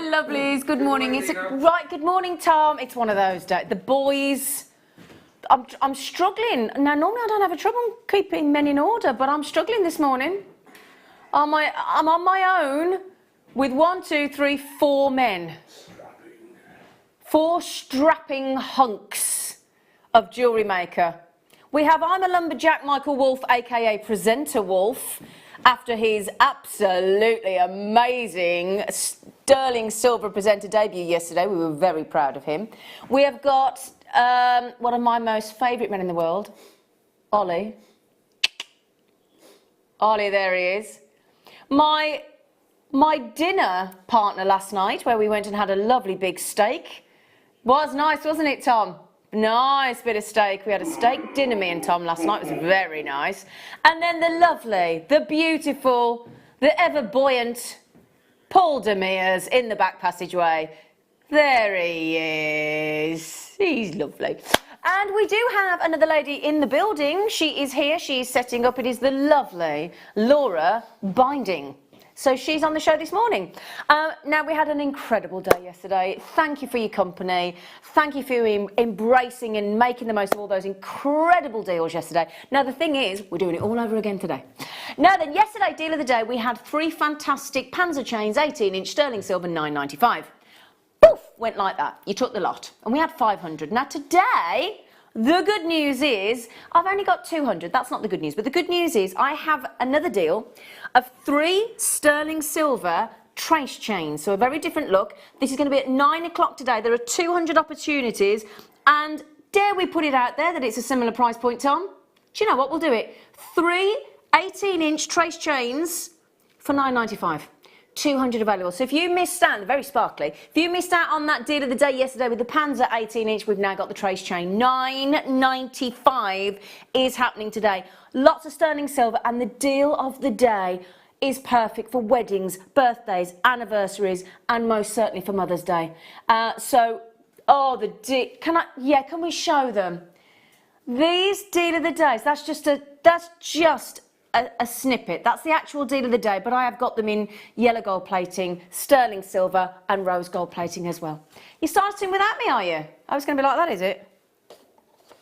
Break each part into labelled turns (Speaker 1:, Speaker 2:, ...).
Speaker 1: my lovelies. Good morning. Good morning, Tom. It's one of those days. The boys. I'm struggling. Now, normally I don't have a trouble keeping men in order, but I'm struggling this morning. I'm on my own with 4 men. 4 strapping hunks of JewelleryMaker. We have I'm a Lumberjack Michael Wolf, aka Presenter Wolf, after his absolutely amazing Sterling Silver presenter debut yesterday. We were very proud of him. We have got one of my most favourite men in the world, Ollie. Ollie, there he is. My dinner partner last night, where we went and had a lovely big steak. Was nice, wasn't it, Tom? Nice bit of steak. We had a steak dinner, me and Tom, last night. It was very nice. And then the lovely, the beautiful, the ever buoyant Paul Demirs in the back passageway. There he is. He's lovely. And we do have another lady in the building. She is here. She is setting up. It is the lovely Laura Binding. So she's on the show this morning. Now, we had an incredible day yesterday. Thank you for your company. Thank you for embracing and making the most of all those incredible deals yesterday. Now, the thing is, we're doing it all over again today. Now then, yesterday, deal of the day, we had 3 fantastic Panzer chains, 18-inch sterling silver, $9.95. Poof, went like that. You took the lot. And we had 500. Now, today, the good news is, I've only got 200. That's not the good news. But the good news is, I have another deal of 3 sterling silver trace chains. So a very different look. This is going to be at 9 o'clock today. There are 200 opportunities. And dare we put it out there that it's a similar price point, Tom? Do you know what? We'll do it. 3 18-inch trace chains for $9.95. 200 available. So if you missed out, very sparkly, if you missed out on that deal of the day yesterday with the Panzer 18-inch, we've now got the trace chain. $9.95 is happening today. Lots of sterling silver, and the deal of the day is perfect for weddings, birthdays, anniversaries, and most certainly for Mother's Day. Can we show them? These deal of the days, that's just a snippet. That's the actual deal of the day, but I have got them in yellow gold plating, sterling silver, and rose gold plating as well. You're starting without me, are you? Oh, it's going to be like that, is it?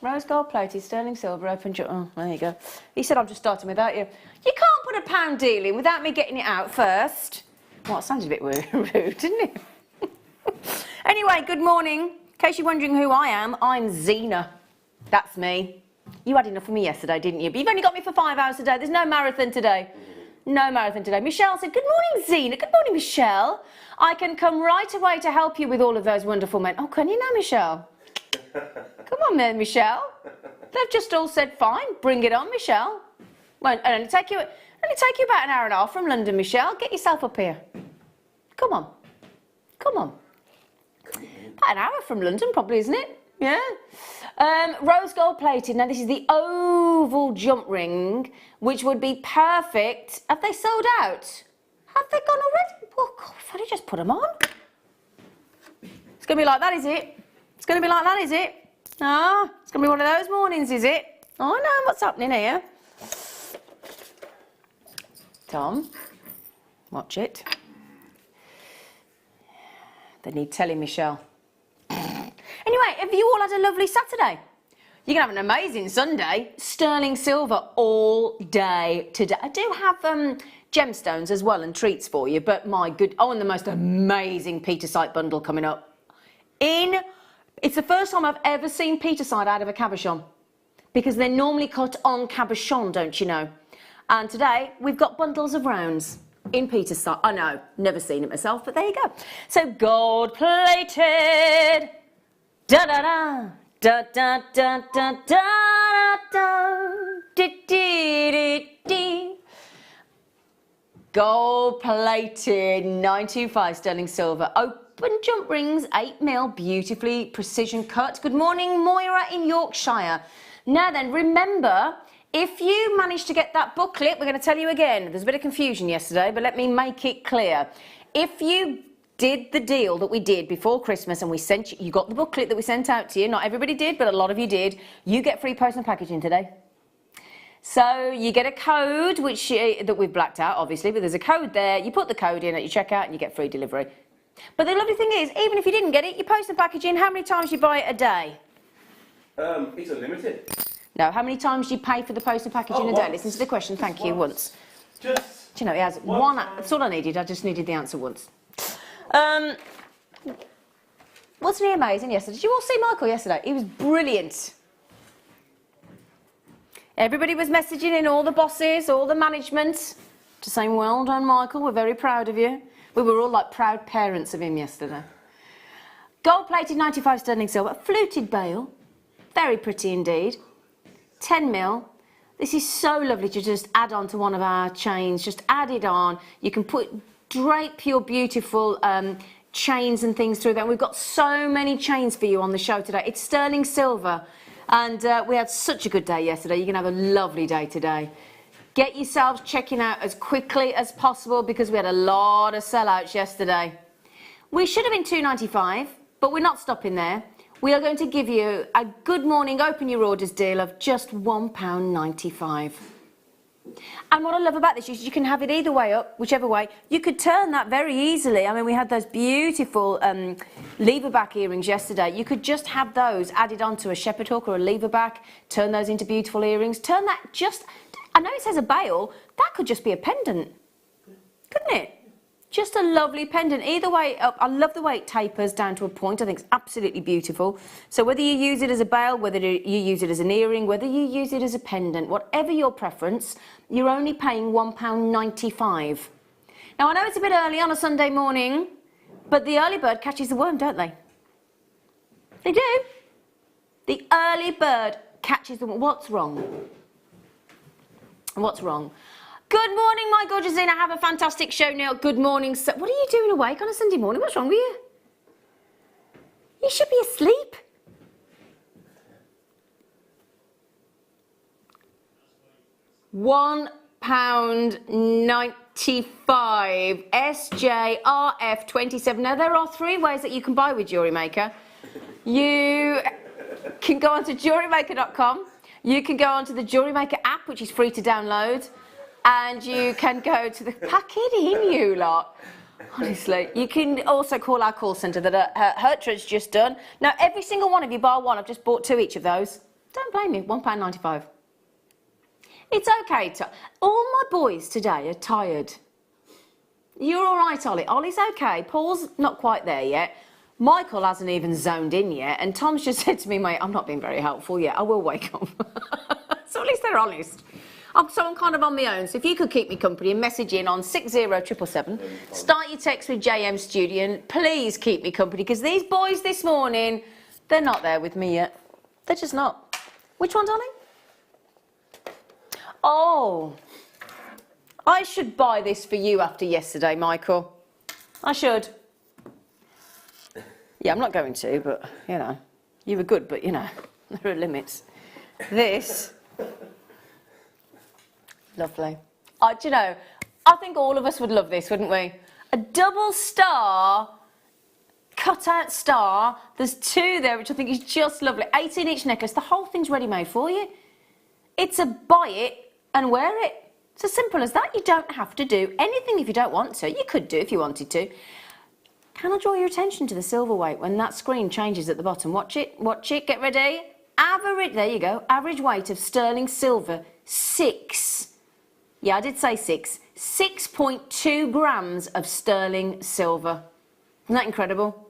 Speaker 1: Rose gold plated, sterling silver, open. Oh, there you go. He said I'm just starting without you. You can't put a pound deal in without me getting it out first. Well, it sounds a bit rude, didn't it? Anyway, good morning. In case you're wondering who I am, I'm Zena. That's me. You had enough of me yesterday, didn't you? But you've only got me for 5 hours today. There's no marathon today. No marathon today. Michelle said, good morning, Zena. Good morning, Michelle. I can come right away to help you with all of those wonderful men. Oh, can you now, Michelle? Come on then, Michelle. They've just all said, fine, bring it on, Michelle. Well, it'll only take you about an hour and a half from London, Michelle. Get yourself up here. Come on. Come on. About an hour from London, probably, isn't it? Yeah. Rose gold plated. Now, this is the oval jump ring, which would be perfect. Have they sold out? Have they gone already? Oh, God, I've only just put them on. It's going to be like that, is it? It's going to be like that, is it? Ah, it's going to be one of those mornings, is it? Oh, no, what's happening here? Tom, watch it. They need telling, Michelle. Anyway, have you all had a lovely Saturday? You're going to have an amazing Sunday. Sterling silver all day today. I do have gemstones as well and treats for you, but my good... Oh, and the most amazing Petersite bundle coming up. It's the first time I've ever seen Petersite out of a cabochon, because they're normally cut on cabochon, don't you know? And today, we've got bundles of rounds in Petersite. I know, never seen it myself, but there you go. So, gold-plated... Da-da-da, da-da-da-da-da-da-da, di-di-di-di. Gold-plated 925 sterling silver. Open jump rings, 8mm, beautifully precision cut. Good morning, Moira in Yorkshire. Now then, remember, if you manage to get that booklet, we're going to tell you again. There's a bit of confusion yesterday, but let me make it clear. If you did the deal that we did before Christmas and we sent you got the booklet that we sent out to you, not everybody did, but a lot of you did, you get free post and packaging today. So you get a code, which that we've blacked out, obviously, but there's a code there. You put the code in at your checkout and you get free delivery. But the lovely thing is, even if you didn't get it, you post the packaging. How many times you buy it a day?
Speaker 2: It's unlimited.
Speaker 1: No, how many times do you pay for the post and packaging a day?
Speaker 2: Once.
Speaker 1: Listen to the question, thank you, once.
Speaker 2: Just.
Speaker 1: Do you know, it has one, that's all I needed, I just needed the answer once. Wasn't he amazing yesterday? Did you all see Michael yesterday? He was brilliant. Everybody was messaging in, all the bosses, all the management, just saying, well done, Michael, we're very proud of you. We were all like proud parents of him yesterday. Gold-plated 95 sterling silver, fluted bail, very pretty indeed. 10 mil. This is so lovely to just add on to one of our chains. Just add it on. You can drape your beautiful chains and things through that. We've got so many chains for you on the show today. It's sterling silver, and we had such a good day yesterday. You can have a lovely day today. Get yourselves checking out as quickly as possible because we had a lot of sellouts yesterday. We should have been $2.95, but we're not stopping there. We are going to give you a good morning, open your orders deal of just £1.95. And what I love about this is you can have it either way up, whichever way. You could turn that very easily. I mean, we had those beautiful lever back earrings yesterday. You could just have those added onto a shepherd hook or a lever back, turn those into beautiful earrings. Turn that just, I know it says a bail, that could just be a pendant, couldn't it? Just a lovely pendant. Either way up, I love the way it tapers down to a point. I think it's absolutely beautiful. So whether you use it as a bail, whether you use it as an earring, whether you use it as a pendant, whatever your preference, you're only paying £1.95. Now I know it's a bit early on a Sunday morning, but the early bird catches the worm, don't they? They do. The early bird catches the worm. What's wrong? What's wrong? Good morning, my gorgeous Zena. Have a fantastic show now. Good morning. What are you doing awake on a Sunday morning? What's wrong with you? You should be asleep. £1.95. SJRF27. Now, there are 3 ways that you can buy with JewelleryMaker. You can go onto JewelleryMaker.com. You can go onto the JewelleryMaker app, which is free to download. And you can go to the pack it in, you lot. Honestly, you can also call our call centre that Hertrad's just done. Now, every single one of you, bar one, I've just bought 2 each of those. Don't blame me, £1.95. It's okay. All my boys today are tired. You're all right, Ollie. Ollie's okay. Paul's not quite there yet. Michael hasn't even zoned in yet. And Tom's just said to me, mate, I'm not being very helpful yet. I will wake up. So at least they're honest. So I'm kind of on my own, so if you could keep me company and message in on 60777, start your text with JM Studio, and please keep me company, because these boys this morning, they're not there with me yet. They're just not. Which one, darling? Oh, I should buy this for you after yesterday, Michael. I should. Yeah, I'm not going to, but, you know, you were good, but, you know, there are limits. This... Lovely. Do you know, I think all of us would love this, wouldn't we? A double star, cut-out star. There's 2 there, which I think is just lovely. 18-inch necklace. The whole thing's ready-made for you. It's a buy it and wear it. It's as simple as that. You don't have to do anything if you don't want to. You could do if you wanted to. Can I draw your attention to the silver weight when that screen changes at the bottom? Watch it. Watch it. Get ready. Average, there you go. Average weight of sterling silver, 6. Yeah, I did say 6. 6.2 grams of sterling silver. Isn't that incredible?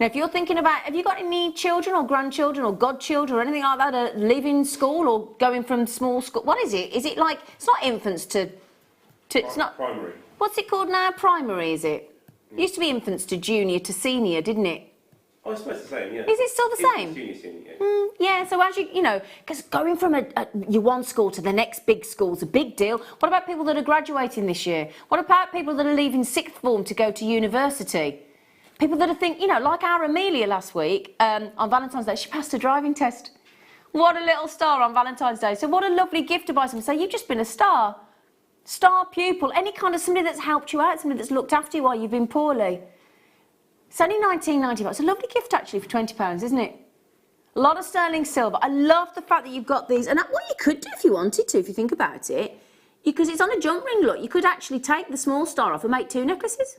Speaker 1: Now, if you're thinking about, have you got any children or grandchildren or godchildren or anything like that that leaving school or going from small school? What is it? Is it like, it's not infants to it's not...
Speaker 2: Primary.
Speaker 1: What's it called now? Primary, is it? It used to be infants to junior to senior, didn't it?
Speaker 2: Oh, it's supposed to the same, yeah.
Speaker 1: Is it still the same?
Speaker 2: Junior, senior, yeah.
Speaker 1: Yeah, so as you know, because going from your one school to the next big school is a big deal. What about people that are graduating this year? What about people that are leaving 6th form to go to university? People that are you know, like our Amelia last week, on Valentine's Day, she passed a driving test. What a little star on Valentine's Day. So what a lovely gift to buy someone. Say, you've just been a star. Star pupil, any kind of somebody that's helped you out, somebody that's looked after you while you've been poorly. It's only £19.95. It's a lovely gift, actually, for £20, isn't it? A lot of sterling silver. I love the fact that you've got these. And what you could do if you wanted to, if you think about it, because it's on a jump ring, look, you could actually take the small star off and make 2 necklaces.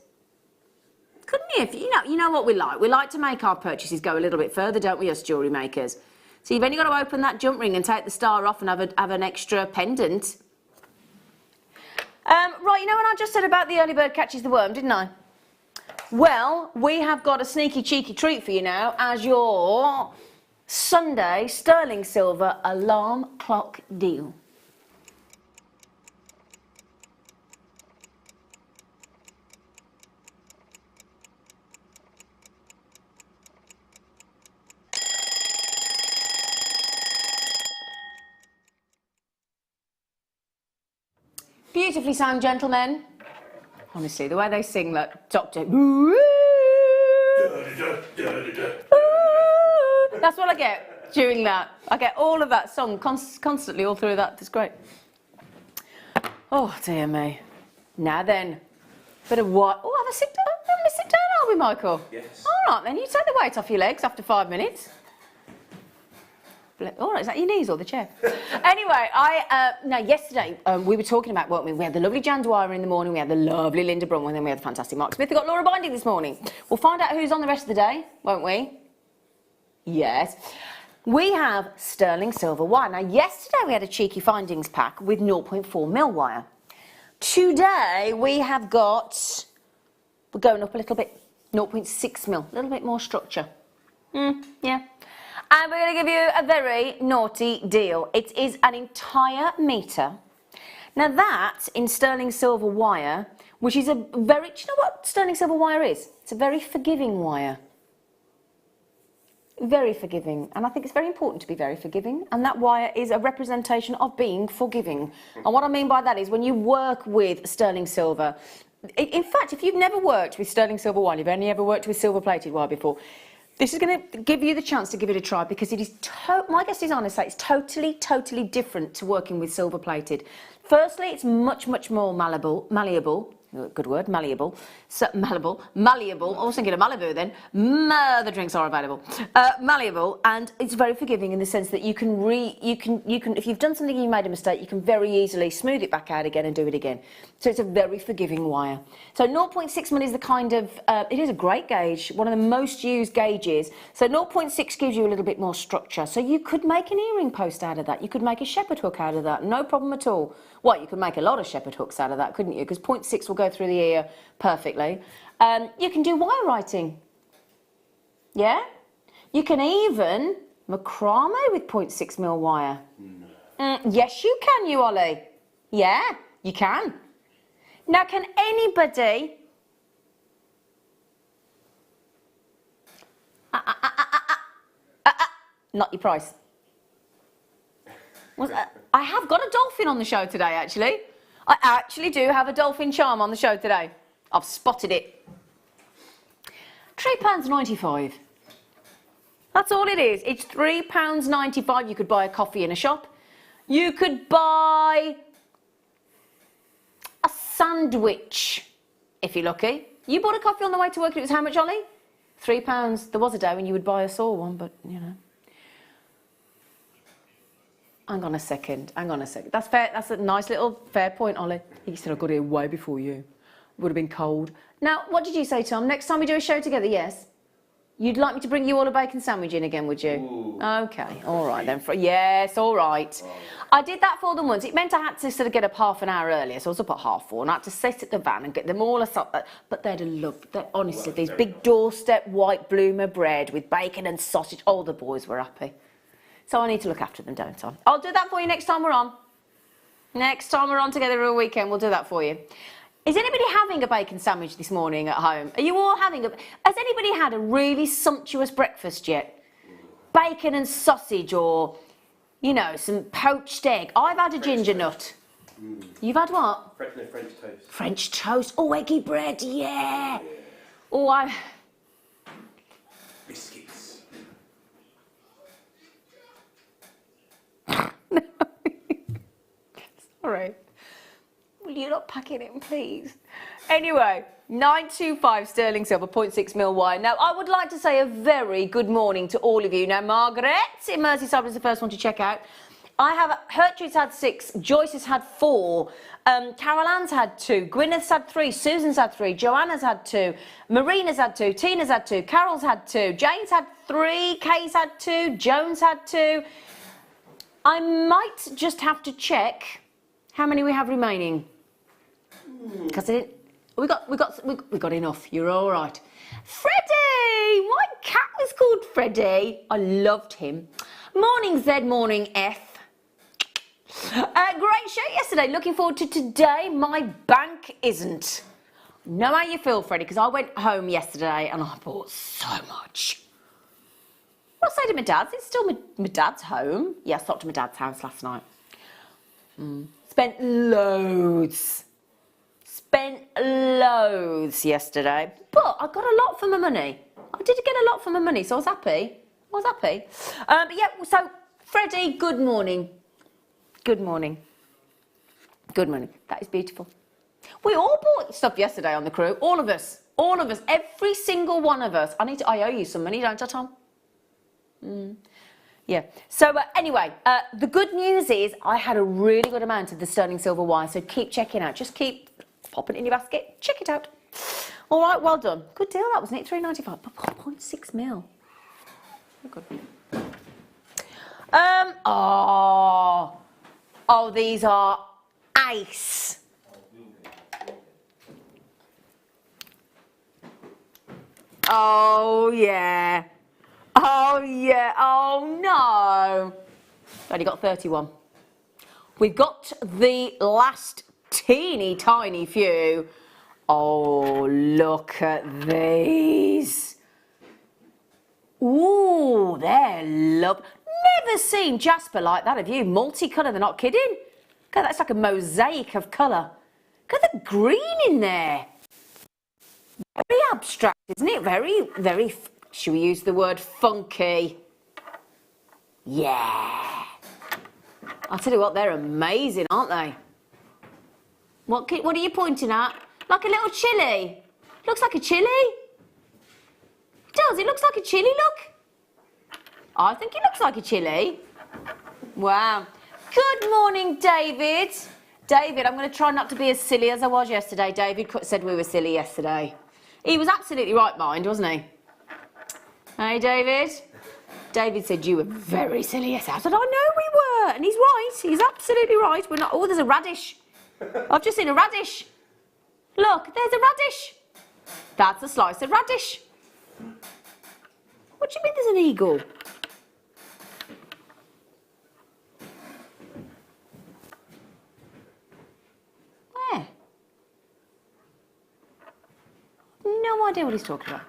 Speaker 1: Couldn't you? If, you know what we like. We like to make our purchases go a little bit further, don't we, us jewellery makers? So you've only got to open that jump ring and take the star off and have an extra pendant. Right, you know what I just said about the early bird catches the worm, didn't I? Well, we have got a sneaky cheeky treat for you now as your Sunday sterling silver alarm clock deal. Beautifully sound, gentlemen. Honestly, the way they sing like Doctor. That's what I get during that. I get all of that song constantly all through that. It's great. Oh, dear me. Now then, bit of what? Oh, have a sit down. Have a sit down, are we, Michael?
Speaker 2: Yes.
Speaker 1: All right, then. You take the weight off your legs after 5 minutes. All right, is that your knees or the chair? Anyway, yesterday we were talking about, weren't we? We had the lovely Jan Dwyer in the morning, we had the lovely Linda Brunwell, and then we had the fantastic Mark Smith. We got Laura Binding this morning. We'll find out who's on the rest of the day, won't we? Yes. We have sterling silver wire. Now, yesterday we had a cheeky findings pack with 0.4mm wire. Today we have got, we're going up a little bit, 0.6mm, a little bit more structure. Yeah. And we're going to give you a very naughty deal. It is an entire metre. Now that, in sterling silver wire, which is a very... Do you know what sterling silver wire is? It's a very forgiving wire. Very forgiving. And I think it's very important to be very forgiving. And that wire is a representation of being forgiving. And what I mean by that is when you work with sterling silver... In fact, if you've never worked with sterling silver wire, you've only ever worked with silver-plated wire before... This is going to give you the chance to give it a try because it is, my guess is honestly, it's totally different to working with silver plated. Firstly, it's much more malleable, good word, malleable, so, malleable, I was thinking of Malibu then, the drinks are available, malleable, and it's very forgiving in the sense that you can, if you've done something and you made a mistake, you can very easily smooth it back out again and do it again. So it's a very forgiving wire. So 0.6mm is the kind of, it is a great gauge, one of the most used gauges. So 0.6 gives you a little bit more structure. So you could make an earring post out of that. You could make a shepherd hook out of that, no problem at all. Well, you could make a lot of shepherd hooks out of that, couldn't you? Because 0.6 will go through the ear perfectly. You can do wire writing. Yeah? You can even macrame with 0.6mm wire. Yes, you can, you Ollie. Yeah, you can. Now, can anybody... Not your price. I have got a dolphin on the show today, actually. I actually do have a dolphin charm on the show today. I've spotted it. £3.95. That's all it is. It's £3.95. You could buy a coffee in a shop. You could buy a sandwich, if you're lucky. You bought a coffee on the way to work and it was how much, Ollie? £3. There was a day when you would buy a saw one, but, you know. Hang on a second. That's fair. That's a nice little fair point, Ollie. He said, I got here way before you. It would have been cold. Now, what did you say, Tom? Next time we do a show together, yes? You'd like me to bring you all a bacon sandwich in again, would you? Ooh. Okay, all right then. Yes, all right. Oh. I did that for them once. It meant I had to sort of get up half an hour earlier, so I was up at 4:30, and I had to sit at the van and get them all but they'd have loved it. Honestly, these big doorstep white bloomer bread with bacon and sausage. All the boys were happy. So I need to look after them, don't I? I'll do that for you next time we're on. Next time we're on together for a weekend, we'll do that for you. Is anybody having a bacon sandwich this morning at home? Are you all having a... Has anybody had a really sumptuous breakfast yet? Bacon and sausage or, you know, some poached egg. I've had a ginger nut. You've had what?
Speaker 2: French toast.
Speaker 1: French toast. Oh, eggy bread, yeah. Oh,
Speaker 2: Biscuits.
Speaker 1: Sorry. Will you not pack it in, please? Anyway, 925 sterling silver, 0.6mm wire. Now, I would like to say a very good morning to all of you. Now, Margaret in Merseyside was the first one to check out. Gertrude's had 6, Joyce has had 4, Carol Ann's had 2, Gwyneth's had 3, Susan's had 3, Joanna's had 2, Marina's had 2, Tina's had 2, Carol's had 2, Jane's had 3, Kay's had 2, Joan's had 2. I might just have to check how many we have remaining. Because we got enough. You're all right. Freddie! My cat was called Freddie. I loved him. Morning Z, morning F. Great show yesterday. Looking forward to today. My bank isn't. Know how you feel, Freddie, because I went home yesterday and I bought so much. What I say to my dad's? It's still my dad's home. Yeah, I stopped at my dad's house last night. Spent loads yesterday, but I got a lot for my money. I did get a lot for my money, so I was happy. But yeah, so Freddie, good morning. Good morning. Good morning. That is beautiful. We all bought stuff yesterday on the crew. All of us. Every single one of us. I owe you some money, don't I, Tom? Yeah. So anyway, the good news is I had a really good amount of the sterling silver wire, so keep checking out. Just keep popping it in your basket. Check it out. All right, well done. Good deal, that wasn't it? $3.95, but 0.6 mil. Very good. Oh, these are ace. Oh yeah. Oh no. Only got 31. We've got the last teeny tiny few. Oh, look at these. Ooh, they're lovely. Never seen Jasper like that, have you? Multicolour, they're not kidding. God, that's like a mosaic of colour. Look at the green in there. Very abstract, isn't it? Very, should we use the word funky? Yeah. I'll tell you what, they're amazing, aren't they? What are you pointing at? Like a little chilli. Looks like a chilli. It does, it looks like a chilli, look. I think it looks like a chilli. Wow. Good morning, David. David, I'm going to try not to be as silly as I was yesterday. David said we were silly yesterday. He was absolutely right, mind, wasn't he? Hey, David. David said you were very silly yesterday. I said, I know we were. And he's right. He's absolutely right. We're not. Oh, there's a radish. I've just seen a radish. Look, there's a radish. That's a slice of radish. What do you mean there's an eagle? Where? No idea what he's talking about.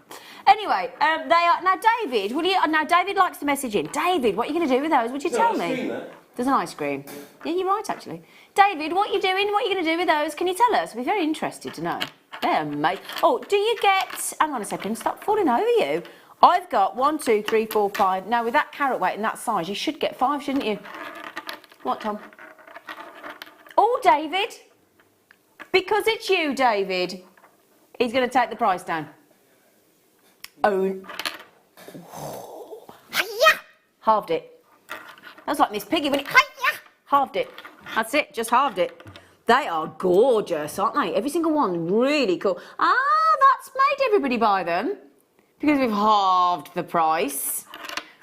Speaker 1: Anyway, they are now. David, will you? Now David likes to message in. David, what are you going to do with those? Would you tell me? There's an ice cream. Yeah, you're right, actually. David, what are you doing? What are you going to do with those? Can you tell us? We're very interested to know. They're amazing. Oh, do you get... Hang on a second. Stop falling over you. I've got 1, 2, 3, 4, 5. Now, with that carrot weight and that size, you should get 5, shouldn't you? What, Tom? Oh, David. Because it's you, David. He's going to take the price down. Oh. Hiya! Halved it. That's like Miss Piggy when it halved it. That's it, just halved it. They are gorgeous, aren't they? Every single one, really cool. Ah, that's made everybody buy them because we've halved the price.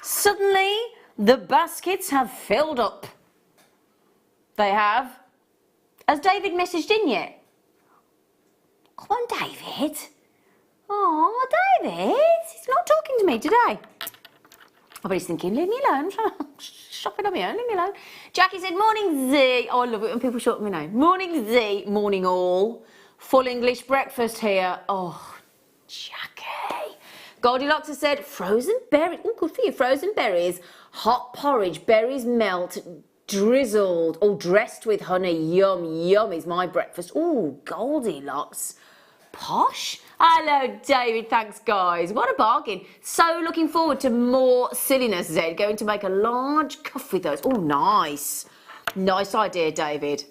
Speaker 1: Suddenly, the baskets have filled up. They have. Has David messaged in yet? Come on, David. Oh, David, he's not talking to me today. I bet he's thinking, leave me alone. I'm shopping on my own, leave me alone. Jackie said, morning Z. Oh, I love it when people shorten my name. Morning Z, morning all. Full English breakfast here. Oh, Jackie. Goldilocks has said, frozen berries. Oh, good for you. Frozen berries, hot porridge, berries melt, drizzled, or dressed with honey. Yum, yum is my breakfast. Oh, Goldilocks. Posh. Hello, David. Thanks, guys. What a bargain. So looking forward to more silliness, Zed. Going to make a large cuff with those. Oh, nice. Nice idea, David.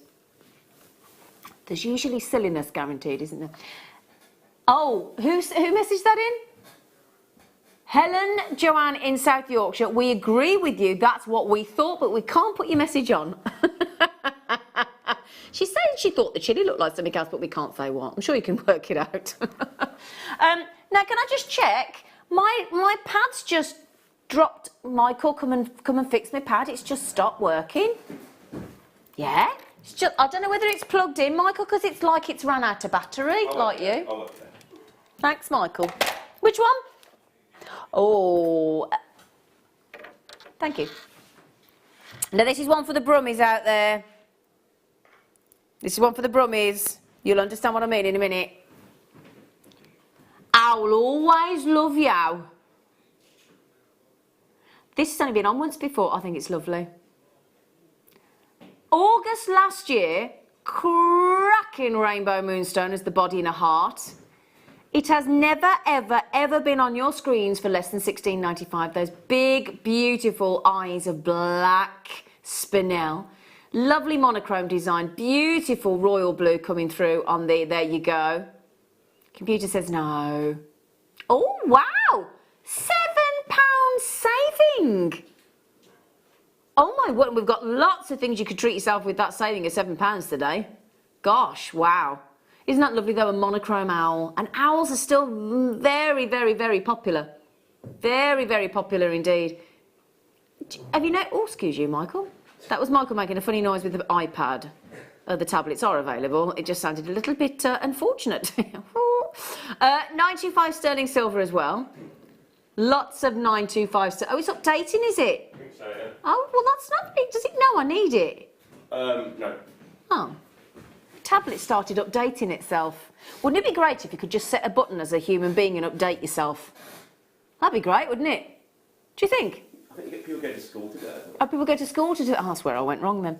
Speaker 1: There's usually silliness guaranteed, isn't there? Oh, who messaged that in? Helen Joanne in South Yorkshire, we agree with you. That's what we thought, but we can't put your message on. She said she thought the chili looked like something else, but we can't say what. I'm sure you can work it out. Now, can I just check? My pad's just dropped. Michael, come and fix my pad. It's just stopped working. Yeah. It's just, I don't know whether it's plugged in, Michael, because it's like it's run out of battery, like you.
Speaker 2: I'll look there.
Speaker 1: Thanks, Michael. Which one? Oh. Thank you. Now, this is one for the brummies out there. This is one for the brummies. You'll understand what I mean in a minute. I'll always love you. This has only been on once before. I think it's lovely. August last year, cracking rainbow moonstone as the body in a heart. It has never, ever, ever been on your screens for less than $16.95. Those big, beautiful eyes of black spinel. Lovely monochrome design, beautiful royal blue coming through on the, there you go. Computer says no. Oh, wow, £7 saving. Oh my word, we've got lots of things you could treat yourself with that saving of £7 today. Gosh, wow. Isn't that lovely though, a monochrome owl? And owls are still very, very, very popular. Very, very popular indeed. Have you know, oh, excuse you, Michael. That was Michael making a funny noise with the iPad. The tablets are available. It just sounded a little bit unfortunate. 925 sterling silver as well. Lots of 925. Oh, it's updating, is it?
Speaker 2: I think so, yeah.
Speaker 1: Oh, well, that's lovely. Does it know I need it?
Speaker 2: No.
Speaker 1: Oh. Tablet started updating itself. Wouldn't it be great if you could just set a button as a human being and update yourself? That'd be great, wouldn't it? Do you think?
Speaker 2: I think people go to school to do it.
Speaker 1: Oh, people go to school to do it. Oh, that's where I went wrong then.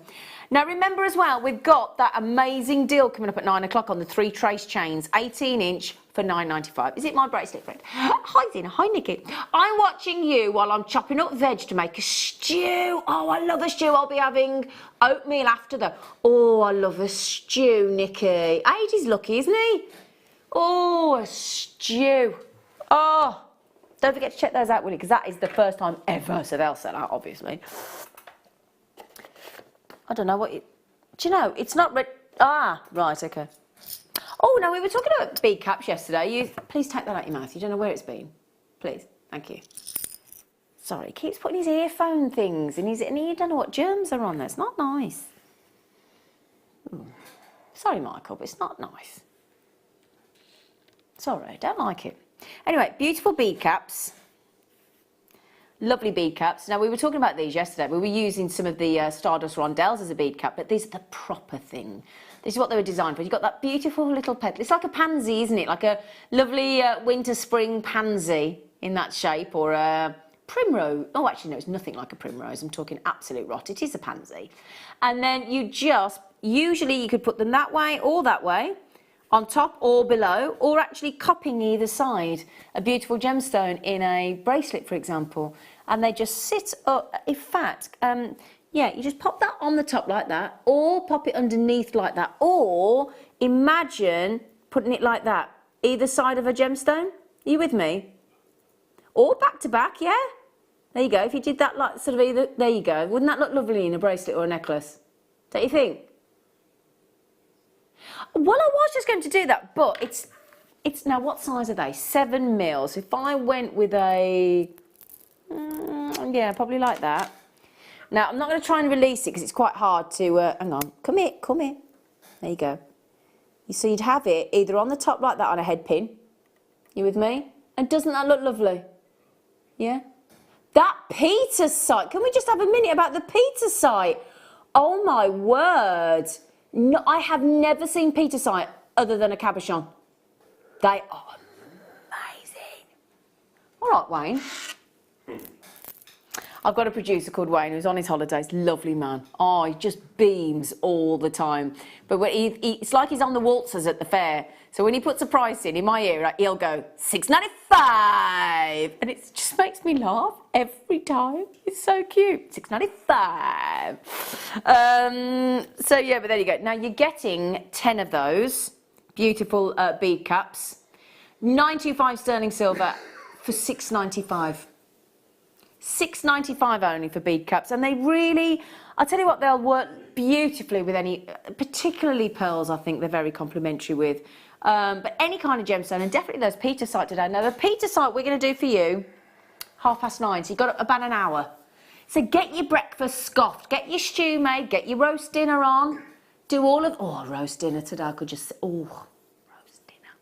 Speaker 1: Now, remember as well, we've got that amazing deal coming up at 9 o'clock on the 3 trace chains, 18-inch for £9.95. Is it my bracelet friend? Hi, Zena. Hi, Nikki. I'm watching you while I'm chopping up veg to make a stew. Oh, I love a stew. I'll be having oatmeal after though. Oh, I love a stew, Nikki. Age is lucky, isn't he? Oh, a stew. Oh. Don't forget to check those out, Willie, because that is the first time ever, so they'll sell out, obviously. I don't know what it... Do you know, it's not... Ah, right, OK. Oh, no, we were talking about bead caps yesterday. Please take that out your mouth. You don't know where it's been. Please. Thank you. Sorry, he keeps putting his earphone things and you don't know what germs are on there. It's not nice. Ooh. Sorry, Michael, but it's not nice. Sorry, I don't like it. Anyway, beautiful bead caps. Lovely bead caps. Now, we were talking about these yesterday. We were using some of the Stardust Rondelles as a bead cap, but these are the proper thing. This is what they were designed for. You've got that beautiful little petal. It's like a pansy, isn't it? Like a lovely winter-spring pansy in that shape, or a primrose. Oh, actually, no, it's nothing like a primrose. I'm talking absolute rot. It is a pansy. And then you just, usually you could put them that way or that way, on top or below, or actually cupping either side, a beautiful gemstone in a bracelet, for example, and they just sit up. In fact, yeah, you just pop that on the top like that, or pop it underneath like that, or imagine putting it like that, either side of a gemstone. Are you with me? Or back to back, yeah? There you go. If you did that like sort of either, there you go. Wouldn't that look lovely in a bracelet or a necklace? Don't you think? Well, I was just going to do that, but it's now, what size are they? 7 mils. If I went with a, yeah, probably like that. Now, I'm not going to try and release it because it's quite hard to, hang on, come here. There you go. So you'd have it either on the top like that on a head pin. You with me? And doesn't that look lovely? Yeah? That Peter site, can we just have a minute about the Peter site? Oh my word. No, I have never seen Peter site other than a cabochon. They are amazing. All right, Wayne. I've got a producer called Wayne who's on his holidays. Lovely man. Oh, he just beams all the time. But when it's like he's on the waltzers at the fair. So when he puts a price in my ear, he'll go $6.95, and it just makes me laugh every time. It's so cute. $6.95. So yeah, but there you go. Now you're getting 10 of those beautiful bead caps. 925 sterling silver. for £6.95. £6.95 only for bead caps, and they really, I'll tell you what, they'll work beautifully with any, particularly pearls. I think they're very complimentary with, but any kind of gemstone, and definitely those Petersite today. Now the Petersite we're going to do for you 9:30, so you've got about an hour. So get your breakfast scoffed, get your stew made, get your roast dinner on, do all of, roast dinner today. I could just, roast dinner.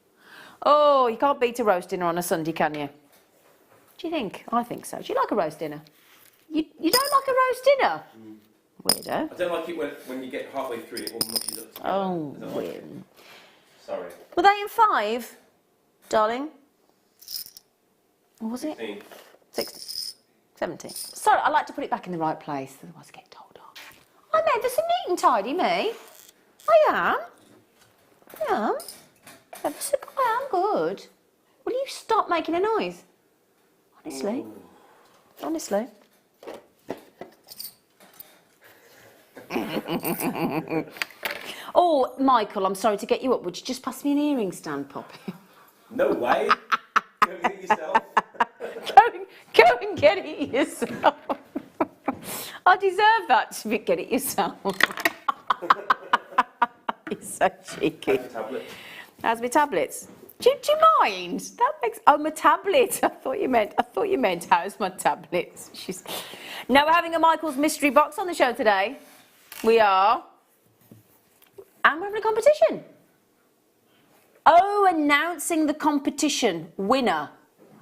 Speaker 1: Oh, you can't beat a roast dinner on a Sunday, can you? Do you think? I think so. Do you like a roast dinner? You don't like a roast dinner? Weirdo.
Speaker 2: I don't like it when you get halfway through it all mushes up together.
Speaker 1: Oh,
Speaker 2: I don't like
Speaker 1: weird.
Speaker 2: it. Sorry.
Speaker 1: Were they in 5, darling? Or was it?
Speaker 2: 16.
Speaker 1: 16. 17. Sorry, I like to put it back in the right place, otherwise I get told off. I'm ever so neat and tidy, me. I am. Ever so, I am good. Will you stop making a noise? Honestly.
Speaker 2: Ooh.
Speaker 1: Honestly. Oh, Michael, I'm sorry to get you up. Would you just pass me an earring stand, Poppy?
Speaker 2: No way. Go and get it yourself.
Speaker 1: Go and get it yourself. I deserve that to get it yourself. You're so cheeky. How's my tablets? Do you mind? That makes my tablet. I thought you meant how's my tablets? Now we're having a Michael's mystery box on the show today. We are. And we're having a competition. Oh, announcing the competition winner.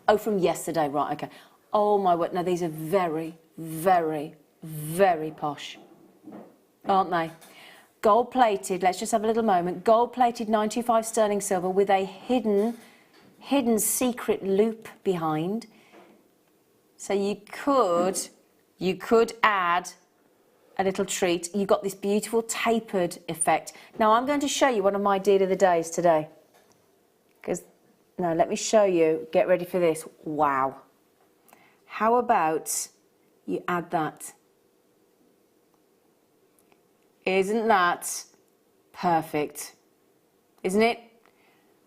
Speaker 1: Oh, from yesterday, right, okay. Oh my word, now these are very, very, very posh, aren't they? Gold plated, let's just have a little moment. Gold plated 925 sterling silver with a hidden secret loop behind. So you could add a little treat. You've got this beautiful tapered effect. Now I'm going to show you one of my deal of the days today. Now let me show you, get ready for this. Wow. How about you add that? Isn't that perfect? Isn't it?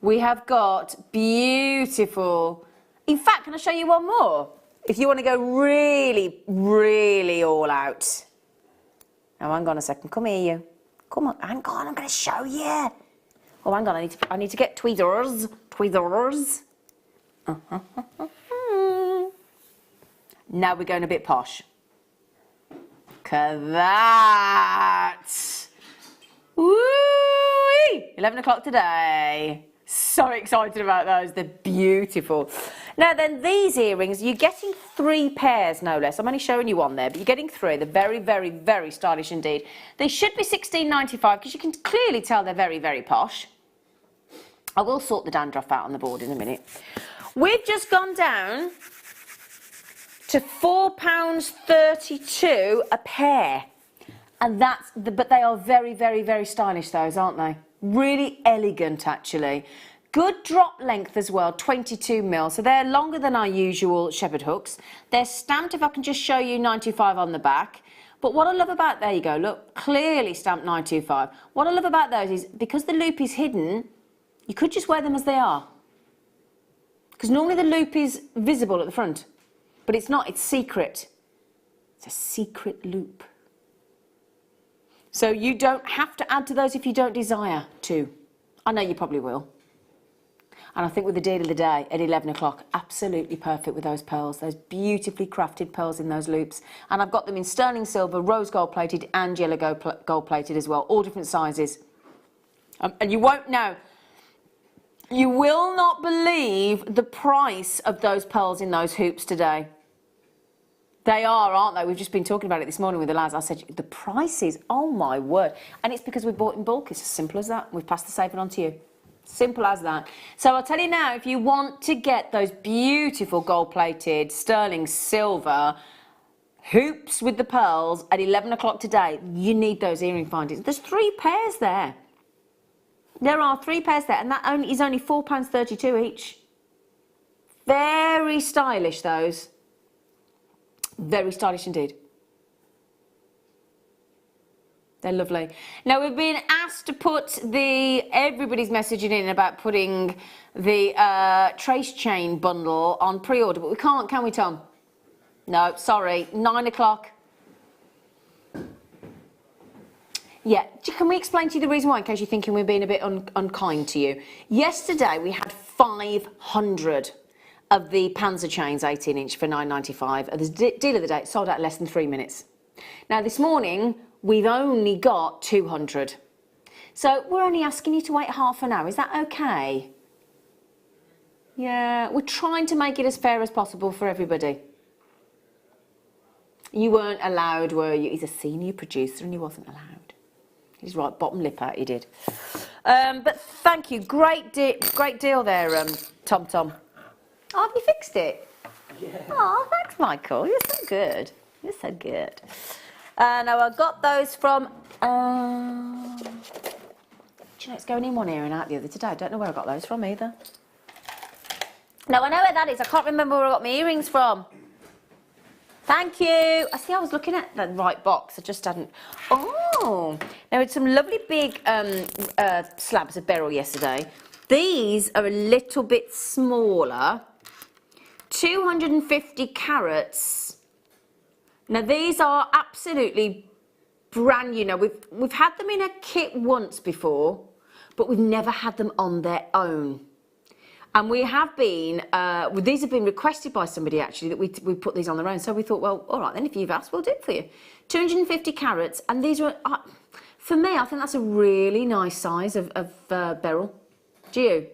Speaker 1: We have got beautiful. In fact, can I show you one more? If you want to go really, really all out. Now, hang on a second. Come here, you. Come on, hang on. I'm going to show you. Oh, hang on. I need to get tweezers. Tweezers. Now we're going a bit posh. Look at that. Woo-wee! 11 o'clock today. So excited about those. They're beautiful. Now then, these earrings, you're getting 3 pairs, no less. I'm only showing you one there, but you're getting 3. They're very, very, very stylish indeed. They should be £16.95 because you can clearly tell they're very, very posh. I will sort the dandruff out on the board in a minute. We've just gone down to £4.32 a pair. And but they are very, very, very stylish, those, aren't they? Really elegant, actually. Good drop length as well, 22mm. So they're longer than our usual shepherd hooks. They're stamped, if I can just show you, 925 on the back. But what I love about, there you go, look, clearly stamped 925. What I love about those is, because the loop is hidden, you could just wear them as they are. Because normally the loop is visible at the front. But it's not, it's secret. It's a secret loop. So you don't have to add to those if you don't desire to. I know you probably will. And I think with the deal of the day at 11 o'clock, absolutely perfect with those pearls, those beautifully crafted pearls in those loops. And I've got them in sterling silver, rose gold plated and yellow gold plated as well, all different sizes. And you won't know. You will not believe the price of those pearls in those hoops today. They are, aren't they? We've just been talking about it this morning with the lads. I said, the prices, oh my word. And it's because we've bought in bulk. It's as simple as that. We've passed the saving on to you. Simple as that. So I'll tell you now, if you want to get those beautiful gold-plated sterling silver hoops with the pearls at 11 o'clock today, you need those earring findings. There's 3 pairs there. There are 3 pairs there, and that is only £4.32 each. Very stylish, those. Very stylish indeed. They're lovely. Now we've been asked to put everybody's messaging in about putting the trace chain bundle on pre-order, but we can't, can we, Tom? No, sorry, 9 o'clock. Yeah, can we explain to you the reason why, in case you're thinking we're being a bit unkind to you? Yesterday we had 500 of the Panzer chains 18-inch for £9.95. At the deal of the day, it sold out in less than 3 minutes. Now this morning, we've only got 200. So we're only asking you to wait half an hour. Is that okay? Yeah, we're trying to make it as fair as possible for everybody. You weren't allowed, were you? He's a senior producer and he wasn't allowed. He's right, bottom lip out, he did. But thank you, great deal there, Tom. Oh, have you fixed it?
Speaker 2: Yeah.
Speaker 1: Oh, thanks, Michael. You're so good. You're so good. Now I got those from. Do you know it's going in one ear and out the other today? I don't know where I got those from either. No, I know where that is. I can't remember where I got my earrings from. Thank you. I see. I was looking at the right box. I just hadn't. Oh, there were some lovely big slabs of beryl yesterday. These are a little bit smaller. 250 carats. Now these are absolutely brand new. Now we've had them in a kit once before, but we've never had them on their own. And we have been, these have been requested by somebody actually, that we put these on their own. So we thought, well, all right, then if you've asked, we'll do it for you. 250 carats, and these are, for me, I think that's a really nice size of beryl. Do you?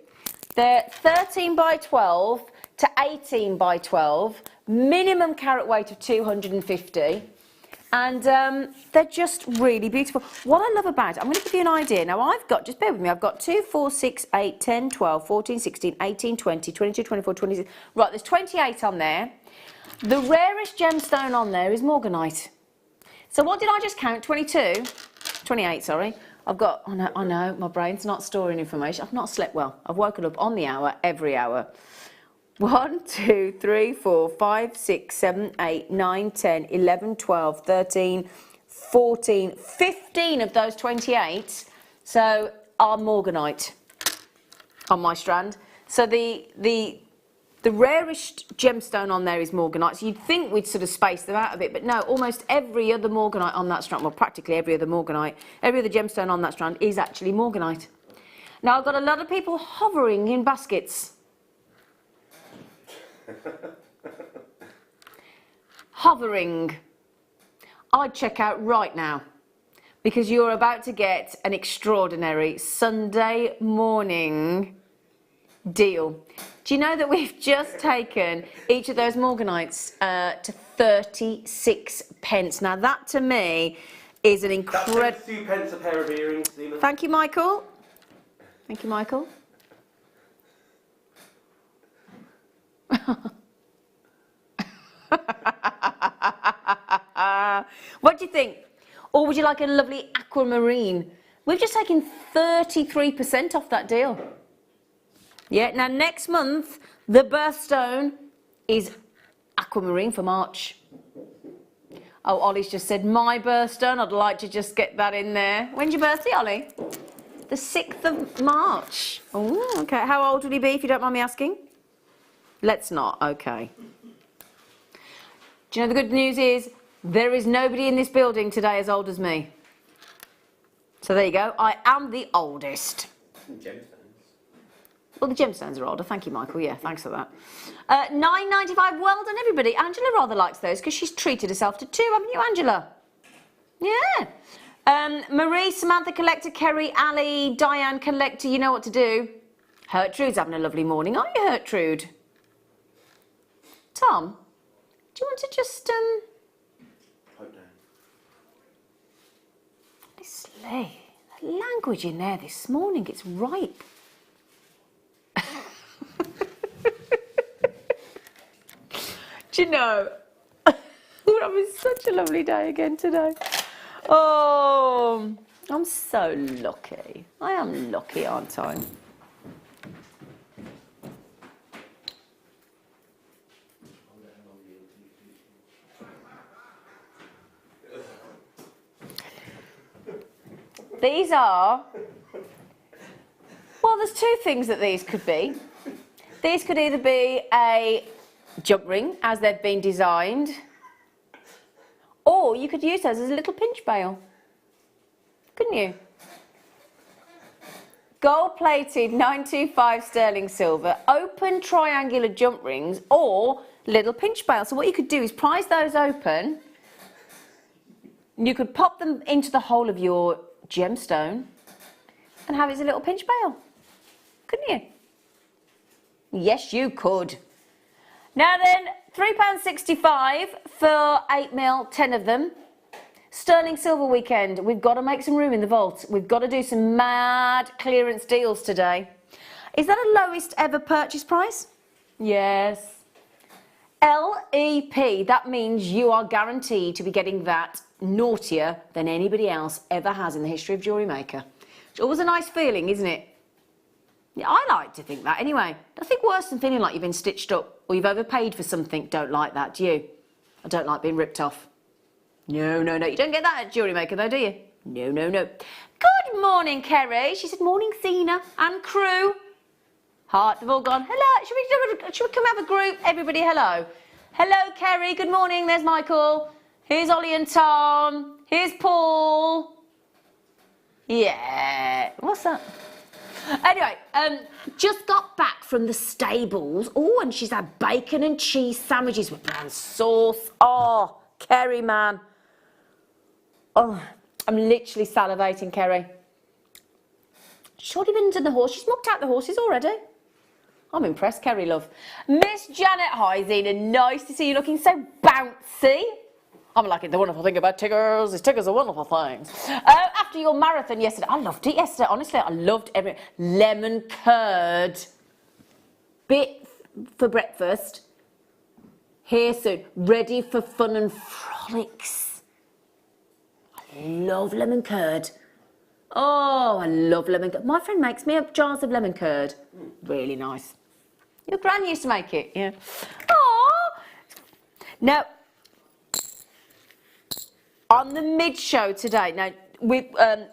Speaker 1: They're 13 by 12 to 18 by 12, minimum carat weight of 250. And they're just really beautiful. What I love about it, I'm going to give you an idea. Now I've got, just bear with me, I've got 2, 4, 6, 8, 10, 12, 14, 16, 18, 20, 22, 24, 26. Right, there's 28 on there. The rarest gemstone on there is morganite. So what did I just count? 22? 28, sorry. I've got, I know, my brain's not storing information. I've not slept well. I've woken up on the hour, every hour. 1, 2, 3, 4, 5, 6, 7, 8, 9, 10, 11, 12, 13, 14, 15 of those 28 so are morganite on my strand. So the rarest gemstone on there is morganite. So you'd think we'd sort of space them out a bit, but no, almost every other morganite on that strand, well, practically every other morganite, every other gemstone on that strand is actually morganite. Now, I've got a lot of people hovering in baskets. Hovering. I'd check out right now because you're about to get an extraordinary Sunday morning deal. Do you know that we've just taken each of those morganites to 36 pence? Now that to me is an incredible...
Speaker 2: That's 2 pence a pair of earrings, Zena.
Speaker 1: Thank you, Michael. Thank you, Michael. What do you think? Or would you like a lovely aquamarine? We've just taken 33% off that deal. Yeah, now next month, the birthstone is aquamarine for March. Oh, Ollie's just said, my birthstone, I'd like to just get that in there. When's your birthday, Ollie? The 6th of March. Oh, okay. How old would he be, if you don't mind me asking? Let's not, okay. Do you know the good news is, there is nobody in this building today as old as me. So there you go, I am the oldest.
Speaker 2: Gemstones.
Speaker 1: Well, the gemstones are older. Thank you, Michael. Yeah, thanks for that. £9.95. Well done, everybody. Angela rather likes those because she's treated herself to 2, haven't you, Angela? Yeah. Marie, Samantha Collector, Kerry, Ali, Diane Collector, you know what to do. Gertrude's having a lovely morning, aren't you, Gertrude? Tom, do you want to just...
Speaker 2: Pipe down.
Speaker 1: Honestly, the language in there this morning, it's ripe. Do you know, we're having such a lovely day again today. Oh, I'm so lucky. I am lucky, aren't I? These are, well, there's two things that these could be. These could either be a jump ring, as they've been designed, or you could use those as a little pinch bail. Couldn't you? Gold-plated 925 sterling silver, open triangular jump rings, or little pinch bail. So what you could do is prise those open. You could pop them into the hole of your gemstone and have it as a little pinch bail. Couldn't you? Yes, you could. Now then, £3.65 for 8mm, 10 of them. Sterling Silver weekend. We've got to make some room in the vault. We've got to do some mad clearance deals today. Is that a lowest ever purchase price? Yes. LEP, that means you are guaranteed to be getting that naughtier than anybody else ever has in the history of JewelleryMaker. It's always a nice feeling, isn't it? Yeah, I like to think that anyway. Nothing worse than feeling like you've been stitched up or you've overpaid for something. Don't like that, do you? I don't like being ripped off. No, no, no. You don't get that at JewelleryMaker though, do you? No, no, no. Good morning, Kerry. She said, morning, Zena and crew. Heart, they've all gone, hello. Should we come have a group? Everybody, hello. Hello, Kerry. Good morning. There's Michael. Here's Ollie and Tom. Here's Paul. Yeah. What's that? Anyway, just got back from the stables. Oh, and she's had bacon and cheese sandwiches with brown sauce. Oh, Kerry, man. Oh, I'm literally salivating, Kerry. She's already been to the horse. She's mucked out the horses already. I'm impressed, Kerry, love. Miss Janet, hi, Zena. Nice to see you looking so bouncy. I'm like it. The wonderful thing about Tiggers is Tiggers are wonderful things. After your marathon yesterday, I loved it yesterday. Honestly, I loved every lemon curd bit for breakfast. Here soon, ready for fun and frolics. I love lemon curd. Oh, I love lemon curd. My friend makes me up jars of lemon curd. Really nice. Your gran used to make it, yeah. Oh. Now, on the mid-show today, now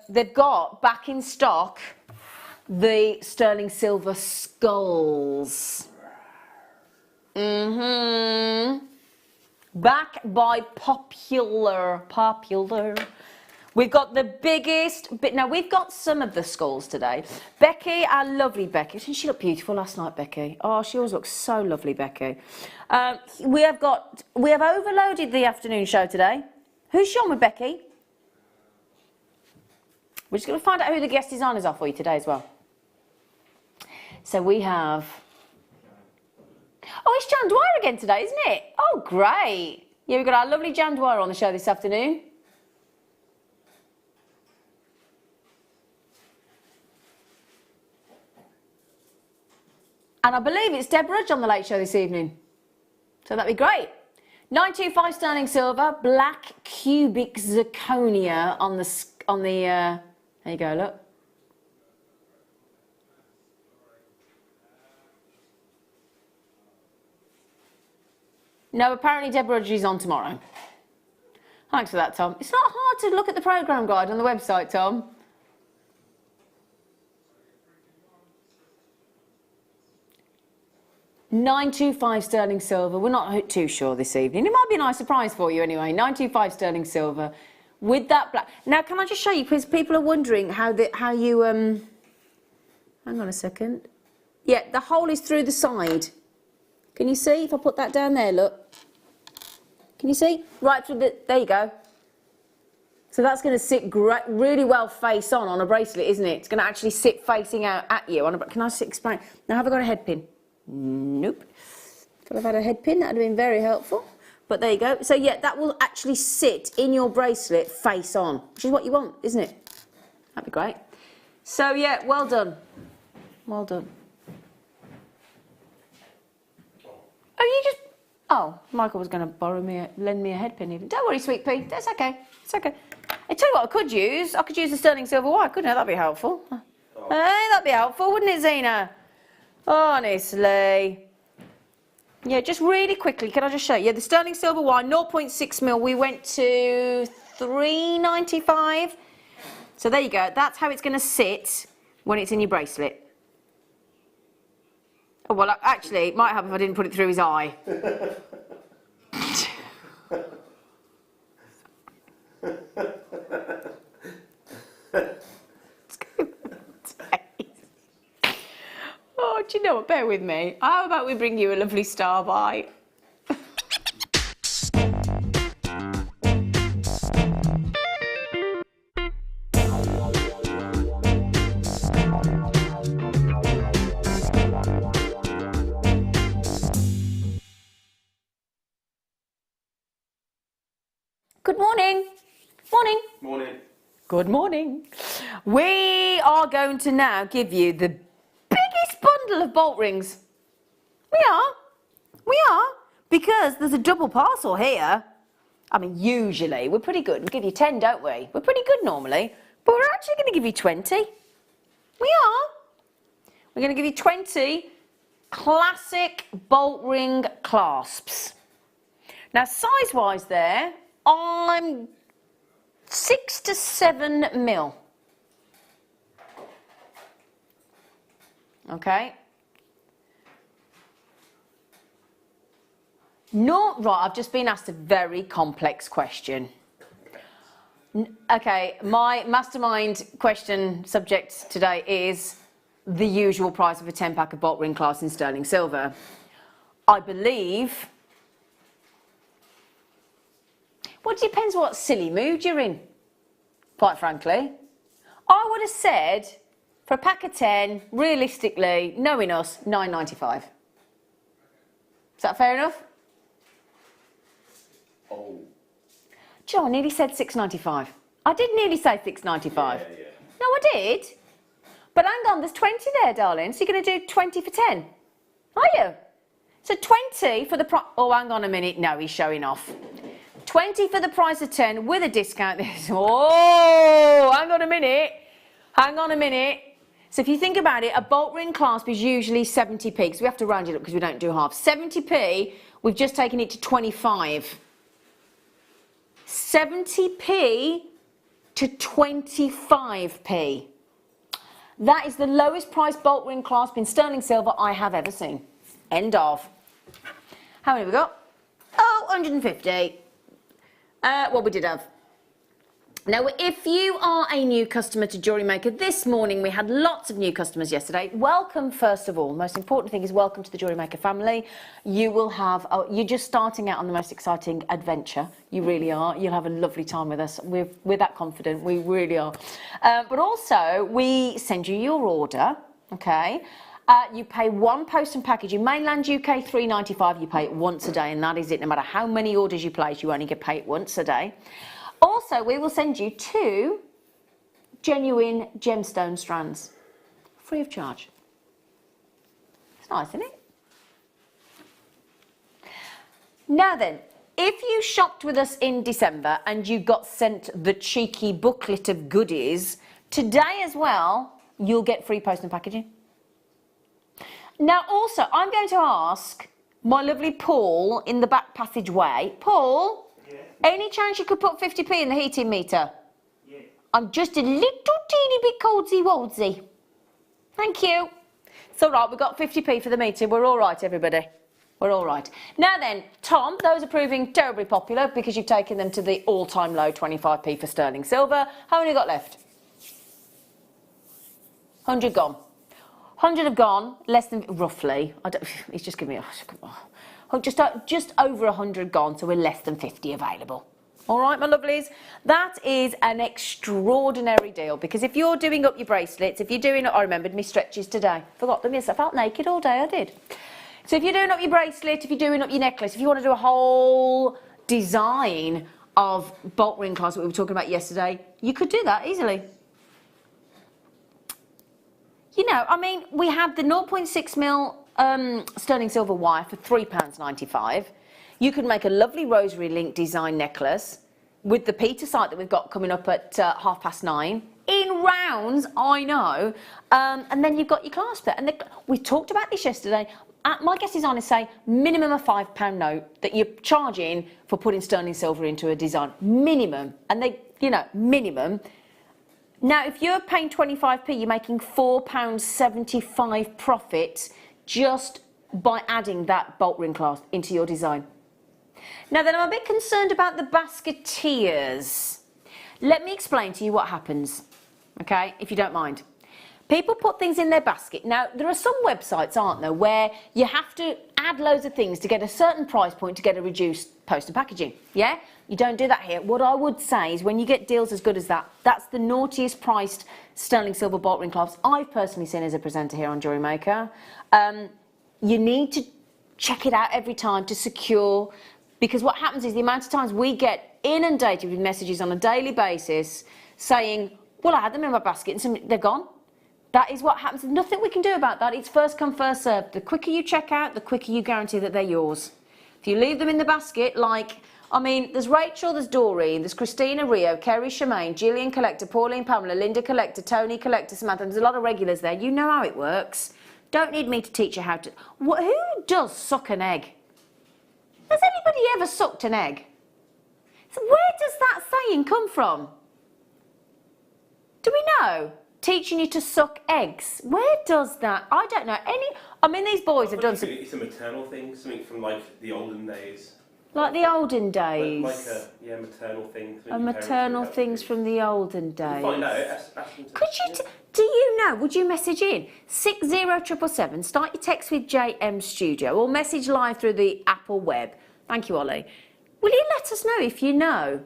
Speaker 1: they've got back in stock the sterling silver skulls. Back by popular. We've got the biggest bit. Now, we've got some of the skulls today. Becky, our lovely Becky. Didn't she look beautiful last night, Becky? Oh, she always looks so lovely, Becky. We have overloaded the afternoon show today. Who's she on with, Becky? We're just going to find out who the guest designers are for you today as well. So we have... Oh, it's Jan Dwyer again today, isn't it? Oh, great. Yeah, we've got our lovely Jan Dwyer on the show this afternoon. And I believe it's Deb Rudge on the Late Show this evening. So that'd be great. 925 sterling silver, black cubic zirconia on the there you go, look. No, apparently Deb Rudge is on tomorrow. Thanks for that, Tom. It's not hard to look at the programme guide on the website, Tom. £925 sterling silver. We're not too sure this evening. It might be a nice surprise for you anyway. £925 sterling silver with that black. Now, can I just show you, because people are wondering how you hang on a second. Yeah, the hole is through the side. Can you see? If I put that down there, look. Can you see? Right through the, there you go. So that's going to sit really well face on a bracelet, isn't it? It's going to actually sit facing out at you. Can I explain? Now, have I got a head pin? Nope. Could have had a head pin, that would have been very helpful. But there you go. So yeah, that will actually sit in your bracelet face on, which is what you want, isn't it? That'd be great. So yeah, well done. Well done. Oh, you just... Oh, Michael was going to lend me a head pin even. Don't worry, sweet pea. That's okay. It's okay. I tell you what I could use. I could use the sterling silver wire, couldn't I? That'd be helpful. Oh. Hey, that'd be helpful, wouldn't it, Zena? Honestly. Yeah, just really quickly, can I just show you? Yeah, the sterling silver wire, 0.6 mil, we went to £3.95. So there you go. That's how it's going to sit when it's in your bracelet. Oh, well, actually, it might help if I didn't put it through his eye. Oh, do you know what? Bear with me. How about we bring you a lovely star by? Good morning. Morning.
Speaker 2: Morning.
Speaker 1: Good morning. We are going to now give you the biggest bundle of bolt rings. We are, because there's a double parcel here. I mean, usually we're pretty good. We give you 10, don't we? We're pretty good normally, but we're actually going to give you 20. We are. We're going to give you 20 classic bolt ring clasps. Now, size-wise there, I'm 6 to 7 mil. Okay. No, right, I've just been asked a very complex question. Okay, my mastermind question subject today is the usual price of a 10-pack of bolt ring clasps in sterling silver. I believe, well, it depends what silly mood you're in, quite frankly. I would have said, for a pack of 10, realistically, knowing us, £9.95. Is that fair enough?
Speaker 2: Oh.
Speaker 1: Do you know, I nearly said £6.95. I did nearly say £6.95.
Speaker 2: Yeah.
Speaker 1: No, I did. But hang on, there's 20 there, darling. So you're going to do 20 for 10? Are you? So 20 for the price... Oh, hang on a minute. No, he's showing off. 20 for the price of 10 with a discount. Oh, hang on a minute. Hang on a minute. So if you think about it, a bolt ring clasp is usually 70p, because we have to round it up because we don't do half. 70p, we've just taken it to 25. 70p to 25p. That is the lowest price bolt ring clasp in sterling silver I have ever seen. End of. How many have we got? Oh, 150. Well, we did have. Now, if you are a new customer to JewelleryMaker, this morning we had lots of new customers yesterday. Welcome, first of all. The most important thing is welcome to the JewelleryMaker family. You will have, you're just starting out on the most exciting adventure. You really are. You'll have a lovely time with us. We're that confident. We really are. But also, we send you your order, okay? You pay one post and package. In mainland UK, £3.95. You pay it once a day, and that is it. No matter how many orders you place, you only get paid once a day. Also, we will send you 2 genuine gemstone strands, free of charge. It's nice, isn't it? Now then, if you shopped with us in December and you got sent the cheeky booklet of goodies, today as well, you'll get free post and packaging. Now also, I'm going to ask my lovely Paul in the back passageway. Paul? Any chance you could put 50p in the heating meter? Yeah. I'm just a little teeny bit coldsy-woldsy. Thank you. It's all right, we've got 50p for the meter. We're all right, everybody. We're all right. Now then, Tom, those are proving terribly popular because you've taken them to the all-time low, 25p for sterling silver. How many got left? 100 gone. 100 have gone, less than, roughly. He's just giving me, just over 100 gone, so we're less than 50 available. All right, my lovelies? That is an extraordinary deal, because if you're doing up your bracelets, if you're doing, I remembered my stretches today. Forgot them, yes, I felt naked all day, I did. So if you're doing up your bracelet, if you're doing up your necklace, if you want to do a whole design of bolt ring clasp that we were talking about yesterday, you could do that easily. You know, I mean, we had the 0.6mm sterling silver wire for £3.95. You could make a lovely rosary link design necklace with the Peter site that we've got coming up at 9:30 in rounds, I know. And then you've got your clasp there. And we talked about this yesterday. My guess is on to say minimum a £5 note that you're charging for putting sterling silver into a design. Minimum. And they, you know, minimum. Now, if you're paying 25p, you're making £4.75 profit just by adding that bolt ring clasp into your design. Now then, I'm a bit concerned about the basketeers. Let me explain to you what happens, okay, if you don't mind. People put things in their basket. Now, there are some websites, aren't there, where you have to add loads of things to get a certain price point to get a reduced post and packaging, yeah? You don't do that here. What I would say is when you get deals as good as that, that's the naughtiest priced sterling silver bolt ring clasps I've personally seen as a presenter here on JewelleryMaker. You need to check it out every time to secure, because what happens is the amount of times we get inundated with messages on a daily basis saying, well, I had them in my basket and they're gone. That is what happens. There's nothing we can do about that. It's first come, first served. The quicker you check out, the quicker you guarantee that they're yours. If you leave them in the basket, like, I mean, there's Rachel, there's Doreen, there's Christina, Rio, Kerry, Shemaine, Gillian Collector, Pauline, Pamela, Linda Collector, Tony Collector, Samantha. There's a lot of regulars there. You know how it works. Don't need me to teach you how to... Who does suck an egg? Has anybody ever sucked an egg? So where does that saying come from? Do we know? Teaching you to suck eggs. Where does that? I don't know. I mean, these boys have done some...
Speaker 2: It's a maternal thing, something from like the olden days.
Speaker 1: Like the olden days.
Speaker 2: Like a maternal thing.
Speaker 1: A maternal things from the olden days.
Speaker 2: Find out.
Speaker 1: Could you? Do you know? Would you message in 60777? Start your text with JM Studio or message live through the Apple web. Thank you, Ollie. Will you let us know if you know?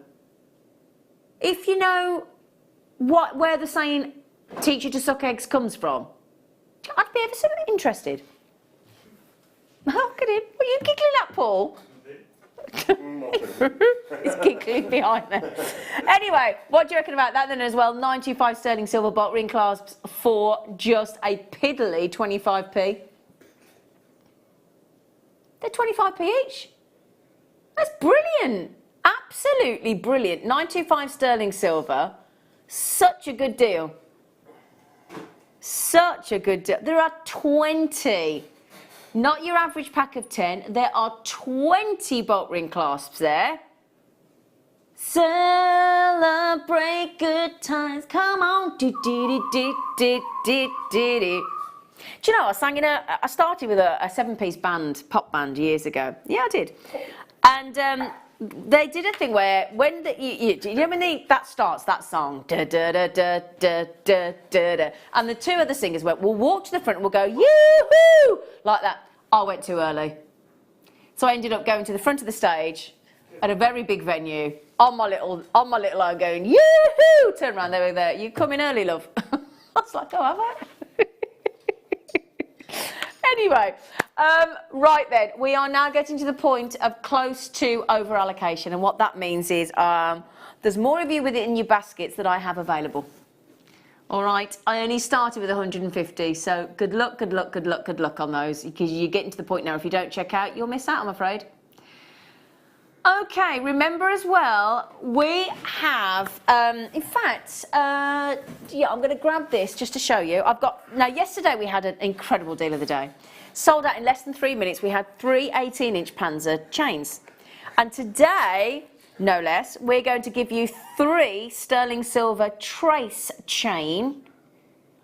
Speaker 1: If you know where the saying "teach you to suck eggs" comes from, I'd be ever so interested. Look at him. What are you giggling at, Paul? He's giggling behind there. Anyway, what do you reckon about that then as well? 925 sterling silver bolt ring clasps for just a piddly 25p. They're 25p each. That's brilliant. Absolutely brilliant. 925 sterling silver. Such a good deal. Such a good deal. There are 20. Not your average pack of 10. There are 20 bolt ring clasps there. Celebrate good times. Come on. Do you know, I sang I started with a 7-piece band, pop band years ago. Yeah, I did. And they did a thing where when you know when that starts, that song, da, da, da, da, da, da, da, da, and the two other singers went, we'll walk to the front and we'll go, yoo-hoo, like that. I went too early. So I ended up going to the front of the stage at a very big venue on my little own going, yoo-hoo, turn around, they were there, you come in early, love. I was like, oh, have I? Anyway, right then, we are now getting to the point of close to over allocation, and what that means is there's more of you with it in your baskets that I have available. All right, I only started with 150, so good luck, good luck, good luck, good luck on those, because you're getting to the point now, if you don't check out, you'll miss out, I'm afraid. Okay, remember as well, we have, in fact, yeah, I'm going to grab this just to show you. Now yesterday we had an incredible deal of the day. Sold out in less than 3 minutes. We had 3 18-inch Panzer chains. And today, no less, we're going to give you 3 sterling silver trace chain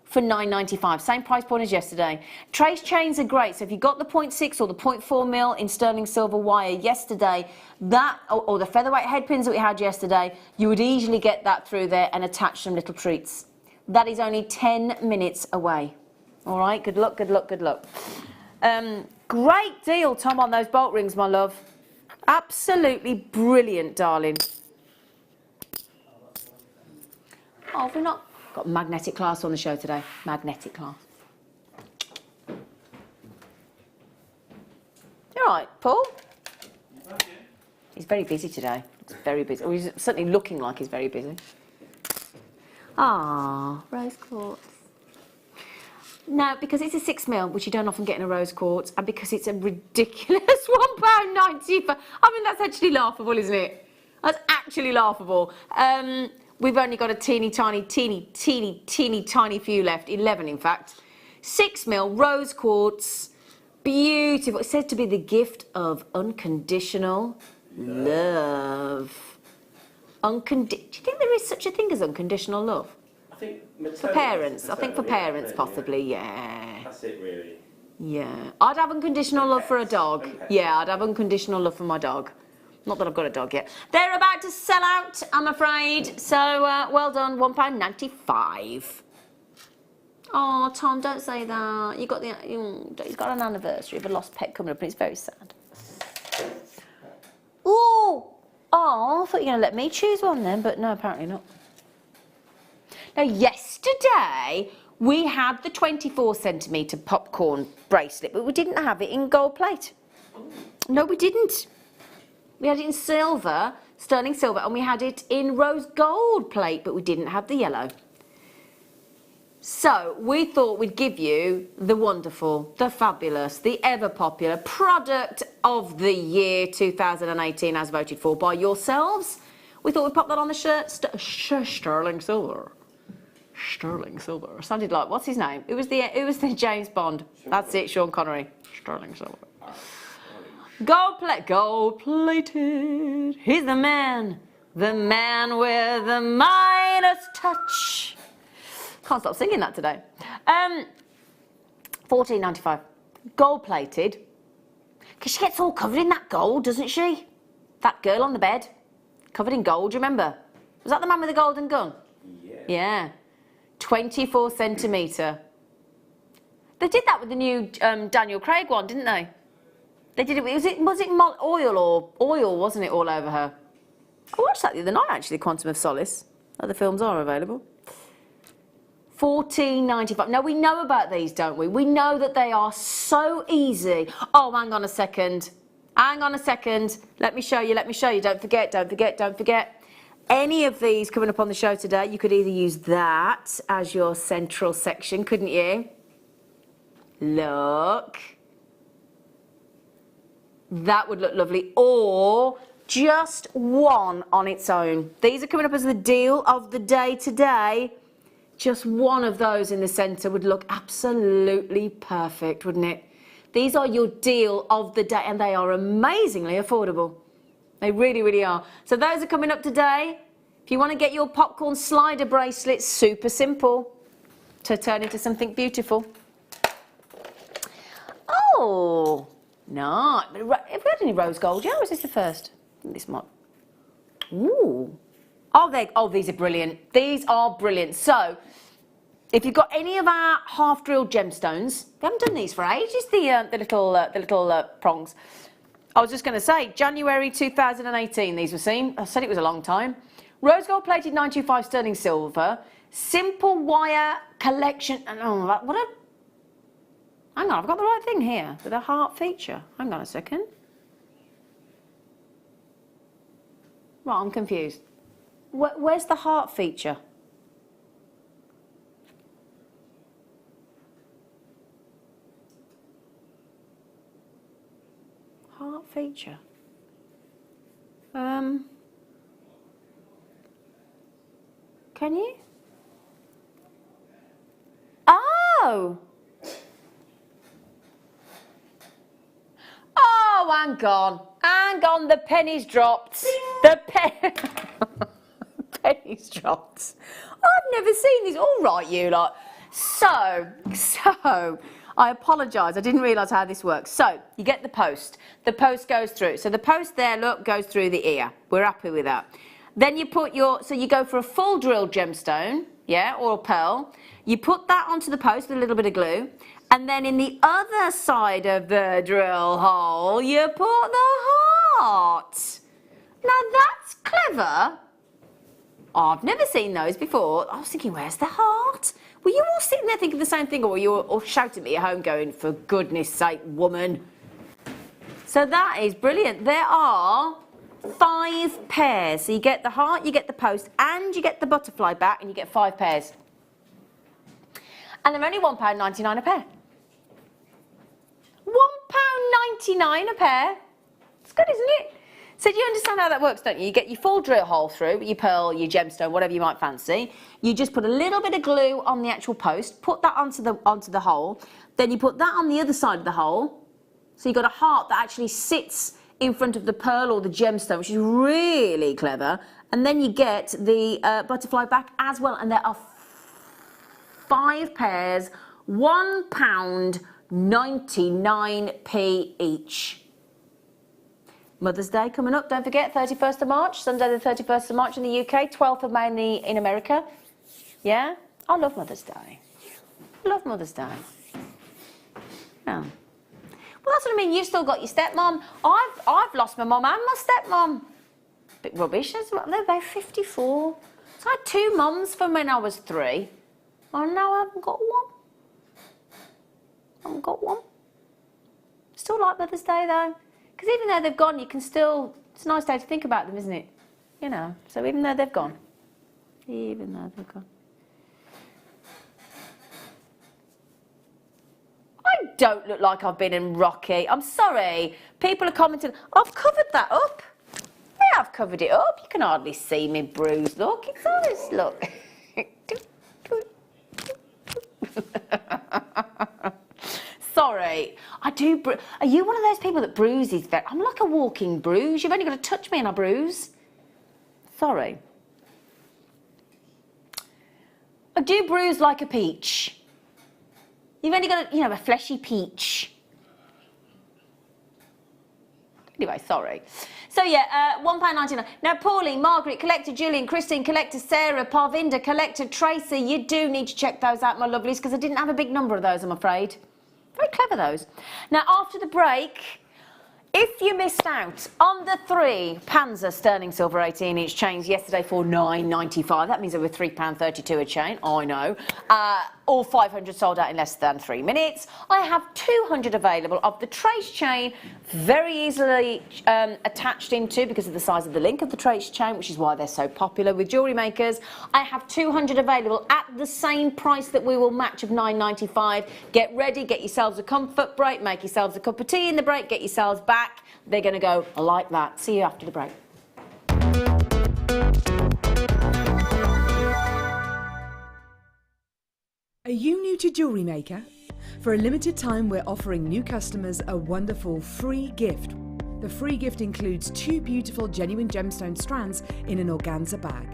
Speaker 1: for $9.95. Same price point as yesterday. Trace chains are great. So if you got the 0.6 or the 0.4 mil in sterling silver wire yesterday, that or the featherweight head pins that we had yesterday, you would easily get that through there and attach some little treats. That is only 10 minutes away. All right, good luck, good luck, good luck. Great deal, Tom, on those bolt rings, my love. Absolutely brilliant, darling. Oh, have we not got magnetic clasp on the show today? Magnetic clasp. You all right, Paul? He's very busy today. He's very busy. Or he's certainly looking like he's very busy. Ah, rose quartz. No, because it's a 6 mil, which you don't often get in a rose quartz, and because it's a ridiculous £1.90. I mean, that's actually laughable, isn't it? That's actually laughable. We've only got a teeny tiny few left, 11 in fact. 6 mil, rose quartz, beautiful. It's said to be the gift of unconditional love. Do you think there is such a thing as unconditional love?
Speaker 2: I think
Speaker 1: For parents. I think for
Speaker 2: maternal,
Speaker 1: parents, possibly, yeah.
Speaker 2: That's it, really.
Speaker 1: Yeah. I'd have unconditional love for a dog.
Speaker 2: Okay.
Speaker 1: Yeah, I'd have unconditional love for my dog. Not that I've got a dog yet. They're about to sell out, I'm afraid. So, well done, £1.95. Oh, Tom, don't say that. He's got an anniversary of a lost pet coming up and it's very sad. Ooh! Oh, I thought you were going to let me choose one then, but no, apparently not. Now, yesterday, we had the 24cm popcorn bracelet, but we didn't have it in gold plate. No, we didn't. We had it in silver, sterling silver, and we had it in rose gold plate, but we didn't have the yellow. So we thought we'd give you the wonderful, the fabulous, the ever popular product of the year 2018 as voted for by yourselves. We thought we'd pop that on the shirt. Sterling silver. Sterling silver. Sounded like, what's his name? It was the James Bond. That's it, Sean Connery. Sterling silver. Gold plated. He's the man with the Midas touch. Can't stop singing that today. $14.95. Gold plated. Because she gets all covered in that gold, doesn't she? That girl on the bed. Covered in gold, do you remember? Was that the man with the golden gun?
Speaker 2: Yeah.
Speaker 1: Yeah. 24cm. They did that with the new Daniel Craig one, didn't they? They did it. Was it oil, wasn't it, all over her? I watched that the other night, actually, Quantum of Solace. Other films are available. $14.95. Now, we know about these, don't we? We know that they are so easy. Oh, hang on a second. Hang on a second. Let me show you. Don't forget. Any of these coming up on the show today, you could either use that as your central section, couldn't you? Look. That would look lovely. Or just one on its own. These are coming up as the deal of the day today. Just one of those in the centre would look absolutely perfect, wouldn't it? These are your deal of the day, and they are amazingly affordable. They really, really are. So those are coming up today. If you want to get your popcorn slider bracelet, super simple to turn into something beautiful. Oh, no. Have we had any rose gold? Yeah, or is this the first? This might. Ooh. Oh, these are brilliant. These are brilliant. So, if you've got any of our half-drilled gemstones, we haven't done these for ages, the little prongs. I was just going to say, January 2018, these were seen. I said it was a long time. Rose gold plated 925 sterling silver, simple wire collection. Oh, what a... Hang on, I've got the right thing here with a heart feature. Hang on a second. Right, I'm confused. Where's the heart feature? Heart feature. Can you? Oh! Oh, hang on, the penny's dropped. Penny's dropped. I've never seen these. All right, you lot. So, I apologise. I didn't realise how this works. So, you get the post. The post goes through. So, the post there, look, goes through the ear. We're happy with that. Then you put so you go for a full drilled gemstone, yeah, or a pearl. You put that onto the post with a little bit of glue. And then in the other side of the drill hole, you put the heart. Now, that's clever. I've never seen those before. I was thinking, where's the heart? Were you all sitting there thinking the same thing, or were you all shouting at me at home going, for goodness sake, woman? So that is brilliant. There are 5 pairs. So you get the heart, you get the post, and you get the butterfly back, and you get 5 pairs. And they're only £1.99 a pair. £1.99 a pair. It's good, isn't it? So do you understand how that works, don't you? You get your full drill hole through, your pearl, your gemstone, whatever you might fancy. You just put a little bit of glue on the actual post, put that onto the hole, then you put that on the other side of the hole. So you've got a heart that actually sits in front of the pearl or the gemstone, which is really clever. And then you get the butterfly back as well, and there are 5 pairs, £1.99 each. Mother's Day coming up, don't forget, 31st of March, Sunday the 31st of March in the UK, 12th of May in America. Yeah? I love Mother's Day. I love Mother's Day. Yeah. Well, that's what I mean, you've still got your stepmom. I've lost my mum and my stepmom. Bit rubbish, they're both 54. So I had 2 mums from when I was 3. And now I haven't got one. I haven't got one. Still like Mother's Day though. Because even though they've gone, you can still, it's a nice day to think about them, isn't it? You know, so even though they've gone. Even though they've gone. I don't look like I've been in Rocky. I'm sorry. People are commenting, I've covered that up. Yeah, I've covered it up. You can hardly see me bruise. Look, it's honest, look. Sorry, I do. Are you one of those people that bruises? I'm like a walking bruise. You've only got to touch me and I bruise. Sorry. I do bruise like a peach. You've only got, a fleshy peach. Anyway, sorry. So yeah, £1.99. Now, Pauline, Margaret, Collector Julian, Christine, Collector Sarah, Parvinda, Collector Tracy, you do need to check those out, my lovelies, because I didn't have a big number of those, I'm afraid. Very clever, those. Now, after the break, if you missed out on the 3 Panzer Sterling Silver 18-inch chains yesterday for £9.95, that means they were £3.32 a chain, I know. All 500 sold out in less than 3 minutes. I have 200 available of the trace chain, very easily attached into because of the size of the link of the trace chain, which is why they're so popular with jewellery makers. I have 200 available at the same price that we will match of £9.95. Get ready, get yourselves a comfort break, make yourselves a cup of tea in the break, get yourselves back. They're going to go like that. See you after the break.
Speaker 3: Are you new to JewelleryMaker? For a limited time, we're offering new customers a wonderful free gift. The free gift includes 2 beautiful genuine gemstone strands in an organza bag.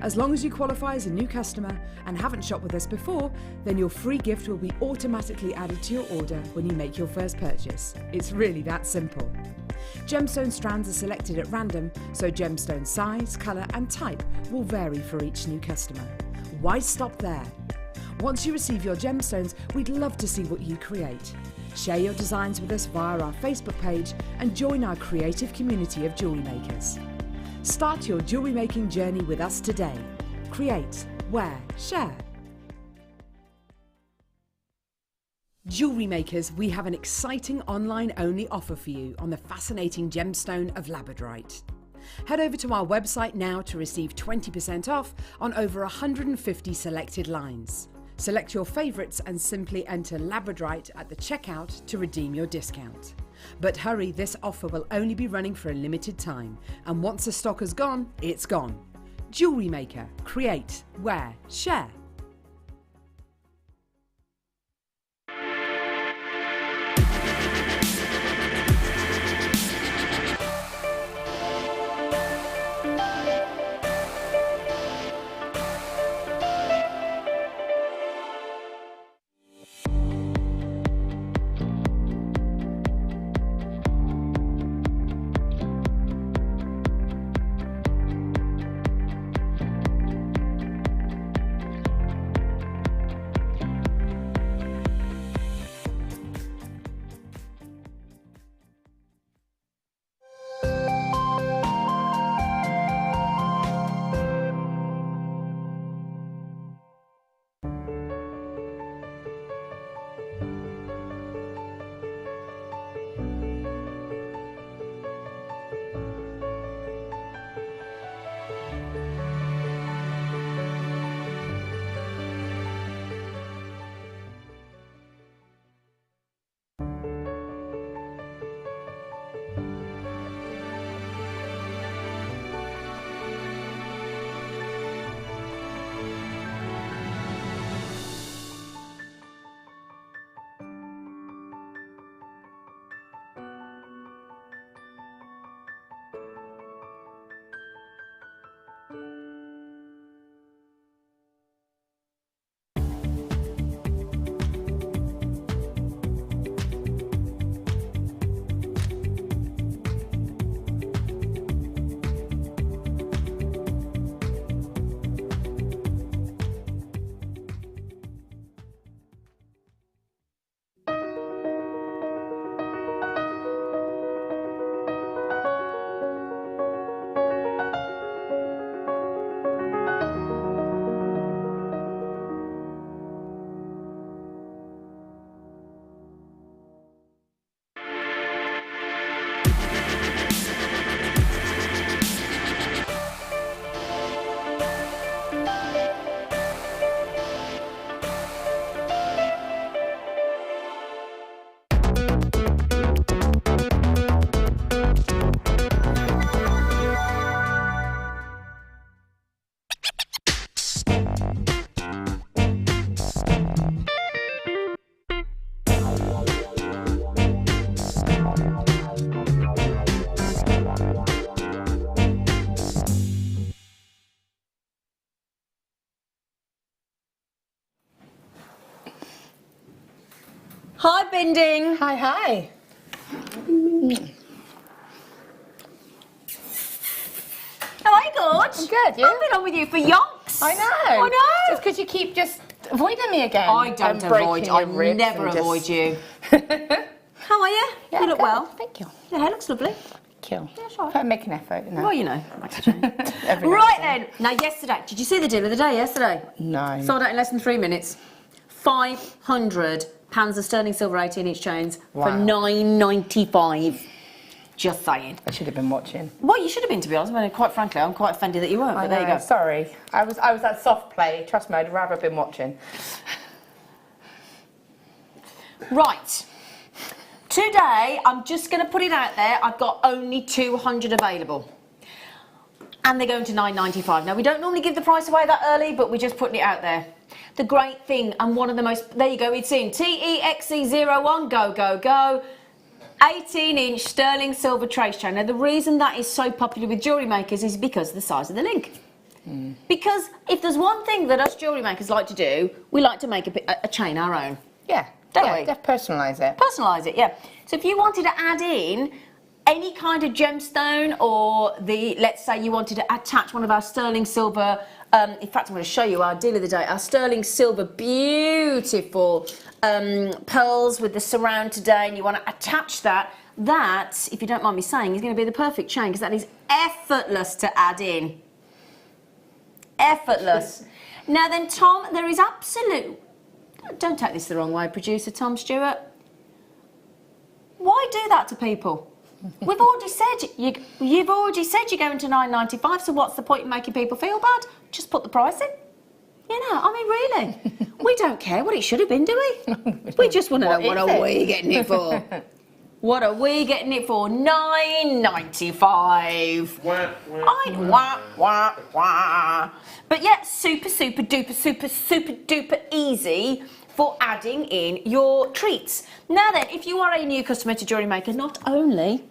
Speaker 3: As long as you qualify as a new customer and haven't shopped with us before, then your free gift will be automatically added to your order when you make your first purchase. It's really that simple. Gemstone strands are selected at random, so gemstone size, colour and type will vary for each new customer. Why stop there? Once you receive your gemstones, we'd love to see what you create. Share your designs with us via our Facebook page and join our creative community of jewellery makers. Start your jewellery making journey with us today. Create, wear, share. Jewellery makers, we have an exciting online-only offer for you on the fascinating gemstone of labradorite. Head over to our website now to receive 20% off on over 150 selected lines. Select your favourites and simply enter labradorite at the checkout to redeem your discount. But hurry, this offer will only be running for a limited time, and once the stock has gone, it's gone. Jewellery Maker. Create, wear, share.
Speaker 1: Hi, Binding.
Speaker 4: Hi, hi.
Speaker 1: Hi, Gorge.
Speaker 4: I'm good, you?
Speaker 1: I've been on with you for yonks.
Speaker 4: I know.
Speaker 1: I know.
Speaker 4: It's because you keep just avoiding me again.
Speaker 1: I don't
Speaker 4: and
Speaker 1: avoid you. I
Speaker 4: breaking your ribs
Speaker 1: never
Speaker 4: and
Speaker 1: avoid
Speaker 4: just-
Speaker 1: you. How are you?
Speaker 4: Yeah,
Speaker 1: You look
Speaker 4: good.
Speaker 1: well.
Speaker 4: Thank you.
Speaker 1: Your hair looks lovely.
Speaker 4: Thank you.
Speaker 1: Yeah, sure.
Speaker 4: But make an effort, you know.
Speaker 1: Well, you know.
Speaker 4: Every now
Speaker 1: Right
Speaker 4: and
Speaker 1: then. Now, yesterday, did you see the deal of the day yesterday?
Speaker 4: No.
Speaker 1: Sold out in less than 3 minutes. 500 pounds of sterling silver 18-inch chains
Speaker 4: Wow.
Speaker 1: for $9.95. Just saying.
Speaker 4: I should have been watching.
Speaker 1: Well, you should have been, to be honest. I mean, quite frankly, I'm quite offended that you weren't, but there you go.
Speaker 4: Sorry. I was at soft play. Trust me, I'd rather have been watching.
Speaker 1: Right. Today, I'm just going to put it out there. I've got only 200 available. And they're going to $9.95. Now, we don't normally give the price away that early, but we're just putting it out there. The great thing, and one of the most... There you go, it's in. TEXC01, go, go, go. 18-inch sterling silver trace chain. Now, the reason that is so popular with jewellery makers is because of the size of the link. Because if there's one thing that us jewellery makers like to do, we like to make a chain our own.
Speaker 4: Yeah.
Speaker 1: Don't we?
Speaker 4: Personalise it.
Speaker 1: Personalise it, yeah. So if you wanted to add in any kind of gemstone, or let's say you wanted to attach one of our sterling silver, in fact I'm going to show you our deal of the day, our sterling silver beautiful pearls with the surround today, and you want to attach that, if you don't mind me saying, is going to be the perfect chain, because that is effortless to add in. Effortless. Now then, Tom, there is absolute... Don't take this the wrong way, producer Tom Stewart. Why do that to people? We've already said you've already said you're going to $9.95. So what's the point in making people feel bad? Just put the price in. You know, I mean, really, we don't care what it should have been, do we? We just want to know what are we getting it for? What are we getting it for? $9.95. Wah, wah, wah. But yeah, super duper easy for adding in your treats. Now then, if you are a new customer to Jewellery Maker, not only,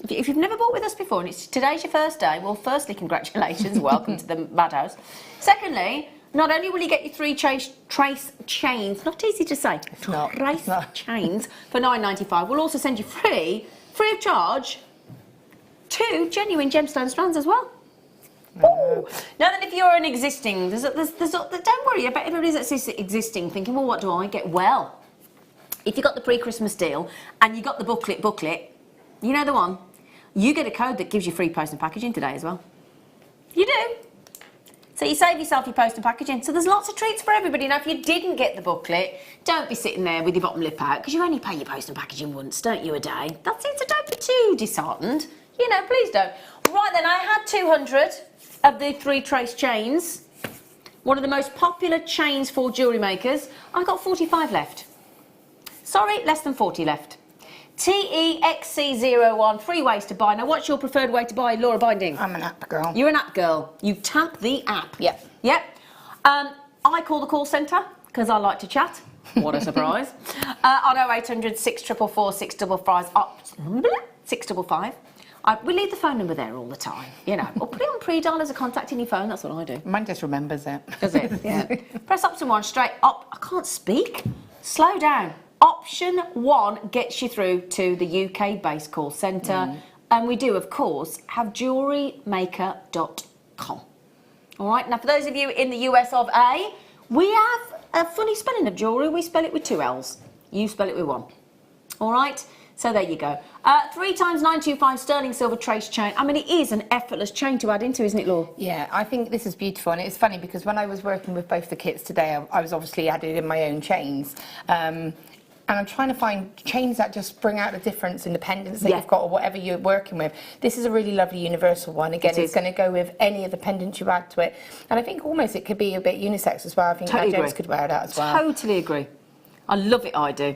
Speaker 1: if you've never bought with us before and today's your first day, well, firstly, congratulations, welcome to the madhouse. Secondly, not only will you get your 3 trace chains, not easy to say, trace chains for $9.95, we'll also send you free of charge, 2 genuine gemstone strands as well. Ooh. Now then, if you're an existing, don't worry about everybody that's existing thinking, well, what do I get? Well, if you got the pre-Christmas deal and you got the booklet, you know the one, you get a code that gives you free post and packaging today as well. You do. So you save yourself your post and packaging. So there's lots of treats for everybody. Now, if you didn't get the booklet, don't be sitting there with your bottom lip out, because you only pay your post and packaging once, don't you, a day? That's it, so don't be too disheartened. You know, please don't. Right then, I had 200 of the 3 trace chains. One of the most popular chains for jewellery makers. I've got 45 left. Sorry, less than 40 left. TEXC01, 3 ways to buy. Now, what's your preferred way to buy, Laura Binding?
Speaker 4: I'm an app girl.
Speaker 1: You're an app girl. You tap the app.
Speaker 4: Yep.
Speaker 1: Yep. I call the call centre because I like to chat. What a surprise. On 0800 644 655. We leave the phone number there all the time, you know. Or put it on pre-dial as a contact in your phone. That's what I do.
Speaker 4: Mine just remembers it.
Speaker 1: Does it? Yeah. Press option 1 straight up. I can't speak. Slow down. Option 1 gets you through to the UK-based call centre. And we do, of course, have JewelleryMaker.com. All right. Now, for those of you in the US of A, we have a funny spelling of jewellery. We spell it with 2 L's. You spell it with 1. All right. So there you go. 3 times 925 sterling silver trace chain. I mean, it is an effortless chain to add into, isn't it, Laura?
Speaker 4: Yeah, I think this is beautiful, and it's funny because when I was working with both the kits today, I was obviously adding in my own chains. And I'm trying to find chains that just bring out the difference in the pendants that you've got or whatever you're working with. This is a really lovely universal one. Again, it's going to go with any of the pendants you add to it. And I think almost it could be a bit unisex as well. I think
Speaker 1: Totally
Speaker 4: James could wear that as well.
Speaker 1: Totally agree. I love it, I do.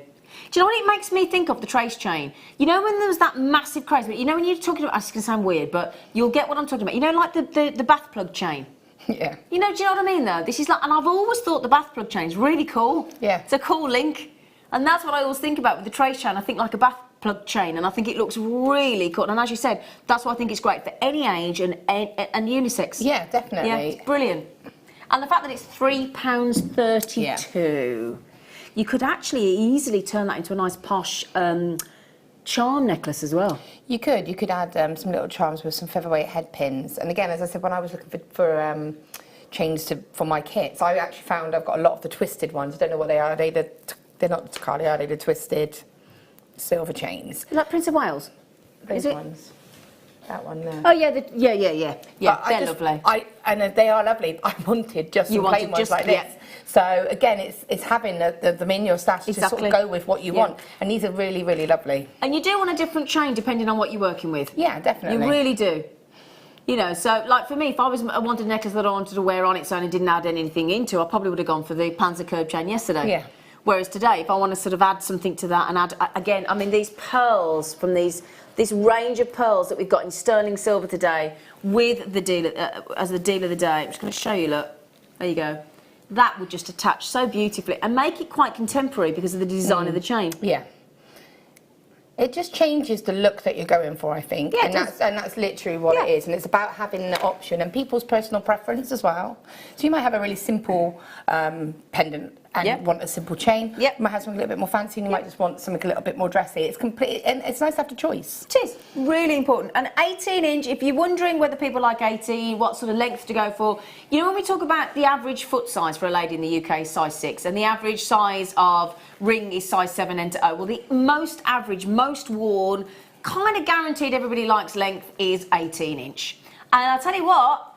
Speaker 1: Do you know what it makes me think of, the trace chain? You know when there was that massive craze, you know when you're talking about, it's going to sound weird, but you'll get what I'm talking about. You know, like the bath plug chain?
Speaker 4: Yeah.
Speaker 1: You know, do you know what I mean, though? This is like, and I've always thought the bath plug chain's really cool.
Speaker 4: Yeah.
Speaker 1: It's a cool link. And that's what I always think about with the trace chain. I think like a bath plug chain, and I think it looks really cool. And as you said, that's why I think it's great for any age and unisex.
Speaker 4: Yeah, definitely.
Speaker 1: Yeah, it's brilliant. And the fact that it's £3.32. You could actually easily turn that into a nice posh charm necklace as well.
Speaker 4: You could add some little charms with some featherweight head pins. And again, as I said, when I was looking for chains for my kits, I actually found I've got a lot of the twisted ones. I don't know what they are. They're not the Takali, are they? The twisted silver chains.
Speaker 1: Is that Prince of Wales?
Speaker 4: Those ones. That one there.
Speaker 1: Oh yeah, yeah. They're lovely.
Speaker 4: And they are lovely. I wanted just some plain ones like this. So again, it's having them in your stash to sort of go with what you want. And these are really, really lovely.
Speaker 1: And you do want a different chain depending on what you're working with.
Speaker 4: Yeah, definitely.
Speaker 1: You really do. You know, so like for me, if I wanted a necklace that I wanted to wear on its own and didn't add anything into, I probably would have gone for the Panzer curb chain yesterday.
Speaker 4: Yeah.
Speaker 1: Whereas today, if I want to sort of add something to that and add, again, I mean, these pearls from this range of pearls that we've got in sterling silver today with the deal, as the deal of the day. I'm just going to show you, look. There you go. That would just attach so beautifully and make it quite contemporary because of the design of the chain.
Speaker 4: Yeah. It just changes the look that you're going for, I think.
Speaker 1: Yeah,
Speaker 4: and that's literally what it is. And it's about having the option and people's personal preference as well. So you might have a really simple pendant and want a simple chain. You might have something a little bit more fancy and you might just want something a little bit more dressy. It's complete, and it's nice to have the choice.
Speaker 1: It is really important. An 18-inch, if you're wondering whether people like 18, what sort of length to go for, you know, when we talk about the average foot size for a lady in the UK is size 6 and the average size of ring is size 7 end to O. Well, the most average, most worn, kind of guaranteed everybody likes length is 18-inch. And I'll tell you what,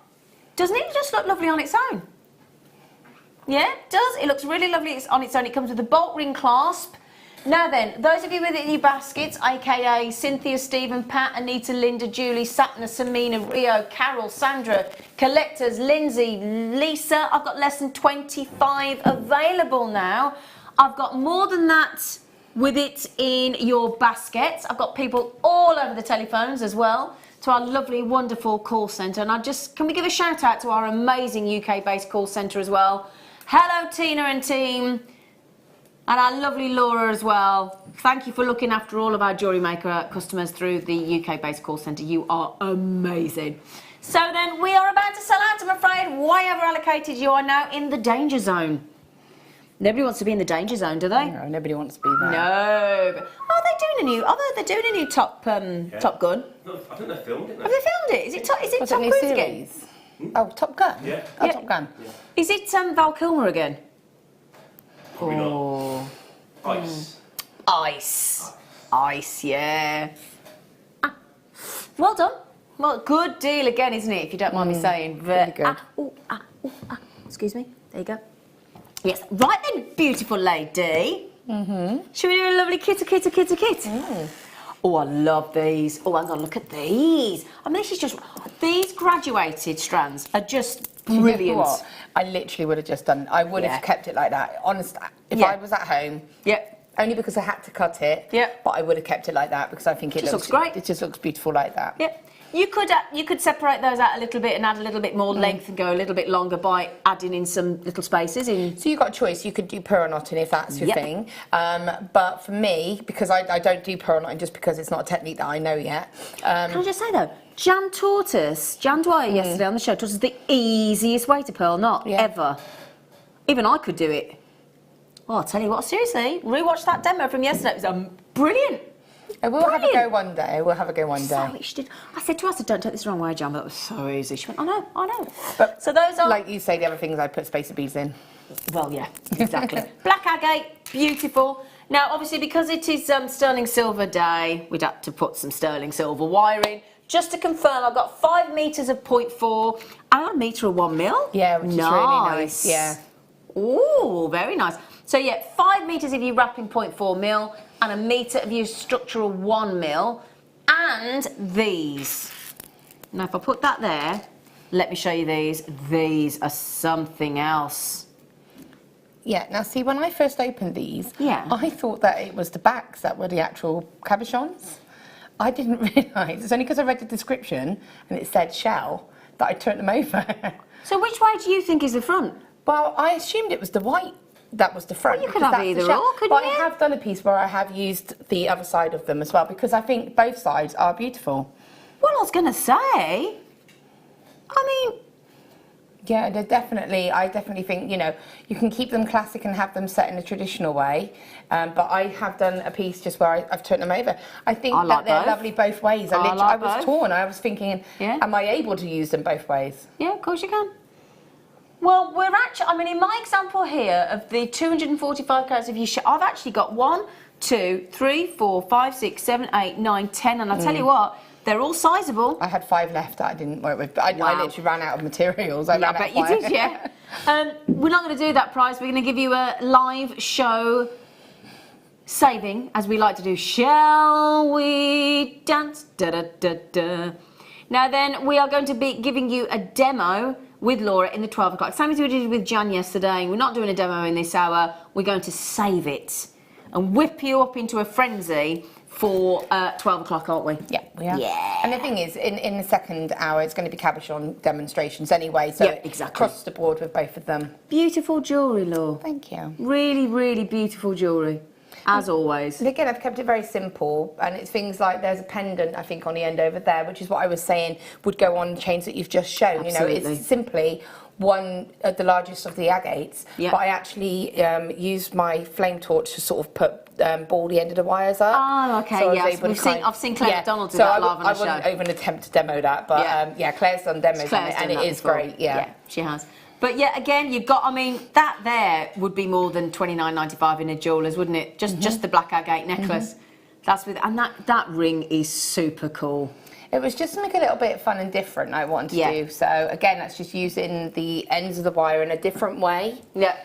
Speaker 1: doesn't it just look lovely on its own? Yeah, it does. It looks really lovely on its own. It comes with a bolt ring clasp. Now then, those of you with it in your baskets, aka Cynthia, Stephen, Pat, Anita, Linda, Julie, Satna, Samina, Rio, Carol, Sandra, collectors, Lindsay, Lisa, I've got less than 25 available now. I've got more than that with it in your baskets. I've got people all over the telephones as well to our lovely, wonderful call centre. And can we give a shout out to our amazing UK-based call centre as well? Hello, Tina and team. And our lovely Laura as well. Thank you for looking after all of our JewelleryMaker customers through the UK-based call centre. You are amazing. So then, we are about to sell out, I'm afraid. Why over allocated? You are now in the danger zone. Nobody wants to be in the danger zone, do they?
Speaker 4: No, nobody wants to be there.
Speaker 1: No. They're doing a new Top Gun.
Speaker 2: No, I think they filmed it now.
Speaker 1: Have they filmed it? Is it Top
Speaker 4: new
Speaker 1: Cruise
Speaker 4: series?
Speaker 1: again?
Speaker 4: Oh, Top Gun?
Speaker 2: Yeah.
Speaker 4: Oh, Top Gun.
Speaker 2: Yeah.
Speaker 1: Is it Val Kilmer again?
Speaker 2: Probably not.
Speaker 1: Ice, yeah. Well done. Well, good deal again, isn't it, if you don't mind me saying.
Speaker 4: Very good.
Speaker 1: Excuse me. There you go. Yes. Right then, beautiful lady. Should we do a lovely kit? Oh, I love these. Oh, hang on, look at these. I mean, these graduated strands are just brilliant.
Speaker 4: You know what? I literally would have just done, I would have kept it like that. Honest, if I was at home, only because I had to cut it, but I would have kept it like that because I think it
Speaker 1: looks great.
Speaker 4: It just looks beautiful like that.
Speaker 1: Yep. You could separate those out a little bit and add a little bit more length and go a little bit longer by adding in some little spaces in.
Speaker 4: So you've got a choice. You could do pearl knotting if that's your thing. But for me, because I don't do pearl knotting just because it's not a technique that I know yet.
Speaker 1: Can I just say though, Jan Dwyer yesterday on the show taught us the easiest way to pearl knot ever. Even I could do it. Well, I'll tell you what, seriously, rewatch that demo from yesterday. It was brilliant.
Speaker 4: We'll have a go one day.
Speaker 1: So she did. I said to her, don't take this the wrong way, Jan, but that was so easy. She went, I know. But so those are...
Speaker 4: Like you say, the other things I put spacer beads in.
Speaker 1: Well, yeah, exactly. Black agate, beautiful. Now, obviously, because it is sterling silver day, we'd have to put some sterling silver wiring. Just to confirm, I've got 5 metres of 0.4 and a metre of 1 mil.
Speaker 4: Yeah, which is really nice. Yeah.
Speaker 1: Ooh, very nice. So yeah, 5 metres if you wrap in 0.4 mil and a metre of your structural 1 mil, and these. Now if I put that there, let me show you these. These are something else.
Speaker 4: Yeah, now see, when I first opened these, I thought that it was the backs that were the actual cabochons. I didn't realise, it's only because I read the description and it said shell that I turned them over.
Speaker 1: So which way do you think is the front?
Speaker 4: Well, I assumed it was the white that was the front.
Speaker 1: Well, you could have either or, couldn't
Speaker 4: you? But
Speaker 1: you?
Speaker 4: I have done a piece where I have used the other side of them as well because I think both sides are beautiful.
Speaker 1: Well, I was going to say, I mean,
Speaker 4: Yeah, I definitely think, you know, you can keep them classic and have them set in a traditional way, but I have done a piece just where I've turned them over. I think that they're lovely both ways. I was torn. I was thinking, am I able to use them both ways?
Speaker 1: Yeah, of course you can. Well, we're actually, I mean, in my example here of the 245 carats of your shell, I've actually got 1, 2, 3, 4, 5, 6, 7, 8, 9, 10, and I'll tell you what, they're all sizable.
Speaker 4: I had 5 left that I didn't work with, but I literally ran out of materials. I
Speaker 1: bet you did, yeah. We're not going to do that price. We're going to give you a live show saving, as we like to do. Shall we dance? Da da da da. Now then, we are going to be giving you a demo with Laura in the 12 o'clock. Same as we did with Jan yesterday. We're not doing a demo in this hour. We're going to save it and whip you up into a frenzy for 12 o'clock, aren't we?
Speaker 4: Yeah, we are.
Speaker 1: Yeah.
Speaker 4: And the thing is, in the second hour, it's going to be cabochon demonstrations anyway, so
Speaker 1: exactly.
Speaker 4: Across the board with both of them.
Speaker 1: Beautiful jewellery, Laura.
Speaker 4: Thank you.
Speaker 1: Really, really beautiful jewellery, as always.
Speaker 4: And again, I've kept it very simple, and it's things like there's a pendant, I think, on the end over there, which is what I was saying would go on chains that you've just shown.
Speaker 1: Absolutely.
Speaker 4: You know, it's simply one of the largest of the agates,
Speaker 1: yeah.
Speaker 4: but I actually used my flame torch to sort of put ball the end of the wires up.
Speaker 1: Oh, okay,
Speaker 4: so
Speaker 1: yes. I've seen Claire McDonald do that live on the show.
Speaker 4: I wouldn't even attempt to demo that, but Claire's done demos on it, and it is great. Yeah,
Speaker 1: she has. But yeah, again, you've got, I mean, that there would be more than $29.95 in a jeweller's, wouldn't it? Just the black agate necklace. That's with, and that ring is super cool.
Speaker 4: It was just something a little bit fun and different I wanted to do. So again, that's just using the ends of the wire in a different way.
Speaker 1: Yeah,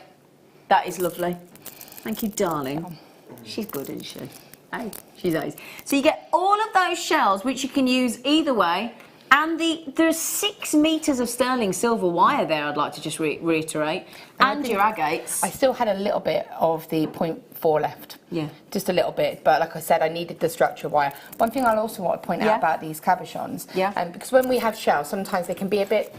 Speaker 1: that is lovely. Thank you, darling. She's good, isn't she? Hey, she's ace. So you get all of those shells, which you can use either way. And there's 6 meters of sterling silver wire there, I'd like to just reiterate. And your agates.
Speaker 4: I still had a little bit of the 0.4 left.
Speaker 1: Yeah.
Speaker 4: Just a little bit. But like I said, I needed the structure wire. One thing I'll also want to point out about these cabochons.
Speaker 1: Yeah.
Speaker 4: Because when we have shells, sometimes they can be a bit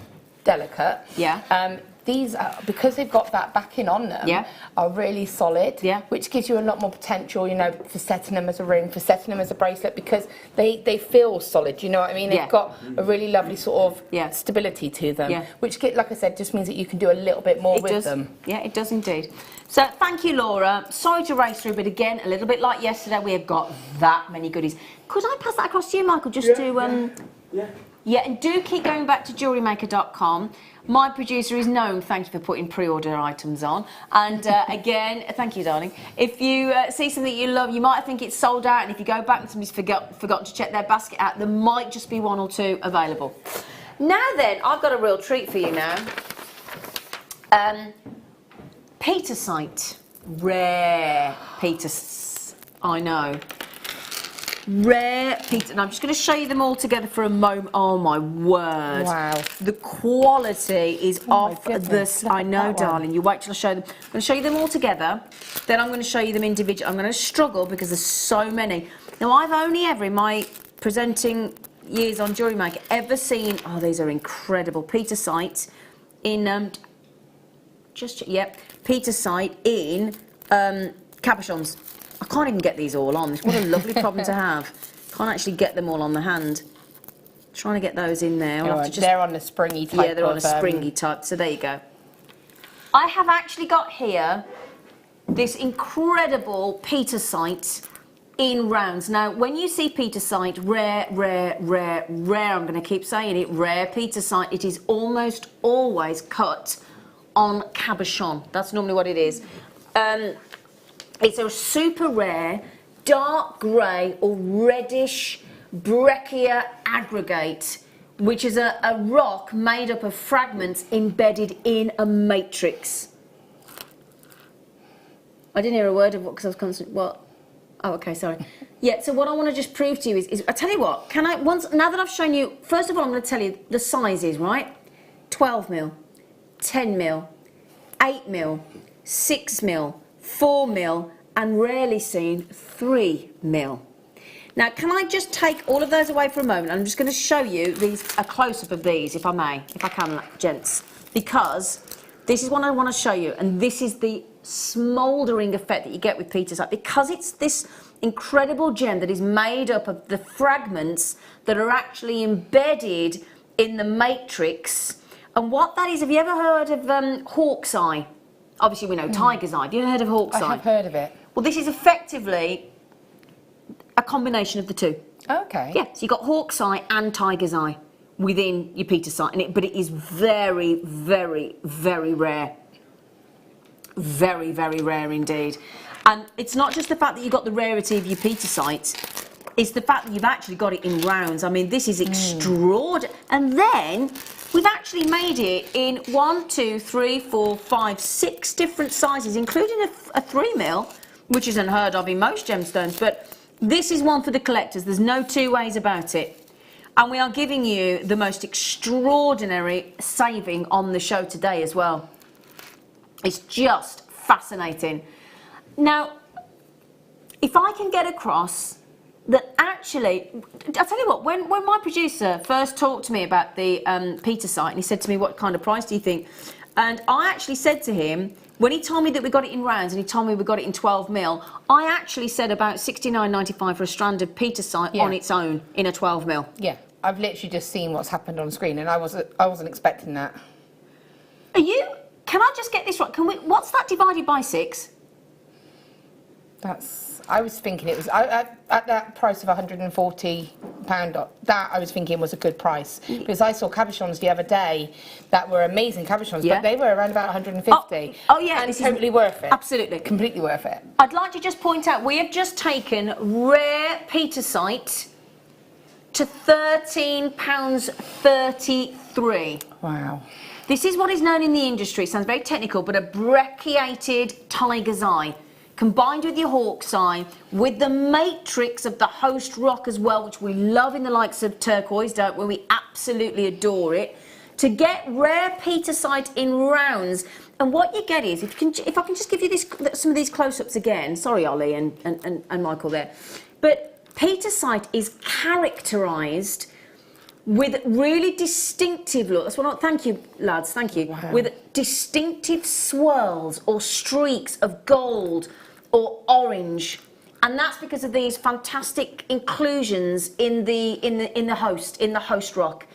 Speaker 4: delicate.
Speaker 1: Yeah.
Speaker 4: These, because they've got that backing on them, are really solid, which gives you a lot more potential, you know, for setting them as a ring, for setting them as a bracelet, because they feel solid, you know what I mean? They've got a really lovely sort of stability to them, which, like I said, just means that you can do a little bit more with them. Yeah,
Speaker 1: it does indeed. So thank you, Laura. Sorry to race through, but again, a little bit like yesterday, we have got that many goodies. Could I pass that across to you, Michael, just to... Yeah, and do keep going back to JewelleryMaker.com. My producer is known, thank you for putting pre-order items on. And again, thank you, darling. If you see something you love, you might think it's sold out, and if you go back and somebody's forgotten to check their basket out, there might just be 1 or 2 available. Now then, I've got a real treat for you now. Petersite. Rare Peters. I know. Rare Peter, and I'm just going to show you them all together for a moment. Oh my word!
Speaker 4: Wow,
Speaker 1: the quality is off this. I know, darling. You wait till I show them. I'm going to show you them all together. Then I'm going to show you them individually. I'm going to struggle because there's so many. Now I've only ever in my presenting years on JewelleryMaker ever seen. Oh, these are incredible. Petersite in Petersite in cabochons. I can't even get these all on. What a lovely problem to have. Can't actually get them all on the hand. Trying to get those in there.
Speaker 4: They're on the springy type.
Speaker 1: Yeah, they're on a springy type. So there you go. I have actually got here this incredible Petersite in rounds. Now, when you see Petersite, rare, I'm going to keep saying it, rare Petersite, it is almost always cut on cabochon. That's normally what it is. It's a super rare, dark grey or reddish breccia aggregate, which is a rock made up of fragments embedded in a matrix. I didn't hear a word of what, because I was constantly, what? Oh, okay, sorry. Yeah, so what I want to just prove to you is I tell you what, now that I've shown you, first of all, I'm going to tell you the sizes, right? 12 mil, 10 mil, 8 mil, 6 mil, 4 mil, and rarely seen 3 mil. Now, can I just take all of those away for a moment? I'm just going to show you a close-up of these, if I may, if I can, gents, because this is what I want to show you, and this is the smouldering effect that you get with Petersite, because it's this incredible gem that is made up of the fragments that are actually embedded in the matrix. And what that is, have you ever heard of hawk's eye? Obviously we know tiger's eye. Have you ever heard of hawk's eye?
Speaker 4: I have heard of it.
Speaker 1: Well, this is effectively a combination of the two.
Speaker 4: Okay.
Speaker 1: Yeah, so you've got hawk's eye and tiger's eye within your petersite, but it is very, very, very rare. Very, very rare indeed. And it's not just the fact that you've got the rarity of your petersite, it's the fact that you've actually got it in rounds. I mean, this is extraordinary. And then we've actually made it in 1, 2, 3, 4, 5, 6 different sizes, including a 3mm, which is unheard of in most gemstones. But this is one for the collectors. There's no two ways about it. And we are giving you the most extraordinary saving on the show today as well. It's just fascinating. Now, if I can get across that actually, I'll tell you what, when my producer first talked to me about the petersite, and he said to me, what kind of price do you think? And I actually said to him, when he told me that we got it in rounds and he told me we got it in 12mm, I actually said about £69.95 for a strand of petersite on its own in a 12mm.
Speaker 4: Yeah, I've literally just seen what's happened on screen, and I wasn't expecting that.
Speaker 1: Are you? Can I just get this right? What's that divided by 6?
Speaker 4: I was thinking it was at that price of £140. That I was thinking was a good price, because I saw cabochons the other day that were amazing cabochons, but they were around about 150.
Speaker 1: Oh yeah,
Speaker 4: and totally worth it.
Speaker 1: Absolutely,
Speaker 4: completely worth it.
Speaker 1: I'd like to just point out we have just taken rare petersite to £13.33.
Speaker 4: Wow.
Speaker 1: This is what is known in the industry. It sounds very technical, but a brecciated tiger's eye, combined with your hawk's eye, with the matrix of the host rock as well, which we love in the likes of turquoise, don't we? We absolutely adore it. To get rare petersite in rounds, and what you get is, if I can just give you some of these close-ups again. Sorry, Ollie and Michael there, but petersite is characterised with really distinctive look. That's what. Thank you, lads. Thank you.
Speaker 4: Wow.
Speaker 1: With distinctive swirls or streaks of gold or orange, and that's because of these fantastic inclusions in the host rock.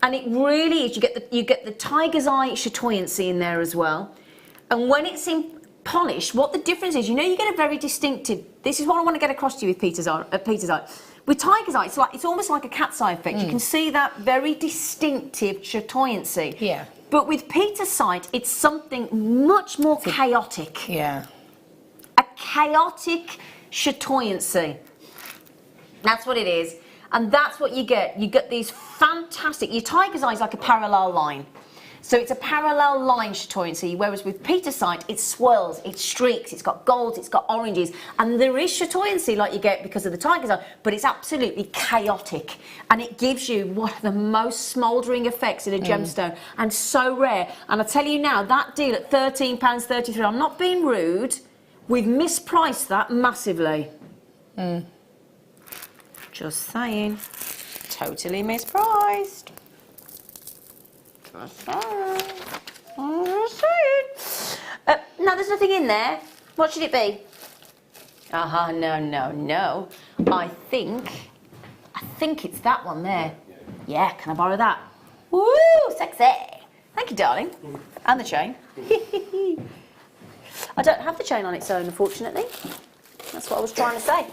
Speaker 1: And it really is. You get the tiger's eye chatoyancy in there as well. And when it's in polished, what the difference is, you get a very distinctive. This is what I want to get across to you with petersite. With tiger's eye, it's almost like a cat's eye effect. You can see that very distinctive chatoyancy.
Speaker 4: Yeah.
Speaker 1: But with petersite, it's something much more chaotic.
Speaker 4: Yeah.
Speaker 1: A chaotic chatoyancy. That's what it is. And that's what you get. You get these fantastic. Your tiger's eye is like a parallel line. So it's a parallel line chatoyancy, whereas with petersite, it swirls, it streaks, it's got golds, it's got oranges, and there is chatoyancy like you get because of the tiger's eye, but it's absolutely chaotic, and it gives you one of the most smouldering effects in a gemstone, and so rare. And I tell you now, that deal at £13.33, I'm not being rude, we've mispriced that massively. Just saying, totally mispriced. Now there's nothing in there. What should it be? No. I think it's that one there. Yeah, can I borrow that? Woo, sexy. Thank you, darling. And the chain. I don't have the chain on its own, unfortunately. That's what I was trying to say.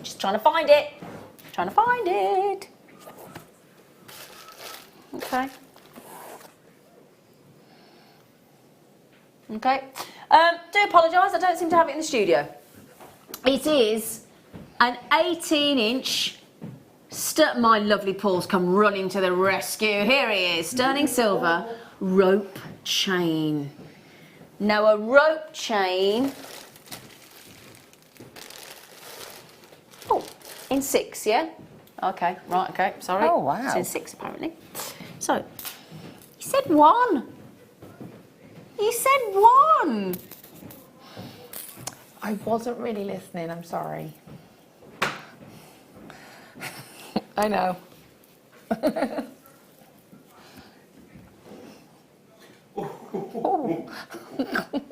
Speaker 1: Just trying to find it. Okay. Do apologise, I don't seem to have it in the studio. It is an 18-inch, my lovely Paul's come running to the rescue. Here he is, sterling silver rope chain. Now a rope chain, in 6, yeah? Okay, right, okay, sorry.
Speaker 4: Oh, wow.
Speaker 1: It's in 6 apparently. So, you said 1. You said 1.
Speaker 4: I wasn't really listening, I'm sorry. I know.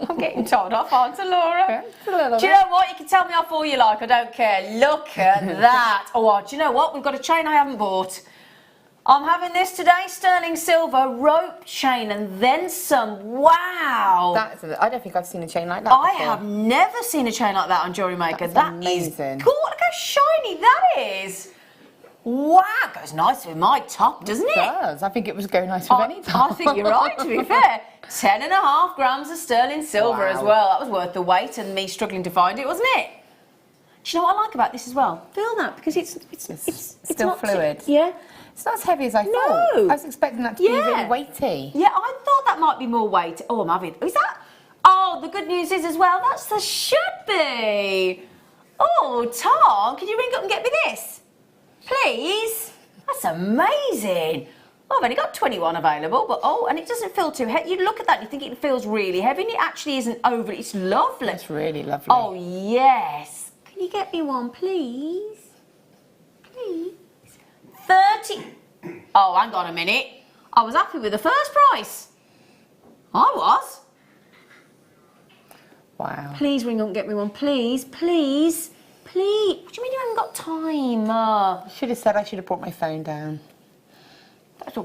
Speaker 1: I'm getting getting told off, aren't I, Laura?
Speaker 4: It's a little
Speaker 1: Do you know what? You can tell me off all you like. I don't care. Look at that. Oh, do you know what? We've got a chain I haven't bought. I'm having this today, sterling silver, rope chain, and then some. Wow.
Speaker 4: I don't think I've seen a chain like that
Speaker 1: I
Speaker 4: before.
Speaker 1: have never seen a chain like that on JewelleryMaker.
Speaker 4: That's
Speaker 1: Is
Speaker 4: amazing.
Speaker 1: cool. Look how shiny that is. Wow. Goes nice with my top, doesn't it?
Speaker 4: It does. I think it was go nice with any top.
Speaker 1: I think you're right, to be fair. 10.5 grams of sterling silver as
Speaker 4: Wow.
Speaker 1: well. That was worth the wait and me struggling to find it, wasn't it? Do you know what I like about this as well? Feel that, because it's
Speaker 4: still
Speaker 1: not
Speaker 4: fluid.
Speaker 1: Yeah.
Speaker 4: It's not as heavy as I
Speaker 1: No.
Speaker 4: thought. I was expecting that to be
Speaker 1: Yeah.
Speaker 4: really weighty.
Speaker 1: Yeah, I thought that might be more weight. Oh, I'm having. Is that? Oh, the good news is as well, that's the should be. Oh, Tom, can you ring up and get me this? Please? That's amazing. Oh, I've only got 21 available, but oh, and it doesn't feel too heavy. You look at that and you think it feels really heavy, and it actually isn't overly. It's lovely.
Speaker 4: It's really lovely.
Speaker 1: Oh, yes. Can you get me one, please? Please? 30. Oh, hang on a minute. I was happy with the first price. I was.
Speaker 4: Wow.
Speaker 1: Please ring up and get me one, please, please, please. What do you mean you haven't got time?
Speaker 4: I should have said I should have brought my phone down.
Speaker 1: That's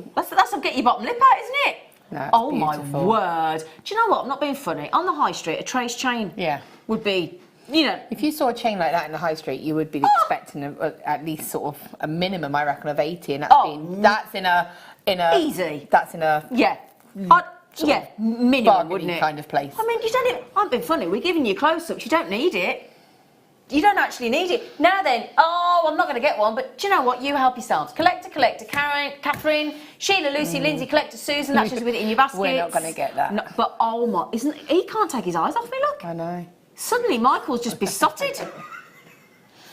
Speaker 1: a get your bottom lip out, isn't it?
Speaker 4: No, it's
Speaker 1: oh
Speaker 4: beautiful.
Speaker 1: my word. Do you know what? I'm not being funny. On the high street, a trace chain
Speaker 4: Yeah.
Speaker 1: would be, you know.
Speaker 4: If you saw a chain like that in the high street, you would be expecting at least sort of a minimum, I reckon, of 80, and that's in a
Speaker 1: Easy.
Speaker 4: That's in a
Speaker 1: Yeah. Yeah, minimum, wouldn't it?
Speaker 4: kind of place.
Speaker 1: I mean, you don't even, I'm being funny, we're giving you close-ups, you don't need it. You don't actually need it. Now then, oh, I'm not going to get one, but do you know what? You help yourselves. Collector, Catherine, Sheila, Lucy, Lindsay, Collector, Susan, that's just with it in your basket.
Speaker 4: We're not going to get that.
Speaker 1: No, but oh my, he can't take his eyes off me, look.
Speaker 4: I know.
Speaker 1: Suddenly, Michael's just besotted.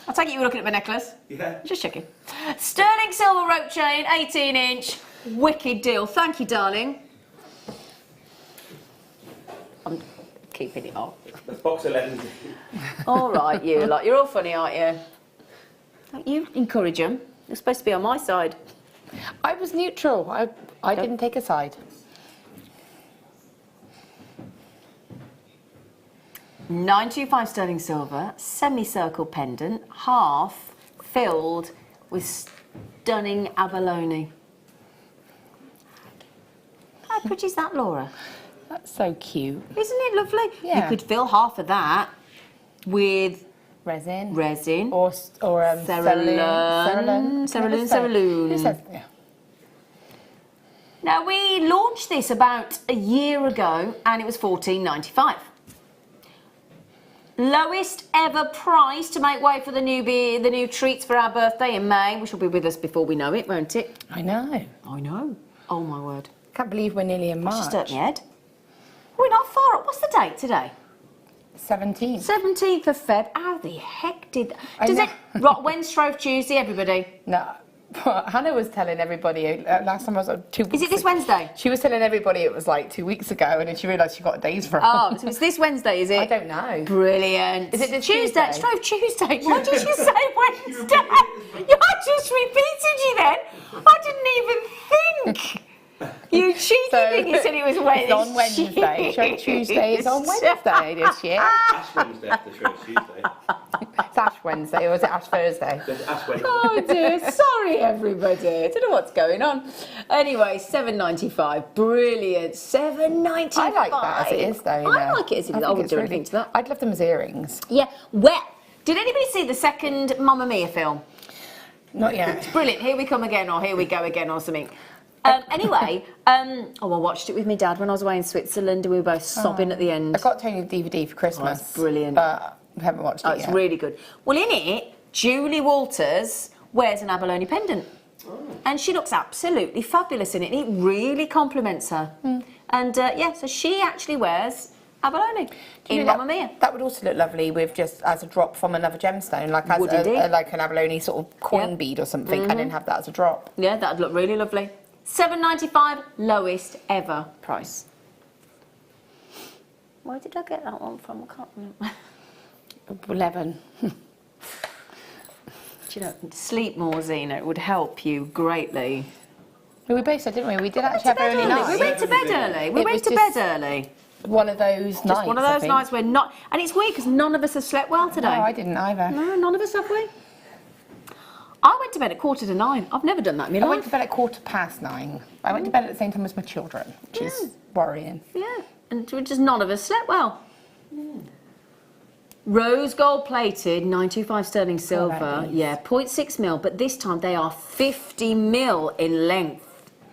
Speaker 1: I take it you were looking at my necklace.
Speaker 2: Yeah.
Speaker 1: Just checking. Sterling silver rope chain, 18-inch. Wicked deal. Thank you, darling. I'm keeping it off.
Speaker 2: That's box 11.
Speaker 1: All right, you lot. You're all funny, aren't you? Don't you encourage them. You're supposed to be on my side.
Speaker 4: I was neutral. I didn't take a side.
Speaker 1: $925 sterling silver, semicircle pendant, half filled with stunning abalone. How pretty is that, Laura?
Speaker 4: That's so cute.
Speaker 1: Isn't it lovely?
Speaker 4: Yeah.
Speaker 1: You could fill half of that with
Speaker 4: Resin.
Speaker 1: or
Speaker 4: Cerulean.
Speaker 1: Cerulean.
Speaker 4: Who says? Yeah.
Speaker 1: Now, we launched this about a year ago and it was $14.95. Lowest ever price to make way for the new treats for our birthday in May, which will be with us before we know it, won't it?
Speaker 4: I know.
Speaker 1: I know. Oh my word.
Speaker 4: Can't believe we're nearly in March.
Speaker 1: Just hurt my head. We're not far up. What's the date today?
Speaker 4: 17th.
Speaker 1: 17th of Feb. How the heck did that?
Speaker 4: I
Speaker 1: Does
Speaker 4: know.
Speaker 1: it? Right, Wednesday, Shrove Tuesday, everybody.
Speaker 4: No. Hannah was telling everybody last time I was 2 weeks
Speaker 1: Is it this
Speaker 4: ago.
Speaker 1: Wednesday?
Speaker 4: She was telling everybody it was like 2 weeks ago, and then she realised she got days wrong.
Speaker 1: Oh, so it's this Wednesday, is it?
Speaker 4: I don't know.
Speaker 1: Brilliant.
Speaker 4: Is it this
Speaker 1: Tuesday?
Speaker 4: Tuesday?
Speaker 1: Shrove Tuesday. Why did you say Wednesday? I just repeated you then. I didn't even think. You cheeky thing, you said it was Wednesday.
Speaker 4: It's on Wednesday. Shrove Tuesday is on Wednesday this year.
Speaker 2: Ash Wednesday after Shrove Tuesday.
Speaker 4: It's Ash Wednesday, or is it Ash Thursday?
Speaker 2: There's Ash Wednesday.
Speaker 1: Oh dear, sorry everybody. I don't know what's going on. Anyway, $7.95. Brilliant. $7.95.
Speaker 4: I like that as it is, though. You
Speaker 1: I
Speaker 4: know.
Speaker 1: like it as it is.
Speaker 4: think
Speaker 1: I wouldn't
Speaker 4: it's
Speaker 1: do anything to that.
Speaker 4: I'd love them as earrings.
Speaker 1: Yeah. Well, did anybody see the second Mamma Mia film?
Speaker 4: Not yet.
Speaker 1: Brilliant. Here we come again, or here we go again, or something. Anyway, I watched it with my dad when I was away in Switzerland, and we were both sobbing at the end.
Speaker 4: I got Tony the DVD for Christmas.
Speaker 1: it's brilliant.
Speaker 4: But we haven't watched it
Speaker 1: It's
Speaker 4: yet.
Speaker 1: really good. Well, in it, Julie Walters wears an abalone pendant. And she looks absolutely fabulous in it. And it really compliments her. And so she actually wears abalone
Speaker 4: You
Speaker 1: in
Speaker 4: know,
Speaker 1: Mamma Mia.
Speaker 4: That would also look lovely with just as a drop from another gemstone, like as
Speaker 1: Would indeed.
Speaker 4: like an abalone sort of coin
Speaker 1: Yep.
Speaker 4: bead or something, and then have that as a drop.
Speaker 1: Yeah, that'd look really lovely. $7.95, lowest ever price. Where did I get that one from? I can't remember.
Speaker 4: 11.
Speaker 1: Do you know, sleep more, Zena. It would help you greatly.
Speaker 4: We both said, didn't we? We did actually have early
Speaker 1: We
Speaker 4: night.
Speaker 1: went to bed early. We
Speaker 4: It
Speaker 1: went
Speaker 4: was
Speaker 1: to
Speaker 4: just-
Speaker 1: bed early.
Speaker 4: one of those nights.
Speaker 1: Just one of those nights where not, and it's weird because none of us have slept well today.
Speaker 4: No, I didn't either.
Speaker 1: No, none of us have we? I went to bed at 9:15. I've never done that in my life.
Speaker 4: I went to bed at 9:15. I went to bed at the same time as my children, which is worrying.
Speaker 1: Yeah, and just none of us slept well. Rose gold plated, 925 sterling silver. Yeah, 0.6 mil, but this time they are 50 mil in length.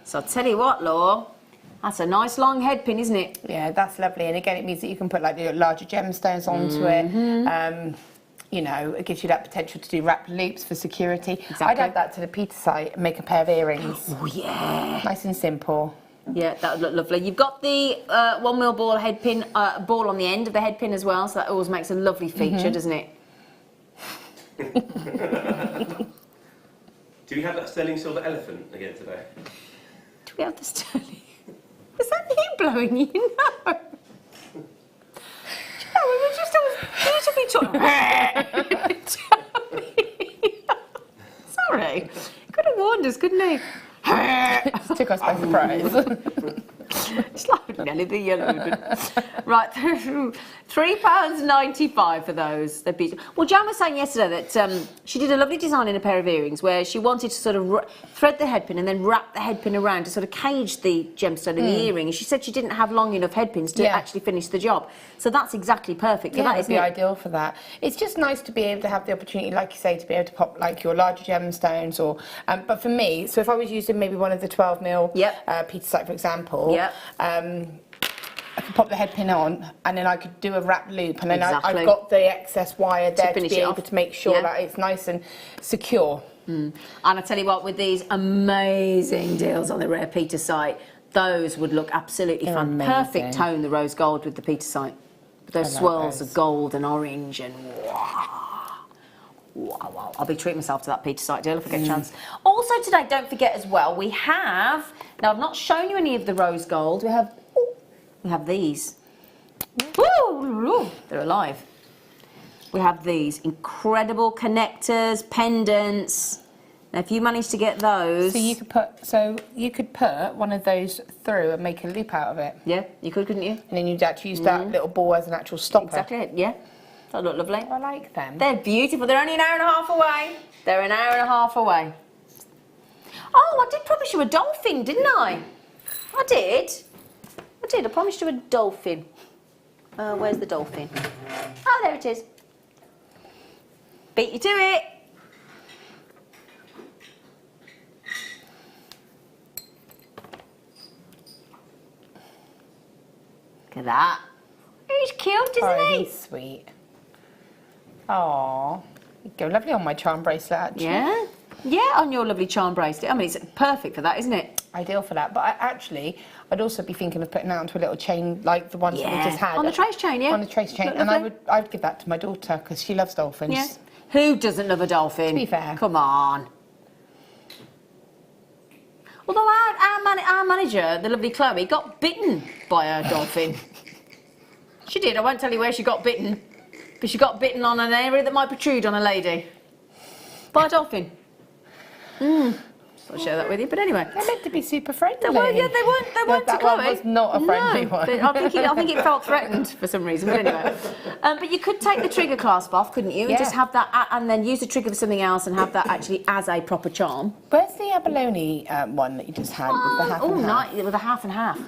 Speaker 1: So I'll tell you what, Laura, that's a nice long head pin, isn't it?
Speaker 4: Yeah, that's lovely. And again, it means that you can put like the larger gemstones onto it. You know, it gives you that potential to do wrapped loops for security.
Speaker 1: Exactly.
Speaker 4: I'd add that to the Featur site and make a pair of earrings.
Speaker 1: Oh, yeah.
Speaker 4: Nice and simple.
Speaker 1: Yeah, that would look lovely. You've got the 1 mil ball head pin, ball on the end of the head pin as well, so that always makes a lovely feature, doesn't it?
Speaker 2: Do we have that sterling silver elephant again today?
Speaker 1: Do we have the sterling? Is that you blowing? You know. We were just beautifully talking. Sorry. Could have warned us, couldn't he?
Speaker 4: Just took us by surprise.
Speaker 1: It's like Nelly the Yellow. Right, £3.95 for those. They're beautiful. Well, Jan was saying yesterday that she did a lovely design in a pair of earrings where she wanted to sort of thread the head pin and then wrap the head pin around to sort of cage the gemstone in the earring. And she said she didn't have long enough head pins to actually finish the job. So that's exactly perfect for that,
Speaker 4: It'd
Speaker 1: isn't
Speaker 4: be
Speaker 1: it?
Speaker 4: ideal for that. It's just nice to be able to have the opportunity, like you say, to be able to pop like your larger gemstones or. But for me, so if I was using maybe one of the 12 mil Featur site, for example, I could pop the head pin on and then I could do a wrap loop and then I've got the excess wire there to be able to make sure that it's nice and secure.
Speaker 1: And I tell you what, with these amazing deals on the Rare Featur site, those would look absolutely fun. Perfect tone, the rose gold with the Featur site. Those swirls of gold and orange and wow. I'll be treating myself to that Featur site deal if I get a chance. Also today, don't forget as well, we have, now I've not shown you any of the rose gold, we have these. Woo! They're alive. We have these incredible connectors, pendants. Now, if you manage to get those,
Speaker 4: So you could put one of those through and make a loop out of it.
Speaker 1: Yeah, you could, couldn't you?
Speaker 4: And then you'd actually use that little ball as an actual stopper.
Speaker 1: Exactly. Yeah, that look lovely.
Speaker 4: I like them.
Speaker 1: They're beautiful. They're only an hour and a half away. They're an hour and a half away. Oh, I did promise you a dolphin, didn't I? I did. I promised you a dolphin. Where's the dolphin? Oh, there it is. Beat you to it. Look at that. He's cute, isn't he?
Speaker 4: He's sweet. Oh, go lovely on my charm bracelet, actually.
Speaker 1: Yeah. Yeah, on your lovely charm bracelet. I mean, it's perfect for that, isn't it?
Speaker 4: Ideal for that. But I'd also be thinking of putting that onto a little chain like the ones that we just had.
Speaker 1: On the trace chain, yeah.
Speaker 4: On the trace chain.
Speaker 1: Look
Speaker 4: And
Speaker 1: lovely.
Speaker 4: I'd give that to my daughter because she loves dolphins.
Speaker 1: Yeah. Who doesn't love a dolphin?
Speaker 4: To be fair.
Speaker 1: Come on. Although our manager, the lovely Chloe, got bitten by a dolphin. She did. I won't tell you where she got bitten, but she got bitten on an area that might protrude on a lady. By a dolphin. I'll share that with you, but anyway.
Speaker 4: They're meant to be super friendly.
Speaker 1: They weren't to
Speaker 4: That
Speaker 1: Chloe.
Speaker 4: one was not a friendly one.
Speaker 1: But I think it felt threatened for some reason, but anyway. But you could take the trigger clasp off, couldn't you? And just have that, and then use the trigger for something else and have that actually as a proper charm.
Speaker 4: Where's the abalone one that you just had with the half and half?
Speaker 1: With a half and half.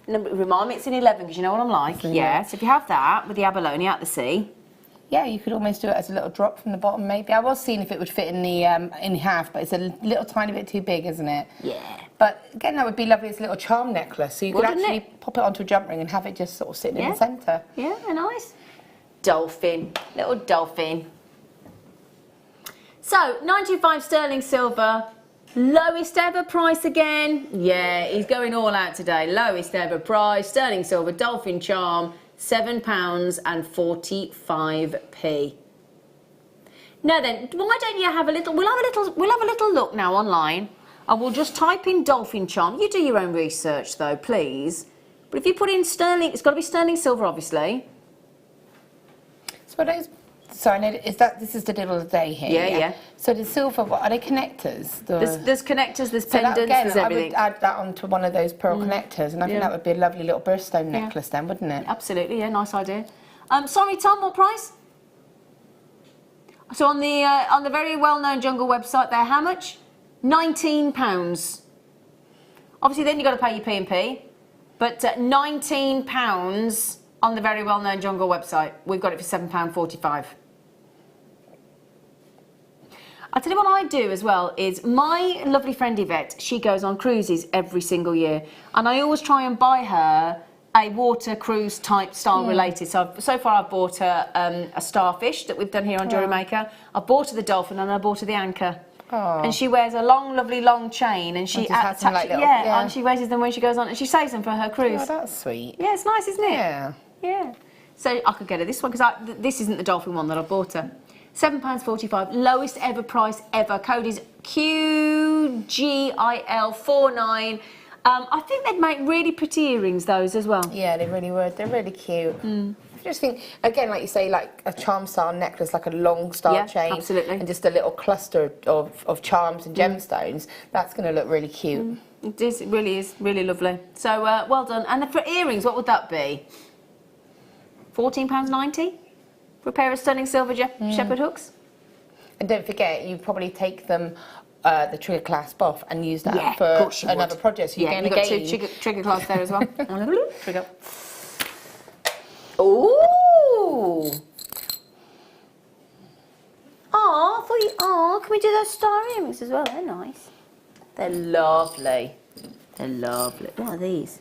Speaker 1: Remind me it's in 11 because you know what I'm like. Yeah, so if you have that with the abalone out the sea.
Speaker 4: Yeah, you could almost do it as a little drop from the bottom, maybe. I was seeing if it would fit in the in half, but it's a little tiny bit too big, isn't it?
Speaker 1: Yeah.
Speaker 4: But again, that would be lovely as a little charm necklace. So you could
Speaker 1: Wouldn't
Speaker 4: actually
Speaker 1: it?
Speaker 4: pop it onto a jump ring and have it just sort of sitting in the centre.
Speaker 1: Yeah, nice. Dolphin, little dolphin. So, 925 sterling silver, lowest ever price again. Yeah, he's going all out today. Lowest ever price, sterling silver, dolphin charm. £7.45. Now then, why don't you have a little? We'll have a little look now online, and we'll just type in dolphin charm. You do your own research though, please. But if you put in sterling, it's got to be sterling silver, obviously.
Speaker 4: So are those So I know, this is the little day here?
Speaker 1: Yeah.
Speaker 4: So the silver, what are they connectors?
Speaker 1: There's connectors, there's
Speaker 4: So that,
Speaker 1: pendants,
Speaker 4: again,
Speaker 1: there's
Speaker 4: I
Speaker 1: everything.
Speaker 4: would add that onto one of those pearl connectors, and I think that would be a lovely little birthstone necklace then, wouldn't it?
Speaker 1: Absolutely, yeah, nice idea. Sorry, Tom, what price? So on the very well-known Jungle website there, how much? £19. Obviously, then you've got to pay your P&P, but £19 on the very well-known Jungle website. We've got it for £7.45. I'll tell you what I do as well is my lovely friend Yvette, she goes on cruises every single year, and I always try and buy her a water cruise type style related. So far I've bought her a starfish that we've done here on JewelleryMaker. I bought her the dolphin and I bought her the anchor.
Speaker 4: Oh.
Speaker 1: And she wears a lovely long chain, and she
Speaker 4: has them like little,
Speaker 1: and she wears them when she goes on, and she saves them for her cruise.
Speaker 4: Oh, that's sweet.
Speaker 1: Yeah, it's nice, isn't it?
Speaker 4: Yeah.
Speaker 1: Yeah. So I could get her this one because this isn't the dolphin one that I bought her. £7.45, lowest ever price ever. Code is QGIL49. I think they'd make really pretty earrings, those as well.
Speaker 4: Yeah, they really would. They're really cute. I just think, again, like you say, like a charm style necklace, like a long style chain.
Speaker 1: Absolutely.
Speaker 4: And just a little cluster of charms and gemstones. That's going to look really cute.
Speaker 1: It really is really lovely. So well done. And for earrings, what would that be? £14.90 for a pair of stunning silver shepherd hooks.
Speaker 4: And don't forget, you probably take them the trigger clasp off and use that for another project. So you're going to
Speaker 1: got
Speaker 4: gain.
Speaker 1: two trigger clasps there as well. Trigger. Ooh! Can we do those star earrings as well? They're nice. They're lovely. They're lovely. What are these?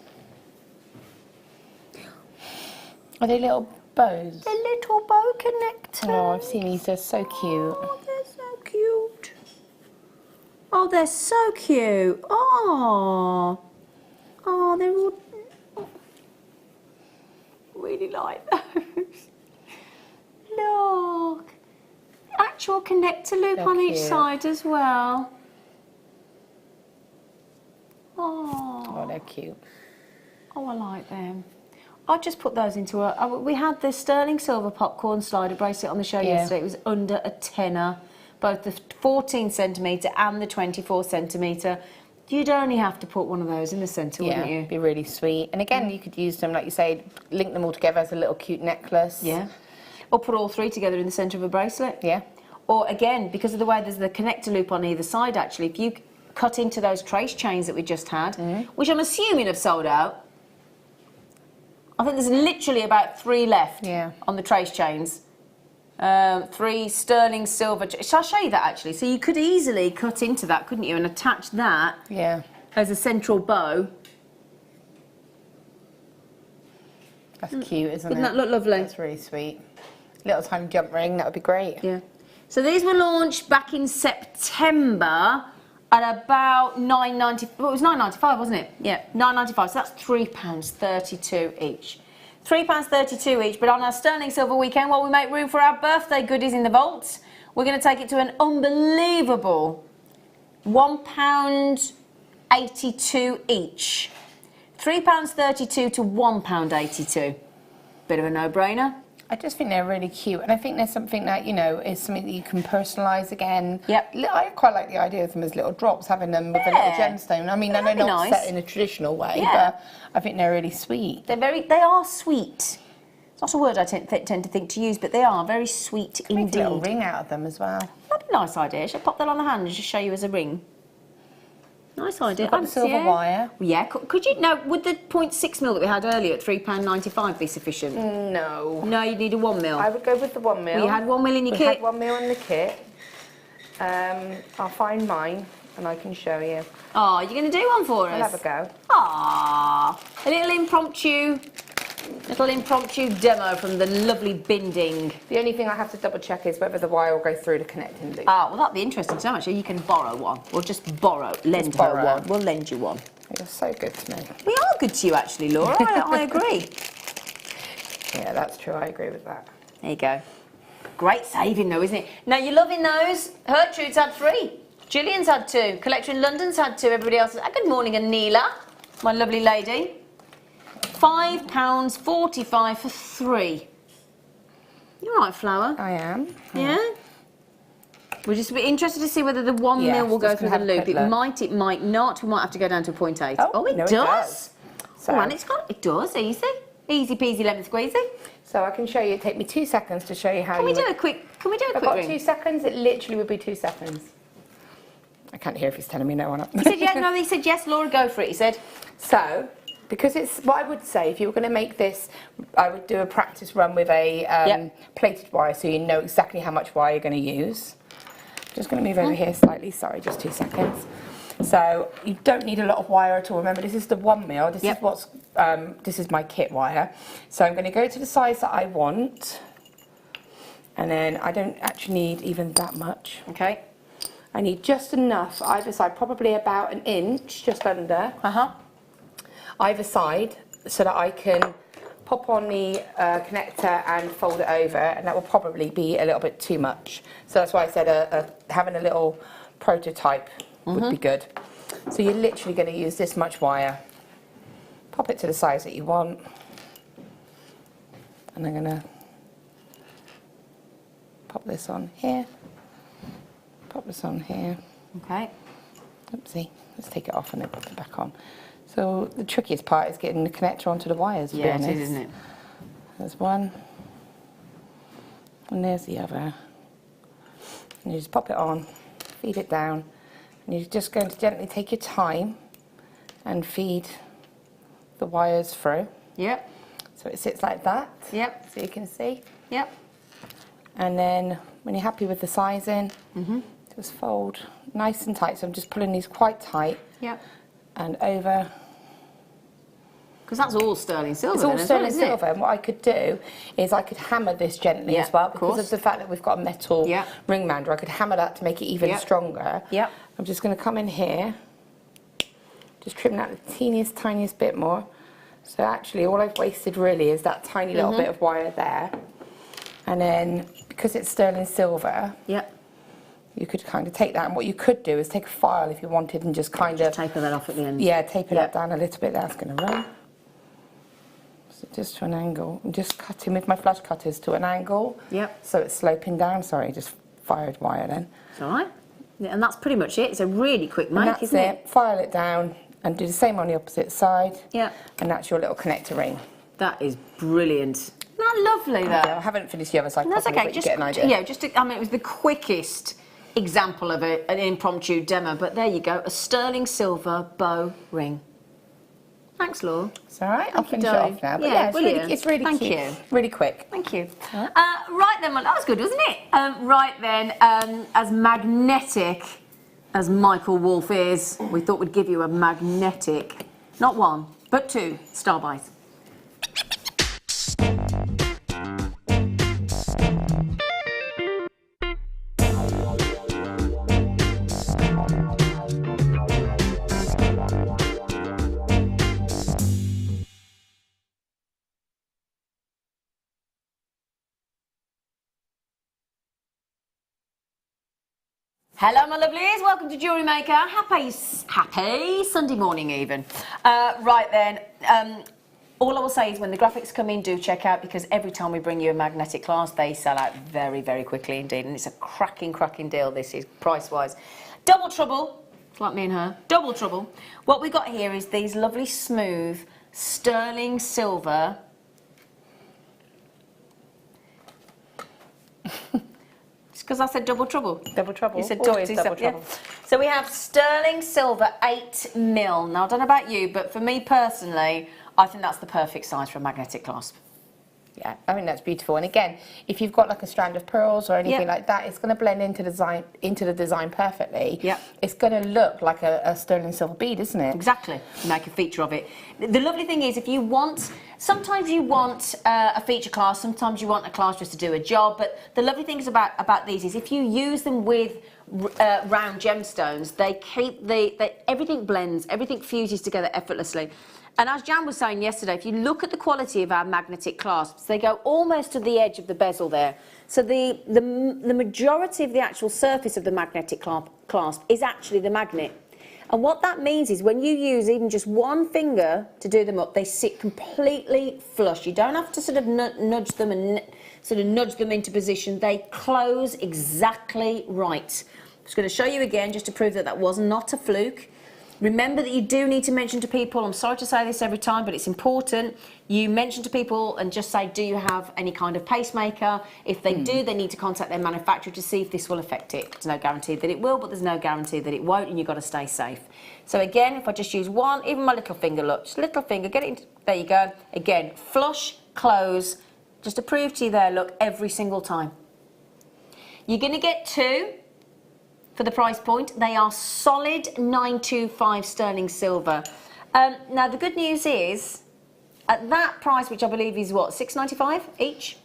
Speaker 4: Are they little bows?
Speaker 1: They're little bow connectors.
Speaker 4: Oh, I've seen these. They're so cute.
Speaker 1: Oh, they're so cute. Oh, they're so cute. Oh, they're all... Really like those. Look. Actual connector loop
Speaker 4: They're
Speaker 1: on each
Speaker 4: cute.
Speaker 1: side as well.
Speaker 4: Oh, they're cute.
Speaker 1: Oh, I like them. I just put those into we had the sterling silver popcorn slider bracelet on the show yesterday. It was under a tenner, both the 14 centimetre and the 24 centimetre. You'd only have to put one of those in the centre, wouldn't you?
Speaker 4: Yeah, be really sweet. And again, you could use them, like you say, link them all together as a little cute necklace.
Speaker 1: Yeah. Or put all three together in the centre of a bracelet.
Speaker 4: Yeah.
Speaker 1: Or again, because of the way there's the connector loop on either side, actually, if you cut into those trace chains that we just had, which I'm assuming have sold out. I think there's literally about 3 left on the trace chains. 3 sterling silver. Shall I show you that actually? So you could easily cut into that, couldn't you, and attach that as a central bow.
Speaker 4: That's cute, isn't it?
Speaker 1: Wouldn't that look lovely?
Speaker 4: That's really sweet. Little tiny jump ring, that would be great.
Speaker 1: Yeah. So these were launched back in September at about £9.90. Well, it was £9.95, wasn't it? Yeah, £9.95. So that's £3.32 each. £3.32 each. But on our sterling silver weekend, while we make room for our birthday goodies in the vault, we're going to take it to an unbelievable £1.82 each. £3.32 to £1.82. Bit of a no-brainer.
Speaker 4: I just think they're really cute, and I think there's something that, you know, is something that you can personalise again.
Speaker 1: Yep.
Speaker 4: I quite like the idea of them as little drops, having them with a little gemstone. I mean, I know not set in a traditional way, but I think they're really sweet.
Speaker 1: They are sweet. It's not a word I tend to think to use, but they are very sweet indeed.
Speaker 4: Make a little ring out of them as well.
Speaker 1: That'd be a nice idea. Should I pop that on the hand and just show you as a ring? Nice idea.
Speaker 4: Got the silver wire.
Speaker 1: Yeah. Could you now? Would the 0.6mm that we had earlier at £3.95 be sufficient?
Speaker 4: No.
Speaker 1: No, you'd need a 1mm.
Speaker 4: I would go with the 1mm.
Speaker 1: Well, you had 1mm in your kit.
Speaker 4: We had 1mm in the kit. I'll find mine and I can show you.
Speaker 1: Oh, you're going to do one for us?
Speaker 4: I'll have a go.
Speaker 1: Ah, a little impromptu demo from the lovely binding.
Speaker 4: The only thing I have to double check is whether the wire will go through the connecting loop.
Speaker 1: Ah, well, that'd be interesting so much. You can borrow one, or just lend her one. We'll lend you one.
Speaker 4: You're so good to me.
Speaker 1: We are good to you, actually, Laura. I agree.
Speaker 4: Yeah, that's true. I agree with that.
Speaker 1: There you go. Great saving, though, isn't it? Now, you're loving those. Gertrude's had 3. Gillian's had 2. Collection London's had 2. Everybody else has... Good morning, Anila, my lovely lady. £5.45 for 3. You're right, Flower.
Speaker 4: I am.
Speaker 1: Yeah. We're just a bit interested to see whether the 1 mil will go
Speaker 4: just
Speaker 1: through
Speaker 4: gonna
Speaker 1: the
Speaker 4: have a
Speaker 1: loop.
Speaker 4: quick
Speaker 1: It
Speaker 4: look.
Speaker 1: might not. We might have to go down to a 0.8.
Speaker 4: Oh,
Speaker 1: it
Speaker 4: no, it
Speaker 1: does.
Speaker 4: does. So,
Speaker 1: Oh, and it does, easy. Easy peasy lemon squeezy.
Speaker 4: So I can show you, take me 2 seconds to show you how
Speaker 1: Can we do a quick
Speaker 4: I've got
Speaker 1: ring?
Speaker 4: 2 seconds, it literally would be 2 seconds. I can't hear if he's telling me no or not.
Speaker 1: He said yes, no, he said yes, Laura, go for it, he said.
Speaker 4: So, because it's, what I would say, if you were going to make this, I would do a practice run with a plated wire so you know exactly how much wire you're going to use. Just going to move over here slightly, sorry, just 2 seconds. So, you don't need a lot of wire at all. Remember, this is the 1 mil, this is what's, this is my kit wire. So I'm going to go to the size that I want, and then I don't actually need even that much.
Speaker 1: Okay.
Speaker 4: I need just enough, either side, probably about 1 inch, just under. Either side, so that I can pop on the connector and fold it over, and that will probably be a little bit too much. So that's why I said having a little prototype would be good. So you're literally going to use this much wire. Pop it to the size that you want. And I'm going to pop this on here. Pop this on here.
Speaker 1: Okay.
Speaker 4: Oopsie, let's take it off and then put it back on. So the trickiest part is getting the connector onto the wires, to be honest.
Speaker 1: It is, isn't it?
Speaker 4: There's one, and there's the other. And you just pop it on, feed it down, and you're just going to gently take your time and feed the wires through.
Speaker 1: Yep.
Speaker 4: So it sits like that.
Speaker 1: Yep.
Speaker 4: So you can see.
Speaker 1: Yep.
Speaker 4: And then when you're happy with the sizing, just fold nice and tight. So I'm just pulling these quite tight.
Speaker 1: Yep.
Speaker 4: And over.
Speaker 1: Because that's all sterling silver.
Speaker 4: It's all
Speaker 1: then,
Speaker 4: sterling
Speaker 1: isn't it?
Speaker 4: silver, and what I could do is I could hammer this gently as well, because of the fact that we've got a metal ring mounder. I could hammer that to make it even stronger.
Speaker 1: Yep.
Speaker 4: I'm just going to come in here, just trim that the teeniest, tiniest bit more. So actually all I've wasted really is that tiny little bit of wire there. And then, because it's sterling silver, you could kind of take that, and what you could do is take a file if you wanted and just kind of
Speaker 1: taper that off at the end.
Speaker 4: Yeah, taper that down a little bit. That's going to run. So just to an angle. I'm just cutting with my flush cutters to an angle.
Speaker 1: Yep.
Speaker 4: So it's sloping down. Sorry, just fired wire then.
Speaker 1: It's all right. Yeah, and that's pretty much it. It's a really quick make,
Speaker 4: And that's
Speaker 1: isn't it?
Speaker 4: File it down and do the same on the opposite side.
Speaker 1: Yeah.
Speaker 4: And that's your little connector ring.
Speaker 1: That is brilliant. Isn't that lovely, though?
Speaker 4: I haven't finished the other side.
Speaker 1: That's
Speaker 4: properly,
Speaker 1: okay.
Speaker 4: but you get an idea.
Speaker 1: I mean, it was the quickest example of an impromptu demo, but there you go, a sterling silver bow ring. Thanks, Laura.
Speaker 4: It's all right. I'll finish it off now. But
Speaker 1: Yeah,
Speaker 4: it's really
Speaker 1: Thank
Speaker 4: cute.
Speaker 1: you.
Speaker 4: Really quick.
Speaker 1: Thank you. Right then, well, that was good, wasn't it? Right then, as magnetic as Michael Wolf is, we thought we'd give you a magnetic, not 1, but 2 star buys. Hello, my lovelies. Welcome to JewelleryMaker. Happy Sunday morning, even. Right then, all I will say is when the graphics come in, do check out, because every time we bring you a magnetic clasp, they sell out very, very quickly indeed. And it's a cracking deal, this is, price-wise. Double trouble. It's like me and her. Double trouble. What we got here is these lovely, smooth, sterling silver. Because I said double trouble.
Speaker 4: Double trouble.
Speaker 1: You said
Speaker 4: Always double trouble.
Speaker 1: So we have sterling silver 8 mil. Now, I don't know about you, but for me personally, I think that's the perfect size for a magnetic clasp.
Speaker 4: Yeah, I think that's beautiful. And again, if you've got like a strand of pearls or anything like that, it's going to blend into the design perfectly.
Speaker 1: Yeah.
Speaker 4: It's going to look like a sterling silver bead, isn't it?
Speaker 1: Exactly. Make a feature of it. The lovely thing is, if you want, sometimes you want a feature clasp, sometimes you want a clasp just to do a job. But the lovely thing about these is if you use them with round gemstones, they keep everything blends, everything fuses together effortlessly. And as Jan was saying yesterday, if you look at the quality of our magnetic clasps, they go almost to the edge of the bezel there. So the majority of the actual surface of the magnetic clasp is actually the magnet. And what that means is when you use even just one finger to do them up, they sit completely flush. You don't have to sort of nudge them and sort of nudge them into position. They close exactly right. I'm just going to show you again just to prove that that was not a fluke. Remember that you do need to mention to people, I'm sorry to say this every time, but it's important. You mention to people and just say, do you have any kind of pacemaker? If they do, they need to contact their manufacturer to see if this will affect it. There's no guarantee that it will, but there's no guarantee that it won't, and you've got to stay safe. So again, if I just use one, even my little finger, look, just little finger, get it into, there you go. Again, flush, close, just to prove to you there, look, every single time. You're going to get two. For the price point, they are solid 925 sterling silver. Now the good news is, at that price, which I believe is what, $6.95 each?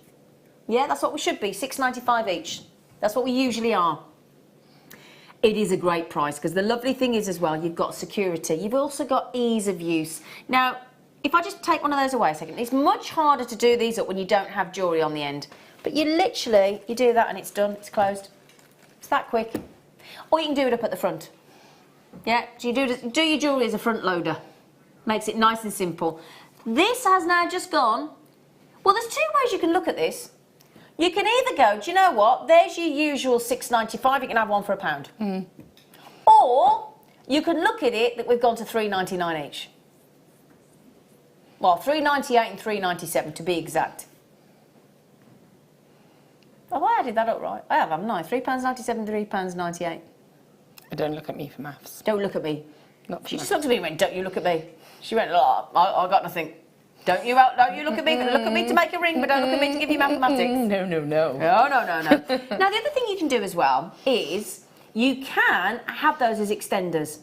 Speaker 1: Yeah, that's what we should be, $6.95 each. That's what we usually are. It is a great price because the lovely thing is as well, you've got security. You've also got ease of use. Now, if I just take one of those away a second, it's much harder to do these up when you don't have jewellery on the end. But you literally, you do that and it's done, it's closed. It's that quick. Or you can do it up at the front. Yeah, so you do your jewellery as a front loader. Makes it nice and simple. This has now just gone. Well, there's two ways you can look at this. You can either go, do you know what? There's your usual $6.95. You can have one for £1. Or you can look at it that we've gone to $3.99 each. Well, $3.98 and $3.97 to be exact. Oh, I added that up right. I have, haven't I? £3.97, £3.98.
Speaker 4: Don't look at me for maths.
Speaker 1: Don't look at me.
Speaker 4: Not for
Speaker 1: She
Speaker 4: maths.
Speaker 1: just looked at me and went, don't you look at me. She went, oh, I got nothing. Don't you look at me, look at me to make a ring, but don't look at me to give you mathematics.
Speaker 4: No.
Speaker 1: No. Now, the other thing you can do as well is you can have those as extenders.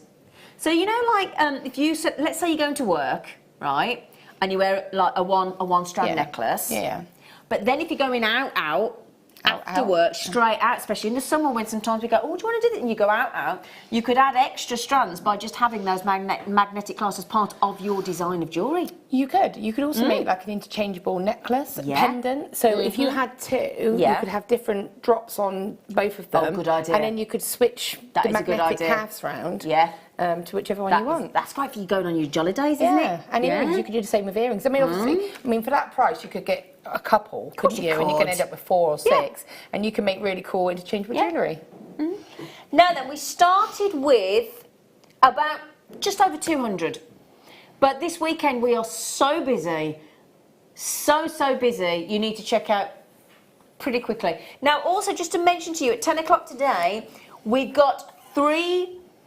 Speaker 1: So, you know, like, if you, let's say you're going to work, right, and you wear, like, a one-strand necklace.
Speaker 4: Yeah.
Speaker 1: But then if you're going out, after work, straight out, especially in the summer when sometimes we go, oh, do you want to do this? And you go out. You could add extra strands by just having those magnetic clasps as part of your design of jewellery.
Speaker 4: You could also make like an interchangeable necklace, pendant. So if you had two, you could have different drops on both of them.
Speaker 1: Oh, good idea.
Speaker 4: And then you could switch the magnetic halves round.
Speaker 1: Yeah.
Speaker 4: To whichever one you want.
Speaker 1: That's great for you going on your jolly days, isn't it?
Speaker 4: And earrings, you could do the same with earrings. I mean, obviously, for that price, you could get a couple, couldn't you? And you can end up with 4 or 6. And you can make really cool interchangeable jewellery.
Speaker 1: Now then, we started with about just over 200. But this weekend we are so busy, so busy, you need to check out pretty quickly. Now also, just to mention to you, at 10 o'clock today, we've got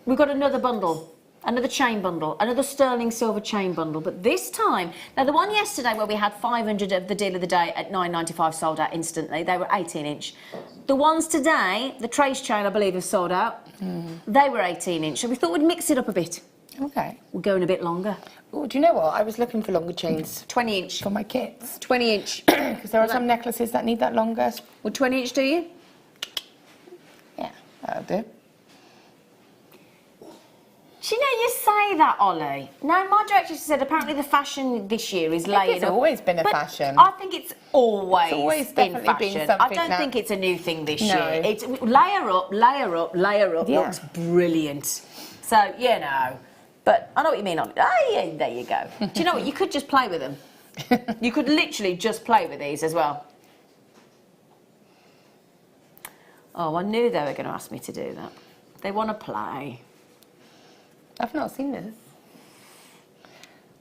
Speaker 1: another bundle, another chain bundle, another sterling silver chain bundle. But this time, now the one yesterday where we had 500 of the deal of the day at $9.95 sold out instantly, they were 18-inch. The ones today, the trace chain I believe have sold out, they were 18-inch. So we thought we'd mix it up a bit.
Speaker 4: Okay.
Speaker 1: We're going a bit longer.
Speaker 4: Oh, do you know what? I was looking for longer chains.
Speaker 1: 20-inch.
Speaker 4: For my kits.
Speaker 1: 20-inch.
Speaker 4: Because there are some necklaces that need that longer.
Speaker 1: Well, 20-inch do you?
Speaker 4: Yeah, that'll do.
Speaker 1: Do you know, you say that, Ollie. Now, my director said apparently the fashion this year is laying
Speaker 4: It's
Speaker 1: up.
Speaker 4: always been a fashion.
Speaker 1: I think it's always
Speaker 4: definitely
Speaker 1: in fashion.
Speaker 4: been something
Speaker 1: I don't think it's a new thing this
Speaker 4: No.
Speaker 1: year. It's layer up,
Speaker 4: Yeah.
Speaker 1: looks brilliant. So, you know, but I know what you mean, Ollie. Oh, yeah, there you go. Do you know what? You could just play with them. You could literally just play with these as well. Oh, I knew they were going to ask me to do that. They want to play.
Speaker 4: I've not seen this.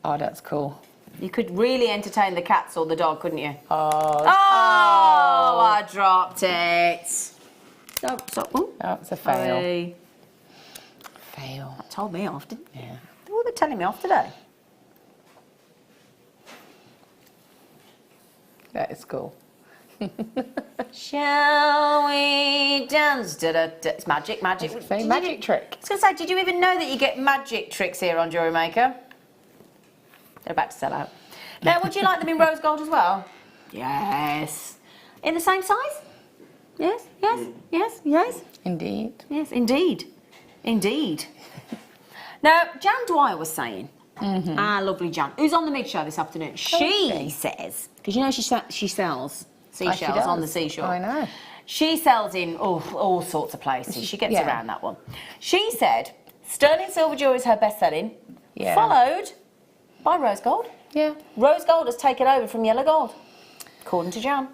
Speaker 4: Oh, that's cool.
Speaker 1: You could really entertain the cats or the dog, couldn't you?
Speaker 4: Oh,
Speaker 1: I dropped it. Oh,
Speaker 4: it's a fail.
Speaker 1: Sorry.
Speaker 4: Fail.
Speaker 1: That told me off, didn't
Speaker 4: Yeah.
Speaker 1: Oh, they're telling me off today.
Speaker 4: That is cool.
Speaker 1: Shall we dance? It's magic.
Speaker 4: Magic trick.
Speaker 1: I was going to say, did you even know that you get magic tricks here on JewelleryMaker? They're about to sell out. Now, would you like them in rose gold as well? Yes. In the same size? Yes.
Speaker 4: Indeed.
Speaker 1: Yes, indeed. Now, Jan Dwyer was saying, our lovely Jan, who's on the Mid Show this afternoon, she says, because you know she sells seashells on the seashore.
Speaker 4: I know.
Speaker 1: She sells in all sorts of places. She gets around that one. She said Sterling silver jewellery is her best-selling,
Speaker 4: Yeah.
Speaker 1: followed by rose gold.
Speaker 4: Yeah.
Speaker 1: Rose gold has taken over from yellow gold, according to Jan.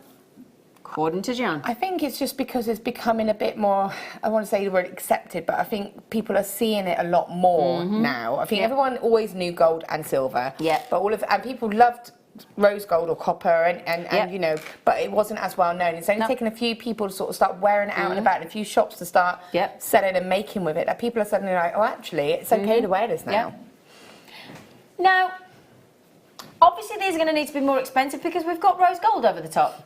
Speaker 1: According to Jan.
Speaker 4: I think it's just because it's becoming a bit more, I want to say the word accepted, but I think people are seeing it a lot more now. I think everyone always knew gold and silver.
Speaker 1: Yeah.
Speaker 4: But and people loved rose gold or copper and you know, but it wasn't as well known. It's only taken a few people to sort of start wearing it out and about, and a few shops to start selling and making with it, that people are suddenly like, oh, actually, it's okay to wear this now.
Speaker 1: Now, obviously these are going to need to be more expensive because we've got rose gold over the top.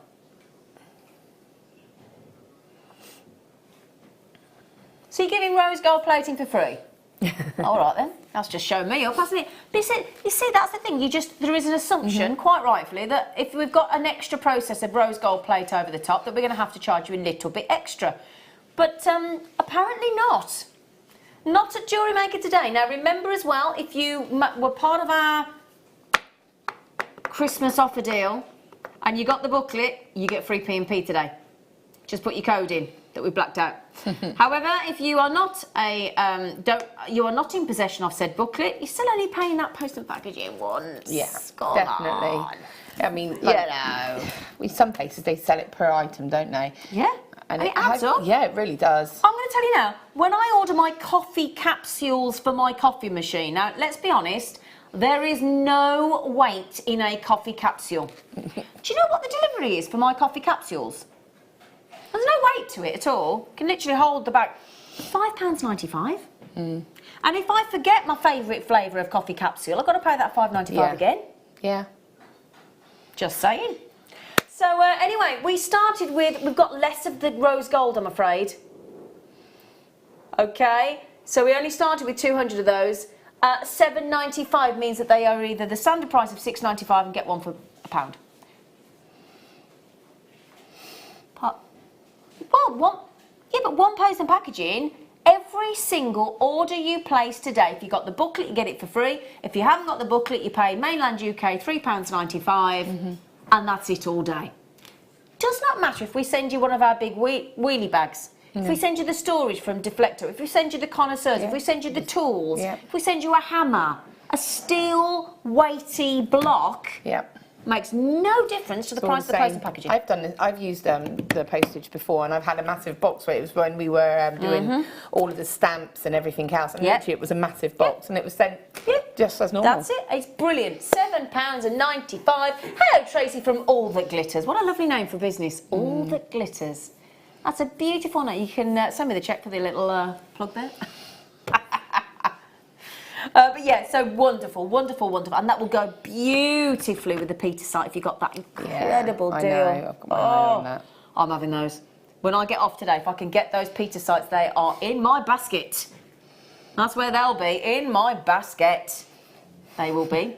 Speaker 1: So you're giving rose gold plating for free? All right then, that's just showing me up, hasn't it? But you see, that's the thing. There is an assumption, quite rightfully, that if we've got an extra process of rose gold plate over the top, that we're going to have to charge you a little bit extra. But apparently not. Not at JewelleryMaker today. Now remember as well, if you were part of our Christmas offer deal and you got the booklet, you get free P&P today. Just put your code in that we blacked out. However, if you are not you are not in possession of said booklet, you're still only paying that post and packaging once.
Speaker 4: Yeah,
Speaker 1: Come
Speaker 4: definitely.
Speaker 1: on.
Speaker 4: I mean, like, some places they sell it per item, don't they?
Speaker 1: Yeah. And it adds up.
Speaker 4: Yeah, it really does.
Speaker 1: I'm going to tell you now, when I order my coffee capsules for my coffee machine, now let's be honest, there is no weight in a coffee capsule. Do you know what the delivery is for my coffee capsules? There's no weight to it at all. You can literally hold the bag. £5.95. And if I forget my favourite flavour of coffee capsule, I've got to pay that £5.95 again.
Speaker 4: Yeah.
Speaker 1: Just saying. So anyway, we started with, we've got less of the rose gold, I'm afraid. Okay, so we only started with 200 of those. £7.95 means that they are either the standard price of £6.95 and get one for £1. Well, but one post and packaging, every single order you place today, if you got the booklet, you get it for free. If you haven't got the booklet, you pay mainland UK £3.95, and that's it all day. Does not matter if we send you one of our big wheelie bags, if we send you the storage from Deflector, if we send you the connoisseurs, if we send you the tools, if we send you a hammer, a steel weighty block. Makes no difference to the price of the post and packaging.
Speaker 4: I've done this. I've used the postage before, and I've had a massive box where it was when we were doing all of the stamps and everything else, and literally it was a massive box, and it was sent just as normal.
Speaker 1: That's it. It's brilliant. £7.95. Hello, Tracy from All That Glitters. What a lovely name for business. All That Glitters. That's a beautiful name. You can send me the check for the little plug there. But yeah, so wonderful, wonderful, wonderful. And that will go beautifully with the Peter site if you got that incredible deal.
Speaker 4: I know, I've got my eye on that.
Speaker 1: I'm having those. When I get off today, if I can get those Peter sites, they are in my basket. That's where they'll be, in my basket. They will be.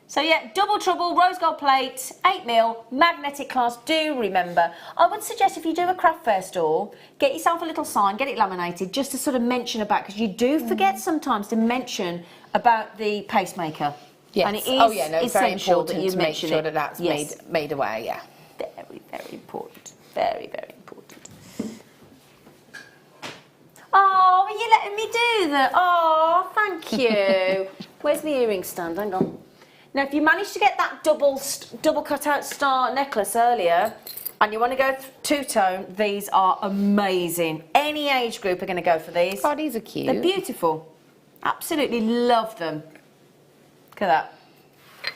Speaker 1: So yeah, double trouble, rose gold plate, 8mm, magnetic class. Do remember, I would suggest if you do a craft fair store, get yourself a little sign, get it laminated, just to sort of mention about, because you do forget sometimes to mention about the pacemaker.
Speaker 4: Yes.
Speaker 1: And it is
Speaker 4: it's very
Speaker 1: essential
Speaker 4: important
Speaker 1: that you
Speaker 4: to make
Speaker 1: mention
Speaker 4: sure
Speaker 1: it.
Speaker 4: that that's made aware,
Speaker 1: Very, very important. Very, very important. Oh, are you letting me do that? Oh, thank you. Where's my earring stand? Hang on. Now, if you managed to get that double cut-out star necklace earlier, and you want to go two-tone, these are amazing. Any age group are going to go for these.
Speaker 4: Oh, these are cute.
Speaker 1: They're beautiful. Absolutely love them. Look at that.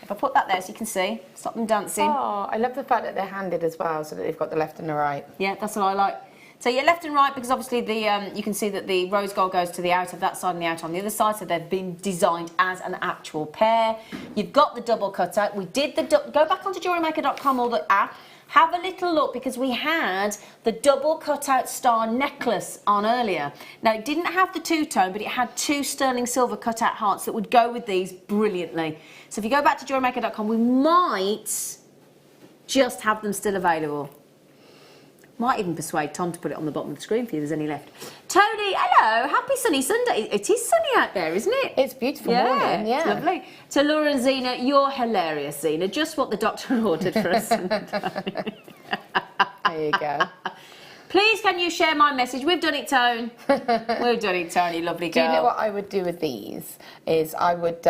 Speaker 1: If I put that there so you can see, stop them dancing.
Speaker 4: Oh, I love the fact that they're handed as well, so that they've got the left and the right.
Speaker 1: Yeah, that's what I like. So yeah, left and right, because obviously the you can see that the rose gold goes to the out of that side and the out on the other side, so they've been designed as an actual pair. You've got the double cutout. We did the go back onto JewelleryMaker.com or the app. Have a little look, because we had the double cutout star necklace on earlier. Now it didn't have the two-tone, but it had two sterling silver cutout hearts that would go with these brilliantly. So if you go back to JewelleryMaker.com, we might just have them still available. Might even persuade Tom to put it on the bottom of the screen for you if there's any left. Tony, hello, happy sunny Sunday. It is sunny out there, isn't it?
Speaker 4: It's beautiful morning, yeah.
Speaker 1: It's lovely. To Laura and Zena, you're hilarious, Zena. Just what the doctor ordered for us.
Speaker 4: There you go.
Speaker 1: Please can you share my message? We've done it, Tone. We've done it, Tony, lovely girl.
Speaker 4: Do you know what I would do with these? Is I would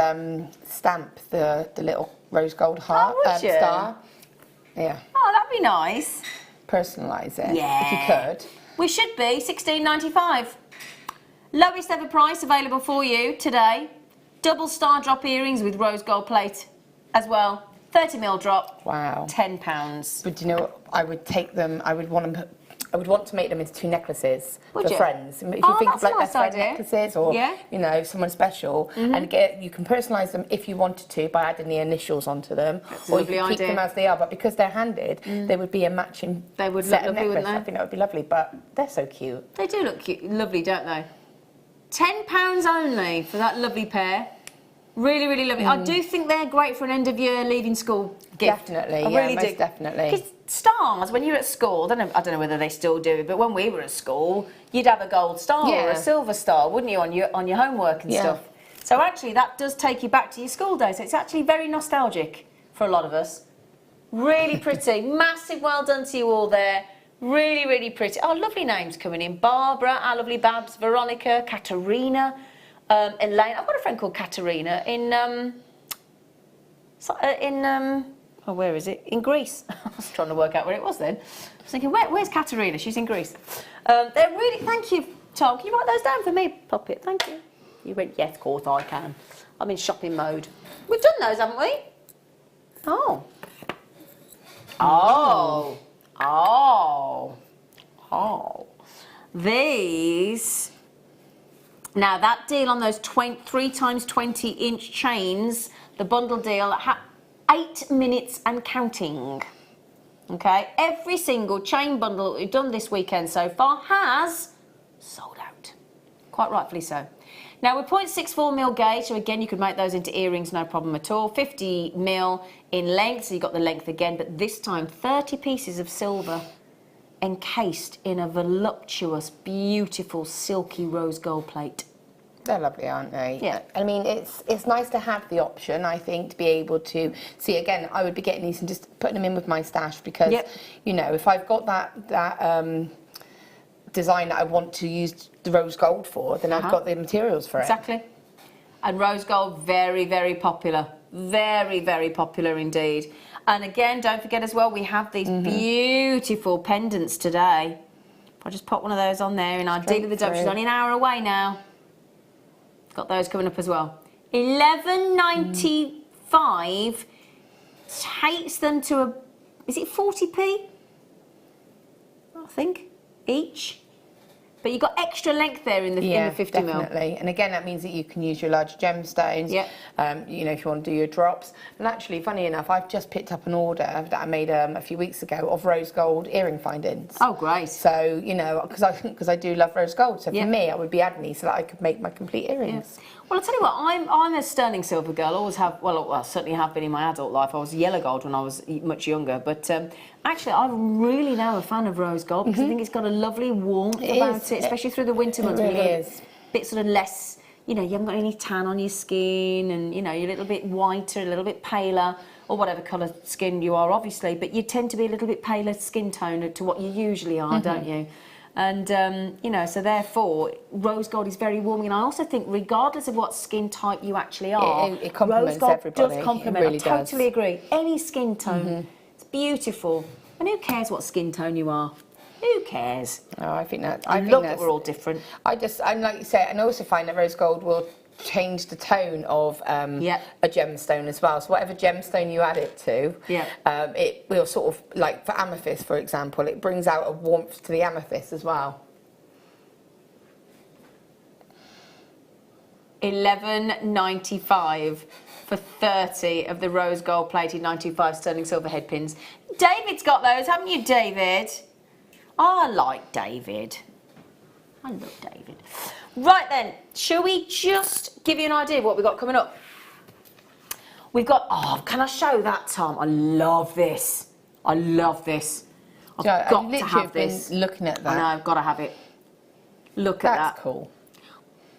Speaker 4: stamp the little rose gold heart
Speaker 1: would you?
Speaker 4: star. Yeah.
Speaker 1: Oh, that'd be nice.
Speaker 4: Personalise it.
Speaker 1: Yeah.
Speaker 4: If you could.
Speaker 1: We should be $16.95. Lowest ever price available for you today. Double star drop earrings with rose gold plate as well. 30mm drop.
Speaker 4: Wow.
Speaker 1: £10.
Speaker 4: But do you know what? I would take them. I would want to make them into 2 necklaces
Speaker 1: Would
Speaker 4: for
Speaker 1: you?
Speaker 4: friends. If you
Speaker 1: Oh,
Speaker 4: think
Speaker 1: that's
Speaker 4: of like
Speaker 1: a nice
Speaker 4: best friend
Speaker 1: idea.
Speaker 4: necklaces or
Speaker 1: Yeah.
Speaker 4: you know someone special, and you can personalise them if you wanted to by adding the initials onto them,
Speaker 1: That's a
Speaker 4: or you
Speaker 1: lovely
Speaker 4: can keep
Speaker 1: idea.
Speaker 4: them as they are. But because they're handed, they would be a matching
Speaker 1: They would
Speaker 4: set
Speaker 1: look
Speaker 4: of
Speaker 1: lovely,
Speaker 4: necklace.
Speaker 1: wouldn't they?
Speaker 4: I think that would be lovely. But they're so cute.
Speaker 1: They do look cute, lovely, don't they? £10 only for that lovely pair. Really, really lovely. I do think they're great for an end of year leaving school gift.
Speaker 4: Definitely,
Speaker 1: I
Speaker 4: yeah,
Speaker 1: really
Speaker 4: most
Speaker 1: do.
Speaker 4: definitely.
Speaker 1: Because stars, when you're at school, I don't know whether they still do it, but when we were at school, you'd have a gold star or
Speaker 4: Yeah.
Speaker 1: a silver star, wouldn't you, on your homework and
Speaker 4: Yeah.
Speaker 1: stuff. So actually, that does take you back to your school days. So it's actually very nostalgic for a lot of us. Really pretty. Massive well done to you all there. Really, really pretty. Oh, lovely names coming in. Barbara, our lovely Babs, Veronica, Katerina, Elaine. I've got a friend called Katerina oh, where is it? In Greece. I was trying to work out where it was then. I was thinking, where's Katerina? She's in Greece. They're really, thank you, Tom. Can you write those down for me, Puppet? Thank you. You went, yes, of course I can. I'm in shopping mode. We've done those, haven't we? Oh. Oh. Oh. Oh. These. Now, that deal on those 3 times 20-inch chains, the bundle deal, 8 minutes and counting. Okay, every single chain bundle that we've done this weekend so far has sold out. Quite rightfully so. Now, we're 0.64mm gauge, so again, you could make those into earrings, no problem at all. 50mm in length, so you've got the length again, but this time 30 pieces of silver encased in a voluptuous, beautiful, silky rose gold plate.
Speaker 4: They're lovely, aren't they?
Speaker 1: Yeah.
Speaker 4: I mean, it's nice to have the option, I think, to be able to see. Again, I would be getting these and just putting them in with my stash because,
Speaker 1: Yep.
Speaker 4: you know, if I've got that design that I want to use the rose gold for, then I've got the materials for it.
Speaker 1: Exactly. And rose gold, very, very popular. Very, very popular indeed. And again, don't forget as well, we have these beautiful pendants today. If I just pop one of those on there in our deal of the dope, she's only an hour away now. Got those coming up as well. $11.95 takes them to a, is it 40p? I think, each. But you've got extra length there in the 50mm.
Speaker 4: Definitely. And again, that means that you can use your larger gemstones.
Speaker 1: Yep.
Speaker 4: You know, if you want to do your drops. And actually, funny enough, I've just picked up an order that I made a few weeks ago of rose gold earring findings.
Speaker 1: Oh, great.
Speaker 4: So, you know, because I do love rose gold. So
Speaker 1: Yeah.
Speaker 4: for me, I would be adding these so that I could make my complete earrings.
Speaker 1: Well, I'll tell you what, I'm a sterling silver girl. Always have, well, certainly have been in my adult life. I was yellow gold when I was much younger. But actually, I'm really now a fan of rose gold because I think it's got a lovely warmth about it, especially through the winter months.
Speaker 4: It
Speaker 1: when
Speaker 4: really
Speaker 1: you've got
Speaker 4: is.
Speaker 1: a bit sort of less, you know, you haven't got any tan on your skin and, you know, you're a little bit whiter, a little bit paler, or whatever colour skin you are, obviously. But you tend to be a little bit paler skin tone to what you usually are, don't you? And, you know, so therefore, rose gold is very warming. And I also think, regardless of what skin type you actually are,
Speaker 4: It complements
Speaker 1: rose gold
Speaker 4: everybody.
Speaker 1: does complement.
Speaker 4: It really
Speaker 1: I totally
Speaker 4: does.
Speaker 1: agree. Any skin tone, it's beautiful. And who cares what skin tone you are? Who cares?
Speaker 4: Oh, I think that.
Speaker 1: I
Speaker 4: think
Speaker 1: love that
Speaker 4: that's-
Speaker 1: we're all different.
Speaker 4: I like you say, and I also find that rose gold will change the tone of a gemstone as well. So whatever gemstone you add it to, it will sort of, like for amethyst, for example, it brings out a warmth to the amethyst as well.
Speaker 1: $11.95 for 30 of the rose gold plated 95 sterling silver head pins. David's got those, haven't you, David? I like David. I love David. Right then, shall we just give you an idea of what we've got coming up? We've got, can I show that, Tom? I love this. I love this. I've got to have this.
Speaker 4: Been looking at that.
Speaker 1: I know, I've got to have it. Look at that.
Speaker 4: That's cool.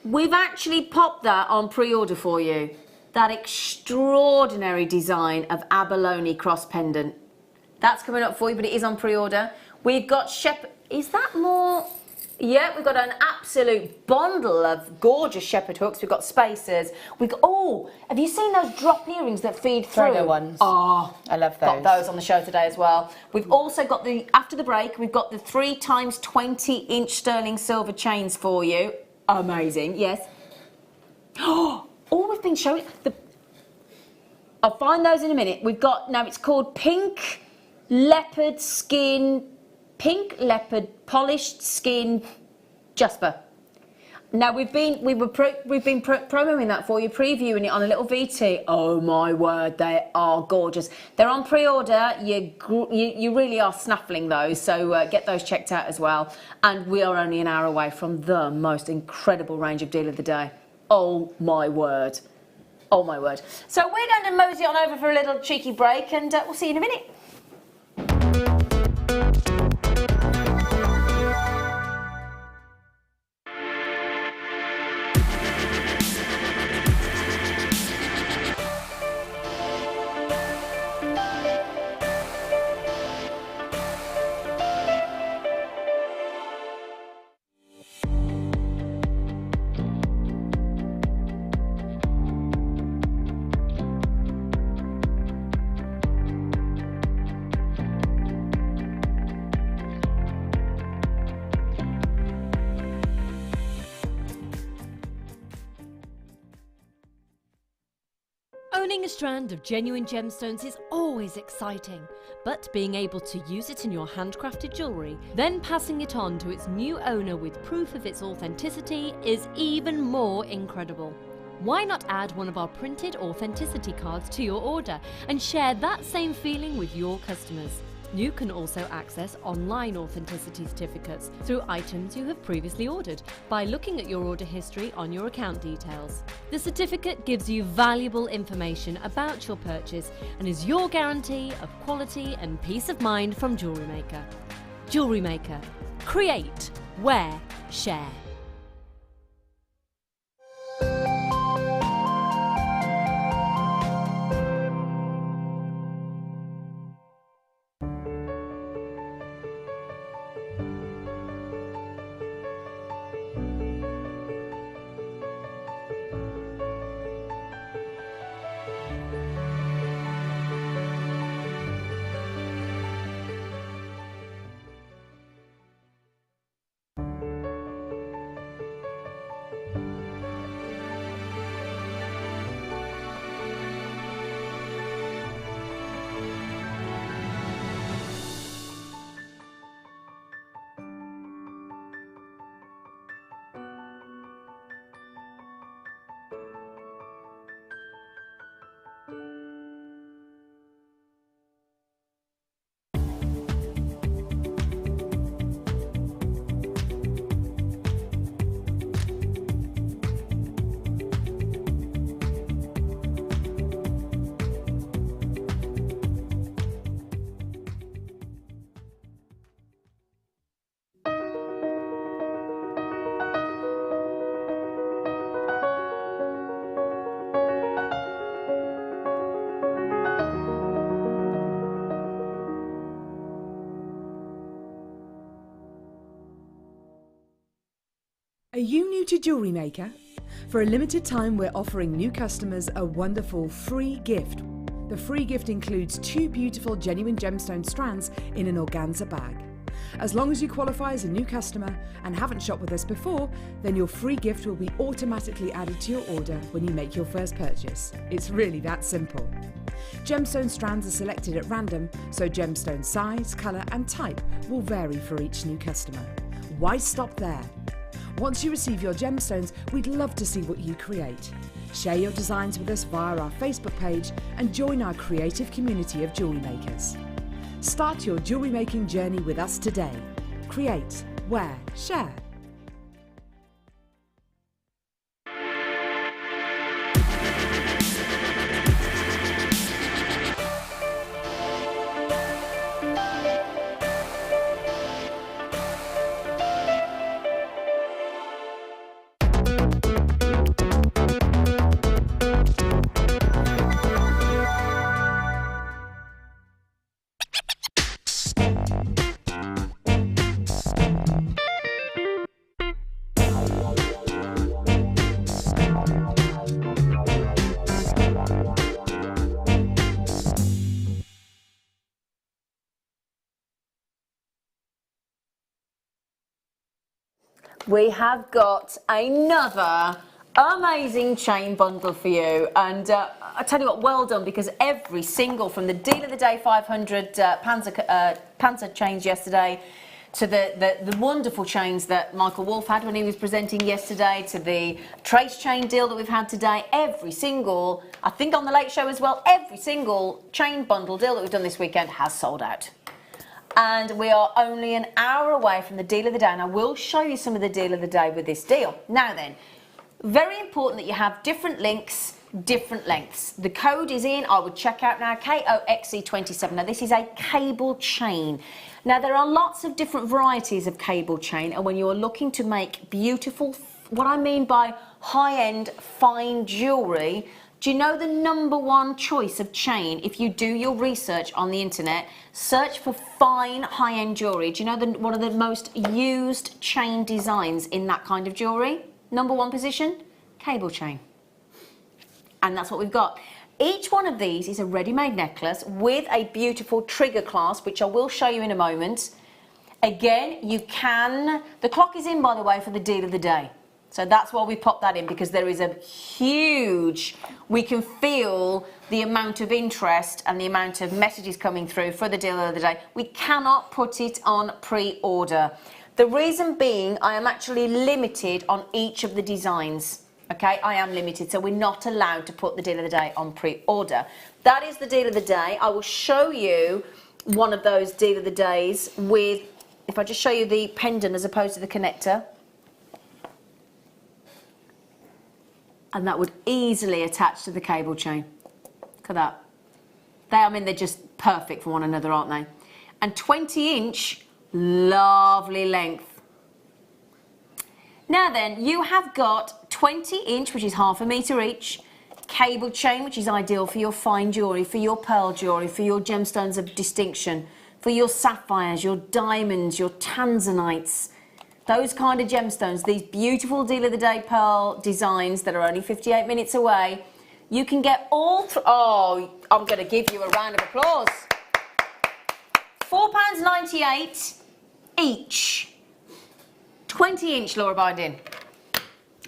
Speaker 1: We've actually popped that on pre-order for you. That extraordinary design of abalone cross pendant. That's coming up for you, but it is on pre-order. We've got shepherd. Is that more? Yeah, we've got an absolute bundle of gorgeous shepherd hooks. We've got spacers. We've got, oh, have you seen those drop earrings that feed through?
Speaker 4: Throw ones.
Speaker 1: Oh,
Speaker 4: I love those.
Speaker 1: Got those on the show today as well. We've also got the, after the break, we've got the 3x 20-inch sterling silver chains for you. Amazing, yes. Oh, we've been showing, I'll find those in a minute. We've got, now it's called Pink Leopard Polished Skin Jasper. Now we've been promoting that for you, previewing it on a little VT. Oh my word, they are gorgeous. They're on pre-order. You really are snaffling those, so get those checked out as well. And we are only an hour away from the most incredible range of deal of the day. Oh my word. Oh my word. So we're going to mosey on over for a little cheeky break, and we'll see you in a minute.
Speaker 5: Owning a strand of genuine gemstones is always exciting, but being able to use it in your handcrafted jewellery, then passing it on to its new owner with proof of its authenticity is even more incredible. Why not add one of our printed authenticity cards to your order and share that same feeling with your customers? You can also access online authenticity certificates through items you have previously ordered by looking at your order history on your account details. The certificate gives you valuable information about your purchase and is your guarantee of quality and peace of mind from JewelleryMaker. JewelleryMaker. Create, wear, share.
Speaker 3: Are you new to JewelleryMaker? For a limited time, we're offering new customers a wonderful free gift. The free gift includes 2 beautiful genuine gemstone strands in an organza bag. As long as you qualify as a new customer and haven't shopped with us before, then your free gift will be automatically added to your order when you make your first purchase. It's really that simple. Gemstone strands are selected at random, so gemstone size, colour and type will vary for each new customer. Why stop there? Once you receive your gemstones, we'd love to see what you create. Share your designs with us via our Facebook page and join our creative community of jewellery makers. Start your jewellery making journey with us today. Create, wear, share.
Speaker 1: we have got another amazing chain bundle for you, and I tell you what, well done, because every single, from the deal of the day 500 Panzer chains yesterday, to the wonderful chains that Michael Wolf had when he was presenting yesterday, to the trace chain deal that we've had today, every single, I think on the Late Show as well, every single chain bundle deal that we've done this weekend has sold out. And we are only an hour away from the deal of the day, and I will show you some of the deal of the day with this deal. Now then, very important that you have different links, different lengths. The code is in, I would check out now, KOXE27. Now this is a cable chain. Now there are lots of different varieties of cable chain, and when you're looking to make beautiful, what I mean by high-end fine jewellery, do you know the #1 choice of chain? If you do your research on the internet, search for fine high-end jewellery. Do you know one of the most used chain designs in that kind of jewellery? #1 position, cable chain. And that's what we've got. Each one of these is a ready-made necklace with a beautiful trigger clasp, which I will show you in a moment. Again, you can, the clock is in, by the way, for the deal of the day. So that's why we pop that in, because there is a huge, we can feel the amount of interest and the amount of messages coming through for the deal of the day. We cannot put it on pre-order. The reason being, I am actually limited on each of the designs. Okay, I am limited, so we're not allowed to put the deal of the day on pre-order. That is the deal of the day. I will show you one of those deal of the days with, if I just show you the pendant as opposed to the connector. And that would easily attach to the cable chain. Look at that. I mean, they're just perfect for one another, aren't they? And 20-inch, lovely length. Now then, you have got 20-inch, which is ½ a metre each, cable chain, which is ideal for your fine jewellery, for your pearl jewellery, for your gemstones of distinction, for your sapphires, your diamonds, your tanzanites, those kind of gemstones, these beautiful deal of the day pearl designs that are only 58 minutes away. You can get all through. Oh, I'm going to give you a round of applause. £4.98 each. 20-inch Laura binding.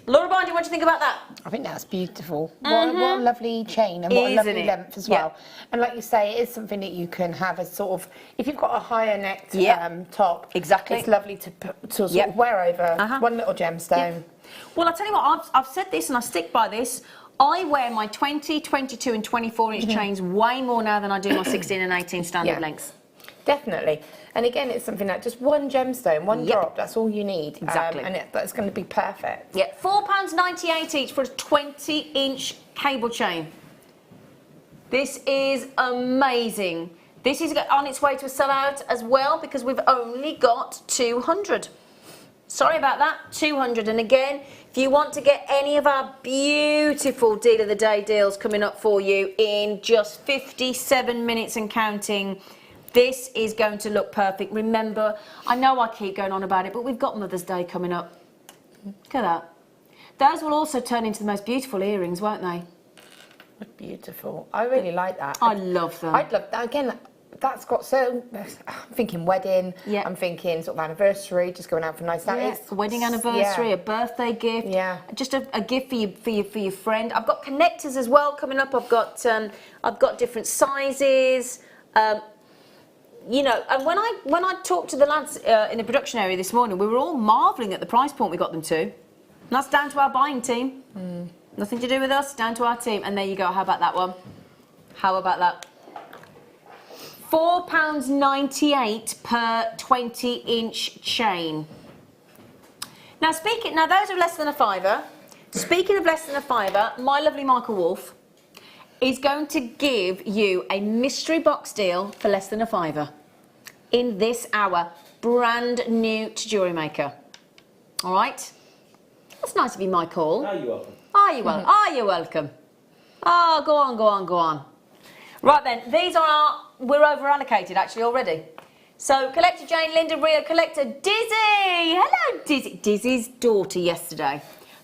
Speaker 1: Laura binding, what do you think about that?
Speaker 4: I think that's beautiful. What a lovely chain, and what a lovely length as well. And like you say, it is something that you can have as sort of, if you've got a higher necked top,
Speaker 1: exactly,
Speaker 4: it's lovely to sort of wear over one little gemstone.
Speaker 1: Well, I'll tell you what, I've said this and I stick by this. I wear my 20, 22 and 24-inch chains way more now than I do my 16 and 18 standard lengths.
Speaker 4: Definitely. And again, it's something that just one gemstone, one drop, that's all you need.
Speaker 1: Exactly.
Speaker 4: And that's going to be perfect.
Speaker 1: Yeah, £4.98 each for a 20-inch cable chain. This is amazing. This is on its way to a sellout as well, because we've only got 200. Sorry about that, 200. And again, if you want to get any of our beautiful deal of the day deals coming up for you in just 57 minutes and counting, this is going to look perfect. Remember, I know I keep going on about it, but we've got Mother's Day coming up. Look at that. Those will also turn into the most beautiful earrings, won't they?
Speaker 4: Beautiful. I really like that.
Speaker 1: I love them.
Speaker 4: I'd love that. Again, that's got so, I'm thinking wedding, I'm thinking sort of anniversary, just going out for a nice night.
Speaker 1: A wedding anniversary, a birthday gift, just a gift for your friend. I've got connectors as well coming up. I've got different sizes. You know, and when I talked to the lads in the production area this morning, we were all marvelling at the price point we got them to. And that's down to our buying team. Nothing to do with us, down to our team. And there you go. How about that one? How about that? £4.98 per 20-inch chain. Now those are less than a fiver. Speaking of less than a fiver, my lovely Michael Wolf is going to give you a mystery box deal for less than a fiver in this hour, brand new to JewelleryMaker. All right? That's nice of you, Michael.
Speaker 2: Are you welcome?
Speaker 1: Are you welcome? Are you welcome? Oh, go on, go on, go on. Right then, these are we're over allocated actually already. So, Collector Jane, Linda, Rio, Collector Dizzy. Hello, Dizzy. Dizzy's daughter yesterday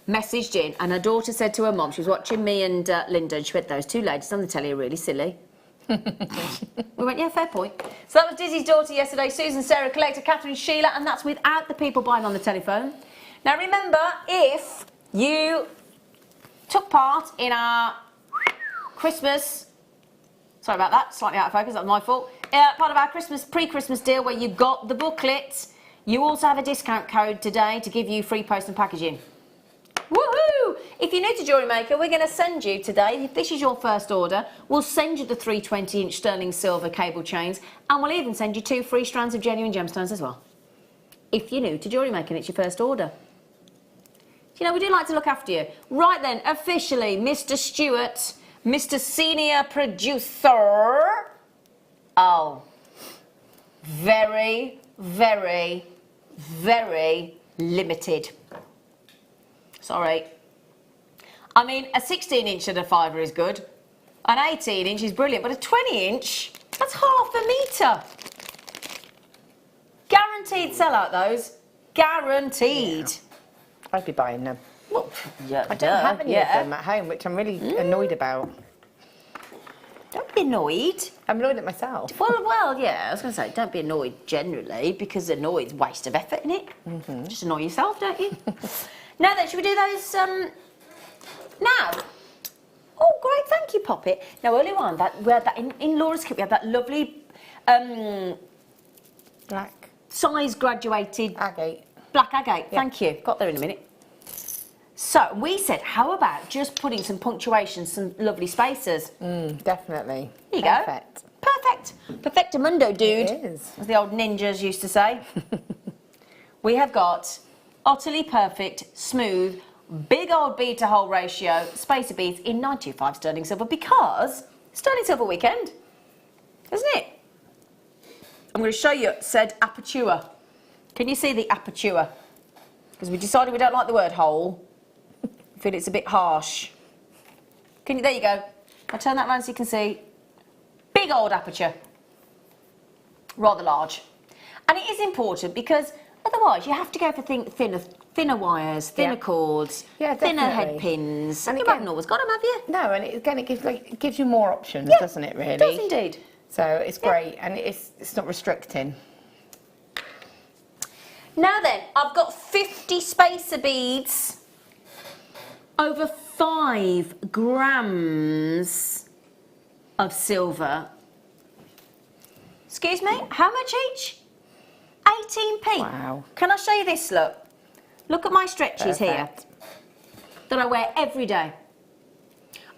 Speaker 1: messaged in, and her daughter said to her mum, she was watching me and Linda, and she went, those two ladies on the telly are really silly. We went, yeah, fair point. So that was Dizzy's daughter yesterday, Susan, Sarah, Collector, Catherine, Sheila, and that's without the people buying on the telephone. Now remember, if you took part in our Christmas, sorry about that, slightly out of focus, that's my fault, part of our pre-Christmas deal where you got the booklet, you also have a discount code today to give you free post and packaging. Woohoo! If you're new to Jewellery Maker, we're going to send you today, if this is your first order, we'll send you the 320-inch sterling silver cable chains, and we'll even send you 2 free strands of genuine gemstones as well. If you're new to Jewellery Maker and it's your first order. You know, we do like to look after you. Right then, officially, Mr. Stewart, Mr. Senior Producer. Oh, very, very, very limited. Sorry. I mean, a 16-inch of the fibre is good. An 18-inch is brilliant, but a 20-inch, that's half a metre. Guaranteed sellout, those. Guaranteed.
Speaker 4: Yeah. I'd be buying them.
Speaker 1: Well, yeah,
Speaker 4: I don't have any of them at home, which I'm really annoyed about.
Speaker 1: Don't be annoyed.
Speaker 4: I'm annoyed at myself.
Speaker 1: Well, yeah, I was going to say, don't be annoyed generally, because annoyed is waste of effort, innit? Just annoy yourself, don't you? Now then, should we do those, now? Oh, great, thank you, Poppet. Now, earlier on, we had that in Laura's kit, we had that lovely,
Speaker 4: Black.
Speaker 1: size graduated
Speaker 4: Agate.
Speaker 1: black agate, thank you. Got there in a minute. So, we said, how about just putting some punctuation, some lovely spacers?
Speaker 4: Definitely.
Speaker 1: There you
Speaker 4: Perfect.
Speaker 1: go. Perfect. Perfectamundo, dude.
Speaker 4: It is.
Speaker 1: As the old ninjas used to say. We have got utterly perfect, smooth, big old bead to hole ratio spacer beads in 925 sterling silver, because sterling silver weekend, isn't it? I'm going to show you said aperture. Can you see the aperture? Because we decided we don't like the word hole. I feel it's a bit harsh. Can you? There you go. I'll turn that around so you can see. Big old aperture. Rather large. And it is important because otherwise you have to go for thinner wires, thinner cords, thinner head pins. And you haven't always got them, have you?
Speaker 4: No, and it gives you more options, doesn't it, really?
Speaker 1: It does indeed.
Speaker 4: So it's great, and it's not restricting.
Speaker 1: Now then, I've got 50 spacer beads, over 5 grams of silver. Excuse me, how much each? 18p.
Speaker 4: Wow.
Speaker 1: Can I show you this, look? Look at my stretches here
Speaker 4: Perfect.
Speaker 1: that I wear every day.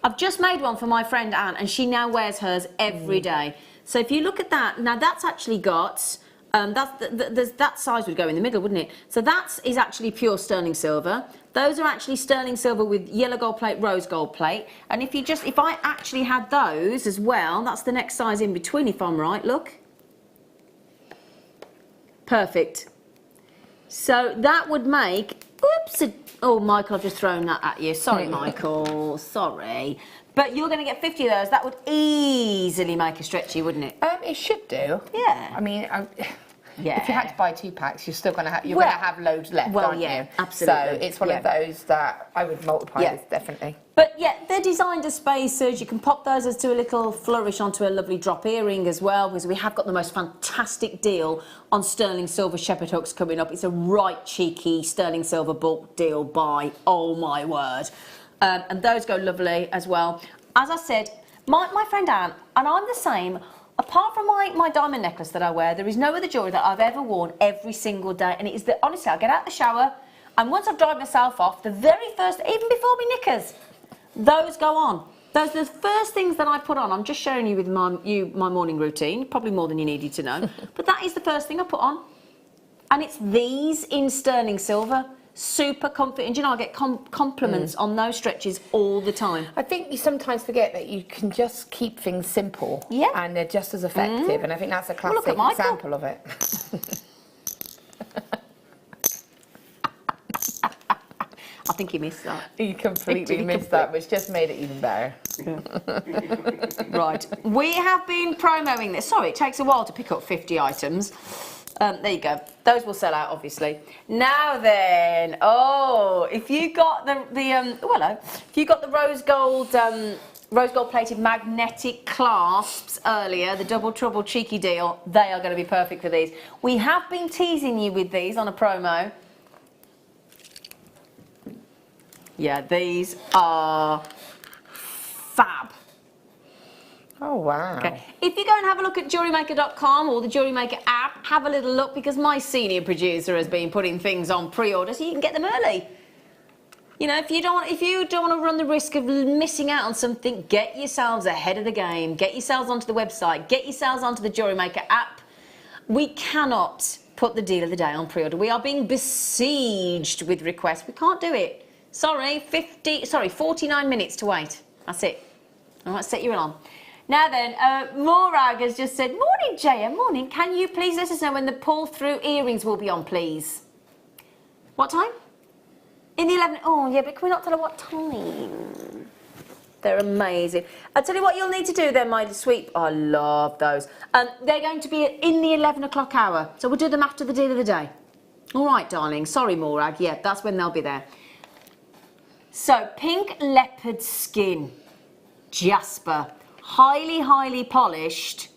Speaker 1: I've just made one for my friend Anne, and she now wears hers every day. So if you look at that, now that's actually got, that size would go in the middle, wouldn't it? So that is actually pure sterling silver. Those are actually sterling silver with yellow gold plate, rose gold plate. And if I actually had those as well, that's the next size in between, if I'm right, look. Perfect. So that would make, oh, Michael, I've just thrown that at you. Sorry, Michael, sorry. But you're going to get 50 of those. That would easily make a stretchy, wouldn't it?
Speaker 4: It should do.
Speaker 1: Yeah.
Speaker 4: I mean,
Speaker 1: Yeah.
Speaker 4: if you had to buy 2 packs, you're still going to have loads left, aren't you?
Speaker 1: Absolutely.
Speaker 4: So it's one of those that I would multiply this, definitely.
Speaker 1: But yeah, they're designed as spacers. You can pop those as to a little flourish onto a lovely drop earring as well, because we have got the most fantastic deal on sterling silver shepherd hooks coming up. It's a right cheeky sterling silver bulk deal by, oh my word. And those go lovely as well. As I said, my friend Anne, and I'm the same, apart from my diamond necklace that I wear, there is no other jewellery that I've ever worn every single day. And it is the, honestly, I get out of the shower, and once I've dried myself off, the very first, even before my knickers, those go on. Those are the first things that I put on. I'm just showing you with my morning routine, probably more than you needed to know. But that is the first thing I put on. And it's these in sterling silver. Super comfy. And you know, I get compliments on those stretches all the time.
Speaker 4: I think you sometimes forget that you can just keep things simple.
Speaker 1: Yeah.
Speaker 4: And they're just as effective. And I think that's a
Speaker 1: Well, look
Speaker 4: classic
Speaker 1: at
Speaker 4: example of it.
Speaker 1: I think you missed that.
Speaker 4: You completely missed that, which just made it even better.
Speaker 1: Right. We have been promoting this. Sorry, it takes a while to pick up 50 items. There you go. Those will sell out, obviously. Now then, if you got if you got the rose gold plated magnetic clasps earlier, the double trouble cheeky deal, they are going to be perfect for these. We have been teasing you with these on a promo. Yeah, these are fab.
Speaker 4: Oh, wow.
Speaker 1: Okay. If you go and have a look at JewelleryMaker.com or the JewelleryMaker app, have a little look because my senior producer has been putting things on pre-order so you can get them early. You know, if you don't want to run the risk of missing out on something, get yourselves ahead of the game. Get yourselves onto the website. Get yourselves onto the JewelleryMaker app. We cannot put the deal of the day on pre-order. We are being besieged with requests. We can't do it. Sorry, 49 minutes to wait. That's it. All right, set your alarm. Now then, Morag has just said, morning, Jaya, morning. Can you please let us know when the pull-through earrings will be on, please? What time? In the 11... Oh, yeah, but can we not tell her what time? They're amazing. I'll tell you what you'll need to do then, my sweet... I love those. They're going to be in the 11 o'clock hour, so we'll do them after the deal of the day. All right, darling. Sorry, Morag. Yeah, that's when they'll be there. So, pink leopard skin. Jasper. Highly, highly polished.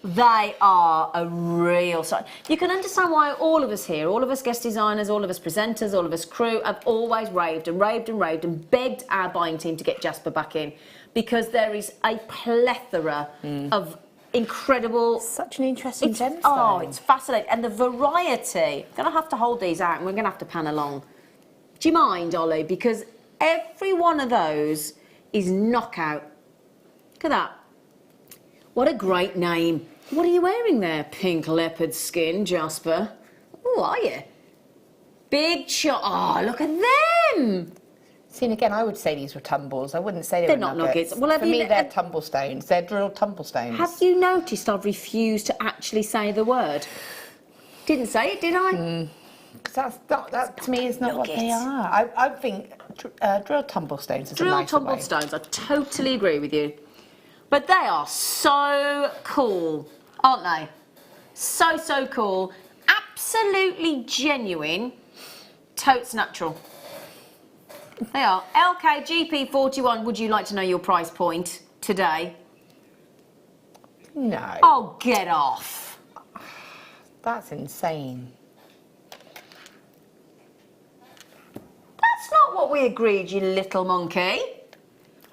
Speaker 1: They are a real sign. You can understand why all of us here, all of us guest designers, all of us presenters, all of us crew, have always raved and raved and raved and begged our buying team to get Jasper back in because there is a plethora of incredible...
Speaker 4: Such an interesting gemstone.
Speaker 1: Oh, it's fascinating. And the variety. I'm going to have to hold these out and we're going to have to pan along. Do you mind, Ollie? Because every one of those is knockout. Look at that. What a great name. What are you wearing there? Pink leopard skin, Jasper. Oh, are you? Big shot. Oh, look at them.
Speaker 4: See, and again, I would say these were tumbles. I wouldn't say they
Speaker 1: They're
Speaker 4: were
Speaker 1: not
Speaker 4: nuggets.
Speaker 1: nuggets. Well,
Speaker 4: for me, they're tumblestones. They're drilled tumblestones.
Speaker 1: Have you noticed I've refused to actually say the word? Didn't say it, did I?
Speaker 4: Because that to me is not what they are. I think drilled tumblestones is a nicer way.
Speaker 1: Drilled tumblestones. I totally agree with you. But they are so cool, aren't they? So, so cool. Absolutely genuine. Totes natural. They are. LKGP41, would you like to know your price point today?
Speaker 4: No.
Speaker 1: Oh, get off.
Speaker 4: That's insane.
Speaker 1: That's not what we agreed, you little monkey.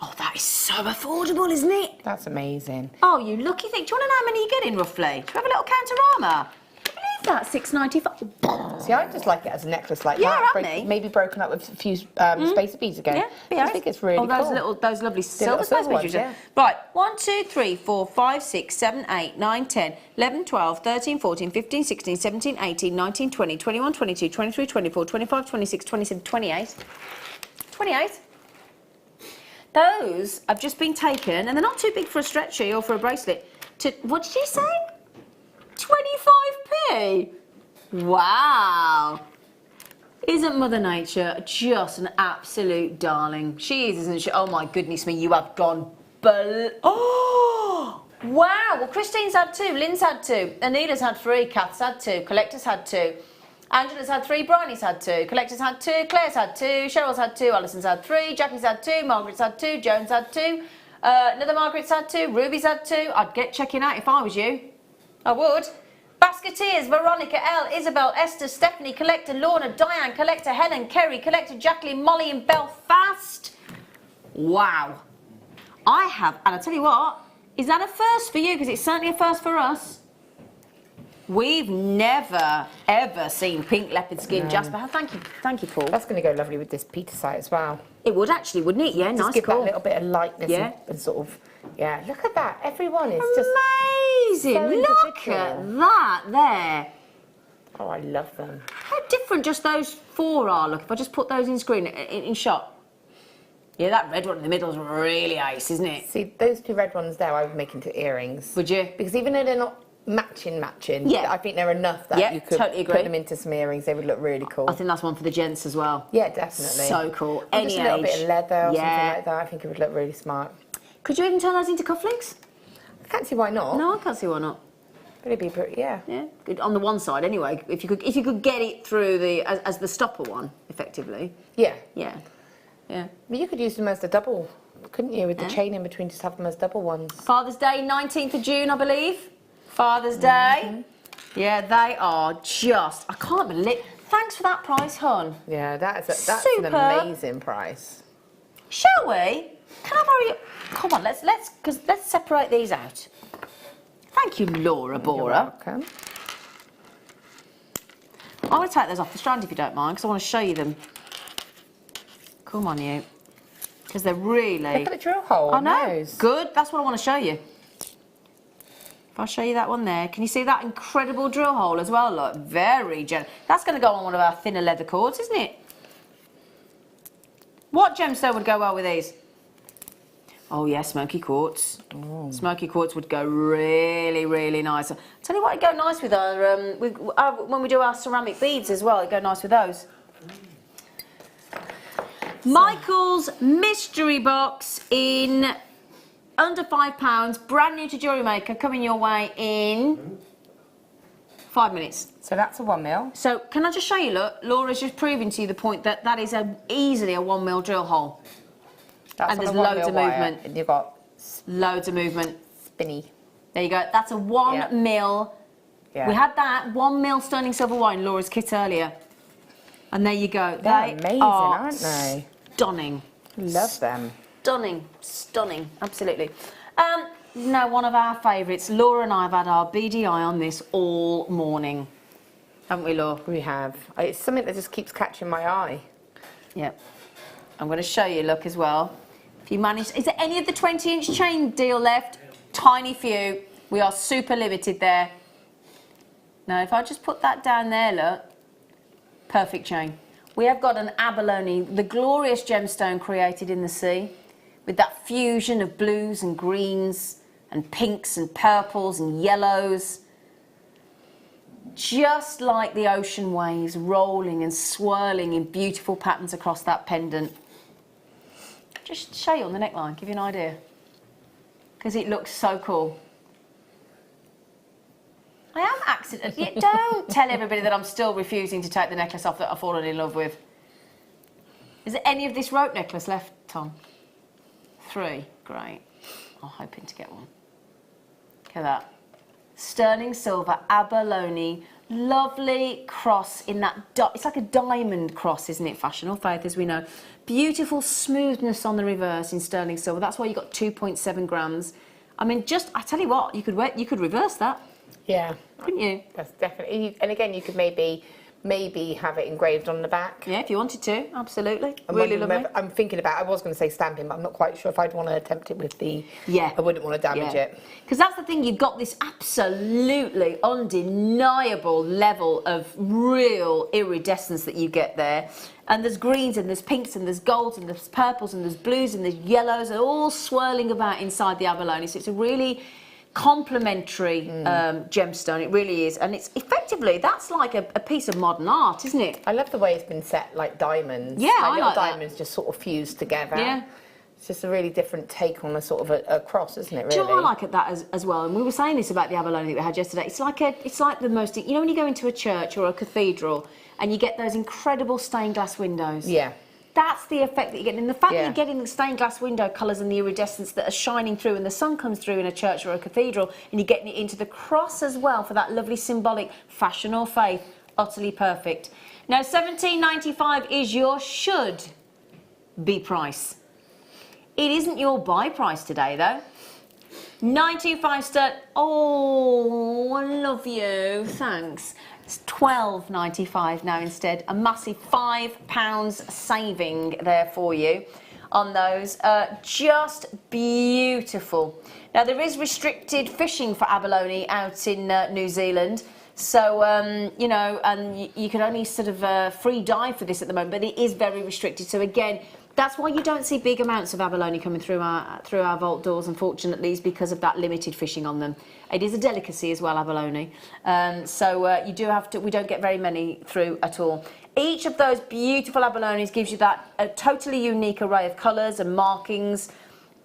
Speaker 1: Oh, that is so affordable, isn't it?
Speaker 4: That's amazing.
Speaker 1: Oh, you lucky thing. Do you want to know how many you're getting, roughly? Do you have a little counter-armour? I believe that, £6.95.
Speaker 4: See, I just like it as a necklace like
Speaker 1: Yeah,
Speaker 4: that.
Speaker 1: haven't
Speaker 4: Maybe broken up with a few spacer beads again.
Speaker 1: Yeah,
Speaker 4: I think it's really
Speaker 1: cool.
Speaker 4: cool.
Speaker 1: Those lovely silver
Speaker 4: little silver
Speaker 1: space beads.
Speaker 4: ones, yeah.
Speaker 1: Right, 1, 2, 3, 4, 5, 6, 7, 8, 9, 10, 11, 12, 13, 14, 15, 16, 17, 18, 19, 20, 21, 22, 23, 24, 25, 26, 27, 28. 28. Those have just been taken, and they're not too big for a stretchy or for a bracelet. To, what did you say? 25p? Wow. Isn't Mother Nature just an absolute darling? She is, isn't she? Oh my goodness me, you have gone oh! Wow, well Christine's had 2, Lynn's had 2, Anita's had 3, Kath's had 2, Collector's had 2. Angela's had 3, Bryony's had 2, Collector's had 2, Claire's had 2, Cheryl's had 2, Alison's had 3, Jackie's had 2, Margaret's had 2, Joan's had 2, another Margaret's had 2, Ruby's had 2. I'd get checking out if I was you. I would. Basketeers, Veronica, L, Isabel, Esther, Stephanie, Collector, Lorna, Diane, Collector, Helen, Kerry, Collector, Jacqueline, Molly in Belfast. Wow. I have, and I'll tell you what, is that a first for you? Because it's certainly a first for us. We've never, ever seen pink leopard skin Jasper. Thank you, Paul.
Speaker 4: That's going to go lovely with this Peter site as well.
Speaker 1: It would actually, wouldn't it? Yeah,
Speaker 4: Just
Speaker 1: nice,
Speaker 4: give
Speaker 1: cool.
Speaker 4: that little bit of lightness and sort of, yeah. Look at that. Everyone is just
Speaker 1: amazing.
Speaker 4: so
Speaker 1: Look at that there.
Speaker 4: Oh, I love them.
Speaker 1: How different just those 4 are. Look, if I just put those in screen, in shot. Yeah, that red one in the middle is really ace, isn't it?
Speaker 4: See, those 2 red ones there, I would make into earrings.
Speaker 1: Would you?
Speaker 4: Because even though they're not matching,
Speaker 1: yeah,
Speaker 4: I think they're enough that you could
Speaker 1: totally agree.
Speaker 4: put them into some earrings. They would look really cool.
Speaker 1: I think that's one for the gents as well.
Speaker 4: Yeah, definitely.
Speaker 1: So cool.
Speaker 4: Or
Speaker 1: Any
Speaker 4: just a little bit of leather or something like that. I think it would look really smart.
Speaker 1: Could you even turn those into cufflinks?
Speaker 4: I can't see why not.
Speaker 1: No, I can't see why not.
Speaker 4: But it'd be pretty, yeah.
Speaker 1: Yeah, good. On the one side anyway. If you could get it through the as the stopper one, effectively.
Speaker 4: Yeah.
Speaker 1: Yeah. Yeah.
Speaker 4: But you could use them as the double, couldn't you? With the chain in between, just have them as double ones.
Speaker 1: Father's Day, 19th of June, I believe. Father's Day. Yeah, they are just, I can't believe, Thanks for that price, hon.
Speaker 4: Yeah, that's an
Speaker 1: Superb.
Speaker 4: amazing price.
Speaker 1: Shall we? Can I borrow you? Come on, let's separate these out. Thank you, Laura
Speaker 4: You're
Speaker 1: Bora.
Speaker 4: welcome.
Speaker 1: I want to take those off the strand if you don't mind, because I want to show you them. Come on, you. Because they're really...
Speaker 4: Look at the drill hole.
Speaker 1: I know.
Speaker 4: Nose.
Speaker 1: Good. That's what I want to show you. If I show you that one there, can you see that incredible drill hole as well? Look, very generous. That's going to go on one of our thinner leather cords, isn't it? What gemstone would go well with these? Oh yeah, smoky quartz. Smoky quartz would go really, really nice. I'll tell you what, it'd go nice with our, when we do our ceramic beads as well, it'd go nice with those. Michael's mystery box in under £5, brand new to JewelleryMaker, coming your way in 5 minutes.
Speaker 4: So that's a 1 mil.
Speaker 1: So can I just show you, look, Laura's just proving to you the point that that is easily a 1 mil drill hole.
Speaker 4: That's
Speaker 1: And
Speaker 4: on
Speaker 1: there's
Speaker 4: a 1
Speaker 1: loads
Speaker 4: mil
Speaker 1: of
Speaker 4: wire,
Speaker 1: movement.
Speaker 4: And you've got
Speaker 1: Loads of movement.
Speaker 4: spinny.
Speaker 1: There you go. That's a 1 mil.
Speaker 4: Yeah.
Speaker 1: We had that 1 mil sterling silver wire in Laura's kit earlier. And there you go.
Speaker 4: They're
Speaker 1: They
Speaker 4: amazing,
Speaker 1: are
Speaker 4: aren't they?
Speaker 1: Stunning.
Speaker 4: Love them.
Speaker 1: Stunning. Stunning. Absolutely. Now, one of our favourites. Laura and I have had our beady eye on this all morning. Haven't we, Laura?
Speaker 4: We have. It's something that just keeps catching my eye.
Speaker 1: Yep. I'm going to show you, look, as well. If you manage... Is there any of the 20-inch chain deal left? Tiny few. We are super limited there. Now, if I just put that down there, look. Perfect chain. We have got an abalone, the glorious gemstone created in the sea, with that fusion of blues and greens and pinks and purples and yellows. Just like the ocean waves rolling and swirling in beautiful patterns across that pendant. Just show you on the neckline, give you an idea. Because it looks so cool. I am accidentally. Don't tell everybody that I'm still refusing to take the necklace off that I've fallen in love with. Is there any of this rope necklace left, Tom? 3. Great. I'm hoping to get one. Look at that. Sterling silver, abalone, lovely cross in that... It's like a diamond cross, isn't it? Fashion or faith, as we know. Beautiful smoothness on the reverse in sterling silver. That's why you got 2.7 grams. I mean, I tell you what, you could reverse that.
Speaker 4: Yeah.
Speaker 1: Couldn't you?
Speaker 4: That's definitely... And again, you could maybe have it engraved on the back.
Speaker 1: Yeah, if you wanted to, absolutely. Really lovely.
Speaker 4: I'm thinking about, I was going to say stamping, but I'm not quite sure if I'd want to attempt it with the...
Speaker 1: Yeah.
Speaker 4: I wouldn't want to damage it.
Speaker 1: Because that's the thing, you've got this absolutely undeniable level of real iridescence that you get there. And there's greens and there's pinks and there's golds and there's purples and there's blues and there's yellows, and all swirling about inside the abalone. So it's a really complementary gemstone, it really is. And it's effectively, that's like a piece of modern art, isn't it?
Speaker 4: I love the way it's been set like diamonds.
Speaker 1: Yeah, I
Speaker 4: little
Speaker 1: like that.
Speaker 4: diamonds just sort of fused together.
Speaker 1: Yeah.
Speaker 4: It's just a really different take on a sort of a cross, isn't it, really?
Speaker 1: Do you know what I like at that as well? And we were saying this about the abalone that we had yesterday. It's like the most, you know, when you go into a church or a cathedral and you get those incredible stained glass windows.
Speaker 4: Yeah.
Speaker 1: That's the effect that you get. And the fact that
Speaker 4: Yeah.
Speaker 1: you're getting the stained glass window colours and the iridescence that are shining through and the sun comes through in a church or a cathedral, and you're getting it into the cross as well for that lovely symbolic fashion or faith. Utterly perfect. Now, $17.95 is your should be price. It isn't your buy price today, though. 925 sterling. Oh, I love you. Thanks. It's $12.95 now instead. A massive £5 saving there for you on those. Just beautiful. Now, there is restricted fishing for abalone out in New Zealand. So, you know, and you can only sort of free dive for this at the moment, but it is very restricted. So, again, that's why you don't see big amounts of abalone coming through our vault doors, unfortunately, is because of that limited fishing on them. It is a delicacy as well, abalone. So you do have to. We don't get very many through at all. Each of those beautiful abalones gives you that a totally unique array of colours and markings.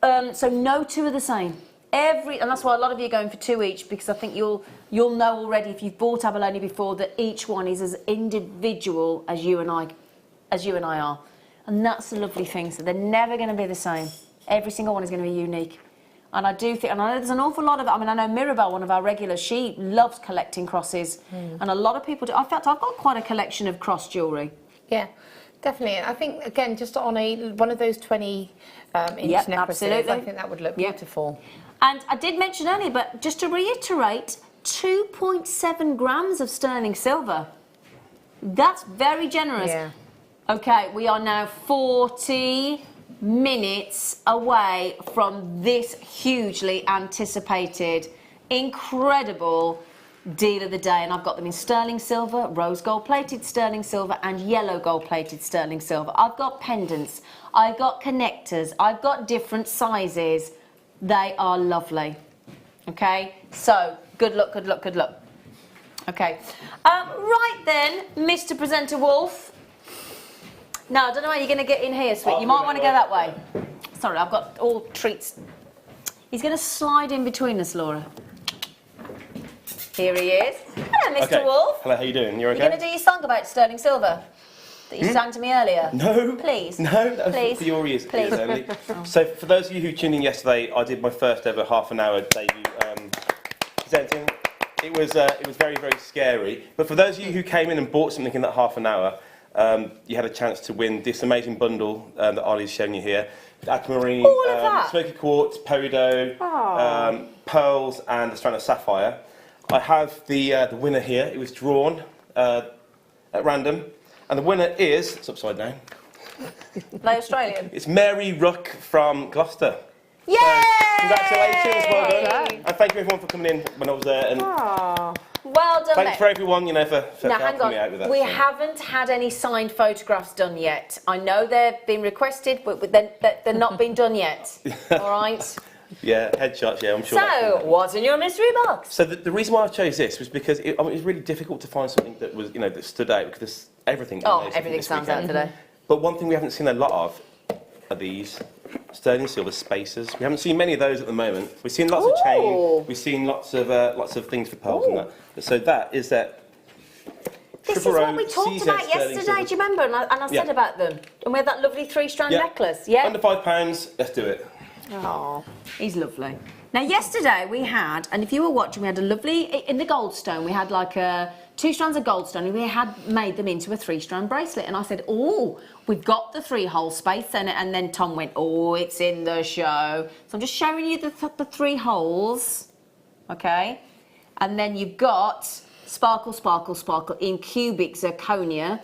Speaker 1: So no two are the same. And that's why a lot of you are going for 2 each, because I think you'll know already if you've bought abalone before that each one is as individual as you and I are. And that's the lovely thing. So they're never going to be the same. Every single one is going to be unique. And I do think, and I know there's an awful lot of, I mean, I know Mirabelle, one of our regulars, she loves collecting crosses. And a lot of people do. In fact, I've got quite a collection of cross jewellery.
Speaker 4: Yeah, definitely. I think, again, just on one of those 20 inch necklaces,
Speaker 1: absolutely.
Speaker 4: I think that would look beautiful.
Speaker 1: And I did mention earlier, but just to reiterate, 2.7 grams of sterling silver. That's very generous.
Speaker 4: Yeah.
Speaker 1: Okay, we are now 40 minutes away from this hugely anticipated, incredible deal of the day, and I've got them in sterling silver, rose gold plated sterling silver and yellow gold plated sterling silver. I've got pendants, I've got connectors, I've got different sizes. They are lovely. Okay, so good luck, good luck, good luck. Okay, right then, Mr. Presenter Wolf. No, I don't know how you're going to get in here, sweet. You might want to go that way. Sorry, I've got all treats. He's going to slide in between us, Laura. Here he is. Hello, Mr. Wolf.
Speaker 2: Hello, how you doing? You okay?
Speaker 1: You're going to do your song about sterling silver that you sang to me earlier?
Speaker 2: No.
Speaker 1: Please.
Speaker 2: No, that was
Speaker 1: Please.
Speaker 2: for your ears,
Speaker 1: Please.
Speaker 2: only. So, for those of you who tuned in yesterday, I did my first ever half-an-hour debut presenting. It was very, very scary. But for those of you who came in and bought something in that half an hour, you had a chance to win this amazing bundle that Ollie's shown you here. Aquamarine, smoky quartz, peridot, pearls and a strand of sapphire. I have the winner here. It was drawn at random. And the winner is, it's upside down.
Speaker 1: Like Australian?
Speaker 2: It's Mary Ruck from Gloucester.
Speaker 1: Yay!
Speaker 2: So, congratulations, well done. And thank you everyone for coming in when I was there. And
Speaker 1: well done,
Speaker 2: thanks for everyone, you know, for
Speaker 1: now,
Speaker 2: helping
Speaker 1: hang on.
Speaker 2: me out with that.
Speaker 1: We haven't had any signed photographs done yet. I know they've been requested, but they're not been done yet. All right?
Speaker 2: Yeah, headshots, yeah, I'm sure.
Speaker 1: So, what's in your mystery box?
Speaker 2: So the reason why I chose this was because it was really difficult to find something that was, you know, that stood out, because there's everything.
Speaker 1: Everything stands out today.
Speaker 2: But one thing we haven't seen a lot of are these sterling silver spacers. We haven't seen many of those at the moment. We've seen lots of chain. We've seen lots of things for pearls and that. So that is that.
Speaker 1: This is what we talked about yesterday. Do you remember? And I said about them. And we had that lovely 3-strand necklace. Yeah.
Speaker 2: Under £5. Let's do it.
Speaker 1: Oh, he's lovely. Now, yesterday we had, and if you were watching, we had a lovely, in the goldstone, we had like 2 strands of goldstone, and we had made them into a 3-strand bracelet. And I said, oh, we've got the 3-hole space. And then Tom went, oh, it's in the show. So I'm just showing you the 3 holes, okay? And then you've got sparkle, sparkle, sparkle in cubic zirconia.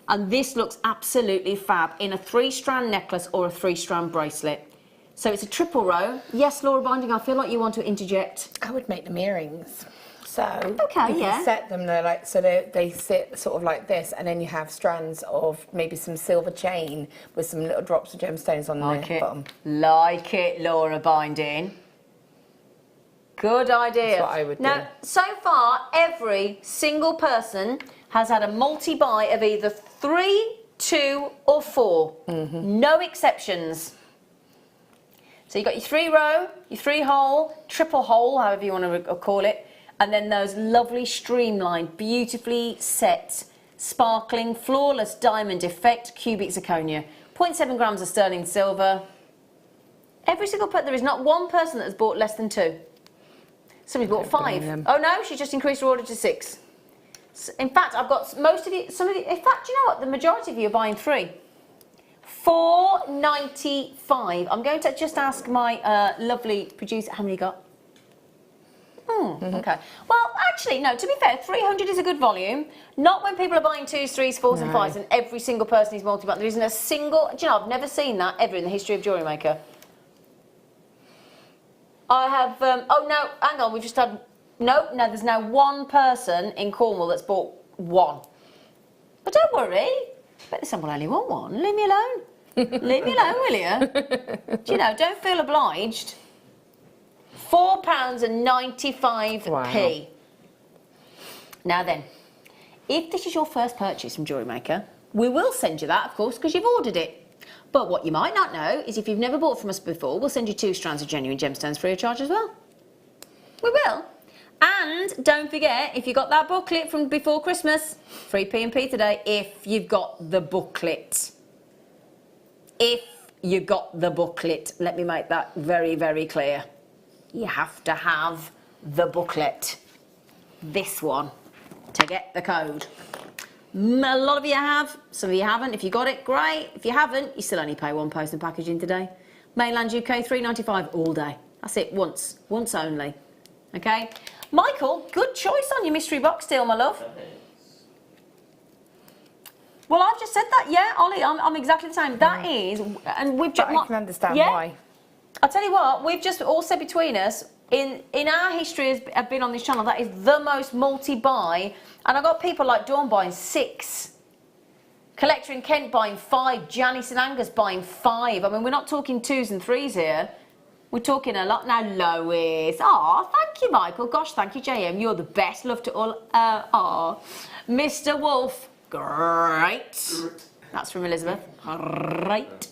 Speaker 1: And this looks absolutely fab in a 3-strand necklace or a 3-strand bracelet. So it's a triple row. Yes, Laura Binding, I feel like you want to interject.
Speaker 4: I would make them earrings. So you can set them there, like, so they sit sort of like this, and then you have strands of maybe some silver chain with some little drops of gemstones on the bottom.
Speaker 1: Like it, Laura Binding. Good idea.
Speaker 4: That's what I would do.
Speaker 1: Now, so far, every single person has had a multi-buy of either 3, 2 or 4. No exceptions. So you've got your 3-row, your 3-hole, triple hole, however you want to call it, and then those lovely streamlined, beautifully set, sparkling, flawless diamond effect cubic zirconia. 0.7 grams of sterling silver. Every single person, there is not one person that has bought less than 2. Somebody's bought 5. Oh no, she just increased her order to 6. In fact, I've got most of you, in fact, you know what, the majority of you are buying 3. $4.95. I'm going to just ask my lovely producer, how many you got? Okay. Well, actually, no, to be fair, 300 is a good volume. Not when people are buying 2s, 3s, 4s and 5s and every single person is multi-buy. There isn't a single, do you know, I've never seen that ever in the history of JewelleryMaker. I have, oh no, hang on, we've just had, no, there's now one person in Cornwall that's bought 1. But don't worry, but there's someone only want 1. Leave me alone. Leave me alone, will you? Do you know, don't feel obliged. £4.95.
Speaker 4: Wow.
Speaker 1: Now then, if this is your first purchase from JewelleryMaker, we will send you that, of course, because you've ordered it. But what you might not know is if you've never bought from us before, we'll send you 2 strands of genuine gemstones free of charge as well. We will. And don't forget, if you got that booklet from before Christmas, free P&P today if you've got the booklet. If you got the booklet. Let me make that very, very clear. you have to have the booklet. This one, to get the code. A lot of you have, some of you haven't. If you got it, great. If you haven't, you still only pay £1 post and packaging today. Mainland UK, £3.95 all day. That's it, once only. Okay? Michael, good choice on your mystery box deal, my love. Well, I've just said that, yeah, Ollie, I'm exactly the same. That is, and we've just...
Speaker 4: I can understand why.
Speaker 1: I'll tell you what, we've just all said between us, in our history as been on this channel, that is the most multi-buy, and I got people like Dawn buying 6, Collector in Kent buying 5, Janice and Angus buying 5. I mean, we're not talking 2s and 3s here. We're talking a lot now. Lois, thank you, Michael. Gosh, thank you, JM. You're the best. Love to all. Mr. Wolf, great. That's from Elizabeth. Great.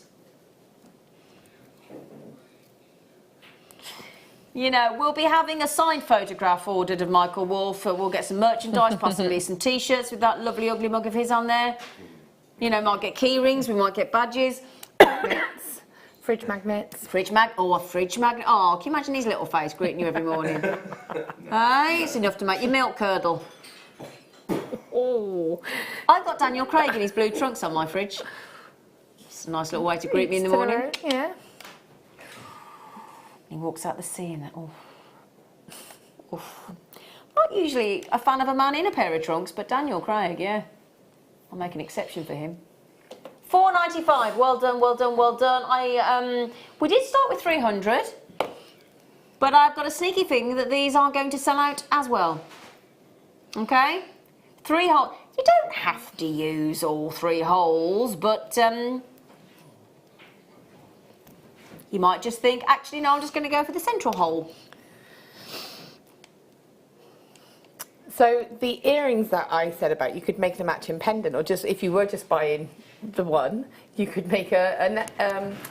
Speaker 1: You know, we'll be having a signed photograph ordered of Michael Wolf. We'll get some merchandise, possibly some T-shirts with that lovely ugly mug of his on there. You know, might get key rings, we might get badges.
Speaker 4: Magnets. Fridge magnets.
Speaker 1: A fridge magnet. Oh, can you imagine his little face greeting you every morning? Hey, it's enough to make your milk curdle.
Speaker 4: Oh.
Speaker 1: I've got Daniel Craig in his blue trunks on my fridge. It's a nice little way to greet me in the morning.
Speaker 4: Yeah.
Speaker 1: He walks out the sea and that, Not usually a fan of a man in a pair of trunks, but Daniel Craig, yeah. I'll make an exception for him. £4.95, well done, well done, well done. We did start with 300, but I've got a sneaky thing that these are going to sell out as well. Okay? 3 holes. You don't have to use all 3 holes, but you might just think, actually, no, I'm just going to go for the central hole.
Speaker 4: So the earrings that I said about, you could make the matching pendant, or just if you were just buying the one, you could make a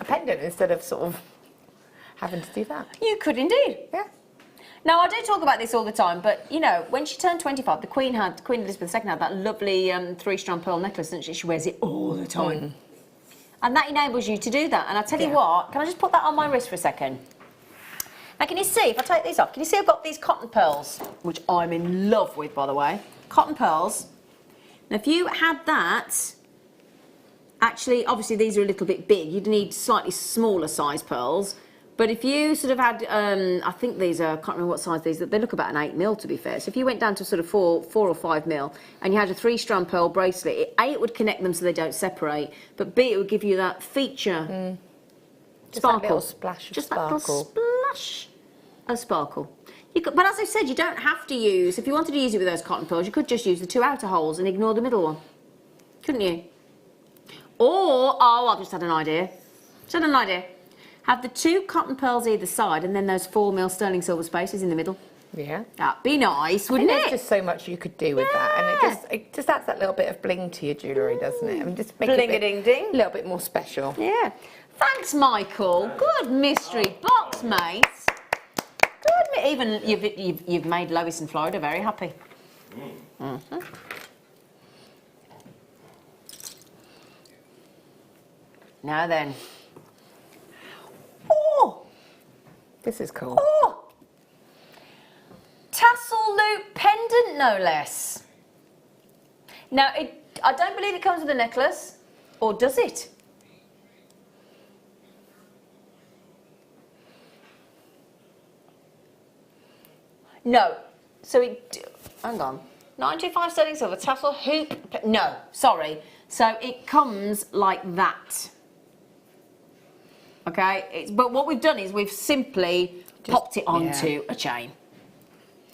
Speaker 4: pendant instead of sort of having to do that.
Speaker 1: You could indeed.
Speaker 4: Yeah.
Speaker 1: Now, I do talk about this all the time, but, you know, when she turned 25, Queen Elizabeth II had that lovely 3-strand pearl necklace, didn't she? She wears it all the time. And that enables you to do that. And I tell you what, can I just put that on my wrist for a second? Now, can you see, if I take these off, can you see I've got these cotton pearls, which I'm in love with, by the way. Cotton pearls. Now, if you had that, actually, obviously, these are a little bit big. You'd need slightly smaller size pearls. But if you sort of had, I think these are, I can't remember what size these are, they look about an 8mm to be fair. So if you went down to sort of 4 or 5mm and you had a 3-strand pearl bracelet, A, it would connect them so they don't separate, but B, it would give you that feature
Speaker 4: Just
Speaker 1: sparkle.
Speaker 4: that little splash of
Speaker 1: Just
Speaker 4: sparkle.
Speaker 1: that little splash of sparkle. But as I said, you don't have to use, if you wanted to use it with those cotton pearls, you could just use the 2 outer holes and ignore the middle one. Couldn't you? Or, I've just had an idea. Have the 2 cotton pearls either side and then those 4mm sterling silver spaces in the middle.
Speaker 4: Yeah.
Speaker 1: That'd be nice, wouldn't
Speaker 4: There's
Speaker 1: it?
Speaker 4: just so much you could do with that, and it just adds that little bit of bling to your jewellery, doesn't it? I mean, just make it
Speaker 1: Bling-a-ding-ding.
Speaker 4: a little bit more special.
Speaker 1: Yeah. Thanks, Michael. Good mystery box, mate. Good. Even you've made Lois in Florida very happy. Now then. Oh!
Speaker 4: This is cool.
Speaker 1: Oh! Tassel loop pendant, no less. Now, I don't believe it comes with a necklace, or does it? No. So hang on. 925 sterling silver, tassel hoop. No, sorry. So it comes like that. Okay, but what we've done is we've simply popped it onto a chain.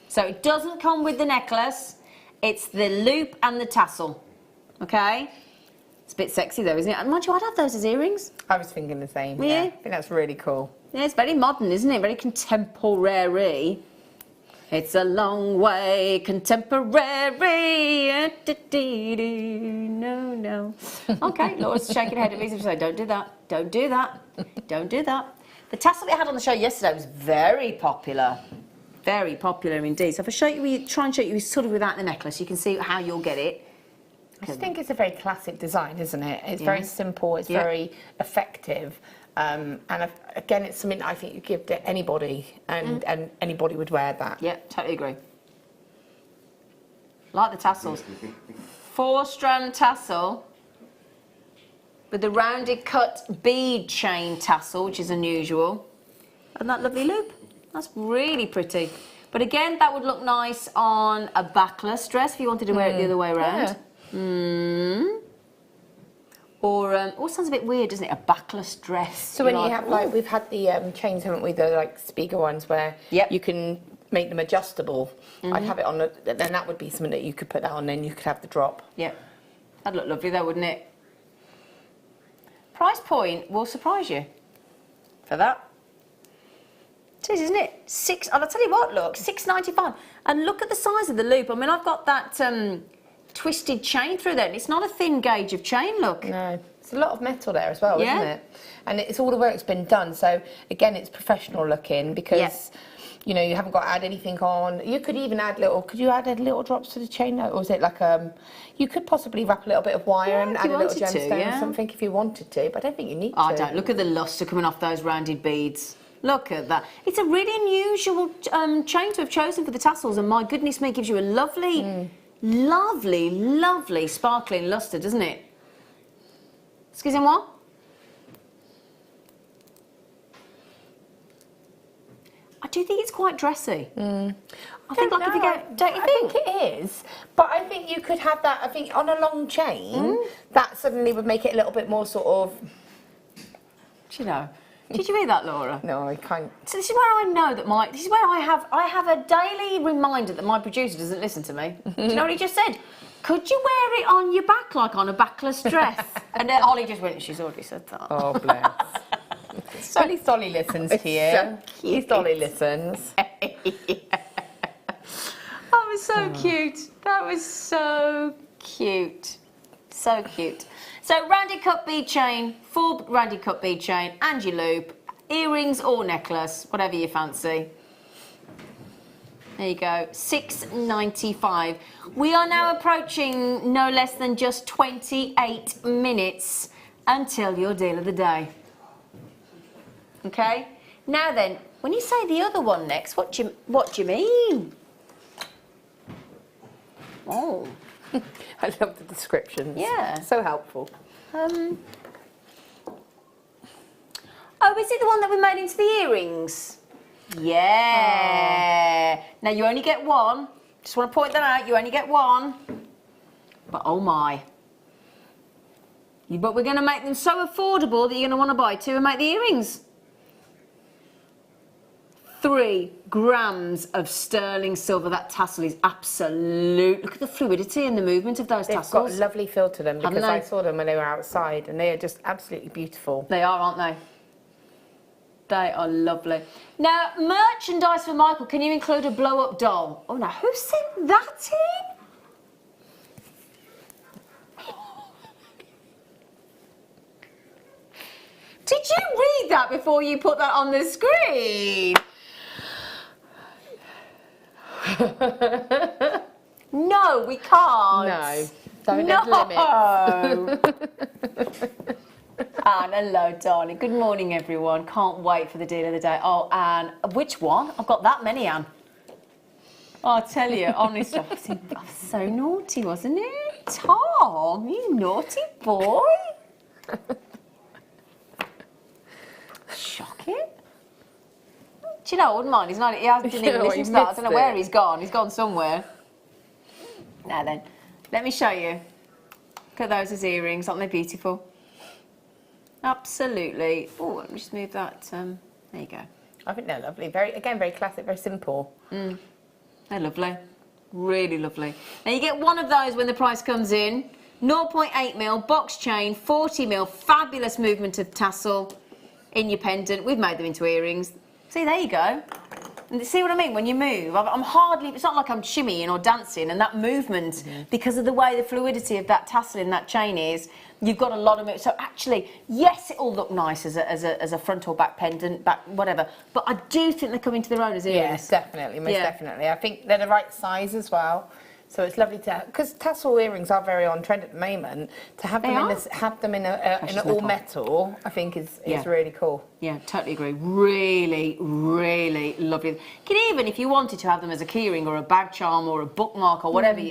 Speaker 1: So it doesn't come with the necklace, it's the loop and the tassel. Okay? It's a bit sexy though, isn't it? And mind you, I'd have those as earrings.
Speaker 4: I was thinking the same.
Speaker 1: Yeah.
Speaker 4: I think that's really cool.
Speaker 1: Yeah, it's very modern, isn't it? Very contemporary. It's a long way, contemporary. No. Okay, Laura's shaking her head at me. So don't do that. Don't do that. Don't do that. The tassel we had on the show yesterday was very popular. Very popular indeed. So if I show you, try and show you sort of without the necklace, you can see how you'll get it.
Speaker 4: I just think it's a very classic design, isn't it? It's very simple, it's very effective. Again, it's something I think you give to anybody, and anybody would wear that.
Speaker 1: Yeah, totally agree. Like the tassels. 4-strand tassel with the rounded cut bead chain tassel, which is unusual. And that lovely loop. That's really pretty. But again, that would look nice on a backless dress if you wanted to wear it the other way around. Yeah. Or, sounds a bit weird, doesn't it? A backless dress.
Speaker 4: So when you have, like, we've had the chains, haven't we? The, like, Spiga ones where you can make them adjustable. I'd have it on, then that would be something that you could put that on, then you could have the drop. Yeah.
Speaker 1: That'd look lovely though, wouldn't it? Price point will surprise you for that. It is, isn't it? I'll tell you what, look, $6.95. And look at the size of the loop. I mean, I've got that twisted chain through there, and it's not a thin gauge of chain, look.
Speaker 4: No, it's a lot of metal there as well, isn't it? And it's all the work's been done. So again, it's professional looking because you know, you haven't got to add anything on. You could even add could you add little drops to the chain? Or is it like you could possibly wrap a little bit of wire and add a little gemstone or something if you wanted to, but I don't think you need to.
Speaker 1: I don't. Look at the luster coming off those rounded beads. Look at that. It's a really unusual chain to have chosen for the tassels, and my goodness me, gives you a lovely, lovely, lovely sparkling luster, doesn't it? Excusez-moi? I do think it's quite dressy. I think, like, if you go, don't you think?
Speaker 4: I think it is, but I think you could have that. I think on a long chain, that suddenly would make it a little bit more sort of.
Speaker 1: Do you know? Did you read that, Laura?
Speaker 4: No, I can't.
Speaker 1: So this is where I know that this is where I have a daily reminder that my producer doesn't listen to me. Do you know what he just said? Could you wear it on your back like on a backless dress? And then Ollie just went, she's already said that.
Speaker 4: Oh, bless. So at least Ollie listens to you.
Speaker 1: So
Speaker 4: at least Ollie listens.
Speaker 1: That was so cute. That was so cute. So cute. So rounded cut bead chain, full rounded cut bead chain, and your loop, earrings or necklace, whatever you fancy. There you go, $6.95. We are now approaching no less than just 28 minutes until your deal of the day. Okay? Now then, when you say the other one next, what do you mean? Oh.
Speaker 4: I love the descriptions.
Speaker 1: Yeah.
Speaker 4: So helpful.
Speaker 1: Oh, is it the one that we made into the earrings? Yeah. Now you only get one. Just want to point that out. You only get one. But oh my. But we're going to make them so affordable that you're going to want to buy two and make the earrings. 3 grams of sterling silver. That tassel is absolute. Look at the fluidity and the movement of those tassels.
Speaker 4: They've got a lovely feel to them because I saw them when they were outside and they are just absolutely beautiful.
Speaker 1: They are, aren't they? They are lovely. Now, merchandise for Michael. Can you include a blow-up doll? Oh, now, who sent that in? Did you read that before you put that on the screen? No, we can't.
Speaker 4: No, don't have limits.
Speaker 1: Anne, hello, darling. Good morning, everyone. Can't wait for the deal of the day. Oh, Anne, which one? I've got that many, Anne. Oh, I'll tell you, honestly, I was so naughty, wasn't it? Tom, you naughty boy. Shocking. Do you know, I wouldn't mind. He's not. He didn't even listen to that. I don't know where he's gone. He's gone somewhere. Now then, let me show you. Look at those as earrings. Aren't they beautiful? Absolutely. Oh, let me just move that. There you go.
Speaker 4: I think they're lovely. Very classic, very simple.
Speaker 1: They're lovely. Really lovely. Now you get one of those when the price comes in. 0.8mm box chain, 40mm, fabulous movement of tassel in your pendant. We've made them into earrings. See, there you go. And see what I mean? When you move, I'm hardly, it's not like I'm shimmying or dancing, and that movement, because of the way the fluidity of that tassel in that chain is, you've got a lot of movement. So actually, yes, it'll look nice as a front or back pendant, back whatever, but I do think they come into their own as earrings.
Speaker 4: Yes, definitely, most definitely. I think they're the right size as well. So it's lovely to, because tassel earrings are very on trend at the moment. To have them in an all metal, I think is really cool.
Speaker 1: Yeah, totally agree. Really, really lovely. You can even, if you wanted to have them as a keyring or a bag charm or a bookmark or whatever,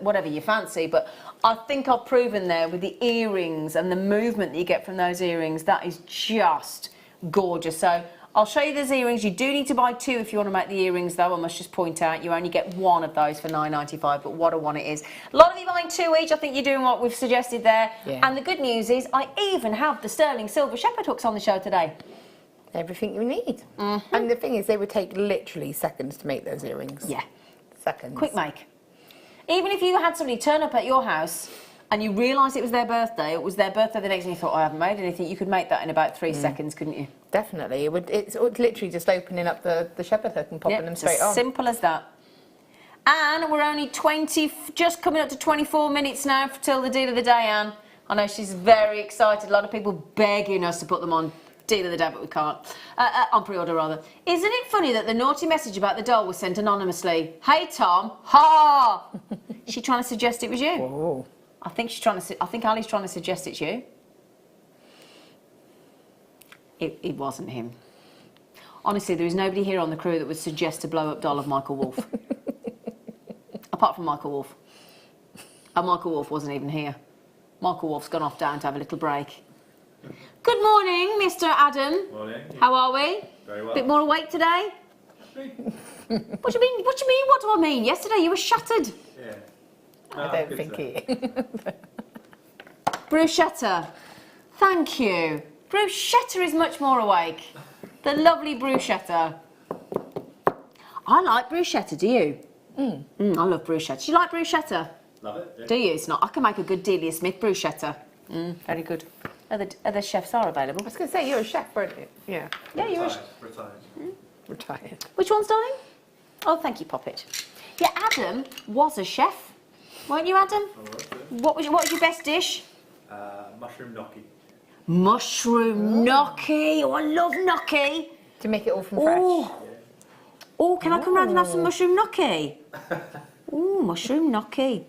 Speaker 1: whatever you fancy. But I think I've proven there with the earrings and the movement that you get from those earrings, that is just gorgeous. So I'll show you those earrings. You do need to buy 2 if you want to make the earrings, though. I must just point out, you only get 1 of those for $9.95, but what a one it is. A lot of you buying 2 each. I think you're doing what we've suggested there. Yeah. And the good news is I even have the sterling silver shepherd hooks on the show today.
Speaker 4: Everything you need. And the thing is, they would take literally seconds to make those earrings.
Speaker 1: Yeah.
Speaker 4: Seconds.
Speaker 1: Quick make. Even if you had somebody turn up at your house and you realised it was their birthday, it was their birthday the next day, and you thought, I haven't made anything, you could make that in about 3 seconds, couldn't you?
Speaker 4: Definitely. It's literally just opening up the shepherd hook and popping them straight on.
Speaker 1: Simple as that. And we're only just coming up to 24 minutes now till the deal of the day, Anne. I know she's very excited. A lot of people begging us to put them on deal of the day, but we can't. On pre-order, rather. Isn't it funny that the naughty message about the doll was sent anonymously? Hey, Tom. Ha! She trying to suggest it was you?
Speaker 4: Whoa.
Speaker 1: I think Ali's trying to suggest it's you. It wasn't him. Honestly, there is nobody here on the crew that would suggest a blow-up doll of Michael Wolff. Apart from Michael Wolff. And Michael Wolff wasn't even here. Michael Wolff's gone off down to have a little break. Good morning, Mr. Adam.
Speaker 6: Morning.
Speaker 1: How are we?
Speaker 6: Very well.
Speaker 1: Bit more awake today? What do you mean? What do you mean? What do I mean? Yesterday you were shattered.
Speaker 6: Yeah.
Speaker 4: I don't think it.
Speaker 1: Bruschetta. Thank you. Bruschetta is much more awake. The lovely bruschetta. I like bruschetta, do you? I love bruschetta. Do you like bruschetta?
Speaker 6: Love it. Yeah.
Speaker 1: Do you? It's not. I can make a good Delia Smith bruschetta. Very good. Other chefs are available.
Speaker 4: I was going to say, you're a chef, weren't you? Yeah.
Speaker 1: Yeah, you're
Speaker 6: Retired.
Speaker 4: Retired.
Speaker 1: Which one's darling? Oh, thank you, Poppet. Yeah, Adam was a chef. Weren't you, Adam? What was your best dish?
Speaker 6: Mushroom gnocchi.
Speaker 1: Mushroom gnocchi. Oh, I love gnocchi.
Speaker 4: To make it all from fresh.
Speaker 1: Oh, can I come round and have some mushroom gnocchi? Oh, mushroom gnocchi.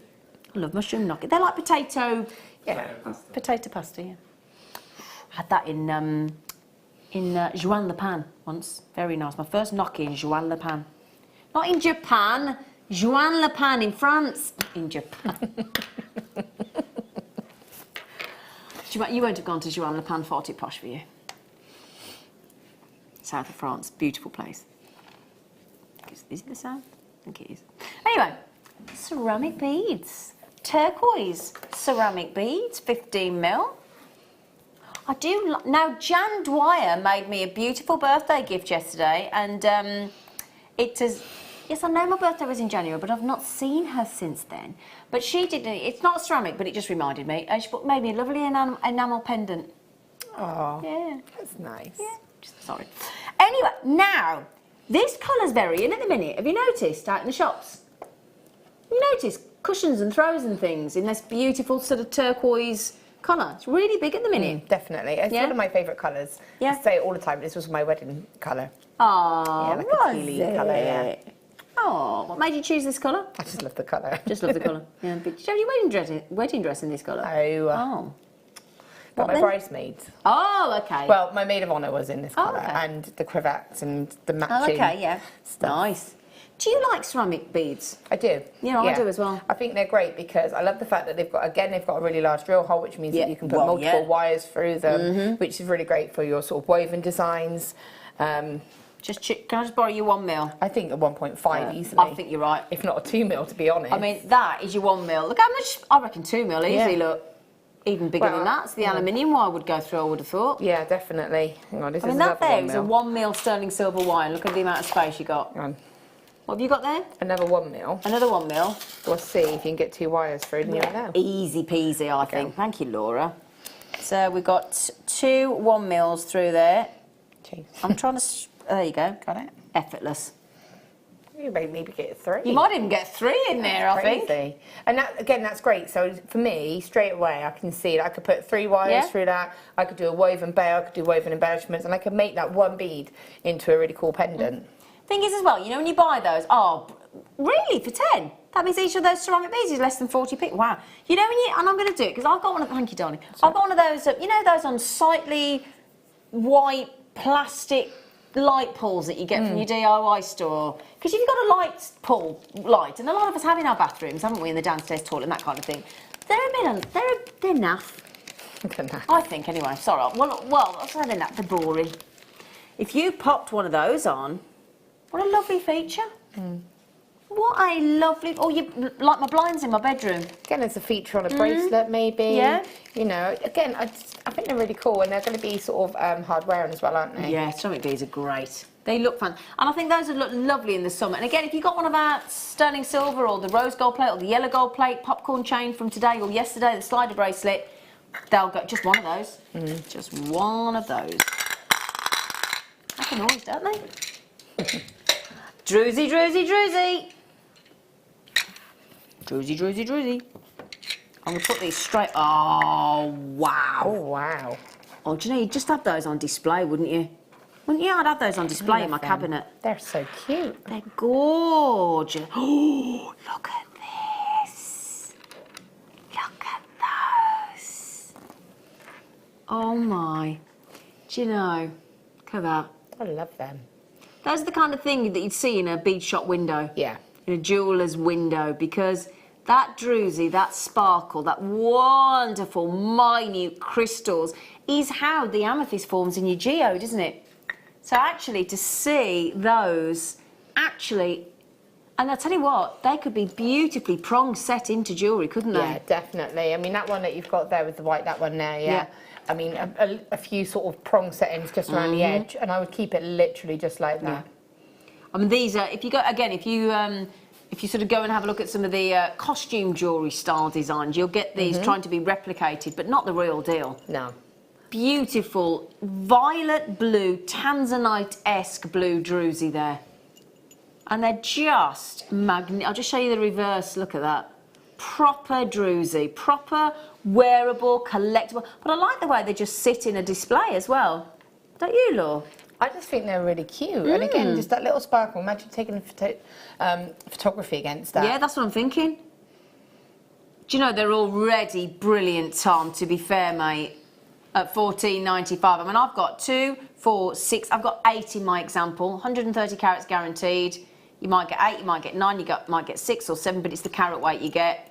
Speaker 1: I love mushroom gnocchi. They're like potato.
Speaker 4: Yeah.
Speaker 1: Potato pasta. Yeah. I had that in Juan Le Pan once. Very nice. My first gnocchi in Juan Le Pan. Not in Japan. Juan Le Pan in France. In Japan. You won't have gone to Juan Le Pan, far too posh for you. South of France, beautiful place. Is it the south? I think it is. Anyway, ceramic beads. Turquoise ceramic beads, 15mm. I do. Now, Jan Dwyer made me a beautiful birthday gift yesterday, and it has. Yes, I know my birthday was in January, but I've not seen her since then. But she did. It's not ceramic, but it just reminded me. She made me a lovely enamel pendant.
Speaker 4: Oh,
Speaker 1: yeah,
Speaker 4: that's nice.
Speaker 1: Yeah, sorry. Anyway, now this colour's very in at the minute. Have you noticed out in the shops? You notice cushions and throws and things in this beautiful sort of turquoise colour. It's really big at the minute.
Speaker 4: Definitely. It's one of my favourite colours.
Speaker 1: Yeah.
Speaker 4: I say it all the time. This was my wedding colour.
Speaker 1: Oh,
Speaker 4: yeah, like a tealy colour, yeah.
Speaker 1: Oh, what made you choose this colour?
Speaker 4: I just love the colour.
Speaker 1: Just love the colour. Yeah. Did you have your wedding dress in this colour?
Speaker 4: Oh. But my bridesmaids.
Speaker 1: Oh, okay.
Speaker 4: Well, my maid of honour was in this colour,
Speaker 1: okay.
Speaker 4: and the cravats and the matching.
Speaker 1: Oh, okay, yeah.
Speaker 4: Stuff.
Speaker 1: Nice. Do you like ceramic beads?
Speaker 4: I do.
Speaker 1: Yeah, I do as well.
Speaker 4: I think they're great because I love the fact that they've got a really large drill hole, which means that you can put multiple wires through them, which is really great for your sort of woven designs.
Speaker 1: Can I just borrow you 1mm?
Speaker 4: I think a 1.5 easily.
Speaker 1: I think you're right.
Speaker 4: If not a 2mm, to be honest.
Speaker 1: I mean, that is your 1mm. Look how much, I reckon 2mm easily, look. Even bigger than that. It's the aluminium wire would go through, I would have thought.
Speaker 4: Yeah, definitely. Hang on, this is
Speaker 1: that there
Speaker 4: 1mm.
Speaker 1: is a 1mm sterling silver wire. Look at the amount of space you got.
Speaker 4: Hang on.
Speaker 1: What have you got there?
Speaker 4: Another 1mm.
Speaker 1: Another 1mm.
Speaker 4: We'll see if you can get 2 wires through, then you'll know.
Speaker 1: Easy peasy, I think. Thank you, Laura. So we've got 2 1mm through there.
Speaker 4: Jeez.
Speaker 1: I'm trying to... There you go.
Speaker 4: Got it?
Speaker 1: Effortless.
Speaker 4: You may maybe get 3.
Speaker 1: You might even get 3 in there, I think.
Speaker 4: And that, again, that's great. So for me, straight away, I can see it. I could put 3 wires through that. I could do a woven bail. I could do woven embellishments, and I could make that one bead into a really cool pendant.
Speaker 1: Thing is, as well, you know, when you buy those, really for 10, That means each of those ceramic beads is less than 40p. Wow. You know when you, and I'm going to do it because I've got one of, thank you darling, I've got one of those, you know those unsightly white plastic light pulls that you get from your DIY store? Because you've got a light pull light, and a lot of us have in our bathrooms, haven't we, in the downstairs toilet and that kind of thing. They're a bit, they're naff. I think anyway, sorry. Well, I'll say they're naff, they're boring. If you popped one of those on, what a lovely feature. What a lovely, oh, you like my blinds in my bedroom.
Speaker 4: Again, it's a feature on a bracelet, maybe.
Speaker 1: Yeah.
Speaker 4: You know, again, I think they're really cool, and they're going to be sort of hard wearing as well, aren't they?
Speaker 1: Yeah, ceramic beads are great. They look fun. And I think those would look lovely in the summer. And again, if you got one of our sterling silver or the rose gold plate or the yellow gold plate popcorn chain from today or yesterday, the slider bracelet, they'll go, just one of those. Just one of those. Make a noise, don't they? Druzy, druzy, druzy. Druzy, druzy, druzy. I'm going to put these straight. Oh, wow.
Speaker 4: Oh, wow.
Speaker 1: Oh, do you know, you'd just have those on display, wouldn't you? Wouldn't you? I'd have those on display in my cabinet.
Speaker 4: They're so cute.
Speaker 1: They're gorgeous. Oh, look at this. Look at those. Oh, my. Do you know? Look at that.
Speaker 4: I love them.
Speaker 1: Those are the kind of thing that you'd see in a bead shop window.
Speaker 4: Yeah.
Speaker 1: In a jeweller's window, because that druzy, that sparkle, that wonderful minute crystals is how the amethyst forms in your geode, isn't it? So actually to see those actually, and I'll tell you what, they could be beautifully prong set into jewellery, couldn't they?
Speaker 4: Yeah, definitely. I mean, that one that you've got there with the white, that one there, yeah. I mean, a few sort of prong settings just around the edge, and I would keep it literally just like that.
Speaker 1: I mean, these are, if you go, again, if you sort of go and have a look at some of the costume jewellery style designs, you'll get these trying to be replicated, but not the real deal.
Speaker 4: No.
Speaker 1: Beautiful violet blue, tanzanite-esque blue druzy there. And they're just magnificent. I'll just show you the reverse, look at that. Proper druzy, proper wearable, collectible. But I like the way they just sit in a display as well. Don't you, Laura?
Speaker 4: I just think they're really cute. And again, just that little sparkle. Imagine taking photography against that.
Speaker 1: Yeah, that's what I'm thinking. Do you know, they're already brilliant, Tom, to be fair, mate, at $14.95. I mean, I've got 2, 4, 6, I've got 8 in my example. 130 carats guaranteed. You might get 8, you might get 9, you might get 6 or 7, but it's the carat weight you get.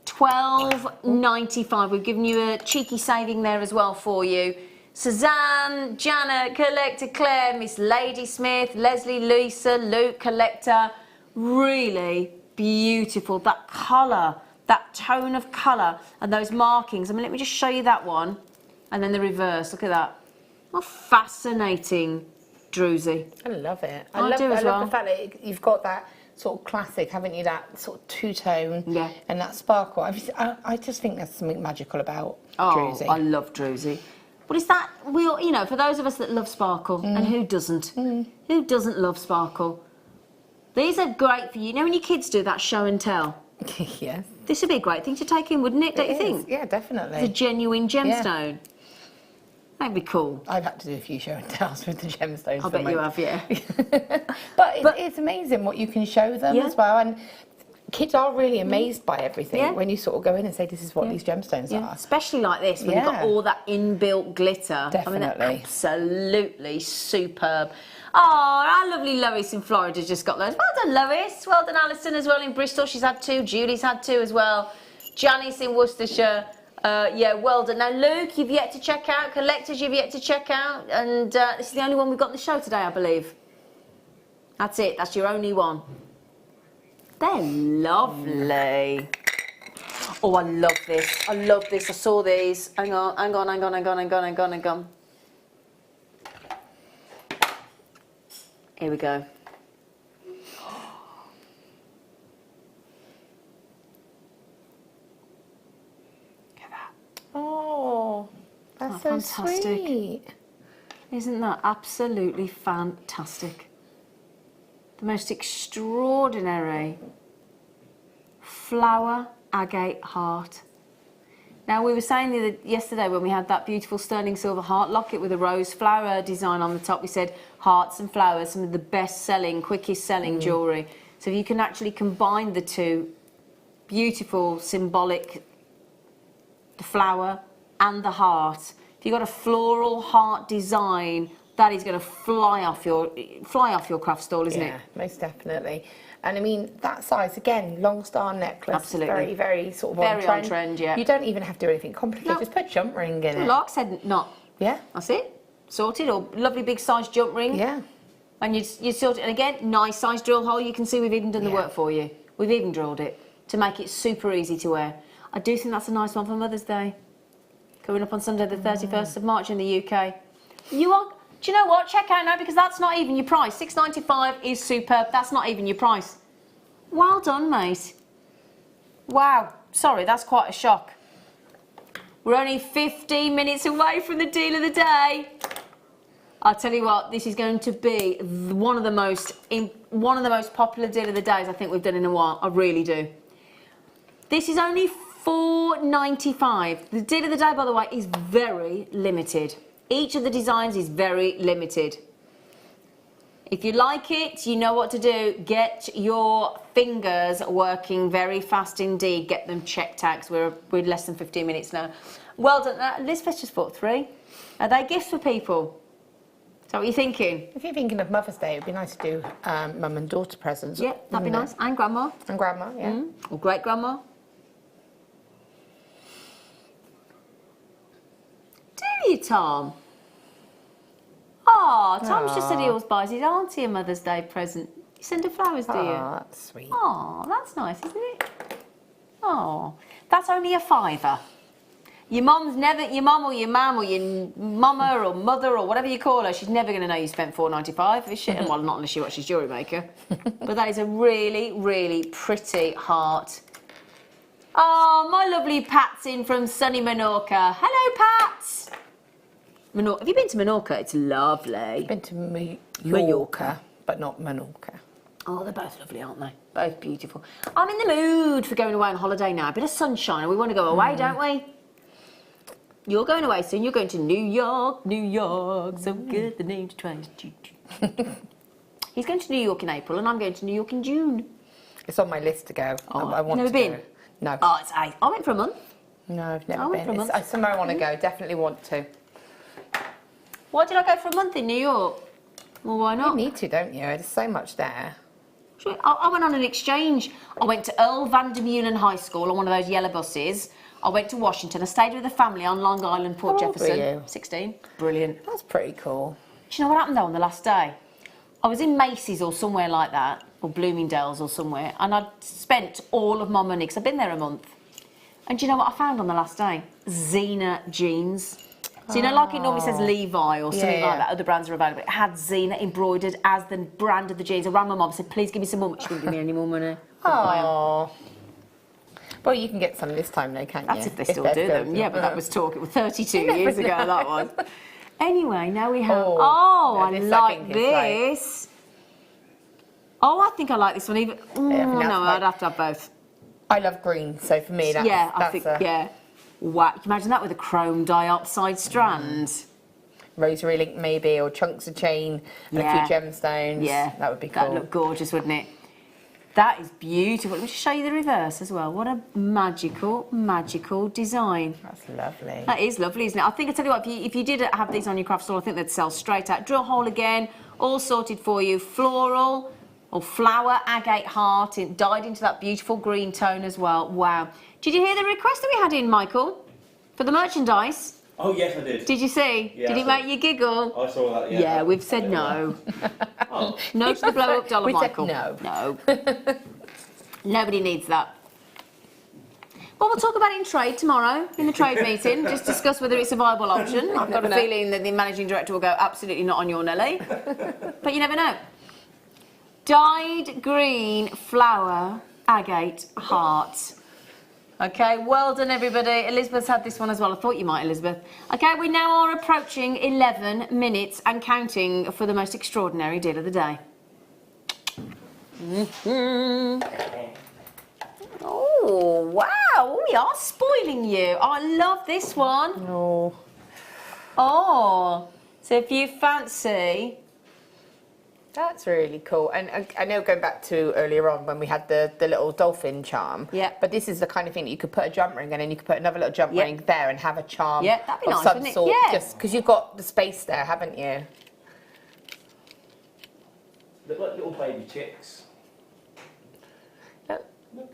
Speaker 1: $12.95. We've given you a cheeky saving there as well for you. Suzanne, Janet, Collector Claire, Miss Ladysmith, Leslie, Lisa, Luke, Collector. Really beautiful. That colour, that tone of colour and those markings. I mean, let me just show you that one. And then the reverse. Look at that. What fascinating druzy.
Speaker 4: I love it.
Speaker 1: I love
Speaker 4: the fact that you've got that sort of classic, haven't you? That sort of two-tone and that sparkle. I just think there's something magical about druzy.
Speaker 1: I love druzy. But it's that, you know, for those of us that love sparkle, and who doesn't? Who doesn't love sparkle? These are great for you. You know when your kids do that show and tell?
Speaker 4: Yes.
Speaker 1: This would be a great thing to take in, wouldn't it? Don't you think?
Speaker 4: Yeah, definitely.
Speaker 1: It's a genuine gemstone. That'd be cool.
Speaker 4: I've had to do a few show and tells with the gemstones.
Speaker 1: I bet you have, yeah.
Speaker 4: but it's amazing what you can show them as well. And kids are really amazed by everything when you sort of go in and say, this is what these gemstones are.
Speaker 1: Especially like this, when you've got all that inbuilt glitter.
Speaker 4: Definitely.
Speaker 1: I mean, absolutely superb. Oh, our lovely Lois in Florida just got those. Well done, Lois. Well done, Alison, as well in Bristol. She's had 2. Julie's had 2 as well. Janice in Worcestershire. Yeah, well done. Now, Luke, you've yet to check out. Collectors, you've yet to check out. And this is the only one we've got in the show today, I believe. That's it. That's your only one. They're lovely. Oh, I love this. I love this. I saw these. Hang on, hang on, hang on, hang on, hang on, hang on, hang on. Here we go.
Speaker 4: Oh, that's so
Speaker 1: fantastic.
Speaker 4: Sweet.
Speaker 1: Isn't that absolutely fantastic? The most extraordinary flower agate heart. Now, we were saying yesterday when we had that beautiful sterling silver heart locket with a rose flower design on the top, we said hearts and flowers, some of the best selling, quickest selling jewellery. So if you can actually combine the two, beautiful, symbolic, the flower and the heart. If you've got a floral heart design, that is going to fly off your craft stall, isn't it?
Speaker 4: Yeah, most definitely. And I mean, that size, again, long star necklace.
Speaker 1: Absolutely.
Speaker 4: Very, very sort of
Speaker 1: Very on trend, yeah.
Speaker 4: You don't even have to do anything complicated.
Speaker 1: No.
Speaker 4: Just put a jump ring in it.
Speaker 1: Like I said, not.
Speaker 4: Yeah.
Speaker 1: That's it. Sorted. Or lovely big size jump ring.
Speaker 4: Yeah.
Speaker 1: And you sort it. And again, nice size drill hole. You can see we've even done the
Speaker 4: Yeah.
Speaker 1: work for you. We've even drilled it to make it super easy to wear. I do think that's a nice one for Mother's Day. Coming up on Sunday the 31st of March in the UK. Do you know what? Check out now, because that's not even your price. $6.95 is superb. That's not even your price. Well done, mate. Wow. Sorry, that's quite a shock. We're only 15 minutes away from the deal of the day. I'll tell you what, this is going to be one of the most popular deal of the days I think we've done in a while. I really do. This is only $4.95. The deal of the day, by the way, is very limited. Each of the designs is very limited. If you like it, you know what to do. Get your fingers working very fast indeed. Get them checked out, because we're less than 15 minutes now. Well done. Elizabeth just bought 3. Are they gifts for people? Is that what you're thinking?
Speaker 4: If you're thinking of Mother's Day, it would be nice to do mum and daughter presents.
Speaker 1: Yeah, that'd be nice. And grandma.
Speaker 4: And grandma, yeah.
Speaker 1: Or great grandma. Do you, Tom? Oh, Tom's just said he always buys his auntie a Mother's Day present. You send her flowers, do you?
Speaker 4: Oh, that's sweet.
Speaker 1: Oh, that's nice, isn't it? Oh, that's only a £5. Your mum or your mum or your mama or mother or whatever you call her, she's never going to know you spent $4.95, is she? Well, not unless she watches JewelleryMaker. But that is a really, really pretty heart. Oh, my lovely Pat's in from sunny Menorca. Hello, Pat. Menorca. Have you been to Menorca? It's lovely.
Speaker 4: I've been to Mallorca, but not Menorca.
Speaker 1: Oh, they're both lovely, aren't they? Both beautiful. I'm in the mood for going away on holiday now. A bit of sunshine, and we want to go away, don't we? You're going away soon. You're going to New York, New York. So good, the name to try. He's going to New York in April, and I'm going to New York in June.
Speaker 4: It's on my list to go.
Speaker 1: Oh,
Speaker 4: I want
Speaker 1: never
Speaker 4: to
Speaker 1: been?
Speaker 4: go. No.
Speaker 1: Oh, it's I went for a month.
Speaker 4: No, I've never
Speaker 1: I went
Speaker 4: been.
Speaker 1: for a month.
Speaker 4: It's somewhere I want to go. Definitely want to.
Speaker 1: Why did I go for a month in New York? Well, why
Speaker 4: You
Speaker 1: not?
Speaker 4: need to, don't you? There's so much there.
Speaker 1: I went on an exchange. I went to Earl Van der Meulen High School on one of those yellow buses. I went to Washington. I stayed with a family on Long Island, Port
Speaker 4: How old were
Speaker 1: Jefferson.
Speaker 4: you?
Speaker 1: 16. Brilliant.
Speaker 4: That's pretty cool.
Speaker 1: Do you know what happened though on the last day? I was in Macy's or somewhere like that, or Bloomingdale's or somewhere, and I'd spent all of my money, because I've been there a month. And do you know what I found on the last day? Zena jeans. So, you know, like it normally says Levi or something like that, other brands are available. It had Zena embroidered as the brand of the jeans. I rang my mum and said, please give me some more. She didn't give me any more money.
Speaker 4: Oh. Well, you can get some this time though, can't you?
Speaker 1: That's if they still do them. Yeah, but that was talk. It was 32 years ago, that was. Anyway, now we have... I like this. Oh, I think I like this one even... no, I'd have to have both.
Speaker 4: I love green, so for me that's...
Speaker 1: Yeah. Wow, can you imagine that with a chrome dioxide strand?
Speaker 4: Rosary link maybe, or chunks of chain and a few gemstones. Yeah. That would be cool.
Speaker 1: That'd look gorgeous, wouldn't it? That is beautiful. Let me just show you the reverse as well. What a magical, magical design.
Speaker 4: That's lovely.
Speaker 1: That is lovely, isn't it? I think, I tell you what, if you did have these on your craft store, I think they'd sell straight out. Drill hole again, all sorted for you. Floral or flower agate heart. It dyed into that beautiful green tone as well. Wow. Did you hear the request that we had in, Michael, for the merchandise?
Speaker 2: Oh, yes, I did.
Speaker 1: Did you see?
Speaker 2: Yeah,
Speaker 1: did it make you giggle?
Speaker 2: I saw that, yeah.
Speaker 1: Yeah, we've said no.
Speaker 2: Oh.
Speaker 1: No to the blow-up dollar,
Speaker 4: we
Speaker 1: Michael.
Speaker 4: Said no.
Speaker 1: No. Nobody needs that. Well, we'll talk about it in trade tomorrow, in the trade meeting. Just discuss whether it's a viable option. I've got a feeling that the managing director will go, absolutely not on your Nelly. But you never know. Dyed green flower agate heart. Okay, well done, everybody. Elizabeth's had this one as well. I thought you might, Elizabeth. Okay, we now are approaching 11 minutes and counting for the most extraordinary deal of the day. Oh, wow. Oh, really are spoiling you. I love this one.
Speaker 4: Oh.
Speaker 1: Oh, so if you fancy...
Speaker 4: That's really cool. And I know going back to earlier on when we had the little dolphin charm.
Speaker 1: Yeah.
Speaker 4: But this is the kind of thing that you could put a jump ring in and you could put another little jump ring there and have a charm
Speaker 1: Yeah, that'd be
Speaker 4: of
Speaker 1: nice,
Speaker 4: some
Speaker 1: wouldn't it?
Speaker 4: sort.
Speaker 1: Yeah.
Speaker 4: Just because you've got the space there, haven't you?
Speaker 2: They're like little baby chicks.
Speaker 4: Look.
Speaker 2: Look.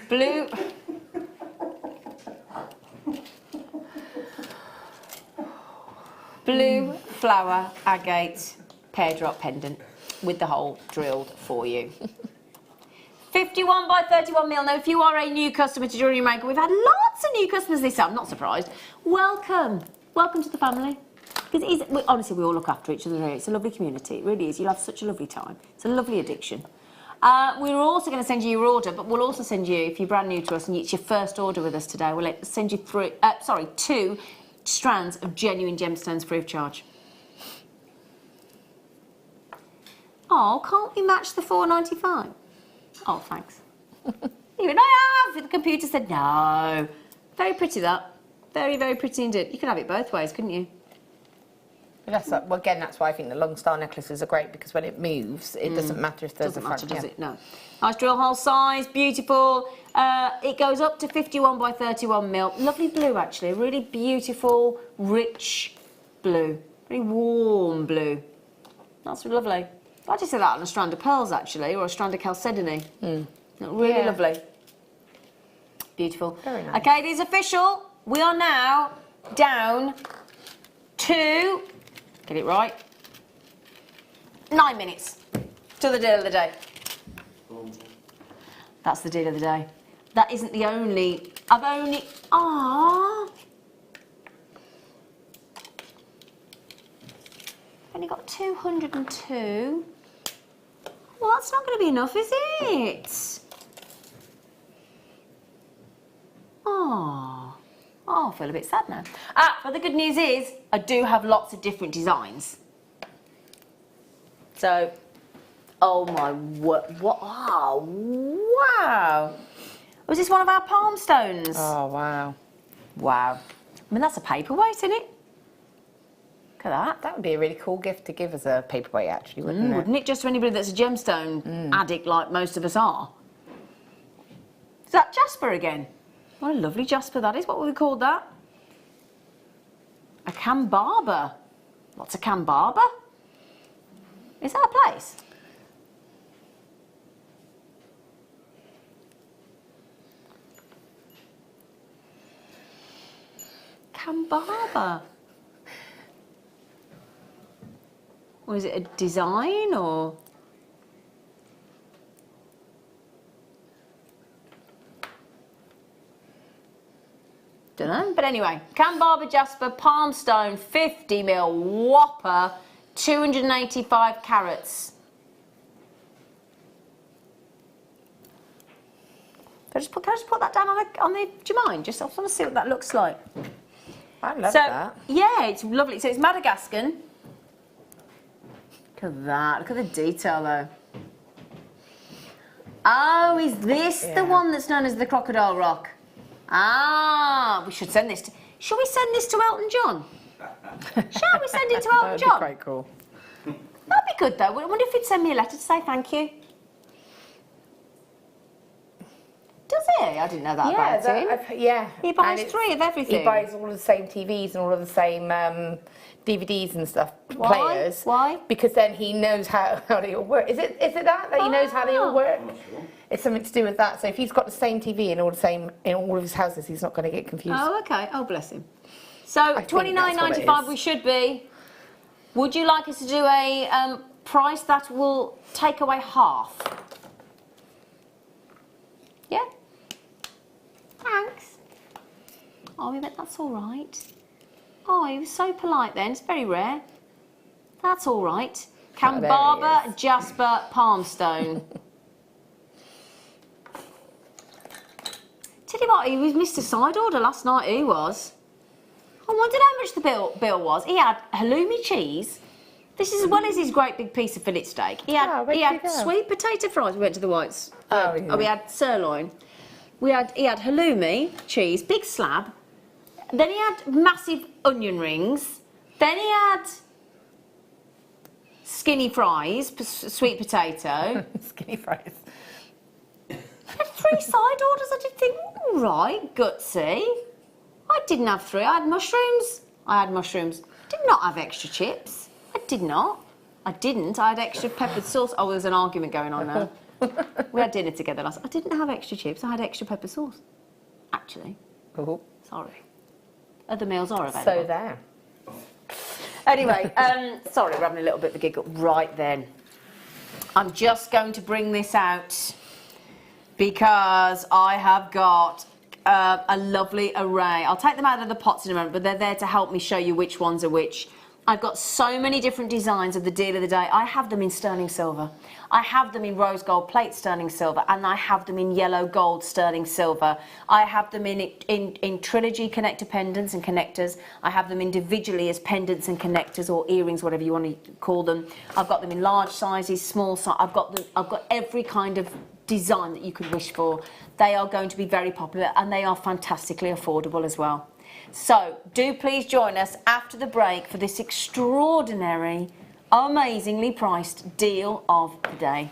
Speaker 1: Blue... Blue flower agate pear drop pendant with the hole drilled for you. 51 by 31 mil. Now, if you are a new customer to JewelleryMaker, we've had lots of new customers this year. I'm not surprised. Welcome. Welcome to the family. Because honestly, we all look after each other here. It's a lovely community. It really is. You'll have such a lovely time. It's a lovely addiction. We're also going to send you your order, but we'll also send you, if you're brand new to us and it's your first order with us today, we'll send you 2 strands of genuine gemstones free of charge. Oh, can't we match the $4.95? Oh, thanks. Even I have. The computer said no. Very pretty, that. Very, very pretty indeed. You could have it both ways, couldn't you?
Speaker 4: That's well, again, that's why I think the long star necklaces are great, because when it moves, it doesn't matter if there's
Speaker 1: Doesn't
Speaker 4: a front.
Speaker 1: matter, does it? No. Nice drill hole size, beautiful. It goes up to 51 by 31 mil. Lovely blue, actually. Really beautiful, rich blue. Very warm blue. That's lovely. I'd just say that on a strand of pearls, actually, or a strand of chalcedony. Really lovely. Beautiful.
Speaker 4: Very nice.
Speaker 1: Okay, it is official. We are now down to, get it right, 9 minutes to the deal of the day. That's the deal of the day. That isn't the only, I've only got 202. Well, that's not going to be enough, is it? Oh, I feel a bit sad now. But the good news is, I do have lots of different designs. So, oh my word, what, oh, wow. Was this one of our palm stones?
Speaker 4: Oh, wow.
Speaker 1: Wow. I mean, that's a paperweight, isn't it? Look at that.
Speaker 4: That would be a really cool gift to give as a paperweight, actually, wouldn't it?
Speaker 1: Wouldn't it? Just to anybody that's a gemstone addict like most of us are. Is that Jasper again? What a lovely Jasper that is. What would we call that? A cambarber. What's a cambarber? Is that a place? Cambarber. Or is it a design or? Don't know. But anyway, cambarber Jasper, palm stone, 50 mil, whopper, 285 carats. Can I just put that down on the, do you mind? Just, I want to see what that looks like.
Speaker 4: I love that.
Speaker 1: Yeah, it's lovely. So it's Madagascan. Look at that. Look at the detail, though. Oh, is this the one that's known as the Crocodile Rock? Ah, we should send this to... Shall we send this to Elton John? Shall we send it to Elton John?
Speaker 4: That'd be quite cool.
Speaker 1: That'd be good, though. I wonder if he'd send me a letter to say thank you. Does he? I didn't know that about him.
Speaker 4: Yeah.
Speaker 1: He buys 3 of everything.
Speaker 4: He buys all of the same TVs and all of the same DVDs and stuff.
Speaker 1: Why?
Speaker 4: Players.
Speaker 1: Why?
Speaker 4: Because then he knows how they all work. Is it that he knows how they all work? It's something to do with that. So if he's got the same TV in all of his houses, he's not going to get confused.
Speaker 1: Oh, okay. Oh, bless him. So $29.95 we should be. Would you like us to do a price that will take away half? Yeah? Thanks. Oh, we bet that's all right. Oh, he was so polite then. It's very rare. That's all right. Cambarber, Jasper, Palmstone. Tell you what, he was Mr. Side Order last night, he was. I wondered how much the bill was. He had halloumi cheese, This is as well as his great big piece of fillet steak. He had,
Speaker 4: where
Speaker 1: he
Speaker 4: did
Speaker 1: had
Speaker 4: he go?
Speaker 1: sweet potato fries. We went to the Whites.
Speaker 4: Yeah.
Speaker 1: We had sirloin. He had halloumi, cheese, big slab. Then he had massive onion rings. Then he had skinny fries, sweet potato.
Speaker 4: Skinny fries.
Speaker 1: Had 3 side orders. I did think, all right, gutsy. I didn't have 3. I had mushrooms. Did not have extra chips. I did not. I didn't. I had extra peppered sauce. Oh, there's an argument going on now. We had dinner together last. I didn't have extra chips. I had extra pepper sauce. Actually.
Speaker 4: Oh.
Speaker 1: Sorry. Other meals are available.
Speaker 4: So there.
Speaker 1: Anyway, sorry, we're having a little bit of a giggle. Right then. I'm just going to bring this out because I have got a lovely array. I'll take them out of the pots in a moment, but they're there to help me show you which ones are which. I've got so many different designs of the deal of the day. I have them in sterling silver. I have them in rose gold plate sterling silver, and I have them in yellow gold sterling silver. I have them in trilogy connector pendants and connectors. I have them individually as pendants and connectors or earrings, whatever you want to call them. I've got them in large sizes, small size. I've got every kind of design that you could wish for. They are going to be very popular, and they are fantastically affordable as well. So do please join us after the break for this extraordinary, amazingly priced deal of the day.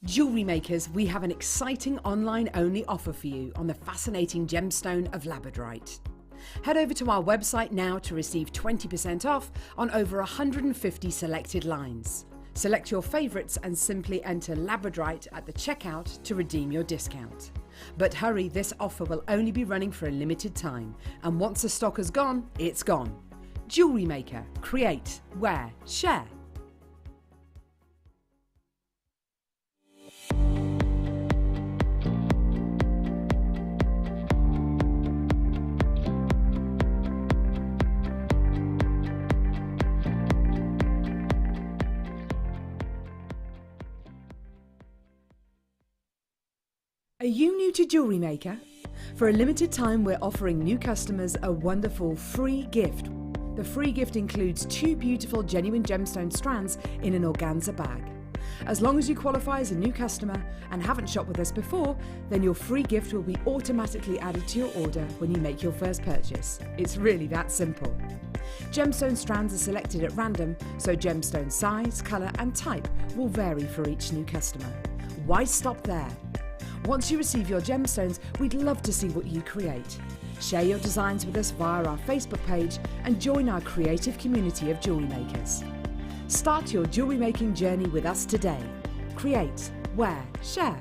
Speaker 3: Jewellery makers, we have an exciting online-only offer for you on the fascinating gemstone of labradorite. Head over to our website now to receive 20% off on over 150 selected lines. Select your favourites and simply enter labradorite at the checkout to redeem your discount. But hurry, this offer will only be running for a limited time, and once the stock has gone, it's gone. Jewellery Maker. Create, wear, share. Are you new to Jewellery Maker? For a limited time, we're offering new customers a wonderful free gift. The free gift includes 2 beautiful genuine gemstone strands in an organza bag. As long as you qualify as a new customer and haven't shopped with us before, then your free gift will be automatically added to your order when you make your first purchase. It's really that simple. Gemstone strands are selected at random, so gemstone size, colour and type will vary for each new customer. Why stop there? Once you receive your gemstones, we'd love to see what you create. Share your designs with us via our Facebook page and join our creative community of jewellery makers. Start your jewellery making journey with us today. Create, wear, share.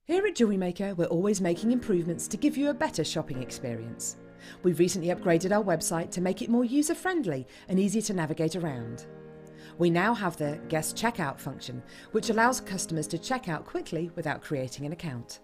Speaker 3: Here at Jewellery Maker, we're always making improvements to give you a better shopping experience. We've recently upgraded our website to make it more user-friendly and easier to navigate around. We now have the guest checkout function, which allows customers to check out quickly without creating an account.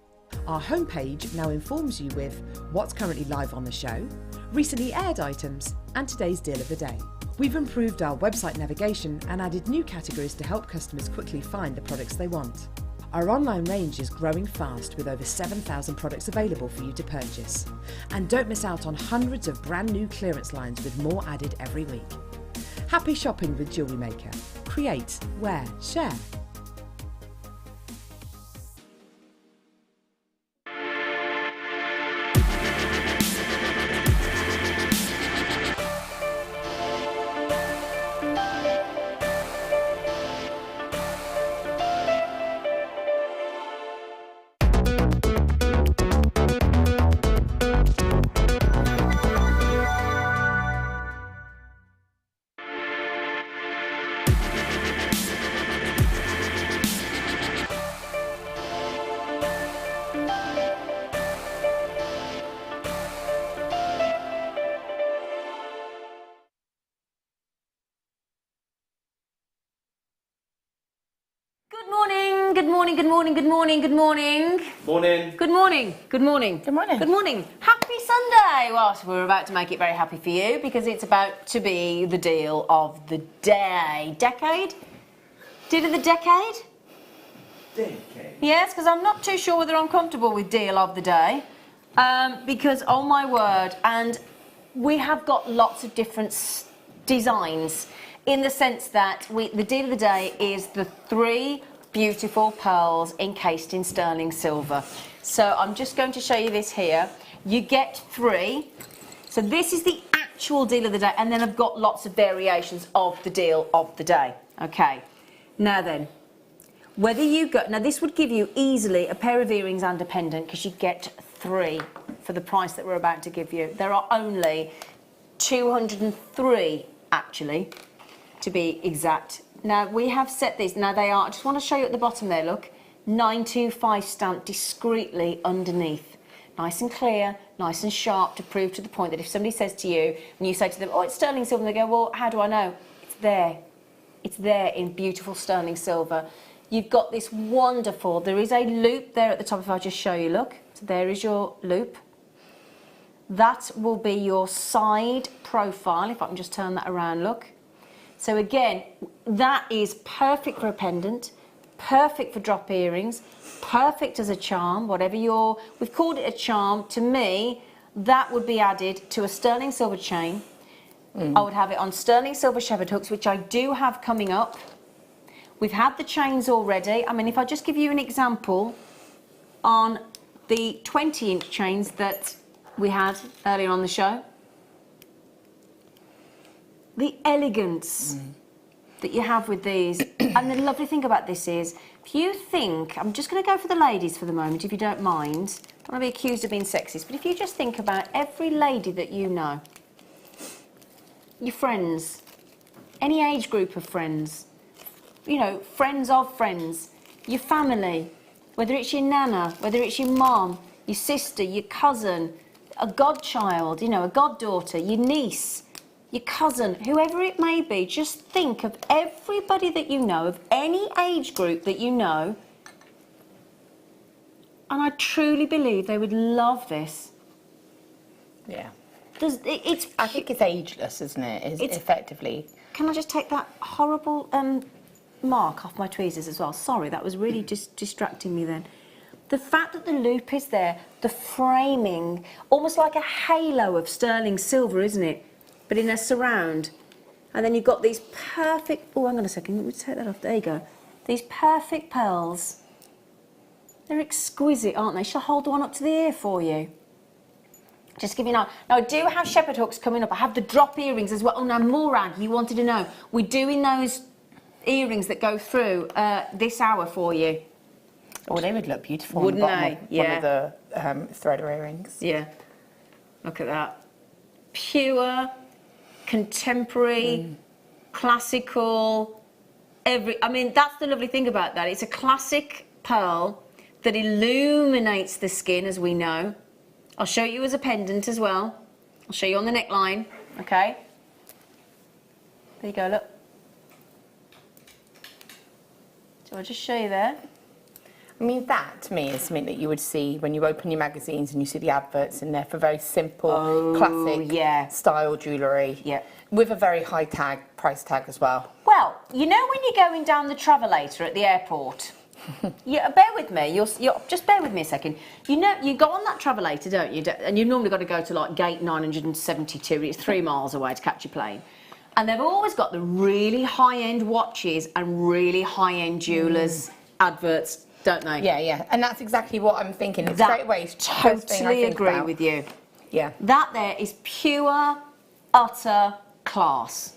Speaker 3: Our homepage now informs you with what's currently live on the show, recently aired items, and today's deal of the day. We've improved our website navigation and added new categories to help customers quickly find the products they want. Our online range is growing fast with over 7,000 products available for you to purchase. And don't miss out on hundreds of brand new clearance lines with more added every week. Happy shopping with Jewellery Maker. Create, wear, share.
Speaker 1: Good morning, good morning, good morning, good morning, good morning.
Speaker 2: Morning.
Speaker 1: Good morning, good morning.
Speaker 4: Good morning.
Speaker 1: Good morning. Happy Sunday. Well, we're about to make it very happy for you because it's about to be the deal of the day. Decade? Deal of the decade?
Speaker 2: Decade.
Speaker 1: Yes, because I'm not too sure whether I'm comfortable with deal of the day. Because, oh my word, and we have got lots of different designs in the sense that the deal of the day is the 3 beautiful pearls encased in sterling silver. So I'm just going to show you this here. You get 3. So this is the actual deal of the day, and then I've got lots of variations of the deal of the day. Okay, now then, whether you go, now this would give you easily a pair of earrings and a pendant because you get 3 for the price that we're about to give you. There are only 203 actually, to be exact. Now we have set these, now they are, I just want to show you at the bottom there, look, 925 stamped discreetly underneath. Nice and clear, nice and sharp to prove to the point that if somebody says to you, and you say to them, oh, it's sterling silver, and they go, well, how do I know? It's there. It's there in beautiful sterling silver. You've got this wonderful, there is a loop there at the top if I just show you, look. So there is your loop. That will be your side profile, if I can just turn that around, look. So again, that is perfect for a pendant, perfect for drop earrings, perfect as a charm, whatever we've called it a charm. To me, that would be added to a sterling silver chain. I would have it on sterling silver shepherd hooks, which I do have coming up. We've had the chains already. I mean, if I just give you an example on the 20-inch chains that we had earlier on the show. The elegance that you have with these. And the lovely thing about this is, if you think, I'm just going to go for the ladies for the moment, if you don't mind. Don't want to be accused of being sexist, but if you just think about every lady that you know, your friends, any age group of friends, you know, friends of friends, your family, whether it's your nana, whether it's your mom, your sister, your cousin, a godchild, you know, a goddaughter, your niece, your cousin, whoever it may be, just think of everybody that you know, of any age group that you know, and I truly believe they would love this.
Speaker 4: Yeah.
Speaker 1: I
Speaker 4: think it's ageless, isn't it? It's effectively.
Speaker 1: Can I just take that horrible mark off my tweezers as well? Sorry, that was really just distracting me then. The fact that the loop is there, the framing, almost like a halo of sterling silver, isn't it? But in a surround. And then you've got these perfect, oh, hang on a second, let me take that off, there you go. These perfect pearls. They're exquisite, aren't they? Shall I hold one up to the ear for you? Just give you an eye. Now, I do have shepherd hooks coming up. I have the drop earrings as well. Oh, now, Morag, you wanted to know. We're doing those earrings that go through this hour for you.
Speaker 4: Oh, they would look beautiful.
Speaker 1: Wouldn't
Speaker 4: on the
Speaker 1: they?
Speaker 4: bottom of,
Speaker 1: Yeah.
Speaker 4: one of the threader earrings.
Speaker 1: Yeah. Look at that. Pure, contemporary, classical, I mean, that's the lovely thing about that. It's a classic pearl that illuminates the skin, as we know. I'll show you as a pendant as well. I'll show you on the neckline, okay? There you go, look. So I'll just show you there.
Speaker 4: I mean, that to me is something that you would see when you open your magazines and you see the adverts in there for very simple, classic style jewellery.
Speaker 1: Yeah.
Speaker 4: With a very high price tag as well.
Speaker 1: Well, you know when you're going down the travelator at the airport? Yeah, bear with me. Just bear with me a second. You know, you go on that travelator, don't you? And you've normally got to go to like gate 972. It's 3 miles away to catch your plane. And they've always got the really high-end watches and really high-end jewellers adverts, don't they?
Speaker 4: Yeah, yeah. And that's exactly what I'm thinking. It's straight away. It's
Speaker 1: totally agree with you.
Speaker 4: Yeah.
Speaker 1: That there is pure, utter class.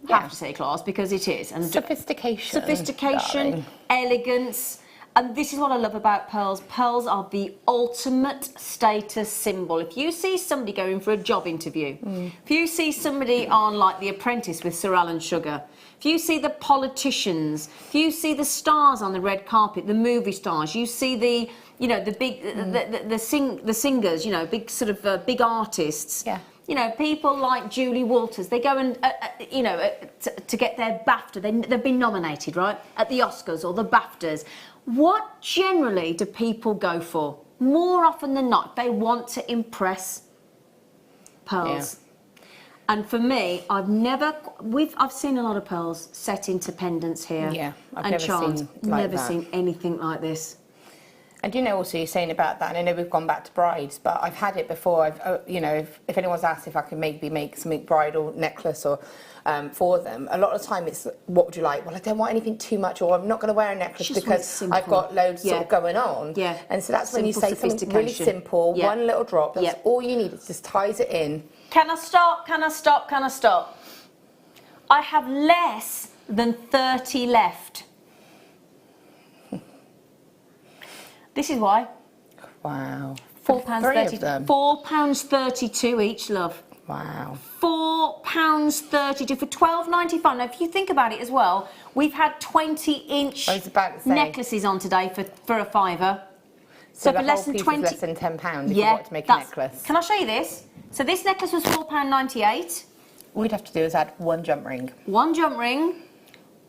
Speaker 1: I have to say class because it is. And
Speaker 4: sophistication.
Speaker 1: Sophistication, darling. Elegance. And this is what I love about pearls. Pearls are the ultimate status symbol. If you see somebody going for a job interview, if you see somebody on like The Apprentice with Sir Alan Sugar, if you see the politicians, if you see the stars on the red carpet, the movie stars, you see the, you know, the big, the singers, you know, big sort of big artists.
Speaker 4: Yeah.
Speaker 1: You know, people like Julie Walters, they go and, to get their BAFTA, they've been nominated, right, at the Oscars or the BAFTAs. What generally do people go for? More often than not, they want to impress pearls. Yeah. And for me, I've seen a lot of pearls set into pendants here.
Speaker 4: Yeah, I've
Speaker 1: and
Speaker 4: never
Speaker 1: charms.
Speaker 4: seen like that.
Speaker 1: Seen anything like this.
Speaker 4: And you know, also you're saying about that, and I know we've gone back to brides, but I've had it before. If anyone's asked if I can maybe make something bridal necklace or for them, a lot of the time it's, what would you like? Well, I don't want anything too much, or I'm not going to wear a necklace because I've got loads sort of going on.
Speaker 1: Yeah.
Speaker 4: And so that's when you say something really simple, one little drop. That's all you need. It just ties it in.
Speaker 1: Can I stop? Can I stop? Can I stop? I have less than 30 left. This is why.
Speaker 4: Wow.
Speaker 1: £4.32. £4.32 each, love.
Speaker 4: Wow.
Speaker 1: £4.32 for £12.95. Now, if you think about it as well, we've had 20-inch necklaces on today for a fiver.
Speaker 4: So for less than 20, less than £10 if you want to make a necklace.
Speaker 1: Can I show you this? So this necklace was £4.98.
Speaker 4: All you'd have to do is add one jump ring.
Speaker 1: One jump ring,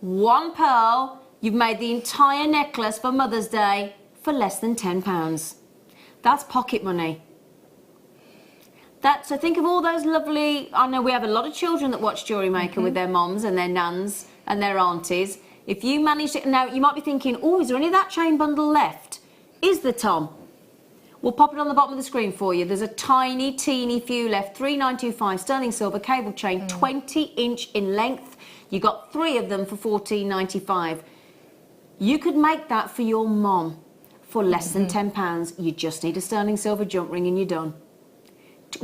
Speaker 1: one pearl. You've made the entire necklace for Mother's Day for less than £10. That's pocket money. So think of all those lovely, I know we have a lot of children that watch JewelleryMaker with their moms and their nans and their aunties. If you manage to, now you might be thinking, oh, is there any of that chain bundle left? Is there, Tom? We'll pop it on the bottom of the screen for you. There's a tiny, teeny few left. 3925 sterling silver cable chain, 20-inch in length. You got 3 of them for £14.95. You could make that for your mom for less than £10. You just need a sterling silver jump ring and you're done.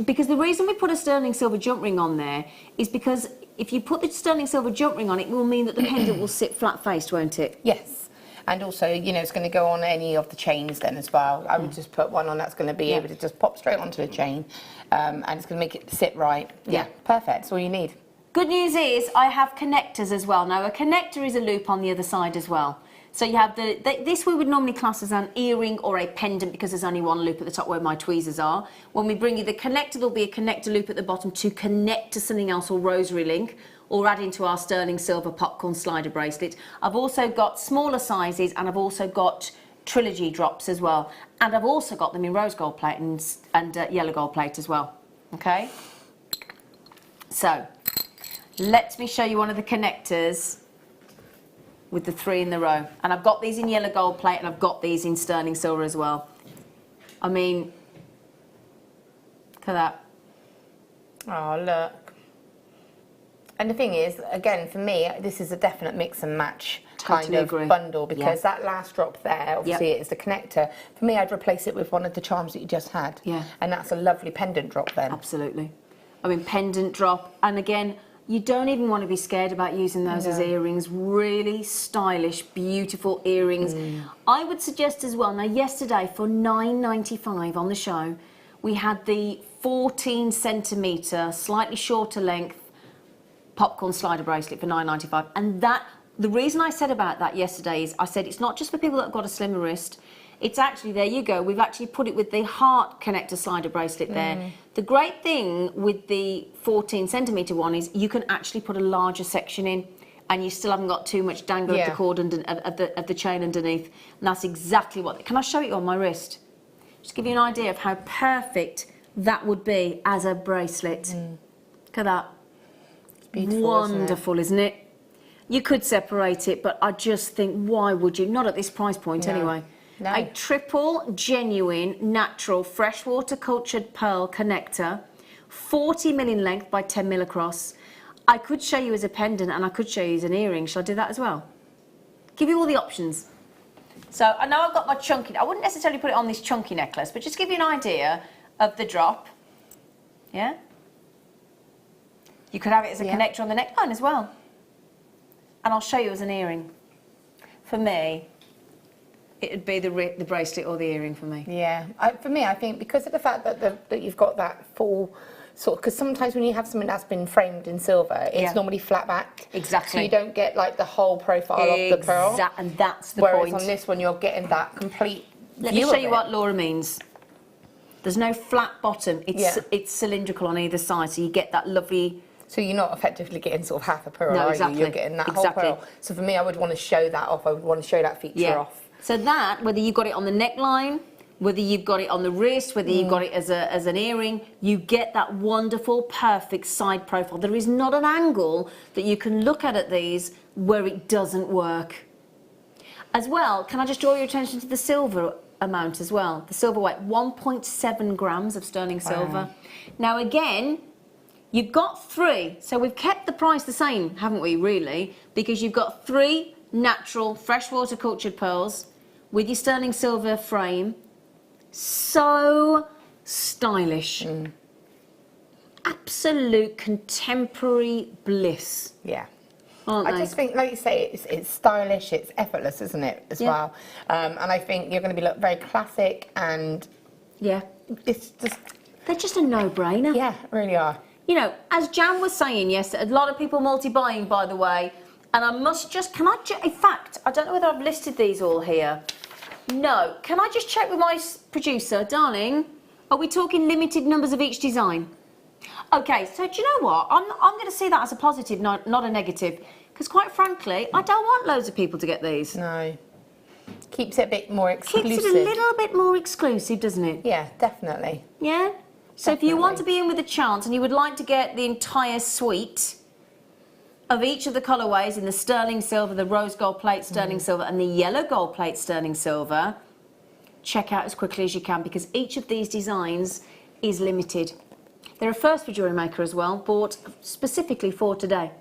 Speaker 1: Because the reason we put a sterling silver jump ring on there is because if you put the sterling silver jump ring on, it will mean that the pendant will sit flat-faced, won't it?
Speaker 4: Yes. And also, you know, it's going to go on any of the chains then as well. I would just put one on that's going to be able to just pop straight onto the chain, and it's going to make it sit right. Yeah, perfect. That's all you need.
Speaker 1: Good news is I have connectors as well. Now, a connector is a loop on the other side as well. So you have this we would normally class as an earring or a pendant because there's only one loop at the top where my tweezers are. When we bring you the connector, there'll be a connector loop at the bottom to connect to something else or rosary link or add into our sterling silver popcorn slider bracelet. I've also got smaller sizes and I've also got trilogy drops as well. And I've also got them in rose gold plate and yellow gold plate as well. Okay? So, let me show you one of the connectors with the 3 in the row. And I've got these in yellow gold plate and I've got these in sterling silver as well. I mean, look at that.
Speaker 4: Oh, look. And the thing is, again, for me, this is a definite mix and match kind of bundle because that last drop there, obviously it is the connector. For me, I'd replace it with one of the charms that you just had.
Speaker 1: Yeah.
Speaker 4: And that's a lovely pendant drop then.
Speaker 1: Absolutely. I mean, pendant drop. And again, you don't even want to be scared about using those as earrings. Really stylish, beautiful earrings. I would suggest as well, now yesterday for £9.95 on the show, we had the 14 centimetre, slightly shorter length popcorn slider bracelet for £9.95. And the reason I said about that yesterday is I said it's not just for people that have got a slimmer wrist. It's actually, there you go, we've actually put it with the heart connector slider bracelet there. The great thing with the 14 centimetre one is you can actually put a larger section in and you still haven't got too much dangle of the cord of the chain underneath. And that's exactly what, can I show you on my wrist? Just give you an idea of how perfect that would be as a bracelet. Look at that.
Speaker 4: It's beautiful,
Speaker 1: wonderful, isn't it? You could separate it, but I just think, why would you? Not at this price point anyway.
Speaker 4: No.
Speaker 1: A triple genuine natural freshwater cultured pearl connector, 40mm in length by 10mm across. I could show you as a pendant and I could show you as an earring. Shall I do that as well? Give you all the options. So I know I've got my chunky, I wouldn't necessarily put it on this chunky necklace, but just give you an idea of the drop. Yeah? You could have it as a connector on the neckline as well. And I'll show you as an earring. For me, it would be the bracelet or the earring for me.
Speaker 4: Yeah, for me, I think because of the fact that you've got that full sort of, because sometimes when you have something that's been framed in silver, it's normally flat back.
Speaker 1: Exactly.
Speaker 4: So you don't get like the whole profile of the pearl.
Speaker 1: And that's the
Speaker 4: point.
Speaker 1: point.
Speaker 4: On this one, you're getting that complete
Speaker 1: Let me show you what Laura means. There's no flat bottom. It's cylindrical on either side, so you get that lovely...
Speaker 4: So you're not effectively getting sort of half a pearl,
Speaker 1: No,
Speaker 4: are
Speaker 1: exactly.
Speaker 4: you? You're getting that whole pearl. So for me, I would want to show that off. I would want to show that feature off.
Speaker 1: So that, whether you've got it on the neckline, whether you've got it on the wrist, whether you've got it as an earring, you get that wonderful, perfect side profile. There is not an angle that you can look at these where it doesn't work. As well, can I just draw your attention to the silver amount as well? The silver weight, 1.7 grams of sterling silver. Now again, you've got 3, so we've kept the price the same, haven't we, really? Because you've got 3 natural freshwater cultured pearls with your sterling silver frame. So stylish. Absolute contemporary bliss.
Speaker 4: Yeah.
Speaker 1: Aren't
Speaker 4: I
Speaker 1: they?
Speaker 4: just think, like you say, it's stylish, it's effortless, isn't it, as well? And I think you're going to be very classic, and it's just...
Speaker 1: They're just a no-brainer.
Speaker 4: Yeah, really are.
Speaker 1: You know, as Jan was saying yesterday, a lot of people multi-buying, by the way, and I must just, in fact, I don't know whether I've listed these all here. No, can I just check with my producer, darling, are we talking limited numbers of each design? Okay, so do you know what? I'm going to see that as a positive, not a negative, because quite frankly, I don't want loads of people to get these.
Speaker 4: No. Keeps it a bit more exclusive.
Speaker 1: Keeps it a little bit more exclusive, doesn't it?
Speaker 4: Yeah, definitely.
Speaker 1: Yeah? So if you want to be in with a chance and you would like to get the entire suite of each of the colourways in the sterling silver, the rose gold plate sterling silver and the yellow gold plate sterling silver, check out as quickly as you can, because each of these designs is limited. They're a first for JewelleryMaker as well, bought specifically for today.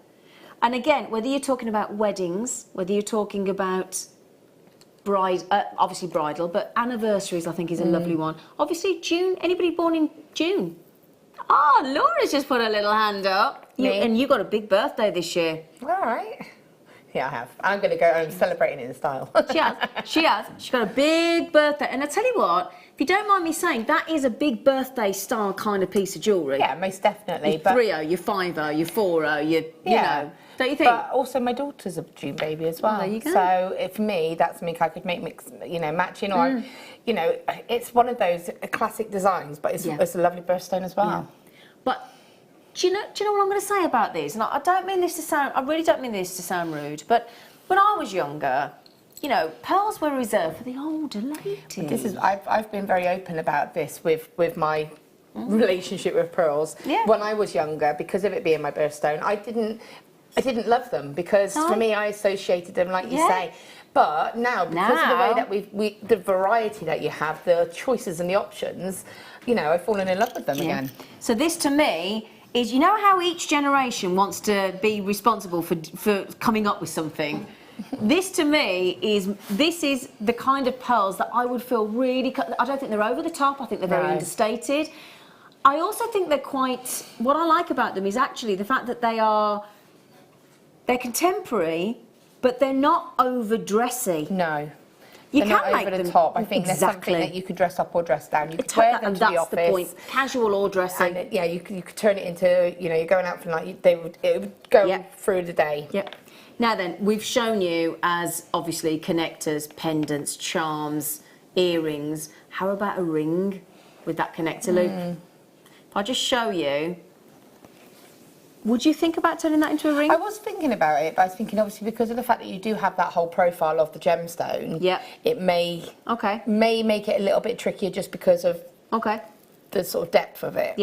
Speaker 1: And again, whether you're talking about weddings, whether you're talking about obviously bridal, but anniversaries I think is a lovely one. Obviously June, anybody born in June? Oh, Laura's just put her little hand up. And you got a big birthday this year.
Speaker 4: All right. Yeah, I have. I'm going to go and celebrating it in style.
Speaker 1: She has. She's got a big birthday. And I tell you what, if you don't mind me saying, that is a big birthday style kind of piece of jewellery.
Speaker 4: Yeah, most definitely.
Speaker 1: Your 3-0, your 5-0, your 4-0, you know. Don't you think?
Speaker 4: But also my daughter's a June baby as well.
Speaker 1: Oh, there you go.
Speaker 4: So for me, that's something I could make matching, or, you know, it's one of those classic designs, but it's a lovely birthstone as well.
Speaker 1: Yeah. But do you know what I'm going to say about these? And I don't mean this to sound, I really don't mean this to sound rude, but when I was younger, you know, pearls were reserved for the older ladies.
Speaker 4: I've been very open about this with my relationship with pearls.
Speaker 1: Yeah.
Speaker 4: When I was younger, because of it being my birthstone, I didn't love them, because for me I associated them, like you say. But now, because of the way that the variety that you have, the choices and the options, you know, I've fallen in love with them again.
Speaker 1: So this to me is, you know how each generation wants to be responsible for coming up with something? This to me is the kind of pearls that I would feel really, I don't think they're over the top, I think they're very understated. I also think they're quite, what I like about them is actually the fact that they're contemporary, but they're not over dressy.
Speaker 4: No.
Speaker 1: You
Speaker 4: they're
Speaker 1: can
Speaker 4: not
Speaker 1: make
Speaker 4: over the
Speaker 1: them
Speaker 4: top. I think there's something that you could dress up or dress down. You could
Speaker 1: Exactly,
Speaker 4: wear them
Speaker 1: and
Speaker 4: to the
Speaker 1: that's
Speaker 4: office.
Speaker 1: the point. Casual or dressing.
Speaker 4: And you could turn it into, you know, you're going out for the night. It would go through the day.
Speaker 1: Yep. Now then, we've shown you as obviously connectors, pendants, charms, earrings. How about a ring with that connector loop? If I just show you, would you think about turning that into a ring?
Speaker 4: I was thinking about it, but I was thinking obviously because of the fact that you do have that whole profile of the gemstone, it may make it a little bit trickier just because of the sort of depth of it.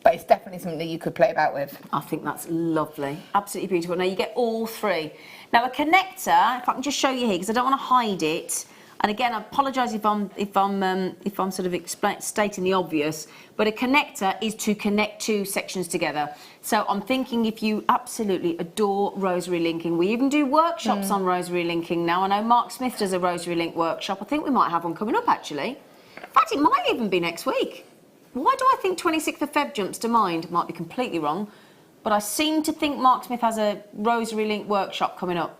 Speaker 4: But it's definitely something that you could play about with.
Speaker 1: I think that's lovely, absolutely beautiful. Now you get all 3. Now a connector, if I can just show you here, because I don't want to hide it. And again, I apologise if I'm sort of stating the obvious, but a connector is to connect 2 sections together. So I'm thinking if you absolutely adore rosary linking, we even do workshops on rosary linking now. I know Mark Smith does a rosary link workshop. I think we might have one coming up actually. In fact, it might even be next week. Why do I think 26th of Feb jumps to mind? Might be completely wrong, but I seem to think Mark Smith has a rosary link workshop coming up.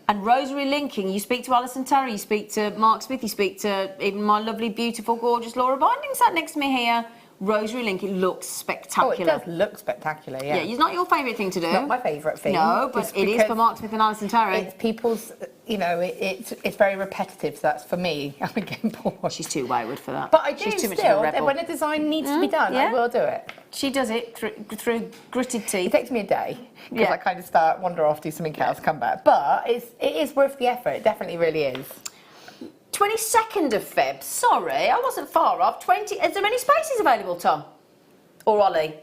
Speaker 1: And rosary linking, you speak to Alison Terry, you speak to Mark Smith, you speak to even my lovely, beautiful, gorgeous Laura Binding sat next to me here. Rosary linking looks spectacular.
Speaker 4: Oh, it does look spectacular, yeah.
Speaker 1: Yeah, it's not your favourite thing to do.
Speaker 4: Not my favourite thing.
Speaker 1: No, but it is for Mark Smith and Alison Terry.
Speaker 4: It's people's you know, it's very repetitive. So that's for me. I'm getting bored.
Speaker 1: She's too wayward for that.
Speaker 4: But I do
Speaker 1: She's too much
Speaker 4: still.
Speaker 1: of a rebel.
Speaker 4: When a design needs to be done, I will do it.
Speaker 1: She does it through gritted
Speaker 4: It
Speaker 1: teeth.
Speaker 4: takes me a day because I kind of wander off, do something else, come back. But it is worth the effort. It definitely really is.
Speaker 1: 22nd of Feb. Sorry, I wasn't far off. 20. Is there any spaces available, Tom? Or Ollie?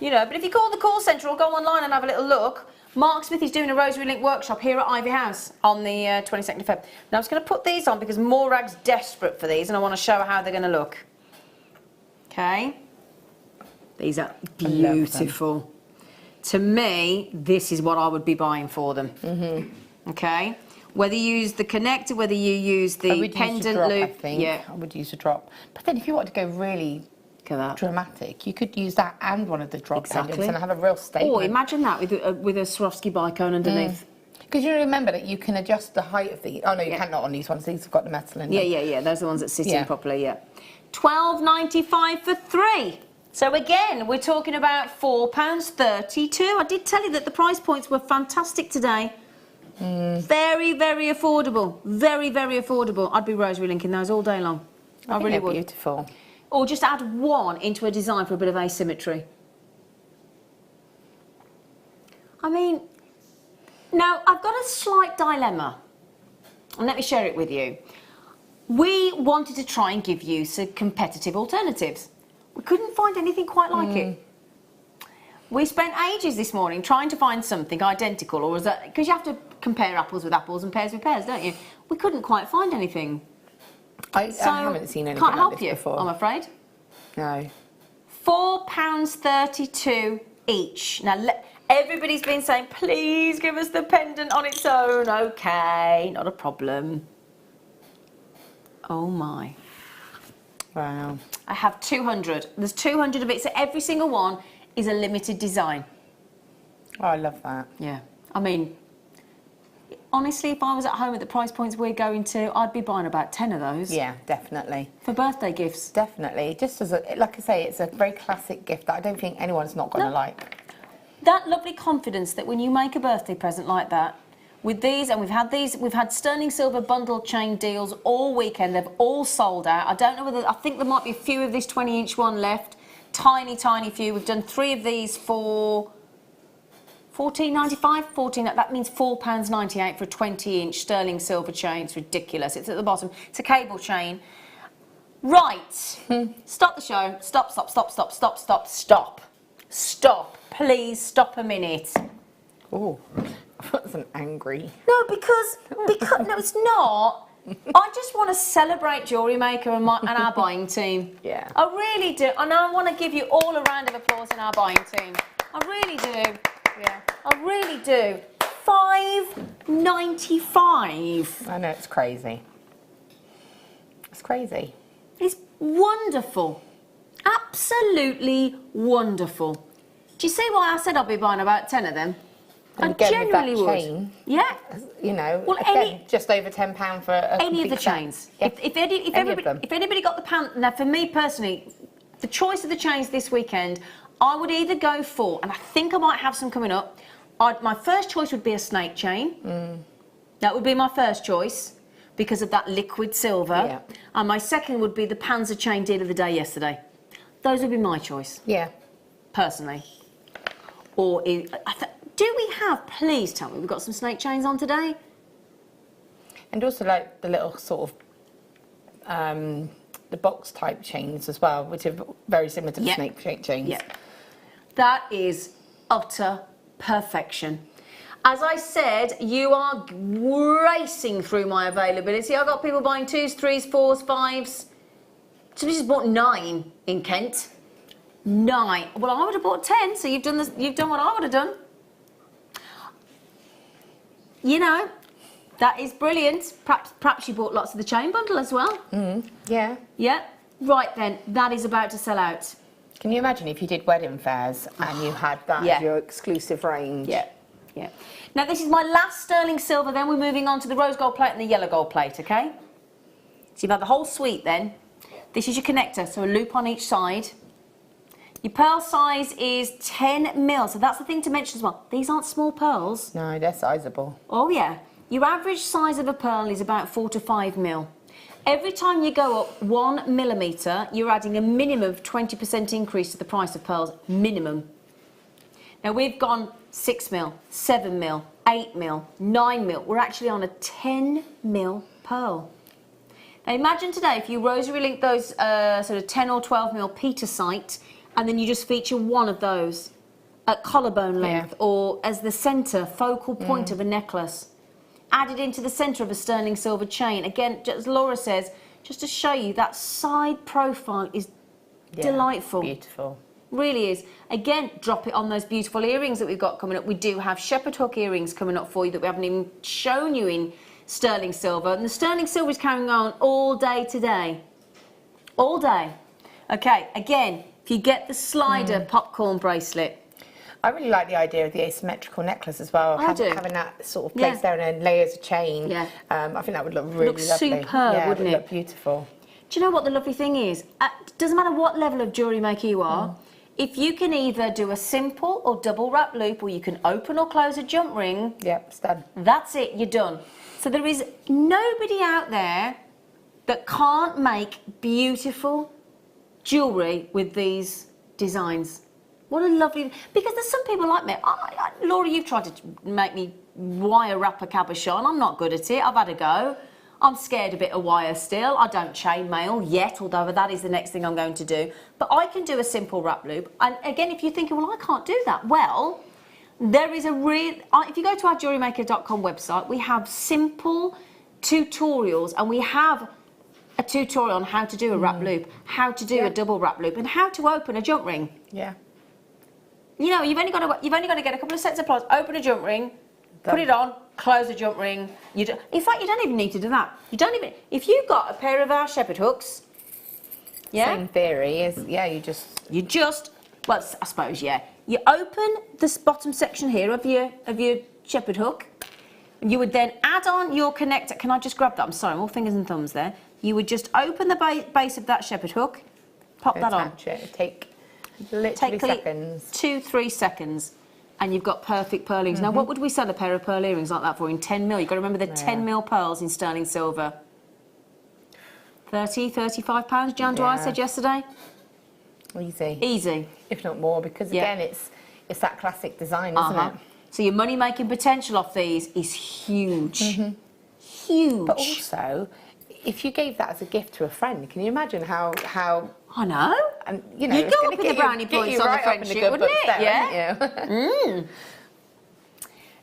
Speaker 1: You know, but if you call the call centre or go online and have a little look, Mark Smith is doing a Rosary Link workshop here at Ivy House on the 22nd of Feb. Now, I'm just going to put these on because Morag's desperate for these and I want to show her how they're going to look. Okay. These are beautiful. To me, this is what I would be buying for them. Okay. Whether you use the connector, whether you use the pendant loop.
Speaker 4: I think. Yeah, I would use a drop. But then if you want to go really dramatic, you could use that and one of the drop pendants and have a real statement.
Speaker 1: Oh, imagine that with a Swarovski bicone underneath.
Speaker 4: Because you remember that you can adjust the height of the... Oh, no, you cannot on these ones. These have got the metal in them.
Speaker 1: Yeah. Those are the ones that sit in properly, £12.95 for 3. So again, we're talking about £4.32. I did tell you that the price points were fantastic today. Very, very affordable. Very, very affordable. I'd be rosary linking those all day long. I really would.
Speaker 4: Beautiful.
Speaker 1: Or just add one into a design for a bit of asymmetry. I mean, now I've got a slight dilemma. And let me share it with you. We wanted to try and give you some competitive alternatives. We couldn't find anything quite like it. We spent ages this morning trying to find something identical, or was that because you have to compare apples with apples and pears with pears, don't you? We couldn't quite find anything.
Speaker 4: I haven't seen anything
Speaker 1: Can't
Speaker 4: like
Speaker 1: help
Speaker 4: this
Speaker 1: you,
Speaker 4: before.
Speaker 1: I'm afraid.
Speaker 4: No.
Speaker 1: £4.32 each. Now, everybody's been saying, please give us the pendant on its own. Okay, not a problem. Oh my.
Speaker 4: Wow.
Speaker 1: I have 200. There's 200 of it, so every single one is a limited design.
Speaker 4: Oh, I love that.
Speaker 1: Yeah. I mean, honestly, if I was at home at the price points we're going to, I'd be buying about 10 of those.
Speaker 4: Yeah, definitely.
Speaker 1: For birthday gifts.
Speaker 4: Definitely. Just as like I say, it's a very classic gift that I don't think anyone's not going to like.
Speaker 1: That lovely confidence that when you make a birthday present like that, with these, and we've had sterling silver bundle chain deals all weekend. They've all sold out. I don't know whether, I think there might be a few of this 20-inch one left. Tiny, tiny few. We've done 3 of these for £14.95. That means £4.98 for a 20-inch sterling silver chain. It's ridiculous. It's at the bottom. It's a cable chain. Right. Stop the show. Stop. Stop. Please stop a minute.
Speaker 4: Oh, that's an angry.
Speaker 1: No, because no, it's not. I just want to celebrate JewelleryMaker and our buying team.
Speaker 4: Yeah.
Speaker 1: I really do. And I want to give you all a round of applause in our buying team. I really do.
Speaker 4: Yeah.
Speaker 1: I really do. £5.95.
Speaker 4: I know, it's crazy. It's crazy.
Speaker 1: It's wonderful. Absolutely wonderful. Do you see why I said I'd be buying about 10 of them?
Speaker 4: And
Speaker 1: I
Speaker 4: again,
Speaker 1: genuinely
Speaker 4: with that
Speaker 1: would.
Speaker 4: chain,
Speaker 1: Yeah.
Speaker 4: you know,
Speaker 1: Well,
Speaker 4: again, just over £10 for a
Speaker 1: any of the
Speaker 4: complete set.
Speaker 1: chains.
Speaker 4: Yeah.
Speaker 1: If
Speaker 4: them.
Speaker 1: anybody got the pan, now for me personally, the choice of the chains this weekend, I would either go for, and I think I might have some coming up. My first choice would be a snake chain. That would be my first choice because of that liquid silver.
Speaker 4: Yeah.
Speaker 1: And my second would be the Panzer chain deal of the day yesterday. Those would be my choice.
Speaker 4: Yeah.
Speaker 1: Personally. Or do we have? Please tell me we've got some snake chains on today.
Speaker 4: And also like the little sort of the box type chains as well, which are very similar to the snake chains.
Speaker 1: Yeah. That is utter perfection. As I said, you are racing through my availability. I've got people buying 2s, 3s, 4s, 5s. Somebody just bought 9 in Kent. 9. Well, I would have bought 10, so you've done what I would have done. You know, that is brilliant. Perhaps you bought lots of the chain bundle as well.
Speaker 4: Yeah.
Speaker 1: Yeah. Right then, that is about to sell out.
Speaker 4: Can you imagine if you did wedding fairs and you had that as your exclusive range?
Speaker 1: Yeah. Now, this is my last sterling silver, then we're moving on to the rose gold plate and the yellow gold plate, okay? So you've had the whole suite then. This is your connector, so a loop on each side. Your pearl size is 10 mil, so that's the thing to mention as well. These aren't small pearls.
Speaker 4: No, they're sizable.
Speaker 1: Oh yeah. Your average size of a pearl is about 4 to 5 mil. Every time you go up 1 millimetre, you're adding a minimum of 20% increase to the price of pearls, minimum. Now we've gone 6 mil, 7 mil, 8 mil, 9 mil. We're actually on a 10 mil pearl. Now imagine today if you rosary link those sort of 10 or 12 mil petersite, and then you just feature one of those at collarbone length or as the centre focal point of a necklace. Added into the centre of a sterling silver chain. Again, as Laura says, just to show you that side profile is delightful.
Speaker 4: Beautiful.
Speaker 1: Really is. Again, drop it on those beautiful earrings that we've got coming up. We do have shepherd hook earrings coming up for you that we haven't even shown you in sterling silver. And the sterling silver is carrying on all day today. All day. Okay, again, if you get the slider popcorn bracelet.
Speaker 4: I really like the idea of the asymmetrical necklace as well. Having that sort of place there and then layers of chain. Yeah. I think that would look really lovely.
Speaker 1: Superb, wouldn't it?
Speaker 4: Look beautiful.
Speaker 1: Do you know what the lovely thing is? Doesn't matter what level of jewellery maker you are, if you can either do a simple or double wrap loop, or you can open or close a jump ring. Yep, it's done. That's it, you're done. So there is nobody out there that can't make beautiful jewellery with these designs. What a lovely... Because there's some people like me. Laura, you've tried to make me wire wrap a cabochon. I'm not good at it. I've had a go. I'm scared a bit of wire still. I don't chain mail yet, although that is the next thing I'm going to do. But I can do a simple wrap loop. And again, if you're thinking, well, I can't do that. Well, there is a real... If you go to our JewelleryMaker.com website, we have simple tutorials, and we have a tutorial on how to do a wrap loop, how to do a double wrap loop, and how to open a jump ring. Yeah. You know, you've only got to get a couple of sets of pliers, open a jump ring, put it on, close a jump ring. In fact, you don't even need to do that. You don't even... If you've got a pair of our shepherd hooks,
Speaker 4: Same theory is,
Speaker 1: You just... Well, I suppose, You open this bottom section here of your shepherd hook. You would then add on your connector. Can I just grab that? I'm sorry, I'm all fingers and thumbs there. You would just open the base of that shepherd hook, pop that on.
Speaker 4: Take literally seconds.
Speaker 1: 2-3 seconds, and you've got perfect pearl earrings. Now, what would we sell a pair of pearl earrings like that for in 10 mil? You've got to remember the 10 mil pearls in sterling silver. 30, 35 pounds, Jan Dwyer said yesterday.
Speaker 4: Easy.
Speaker 1: Easy.
Speaker 4: If not more, because again, it's that classic design, isn't it?
Speaker 1: So your money-making potential off these is huge. Huge.
Speaker 4: But also, if you gave that as a gift to a friend, can you imagine how
Speaker 1: I know.
Speaker 4: And
Speaker 1: you'd go up in the brownie points on the friendship, wouldn't it?
Speaker 4: Yeah.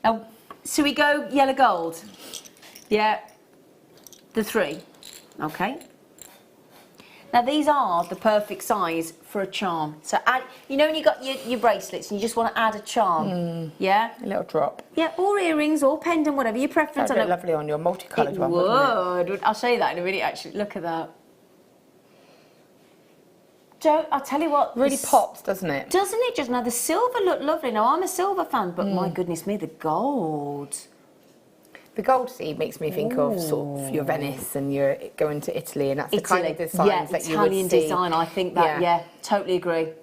Speaker 1: Now, so we go yellow gold. Yeah. The 3. Okay. Now these are the perfect size for a charm. So you know when you got your bracelets and you just want to add a charm, yeah?
Speaker 4: A little drop.
Speaker 1: Yeah, or earrings, or pendant, whatever your preference.
Speaker 4: That'd look lovely on your multicoloured one,
Speaker 1: wouldn't it? I'll show you that in a minute, actually. Look at that. Joe, I'll tell you what.
Speaker 4: Really pops, doesn't it?
Speaker 1: Doesn't it just? Now the silver looked lovely. Now I'm a silver fan, but my goodness me, the gold.
Speaker 4: The gold seed makes me think of sort of your Venice and you're going to Italy, and that's the kind of designs that you would see.
Speaker 1: Italian design, I think that, totally agree.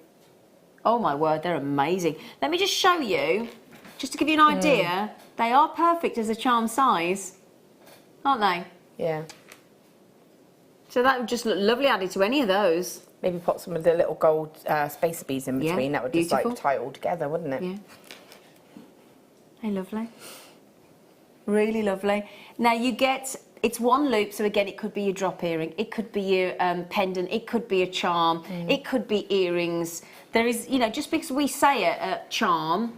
Speaker 1: Oh my word, they're amazing. Let me just show you, just to give you an idea, they are perfect as a charm size, aren't they?
Speaker 4: Yeah.
Speaker 1: So that would just look lovely added to any of those.
Speaker 4: Maybe put some of the little gold spacer beads in between, that would just like tie it all together, wouldn't it?
Speaker 1: Yeah. Hey, lovely. Really lovely. Now you get, it's one loop, so again, it could be your drop earring, it could be your pendant, it could be a charm, it could be earrings. There is, you know, just because we say a charm,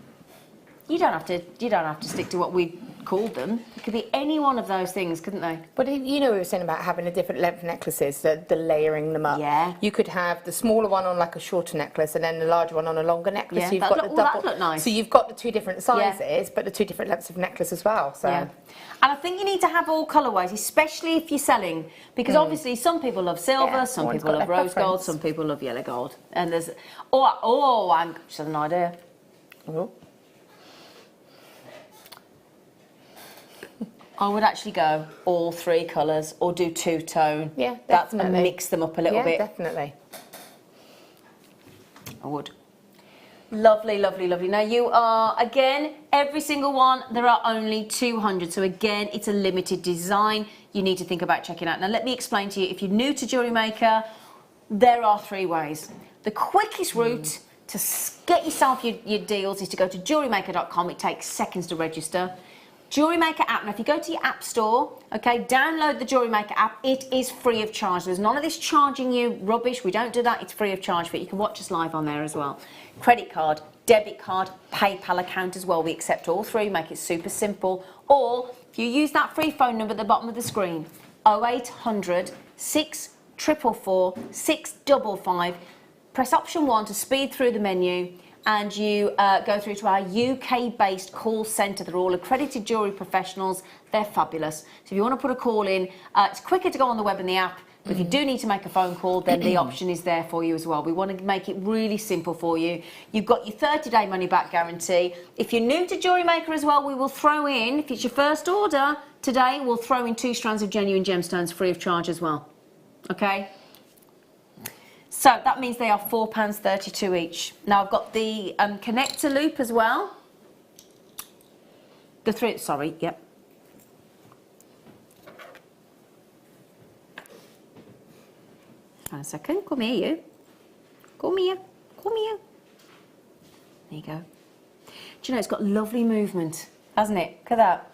Speaker 1: you don't have to stick to what we called them. It could be any one of those things, couldn't they?
Speaker 4: But you know, we were saying about having a different length necklaces, the layering them up.
Speaker 1: Yeah.
Speaker 4: You could have the smaller one on like a shorter necklace, and then the larger one on a longer necklace.
Speaker 1: Yeah,
Speaker 4: so you've
Speaker 1: that'd
Speaker 4: got
Speaker 1: look,
Speaker 4: the double.
Speaker 1: that'd look nice.
Speaker 4: So you've got the 2 different sizes, but the 2 different lengths of necklace as well. So.
Speaker 1: Yeah. And I think you need to have all colourways, especially if you're selling, because obviously some people love silver, some people love rose gold, some people love yellow gold, and there's I'm just had an idea.
Speaker 4: Oh.
Speaker 1: I would actually go all 3 colours or do 2-tone.
Speaker 4: Yeah,
Speaker 1: That's
Speaker 4: definitely.
Speaker 1: and mix them up a little bit.
Speaker 4: Yeah, definitely.
Speaker 1: I would. Lovely, lovely, lovely. Now you are, again, every single one, there are only 200. So again, it's a limited design. You need to think about checking out. Now let me explain to you, if you're new to Jewellery Maker, there are 3 ways. The quickest route to get yourself your deals is to go to jewellerymaker.com. It takes seconds to register. Jewellery Maker app. Now, if you go to your app store, okay, download the Jewellery Maker app. It is free of charge. There's none of this charging you rubbish. We don't do that. It's free of charge for it. You can watch us live on there as well. Credit card, debit card, PayPal account as well. We accept all 3. Make it super simple. Or if you use that free phone number at the bottom of the screen, 0800 644 655. Press option 1 to speed through the menu, and you go through to our UK-based call centre. They're all accredited jewellery professionals. They're fabulous. So if you want to put a call in, it's quicker to go on the web and the app. But if you do need to make a phone call, then the option is there for you as well. We want to make it really simple for you. You've got your 30-day money-back guarantee. If you're new to Jewellery Maker as well, we will throw in, if it's your first order today, we'll throw in 2 strands of genuine gemstones free of charge as well. Okay? So that means they are £4.32 each. Now I've got the connector loop as well. The 3, sorry, yep. Hang on a second, come here you. Come here, come here. There you go. Do you know, it's got lovely movement, hasn't it? Look at that.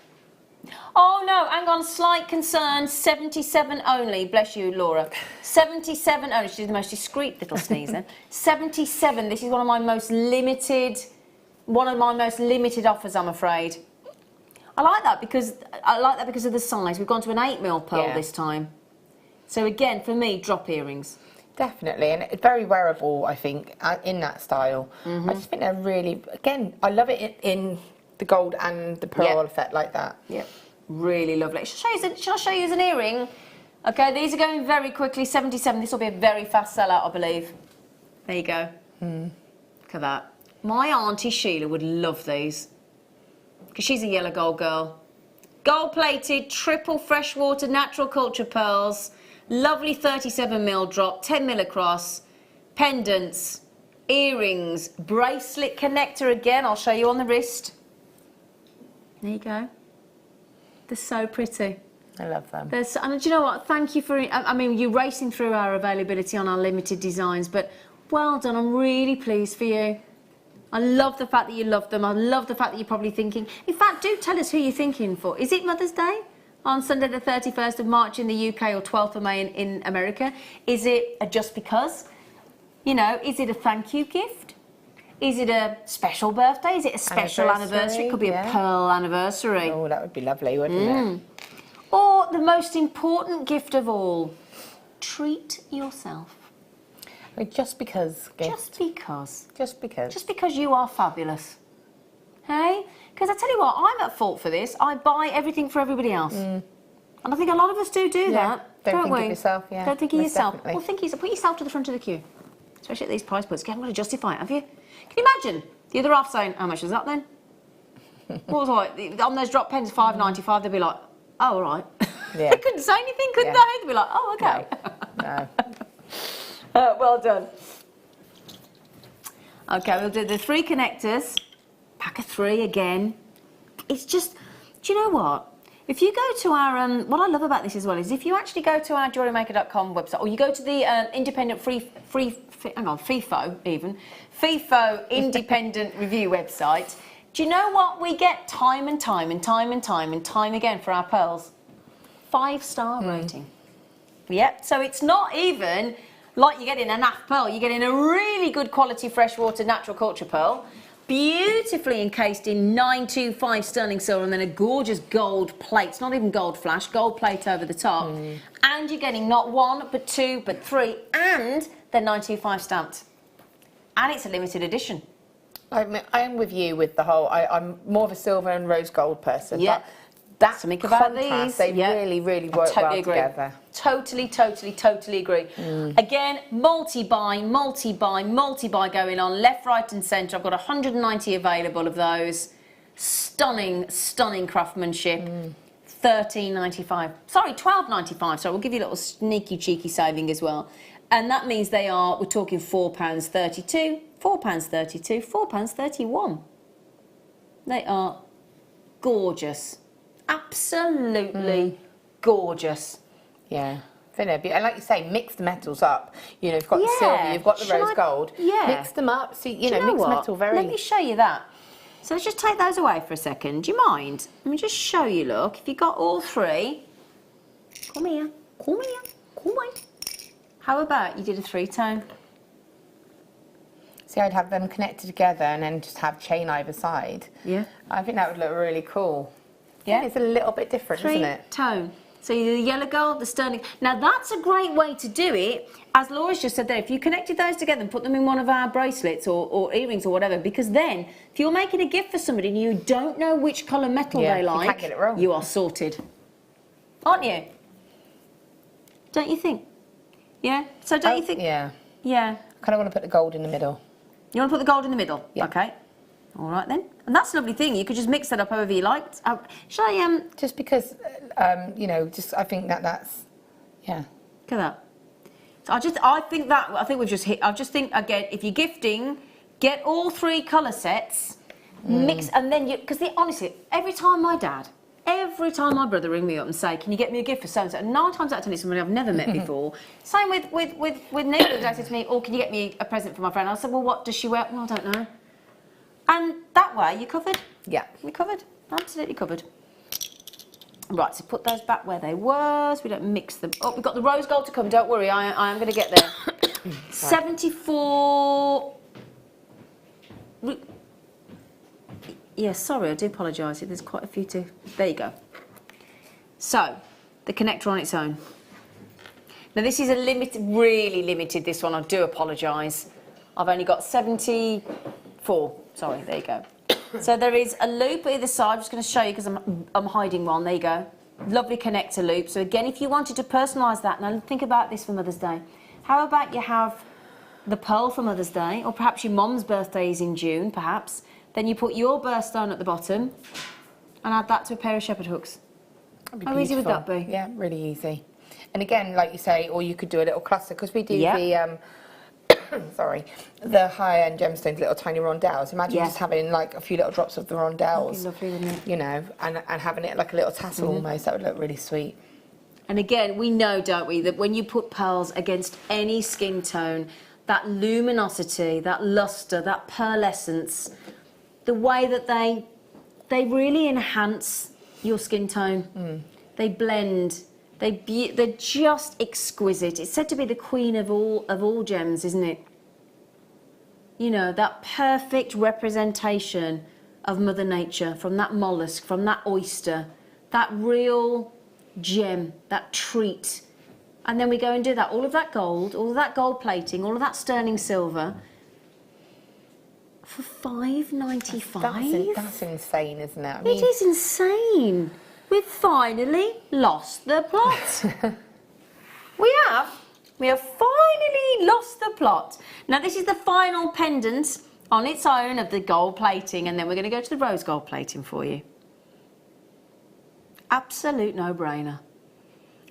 Speaker 1: Oh no, hang on, slight concern, 77 only, bless you Laura. 77 only, she's the most discreet little sneeze then. 77, this is one of my most limited offers, I'm afraid. I like that because of the size. We've gone to an 8mm pearl this time. So again, for me, drop earrings.
Speaker 4: Definitely, and it's very wearable, I think, in that style. I just think they're really, again, I love it in the gold and the pearl effect like that.
Speaker 1: Yep, really lovely. Shall I show you as an earring? Okay, these are going very quickly, 77. This will be a very fast sellout, I believe. There you go. Look at that. My auntie Sheila would love these because she's a yellow gold girl. Gold-plated, triple freshwater natural culture pearls, lovely 37mm drop, 10mm across, pendants, earrings, bracelet connector again. I'll show you on the wrist. There you go. They're so pretty.
Speaker 4: I love them.
Speaker 1: And do you know what? Thank you for, I mean, you're racing through our availability on our limited designs, but well done. I'm really pleased for you. I love the fact that you love them. I love the fact that you're probably thinking. In fact, do tell us who you're thinking for. Is it Mother's Day? On Sunday the 31st of March in the UK or 12th of May in America? Is it a just because? You know, is it a thank you gift? Is it a special birthday? Is it a special anniversary? It could be a pearl anniversary.
Speaker 4: Oh, that would be lovely, wouldn't it?
Speaker 1: Or the most important gift of all, treat yourself.
Speaker 4: I mean, just because.
Speaker 1: Just because.
Speaker 4: Just because.
Speaker 1: Just because you are fabulous. Hey? Because I tell you what, I'm at fault for this. I buy everything for everybody else. And I think a lot of us do that,
Speaker 4: don't think
Speaker 1: we?
Speaker 4: of yourself,
Speaker 1: Don't think of yourself.
Speaker 4: Definitely.
Speaker 1: Well, think put yourself to the front of the queue. Especially at these price points. You haven't got to justify it, have you? Can you imagine the other half saying, how much is that then? What was it? On those drop pens, £5.95, they'd be like, oh, all right.
Speaker 4: Yeah.
Speaker 1: They couldn't say anything, could they? They'd be like, oh, okay.
Speaker 4: No.
Speaker 1: Well done. Okay, we'll do the 3 connectors. Pack of 3 again. It's just, do you know what? If you go to our, what I love about this as well is if you actually go to our JewelleryMaker.com website, or you go to the independent FIFO independent review website, do you know what we get time and time again for our pearls? 5-star rating. Yep, so it's not even like you're getting a naff pearl, you're getting a really good quality freshwater natural culture pearl, beautifully encased in 925 sterling silver and then a gorgeous gold plate. It's not even gold flash, gold plate over the top. And you're getting not 1, but 2, but 3, and they're 925 stamped. And it's a limited edition.
Speaker 4: I am with you with the whole, I'm more of a silver and rose gold person.
Speaker 1: Yeah.
Speaker 4: That's
Speaker 1: Something about
Speaker 4: contrast,
Speaker 1: these.
Speaker 4: they really work well together.
Speaker 1: Totally agree. Again, multi-buy going on, left, right and centre. I've got 190 available of those. Stunning craftsmanship. $13.95. Sorry, $12.95. So we'll give you a little sneaky cheeky saving as well. And that means we're talking £4.32 £4.32, £4.31. They are gorgeous. Absolutely gorgeous.
Speaker 4: Yeah. And like you say, mix the metals up. You know, you've got the silver, you've got the rose gold.
Speaker 1: Yeah.
Speaker 4: Mix them up. See, you know,
Speaker 1: Do you
Speaker 4: mix
Speaker 1: what?
Speaker 4: metal very.
Speaker 1: Let me show you that. So let's just take those away for a second. Do you mind? Let me just show you, look. If you got all three, come here, come here, come on. How about you did a 3-tone?
Speaker 4: See, I'd have them connected together and then just have chain either side.
Speaker 1: Yeah.
Speaker 4: I think that would look really cool.
Speaker 1: Yeah.
Speaker 4: It's a little bit different, isn't it?
Speaker 1: 3-tone. So you do the yellow gold, the sterling. Now that's a great way to do it. As Laura's just said there, if you connected those together and put them in one of our bracelets or earrings or whatever, because then if you're making a gift for somebody and you don't know which colour metal they like,
Speaker 4: you can't get it wrong.
Speaker 1: You are sorted. Aren't you? Don't you think? Yeah? So don't you think?
Speaker 4: Yeah.
Speaker 1: Yeah.
Speaker 4: I kind of want to put the gold in the middle.
Speaker 1: You want to put the gold in the middle?
Speaker 4: Yeah.
Speaker 1: Okay. All right then. And that's a lovely thing. You could just mix that up however you liked. Shall I,
Speaker 4: Just because, you know, just I think that's, yeah.
Speaker 1: Look at that. So I think we've just hit, I just think, again, if you're gifting, get all 3 colour sets, mix, and then because honestly, every time my brother ring me up and say, can you get me a gift for so-and-so, and 9 times out of 10 it's somebody I've never met before. Same with Nick, who said to me, oh, can you get me a present for my friend? I said, well, what does she wear? Well, I don't know. And that way, you're covered.
Speaker 4: Yeah.
Speaker 1: You're covered. Absolutely covered. Right, so put those back where they were, so we don't mix them. Oh, we've got the rose gold to come, don't worry, I am going to get there. 74... Yeah, sorry, I do apologise. There's quite a few to... There you go. So, the connector on its own. Now, this is a limited, really limited, this one. I do apologise. I've only got 74. Sorry, there you go. So there is a loop either side. I'm just going to show you because I'm hiding one. There you go. Lovely connector loop. So again, if you wanted to personalise that, now think about this for Mother's Day. How about you have the pearl for Mother's Day, or perhaps your mum's birthday is in June, perhaps. Then you put your birthstone at the bottom and add that to a pair of shepherd hooks. How easy would that be?
Speaker 4: Yeah, really easy. And again, like you say, or you could do a little cluster, because we do the... sorry, the high-end gemstones, little tiny rondelles. Imagine just having like a few little drops of the rondelles,
Speaker 1: lovely, wouldn't it?
Speaker 4: You know, and having it like a little tassel almost. That would look really sweet.
Speaker 1: And again, we know, don't we, that when you put pearls against any skin tone, that luminosity, that luster, that pearlescence, the way that they really enhance your skin tone. They blend. They're just exquisite. It's said to be the queen of all gems, isn't it? You know, that perfect representation of Mother Nature, from that mollusk, from that oyster, that real gem, that treat. And then we go and do that, all of that gold plating, all of that sterling silver, for £5.95.
Speaker 4: That's insane, isn't it? I mean,
Speaker 1: It is insane. We've finally lost the plot. We have finally lost the plot. Now this is the final pendant on its own of the gold plating, and then we're going to go to the rose gold plating for you. Absolute no-brainer.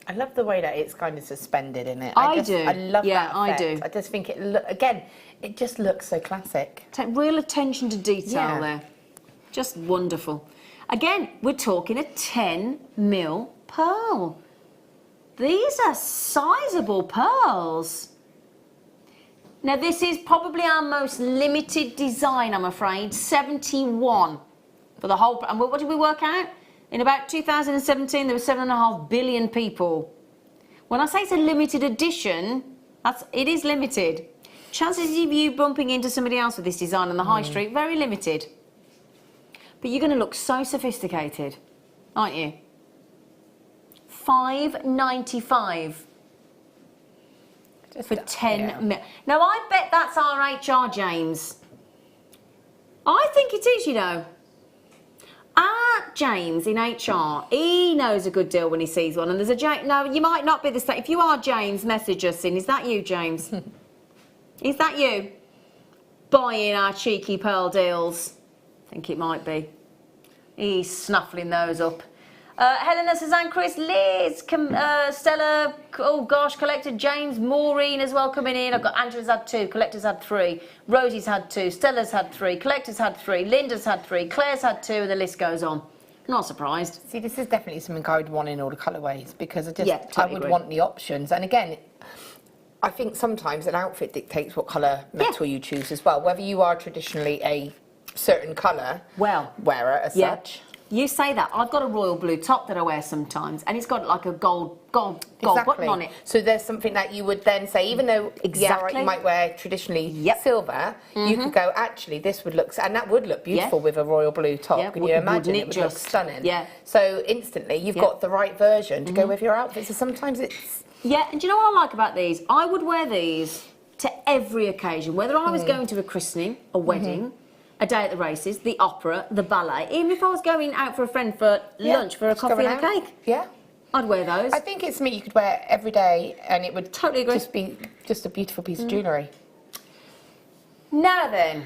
Speaker 4: I love the way that it's kind of suspended in it.
Speaker 1: I do.
Speaker 4: I love that
Speaker 1: I
Speaker 4: effect.
Speaker 1: do.
Speaker 4: I just think it just looks so classic.
Speaker 1: Take real attention to detail there. Just wonderful. Again, we're talking a 10mm pearl. These are sizable pearls. Now, this is probably our most limited design, I'm afraid. 71 for the whole... And what did we work out? In about 2017, there were 7.5 billion people. When I say it's a limited edition, it is limited. Chances of you bumping into somebody else with this design on the high street, very limited. But you're going to look so sophisticated, aren't you? £5.95 for 10mm. Now, I bet that's our HR, James. I think it is, you know. Our James in HR, he knows a good deal when he sees one. And there's a James. No, you might not be the same. If you are James, message us in. Is that you, James? Is that you? Buying our cheeky pearl deals. I think it might be. He's snuffling those up. Helena, Suzanne, Chris, Liz, Stella, oh gosh, Collector, James, Maureen as well coming in. I've got Angela's had 2, Collector's had 3, Rosie's had 2, Stella's had 3, Collector's had 3, Linda's had 3, Claire's had 2, and the list goes on. Not surprised.
Speaker 4: See, this is definitely something I would want in all the colourways because
Speaker 1: Yeah, totally
Speaker 4: I would
Speaker 1: agree.
Speaker 4: want the options. And again, I think sometimes an outfit dictates what colour metal you choose as well. Whether you are traditionally a certain colour wearer as such.
Speaker 1: You say that. I've got a royal blue top that I wear sometimes, and it's got like a gold button on it.
Speaker 4: So there's something that you would then say, even though you might wear traditionally silver, you could go, actually, this would look, and that would look beautiful with a royal blue top. Can you imagine? It would look stunning.
Speaker 1: Yeah.
Speaker 4: So instantly, you've got the right version to go with your outfit. So sometimes it's...
Speaker 1: Yeah, and do you know what I like about these? I would wear these to every occasion, whether I was going to a christening, a wedding, a day at the races, the opera, the ballet, even if I was going out for a friend for lunch, for a coffee and a cake.
Speaker 4: Yeah.
Speaker 1: I'd wear those.
Speaker 4: I think it's something you could wear every day and it would
Speaker 1: totally agree.
Speaker 4: Just be just a beautiful piece of jewellery.
Speaker 1: Now then,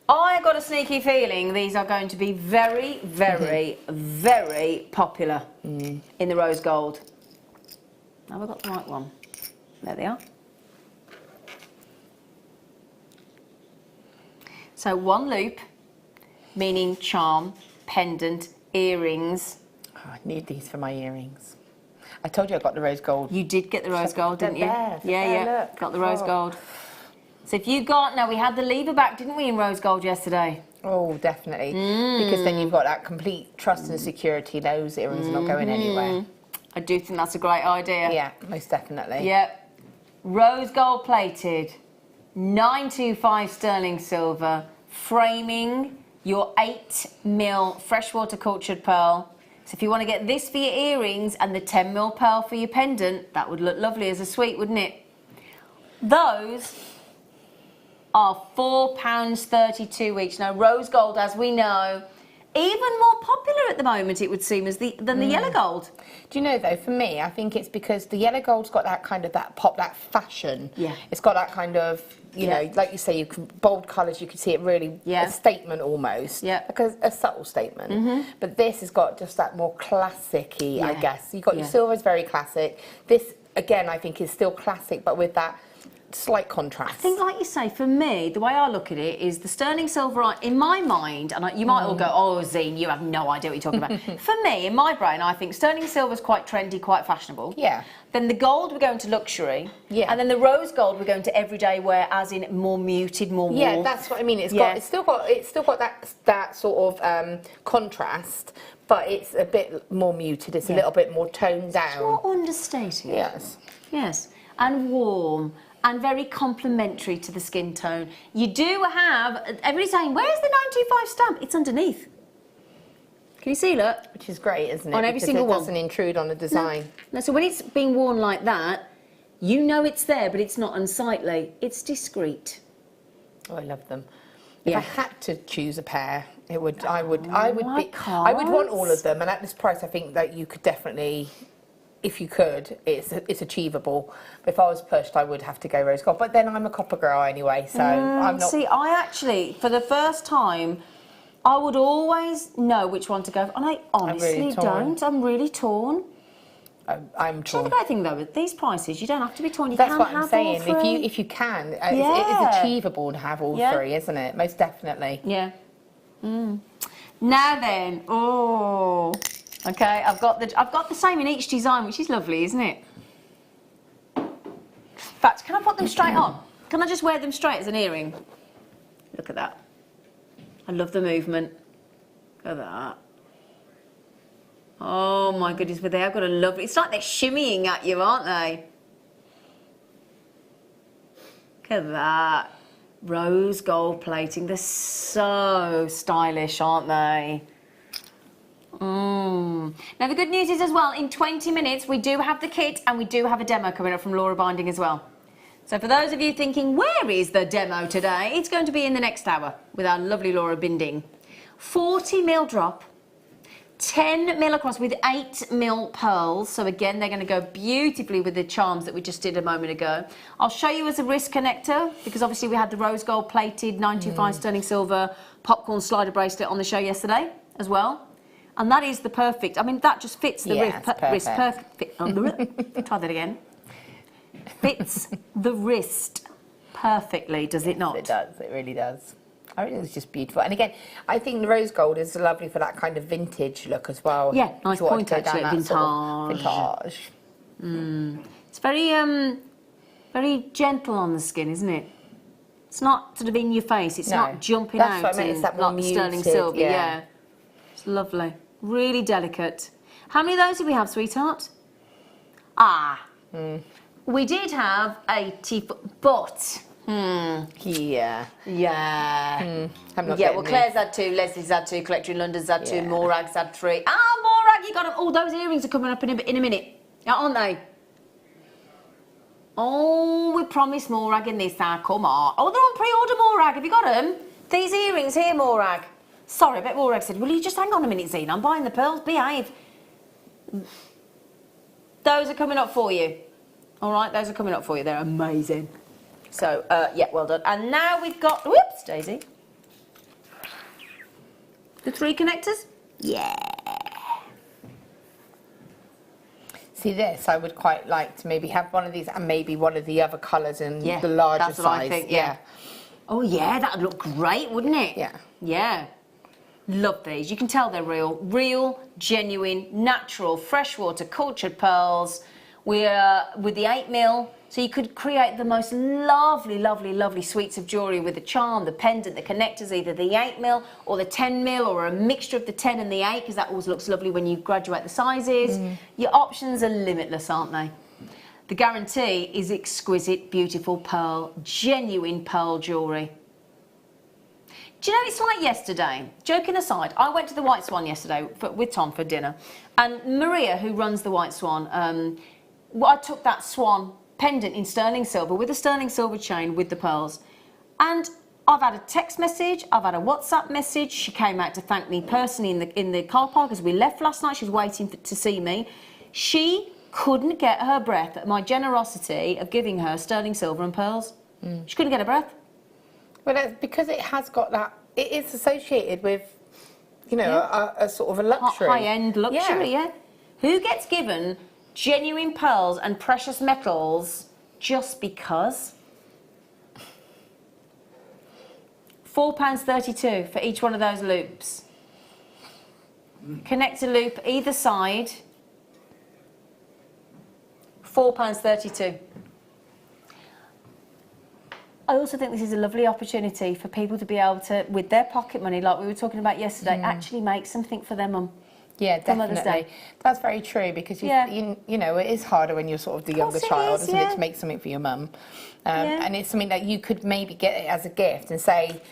Speaker 1: I got a sneaky feeling these are going to be very, very, very popular in the rose gold. Have I got the right one? There they are. So 1 loop, meaning charm, pendant, earrings.
Speaker 4: Oh, I need these for my earrings. I told you I got the rose gold.
Speaker 1: You did get the rose gold, didn't you?
Speaker 4: Yeah,
Speaker 1: look. Got the rose gold. So if you got, now we had the lever back, didn't we, in rose gold yesterday?
Speaker 4: Oh, definitely. Because then you've got that complete trust and security. Those earrings are not going anywhere.
Speaker 1: I do think that's a great idea.
Speaker 4: Yeah, most definitely.
Speaker 1: Yep. Rose gold plated, 925 sterling silver, framing your 8mm freshwater cultured pearl. So if you want to get this for your earrings and the 10mm pearl for your pendant, that would look lovely as a suite, wouldn't it? Those are £4.32 each. Now, rose gold, as we know, even more popular at the moment, it would seem, than the yellow gold.
Speaker 4: Do you know, though, for me, I think it's because the yellow gold's got that kind of, that pop, that fashion.
Speaker 1: Yeah.
Speaker 4: It's got that kind of, you know, like you say, you can, bold colours, you can see it really, a statement almost.
Speaker 1: Yeah.
Speaker 4: Like a subtle statement. But this has got just that more classic-y, I guess. You've got your silver is very classic. This, again, I think is still classic, but with that slight contrast.
Speaker 1: I think, like you say, for me, the way I look at it is the sterling silver, in my mind, and you might all go, oh, Zine, you have no idea what you're talking about. For me, in my brain, I think sterling silver is quite trendy, quite fashionable.
Speaker 4: Yeah.
Speaker 1: Then the gold, we're going to luxury.
Speaker 4: Yeah.
Speaker 1: And then the rose gold, we're going to everyday wear, as in more muted, more warm.
Speaker 4: Yeah, that's what I mean. It's still got that sort of contrast, but it's a bit more muted. It's a little bit more toned down.
Speaker 1: It's more understated.
Speaker 4: Yes.
Speaker 1: Yes. And warm. And very complementary to the skin tone. You do have, everybody's saying, where's the 925 stamp? It's underneath. Can you see, look?
Speaker 4: Which is great, isn't it?
Speaker 1: On every single
Speaker 4: one. It doesn't intrude on the design.
Speaker 1: No, so when it's being worn like that, you know it's there, but it's not unsightly. It's discreet.
Speaker 4: Oh, I love them. If I had to choose a pair, I would want all of them. And at this price, I think that you could definitely, if you could, it's achievable. But if I was pushed, I would have to go rose gold. But then I'm a copper girl anyway, so I'm not.
Speaker 1: See, I actually, for the first time, I would always know which one to go for, and I honestly don't. I'm really torn.
Speaker 4: I'm torn.
Speaker 1: The great thing though, with these prices, you don't have to be torn. You
Speaker 4: That's
Speaker 1: can
Speaker 4: what
Speaker 1: have
Speaker 4: I'm saying.
Speaker 1: all three.
Speaker 4: If you can, it is achievable to have all three, isn't it? Most definitely.
Speaker 1: Yeah. Now then, okay, I've got the same in each design, which is lovely, isn't it? In fact, can I put them straight on? Can I just wear them straight as an earring? Look at that. I love the movement. Look at that. Oh my goodness, but they have got a lovely... It's like they're shimmying at you, aren't they? Look at that. Rose gold plating. They're so stylish, aren't they? Now the good news is as well, in 20 minutes we do have the kit and we do have a demo coming up from Laura Binding as well. So for those of you thinking, where is the demo today? It's going to be in the next hour with our lovely Laura Binding. 40mm drop, 10mm across with 8mm pearls. So again, they're going to go beautifully with the charms that we just did a moment ago. I'll show you as a wrist connector because obviously we had the rose gold plated 925 sterling silver popcorn slider bracelet on the show yesterday as well. And that is the perfect, I mean, that just fits the
Speaker 4: Yeah,
Speaker 1: wrist
Speaker 4: it's
Speaker 1: perfect. Try that again. Fits the wrist perfectly, does it not?
Speaker 4: It does, it really does. I think it's just beautiful. And again, I think the rose gold is lovely for that kind of vintage look as well.
Speaker 1: Yeah, nice
Speaker 4: If you want
Speaker 1: point
Speaker 4: to go down
Speaker 1: actually,
Speaker 4: that sort of
Speaker 1: vintage.
Speaker 4: vintage.
Speaker 1: It's very gentle on the skin, isn't it? It's not sort of in your face, it's
Speaker 4: No,
Speaker 1: not jumping
Speaker 4: that's
Speaker 1: out
Speaker 4: what I mean,
Speaker 1: in
Speaker 4: it's that more
Speaker 1: like the sterling
Speaker 4: muted,
Speaker 1: silver,
Speaker 4: yeah.
Speaker 1: yeah. It's lovely. Really delicate. How many of those did we have, sweetheart? We did have 80, but
Speaker 4: Yeah.
Speaker 1: yeah.
Speaker 4: I'm not
Speaker 1: Yeah,
Speaker 4: getting
Speaker 1: well,
Speaker 4: this.
Speaker 1: Claire's had 2, Leslie's had 2, Collector in London's had 2,
Speaker 4: Yeah.
Speaker 1: Morag's had 3. Morag, you got them. Oh, those earrings are coming up in a minute, aren't they? Oh, we promised Morag in this now, come on. Oh, they're on pre-order, Morag, have you got them? These earrings here, Morag. Sorry, I bet Morag said, will you just hang on a minute, Zena, I'm buying the pearls, behave. Those are coming up for you. All right, those are coming up for you, they're amazing. So, yeah, well done. And now we've got, whoops, Daisy. The 3 connectors? Yeah.
Speaker 4: See this, I would quite like to maybe have one of these and maybe one of the other colours in
Speaker 1: Yeah,
Speaker 4: the larger
Speaker 1: that's what
Speaker 4: size.
Speaker 1: I think, yeah. Oh, yeah, that'd look great, wouldn't it?
Speaker 4: Yeah.
Speaker 1: Yeah. Love these. You can tell they're real, genuine, natural, freshwater, cultured pearls. We're with the 8mm, so you could create the most lovely suites of jewellery with the charm, the pendant, the connectors, either the 8mm or the 10mm or a mixture of the 10 and the 8, because that always looks lovely when you graduate the sizes. Your options are limitless, aren't they? The guarantee is exquisite, beautiful pearl, genuine pearl jewellery. Do you know, it's like yesterday, joking aside, I went to the White Swan yesterday with Tom for dinner, and Maria, who runs the White Swan, I took that swan pendant in sterling silver with a sterling silver chain with the pearls, and I've had a text message, I've had a WhatsApp message. She came out to thank me personally in the car park as we left last night. She was waiting to see me. She couldn't get her breath at my generosity of giving her sterling silver and pearls. She couldn't get her breath.
Speaker 4: Well, that's because it has got that, it is associated with, you know, a sort of a luxury.
Speaker 1: High-end luxury, yeah. Who gets given genuine pearls and precious metals just because? £4.32 for each one of those loops. Connector loop either side. £4.32. I also think this is a lovely opportunity for people to be able to, with their pocket money, like we were talking about yesterday, actually make something for their mum.
Speaker 4: Yeah,
Speaker 1: For Mother's
Speaker 4: definitely.
Speaker 1: Day.
Speaker 4: That's very true because you know it is harder when you're sort of the younger
Speaker 1: course it
Speaker 4: child,
Speaker 1: is,
Speaker 4: isn't it,
Speaker 1: yeah.
Speaker 4: to make something for your mum.
Speaker 1: Yeah.
Speaker 4: And it's something that you could maybe get it as a gift and say,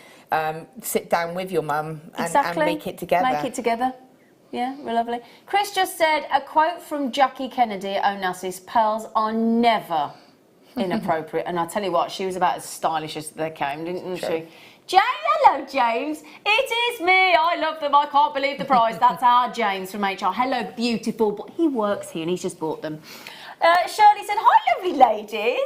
Speaker 4: sit down with your mum and make it together.
Speaker 1: Make it together. Yeah, we're lovely. Chris just said a quote from Jackie Kennedy at Onassis: pearls are never inappropriate. And I tell you what, she was about as stylish as they came, didn't she? Hello, James. It is me. I love them. I can't believe the price. That's our James from HR. Hello, beautiful. But he works here and he's just bought them. Shirley said, hi, lovely ladies.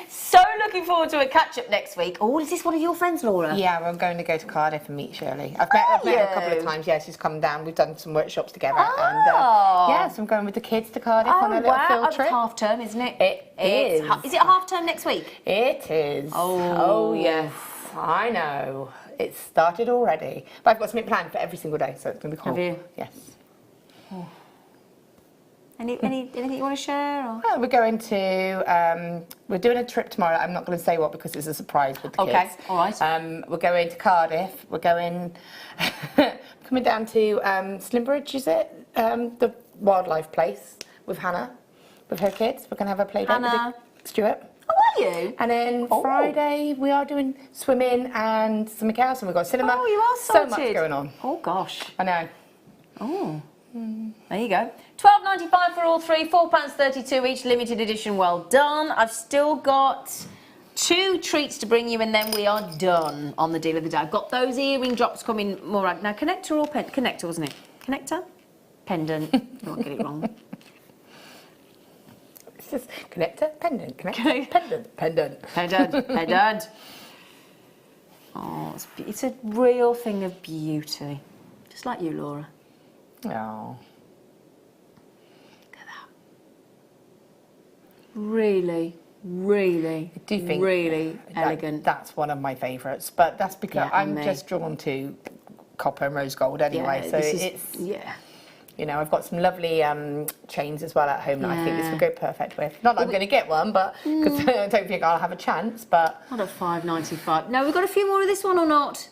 Speaker 1: So looking forward to a catch-up next week. Oh, is this one of your friends, Laura?
Speaker 4: Yeah, I'm going to go to Cardiff and meet Shirley. I've met her a couple of times. Yeah, she's come down. We've done some workshops together. And yeah, so I'm going with the kids to Cardiff on a little field trip.
Speaker 1: It's half term, isn't it?
Speaker 4: It is.
Speaker 1: Is it half term next week?
Speaker 4: It is.
Speaker 1: Oh.
Speaker 4: Yes. I know. It's started already. But I've got something planned for every single day, so it's going to be cool.
Speaker 1: Have you?
Speaker 4: Yes.
Speaker 1: Anything you want to share? Or?
Speaker 4: Well, we're going to, we're doing a trip tomorrow. I'm not going to say what because it's a surprise with the kids.
Speaker 1: Okay, all right.
Speaker 4: We're going to Cardiff. We're going, coming down to Slimbridge, is it? The wildlife place with Hannah, with her kids. We're going to have a play date with Stuart.
Speaker 1: Oh, are you?
Speaker 4: And then Friday we are doing swimming and something else, and we've got cinema.
Speaker 1: Oh, you are
Speaker 4: so
Speaker 1: sorted.
Speaker 4: much going on.
Speaker 1: Oh, gosh.
Speaker 4: I know.
Speaker 1: Oh. There you go. £12.95 for all three, £4.32 each, limited edition. Well done. I've still got 2 treats to bring you, and then we are done on the deal of the day. I've got those earring drops coming more. Now, connector or connector, wasn't it? Connector? Pendant. Don't get it wrong.
Speaker 4: It's just connector, pendant, connector, pendant, pendant.
Speaker 1: Pendant. Oh, it's a real thing of beauty. Just like you, Laura.
Speaker 4: Oh.
Speaker 1: Really, really,
Speaker 4: I do think
Speaker 1: really elegant.
Speaker 4: That's one of my favourites, but that's because
Speaker 1: Yeah, and
Speaker 4: I'm
Speaker 1: me.
Speaker 4: just drawn to copper and rose gold anyway.
Speaker 1: Yeah,
Speaker 4: so
Speaker 1: this is-
Speaker 4: it's
Speaker 1: yeah.
Speaker 4: You know, I've got some lovely chains as well at home that I think this
Speaker 1: Yeah.
Speaker 4: would go perfect with. Not that I'm going to get one, but because I don't think I'll have a chance. But
Speaker 1: What a $5.95. No, we've got a few more of this one or not?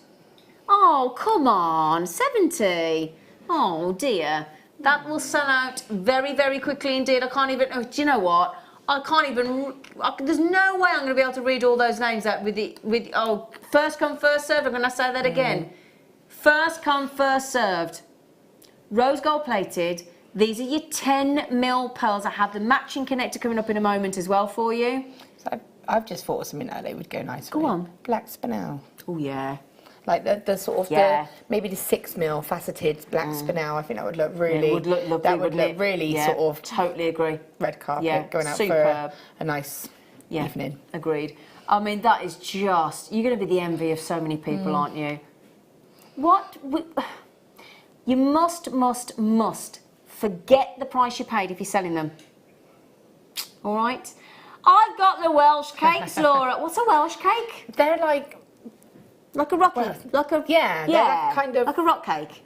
Speaker 1: Oh, come on, 70. Oh dear, that will sell out very, very quickly indeed. I can't even. Oh, do you know what? I can't even. There's no way I'm going to be able to read all those names out with the. Oh, first come, first served. I'm going to say that again. First come, first served. Rose gold plated. These are your 10mm pearls. I have the matching connector coming up in a moment as well for you.
Speaker 4: so I've just thought of something that they would go nice.
Speaker 1: Go
Speaker 4: with.
Speaker 1: on.
Speaker 4: Black spinel.
Speaker 1: Oh yeah.
Speaker 4: Like the sort of
Speaker 1: Yeah.
Speaker 4: maybe the 6mm faceted black spinel. I think that would look really.
Speaker 1: It would look lovely,
Speaker 4: that would
Speaker 1: wouldn't
Speaker 4: look
Speaker 1: it?
Speaker 4: really
Speaker 1: Yeah,
Speaker 4: sort of
Speaker 1: totally agree.
Speaker 4: red carpet
Speaker 1: Yeah,
Speaker 4: going out
Speaker 1: superb.
Speaker 4: for a nice evening.
Speaker 1: Agreed. I mean, that is just, you're going to be the envy of so many people, aren't you? You must forget the price you paid if you're selling them. All right? I've got the Welsh cakes, Laura. What's a Welsh cake?
Speaker 4: They're like
Speaker 1: Like a rock,
Speaker 4: yeah, they're like kind of
Speaker 1: like a rock cake.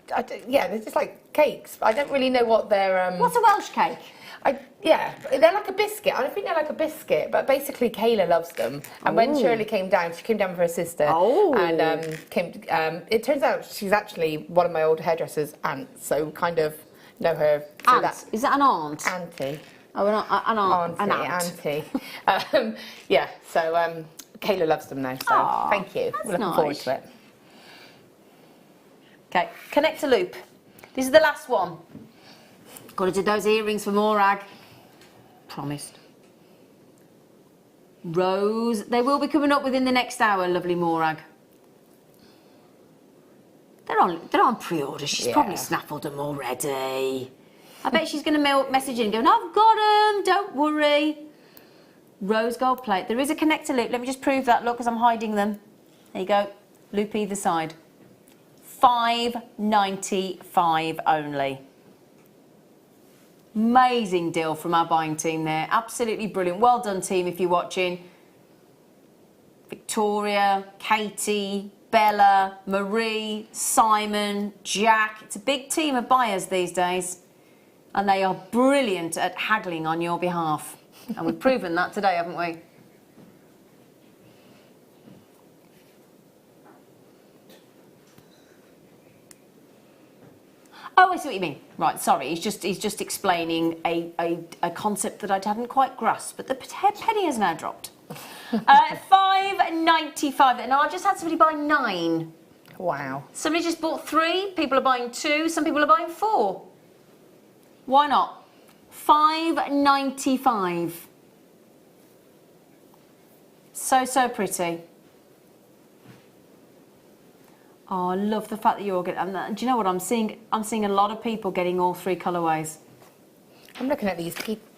Speaker 4: they're just like cakes. I don't really know what they're.
Speaker 1: What's a Welsh cake?
Speaker 4: They're like a biscuit. I don't think they're like a biscuit, but basically Kayla loves them. And when Shirley came down, she came down with her sister.
Speaker 1: Oh.
Speaker 4: And it turns out she's actually one of my old hairdresser's aunts, so kind of know her. So
Speaker 1: Aunt. Is that an aunt?
Speaker 4: Auntie.
Speaker 1: Oh, an aunt. An aunt.
Speaker 4: Auntie. So Kayla loves them now, so
Speaker 1: Aw,
Speaker 4: thank you.
Speaker 1: that's
Speaker 4: We're looking forward
Speaker 1: nice.
Speaker 4: to it.
Speaker 1: Okay, connector loop. This is the last one. Got to do those earrings for Morag. Promised. Rose. They will be coming up within the next hour, lovely Morag. They're on pre-order. She's probably snaffled them already. I bet she's going to message in going, I've got them, don't worry. Rose gold plate. There is a connector loop. Let me just prove that, look, because I'm hiding them. There you go. Loop either side. $5.95 only. Amazing deal from our buying team there. Absolutely brilliant. Well done, team, if you're watching. Victoria, Katie, Bella, Marie, Simon, Jack. It's a big team of buyers these days. And they are brilliant at haggling on your behalf. And we've proven that today, haven't we? Oh, I see what you mean. Right, sorry. He's just explaining a concept that I hadn't quite grasped, but the penny has now dropped. $5.95. Now, I've just had somebody buy 9.
Speaker 4: Wow.
Speaker 1: Somebody just bought 3. People are buying 2. Some people are buying 4. Why not? $5.95. So pretty. Oh, I love the fact that you're getting. Do you know what I'm seeing? I'm seeing a lot of people getting all 3 colourways.
Speaker 4: I'm looking at these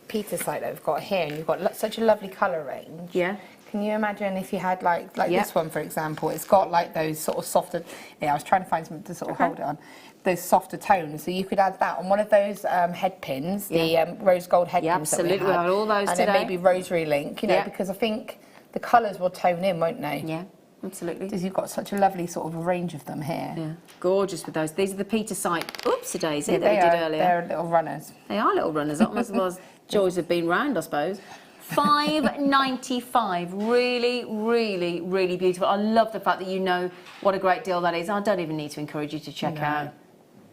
Speaker 4: Peter site that we've got here, and you've got such a lovely colour range.
Speaker 1: Yeah.
Speaker 4: Can you imagine if you had like this one, for example? It's got like those sort of softer. Yeah, I was trying to find something to sort of hold it on. Those softer tones, so you could add that on one of those head pins, the rose gold head pins that we
Speaker 1: absolutely. We had all those
Speaker 4: and
Speaker 1: today.
Speaker 4: then maybe rosary link, you know, because I think the colours will tone in, won't they?
Speaker 1: Yeah, absolutely.
Speaker 4: Because you've got such a lovely sort of range of them here.
Speaker 1: Yeah, gorgeous with those. These are the Peter site. Oops-a-daisy that
Speaker 4: they
Speaker 1: we did earlier.
Speaker 4: They're little runners.
Speaker 1: They are little runners. That must as joys have been round, I suppose. $5.95. Really, really, really beautiful. I love the fact that you know what a great deal that is. I don't even need to encourage you to check out.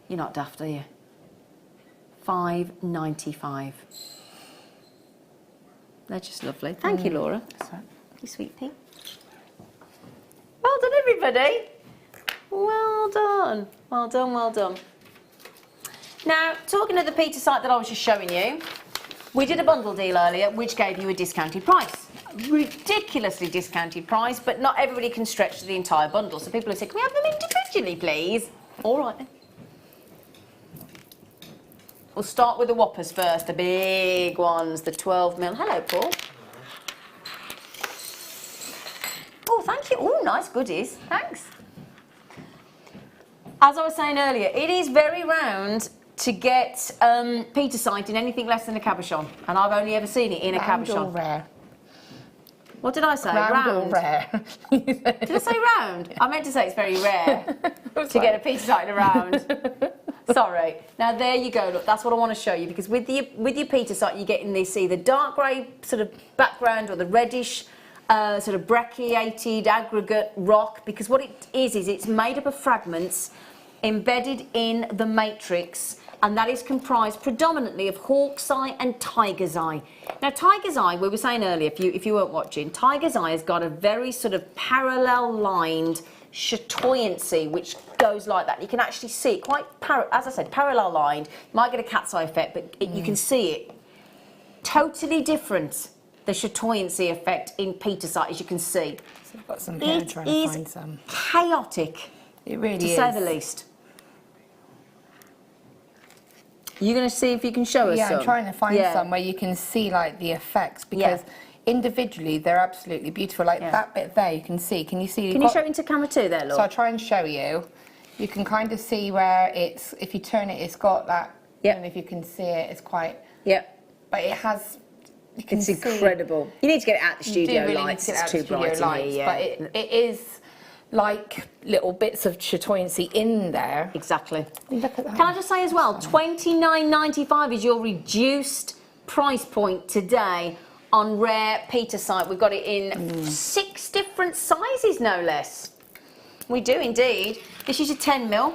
Speaker 1: You're not daft, are you? $5.95. They're just lovely. Thank you, Laura. You sweet pea. Well done, everybody. Well done. Well done, well done. Now, talking of the Peter site that I was just showing you, we did a bundle deal earlier which gave you a discounted price. Ridiculously discounted price, but not everybody can stretch to the entire bundle. So people have said, can we have them individually, please? All right then. We'll start with the whoppers first, the big ones, the 12mm. Hello, Paul. Oh, thank you. Oh, nice goodies. Thanks. as I was saying earlier, it is very round to get Petersite in anything less than a cabochon, and I've only ever seen it in a
Speaker 4: Round or
Speaker 1: cabochon.
Speaker 4: rare?
Speaker 1: What did I say?
Speaker 4: Round or rare?
Speaker 1: Did I say round? I meant to say it's very rare to get a Petersite in a round. Sorry. Now there you go. Look, that's what I want to show you, because with your Petersite, you're getting this either dark grey sort of background or the reddish sort of brecciated aggregate rock. Because what it is it's made up of fragments embedded in the matrix, and that is comprised predominantly of hawk's eye and tiger's eye. Now, tiger's eye, we were saying earlier, if you weren't watching, tiger's eye has got a very sort of parallel lined chatoyancy, which goes like that. You can actually see it quite, as I said, parallel lined. You might get a cat's eye effect, but you can see it. Totally different, the chatoyancy effect in Petersite, as you can see.
Speaker 4: So I've got some here,
Speaker 1: It
Speaker 4: trying to
Speaker 1: is
Speaker 4: find some.
Speaker 1: chaotic,
Speaker 4: It really
Speaker 1: to
Speaker 4: is.
Speaker 1: say the least. You're going to see if you can show us
Speaker 4: Yeah,
Speaker 1: some?
Speaker 4: I'm trying to find
Speaker 1: Yeah.
Speaker 4: some where you can see like the effects, because individually they're absolutely beautiful. Like that bit there, you can see. Can you see?
Speaker 1: Can you show it into camera too there,
Speaker 4: So
Speaker 1: Laura?
Speaker 4: I'll try and show you. You can kind of see where it's, if you turn it, it's got that,
Speaker 1: Yep.
Speaker 4: and if you can see it, it's quite,
Speaker 1: Yeah.
Speaker 4: but it has, you can
Speaker 1: It's
Speaker 4: see.
Speaker 1: incredible. You need to get it out the
Speaker 4: You
Speaker 1: studio
Speaker 4: do really
Speaker 1: lights.
Speaker 4: need to get
Speaker 1: It's
Speaker 4: out
Speaker 1: too
Speaker 4: the studio
Speaker 1: bright in
Speaker 4: lights,
Speaker 1: here,
Speaker 4: but it is like little bits of chatoyancy in there.
Speaker 1: Exactly.
Speaker 4: Look at that.
Speaker 1: Can I just say as well, $29.95 is your reduced price point today on rare Petersite. We've got it in 6 different sizes, no less. We do indeed. This is a 10mm.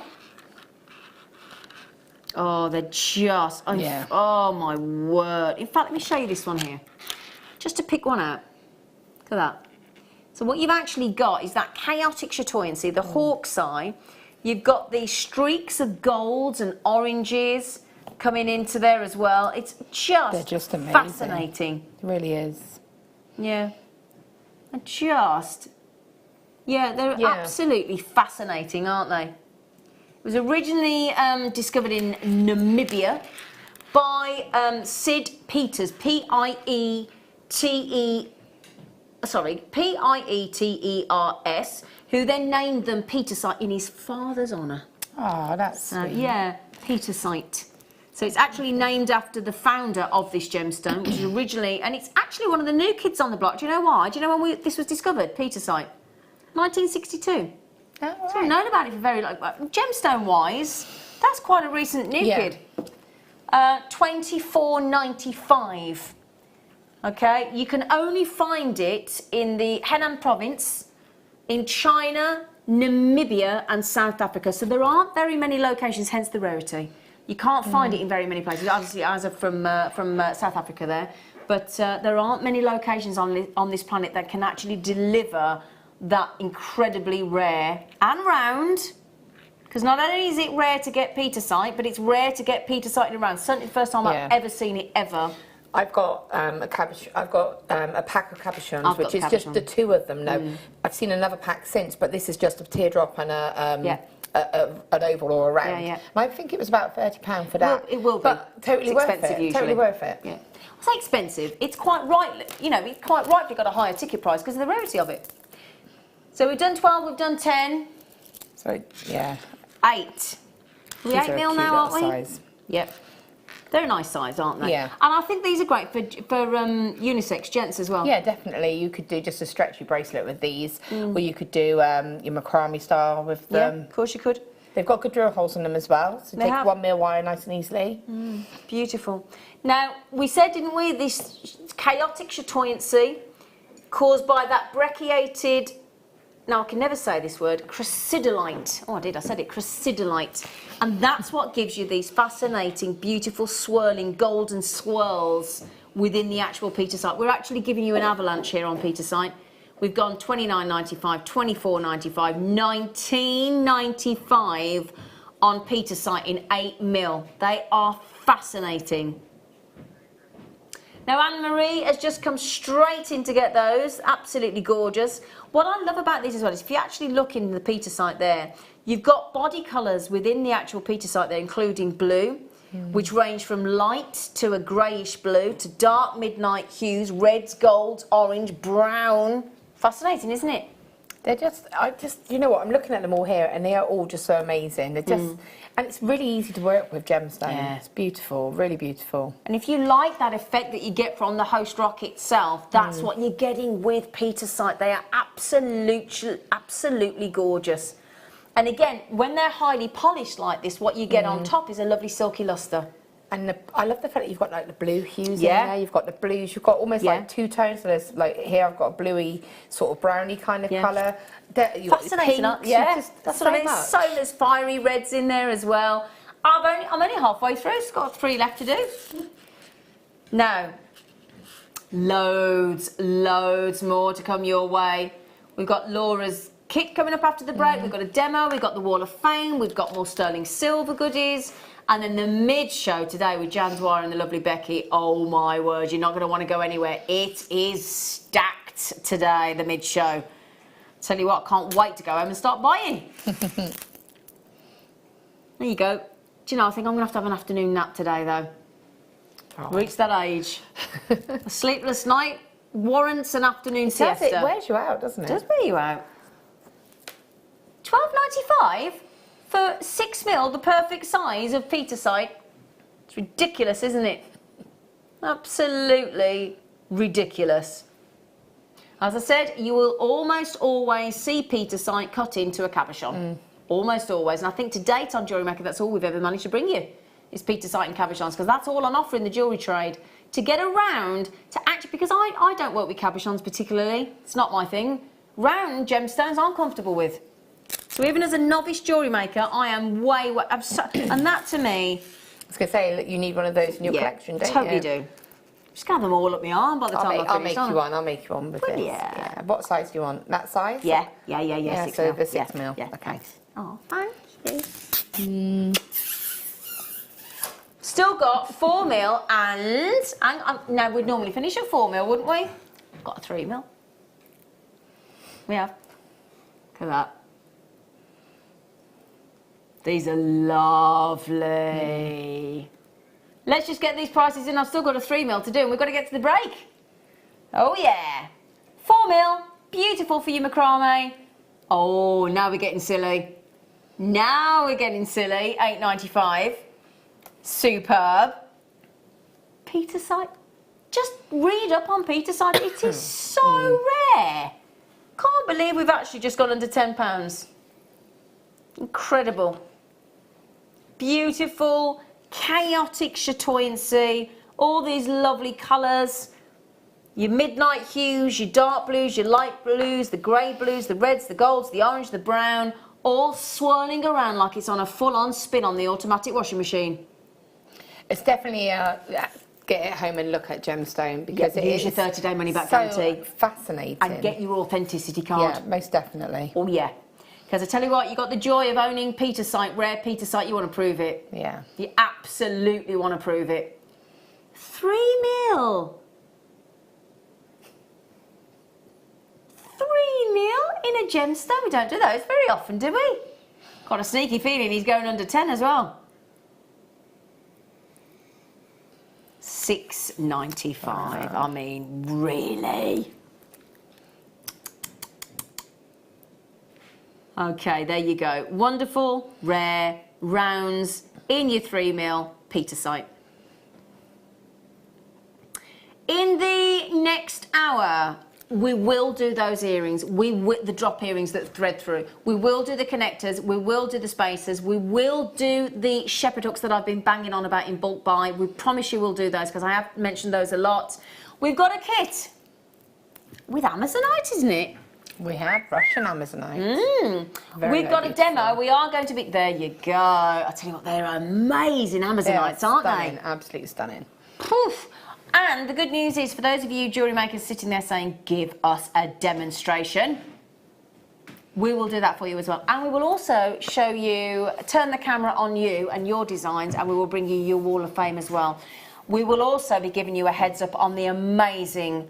Speaker 1: Oh, they're just,
Speaker 4: Yeah.
Speaker 1: oh my word. In fact, let me show you this one here. Just to pick one out. Look at that. So what you've actually got is that chaotic chatoyancy, the hawk's eye. You've got these streaks of golds and oranges coming into there as well. It's
Speaker 4: They're just amazing.
Speaker 1: fascinating.
Speaker 4: It really is.
Speaker 1: Yeah. They're
Speaker 4: Yeah.
Speaker 1: absolutely fascinating, aren't they? It was originally discovered in Namibia by Sid Peters, P-I-E-T-E-R-S, who then named them Petersite in his father's honour.
Speaker 4: Oh, that's sweet.
Speaker 1: Yeah, Petersite. So it's actually named after the founder of this gemstone, which is originally, and it's actually one of the new kids on the block. Do you know why? Do you know when this was discovered, Petersite? 1962.
Speaker 4: Oh,
Speaker 1: So we've known about it for very long. Gemstone-wise, that's quite a recent new kid. $24.95. Okay, you can only find it in the Henan province, in China, Namibia, and South Africa. So there aren't very many locations, hence the rarity. You can't find it in very many places. Obviously, as of from South Africa there, but there aren't many locations on this planet that can actually deliver that incredibly rare and round. Because not only is it rare to get Petersite, but it's rare to get Petersite in a round. Certainly the first time I've ever seen it ever.
Speaker 4: I've got a pack of cabochons,
Speaker 1: I've
Speaker 4: which
Speaker 1: got
Speaker 4: is just the 2 of them now. I've seen another pack since, but this is just a teardrop and an oval or a round.
Speaker 1: Yeah.
Speaker 4: And I think it was about £30 for that.
Speaker 1: Well, it will be.
Speaker 4: But totally
Speaker 1: It's
Speaker 4: worth
Speaker 1: expensive
Speaker 4: it.
Speaker 1: usually.
Speaker 4: Totally worth it.
Speaker 1: Yeah. I say expensive. It's quite right. You know, it's quite rightly got a higher ticket price because of the rarity of it. So we've done 12. We've done 10.
Speaker 4: So yeah.
Speaker 1: 8. We 8 mil now, aren't we?
Speaker 4: Size.
Speaker 1: Yep. They're a nice size, aren't they?
Speaker 4: Yeah.
Speaker 1: And I think these are great for unisex gents as well.
Speaker 4: Yeah, definitely. You could do just a stretchy bracelet with these, or you could do your macrame style with them.
Speaker 1: Yeah, of course you could.
Speaker 4: They've got good drill holes in them as well, so
Speaker 1: They
Speaker 4: take
Speaker 1: have.
Speaker 4: 1 mil wire nice and easily.
Speaker 1: Beautiful. Now, we said, didn't we, this chaotic chatoyancy caused by that brecciated, now I can never say this word, chrysidolite. Oh, I said it, chrysidolite. And that's what gives you these fascinating, beautiful, swirling golden swirls within the actual Petersite. We're actually giving you an avalanche here on Petersite. We've gone $29.95, $24.95, $19.95 on Petersite in 8 mil. They are fascinating. Now, Anne-Marie has just come straight in to get those. Absolutely gorgeous. What I love about these as well is if you actually look in the Petersite there, you've got body colours within the actual Petersite there, including blue, which range from light to a greyish blue to dark midnight hues, reds, golds, orange, brown. Fascinating, isn't it?
Speaker 4: They're just, you know what, I'm looking at them all here and they are all just so amazing. They're just, and it's really easy to work with gemstones.
Speaker 1: Yeah.
Speaker 4: It's beautiful, really beautiful.
Speaker 1: And if you like that effect that you get from the host rock itself, that's what you're getting with Petersite. They are absolutely gorgeous. And again, when they're highly polished like this, what you get on top is a lovely silky luster.
Speaker 4: And I love the fact that you've got like the blue hues in
Speaker 1: Yeah.
Speaker 4: there. You've got the blues. You've got almost like two tones. So there's like here I've got a bluey sort of browny kind of colour. You've got the
Speaker 1: Fascinating,
Speaker 4: pinks.
Speaker 1: yeah.
Speaker 4: Just,
Speaker 1: That's
Speaker 4: so
Speaker 1: what I mean.
Speaker 4: much.
Speaker 1: So there's fiery reds in there as well. I'm only halfway through. It's got 3 left to do. Now, loads more to come your way. We've got Laura's kit coming up after the break. We've got a demo. We've got the Wall of Fame. We've got more sterling silver goodies. And then the mid-show today with Jan Dwyer and the lovely Becky. Oh my word, you're not going to want to go anywhere. It is stacked today, the mid-show. Tell you what, can't wait to go home and start buying. There you go. Do you know, I think I'm going to have an afternoon nap today, though.
Speaker 4: Oh.
Speaker 1: Reached that age. A sleepless night warrants an afternoon siesta.
Speaker 4: It wears you out, doesn't it?
Speaker 1: Does wear you out. £12.95 for 6mm, the perfect size of Petersite. It's ridiculous, isn't it? Absolutely ridiculous. As I said, you will almost always see Petersite cut into a cabochon. Almost always. And I think to date on JewelleryMaker, that's all we've ever managed to bring you, is Petersite and cabochons, because that's all on offer in the jewellery trade. To get around to actually, because I don't work with cabochons particularly, it's not my thing. Round gemstones I'm comfortable with. So even as a novice jewellery maker, I am and that to me...
Speaker 4: I was going to say, look, you need one of those in your collection, don't you?
Speaker 1: Totally do. Just have them all up my arm by the time
Speaker 4: I'll make you one. I'll make you one with this.
Speaker 1: Yeah.
Speaker 4: What size do you want? That size?
Speaker 1: Yeah, 6
Speaker 4: so
Speaker 1: mil.
Speaker 4: the 6 mil.
Speaker 1: Yeah.
Speaker 4: Okay.
Speaker 1: Oh, thank you. Still got 4mm and now we'd normally finish at 4mm, wouldn't we? Got a 3mm. We have. Look at that. These are lovely. Let's just get these prices in. I've still got a 3mm to do and we've got to get to the break. Oh yeah. 4mm, beautiful for you macrame. Oh, now we're getting silly. Now we're getting silly. £8.95. Superb. Petersite. Just read up on Petersite. It is so rare. Can't believe we've actually just gone under £10. Incredible. Beautiful, chaotic chatoyancy. All these lovely colours. Your midnight hues, your dark blues, your light blues, the grey blues, the reds, the golds, the orange, the brown, all swirling around like it's on a full-on spin on the automatic washing machine.
Speaker 4: It's definitely get it home and look at gemstone because it
Speaker 1: use
Speaker 4: is
Speaker 1: your 30-day money-back
Speaker 4: so
Speaker 1: guarantee.
Speaker 4: Fascinating.
Speaker 1: And get your authenticity card.
Speaker 4: Yeah, most definitely.
Speaker 1: Oh yeah. Because I tell you what, you got the joy of owning Petersite, rare Petersite, you want to prove it.
Speaker 4: Yeah.
Speaker 1: You absolutely want to prove it. 3mm. 3mm in a gemstone. We don't do those very often, do we? Got a sneaky feeling he's going under 10 as well. £6.95. I mean, really? Okay, there you go. Wonderful, rare, rounds in your 3mm Petersite. In the next hour, we will do those earrings. The drop earrings that thread through. We will do the connectors. We will do the spacers. We will do the shepherd hooks that I've been banging on about in bulk buy. We promise you we'll do those because I have mentioned those a lot. We've got a kit with Amazonite, isn't it?
Speaker 4: We have Russian Amazonite.
Speaker 1: We've got a demo. We are going to be... There you go. I tell you what, they're amazing Amazonites, aren't
Speaker 4: stunning,
Speaker 1: they?
Speaker 4: Absolutely stunning.
Speaker 1: Poof. And the good news is, for those of you jewellery makers sitting there saying, give us a demonstration, we will do that for you as well. And we will also show you, turn the camera on you and your designs, and we will bring you your Wall of Fame as well. We will also be giving you a heads up on the amazing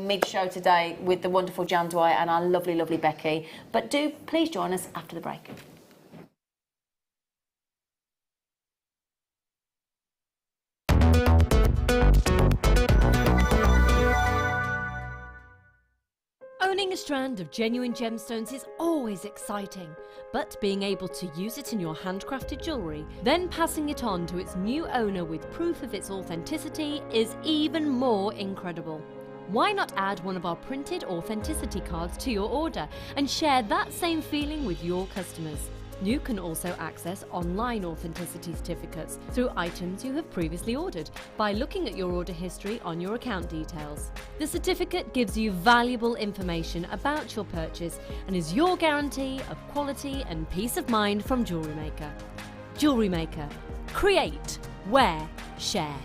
Speaker 1: mid-show today with the wonderful Jan Dwyer and our lovely, lovely Becky. But do please join us after the break.
Speaker 5: Owning a a strand of genuine gemstones is always exciting, but being able to use it in your handcrafted jewellery, then passing it on to its new owner with proof of its authenticity is even more incredible. Why not add one of our printed authenticity cards to your order and share that same feeling with your customers? You can also access online authenticity certificates through items you have previously ordered by looking at your order history on your account details. The certificate gives you valuable information about your purchase and is your guarantee of quality and peace of mind from JewelleryMaker. JewelleryMaker. Create, wear, share.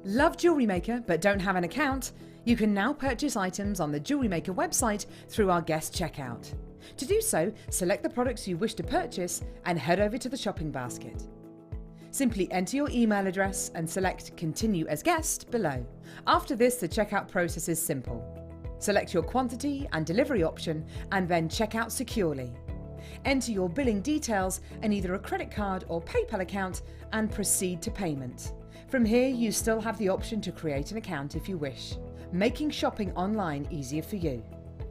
Speaker 3: Love JewelleryMaker but don't have an account? You can now purchase items on the JewelleryMaker website through our guest checkout. To do so, select the products you wish to purchase and head over to the shopping basket. Simply enter your email address and select Continue as Guest below. After this, the checkout process is simple. Select your quantity and delivery option and then check out securely. Enter your billing details and either a credit card or PayPal account and proceed to payment. From here, you still have the option to create an account if you wish, making shopping online easier for you.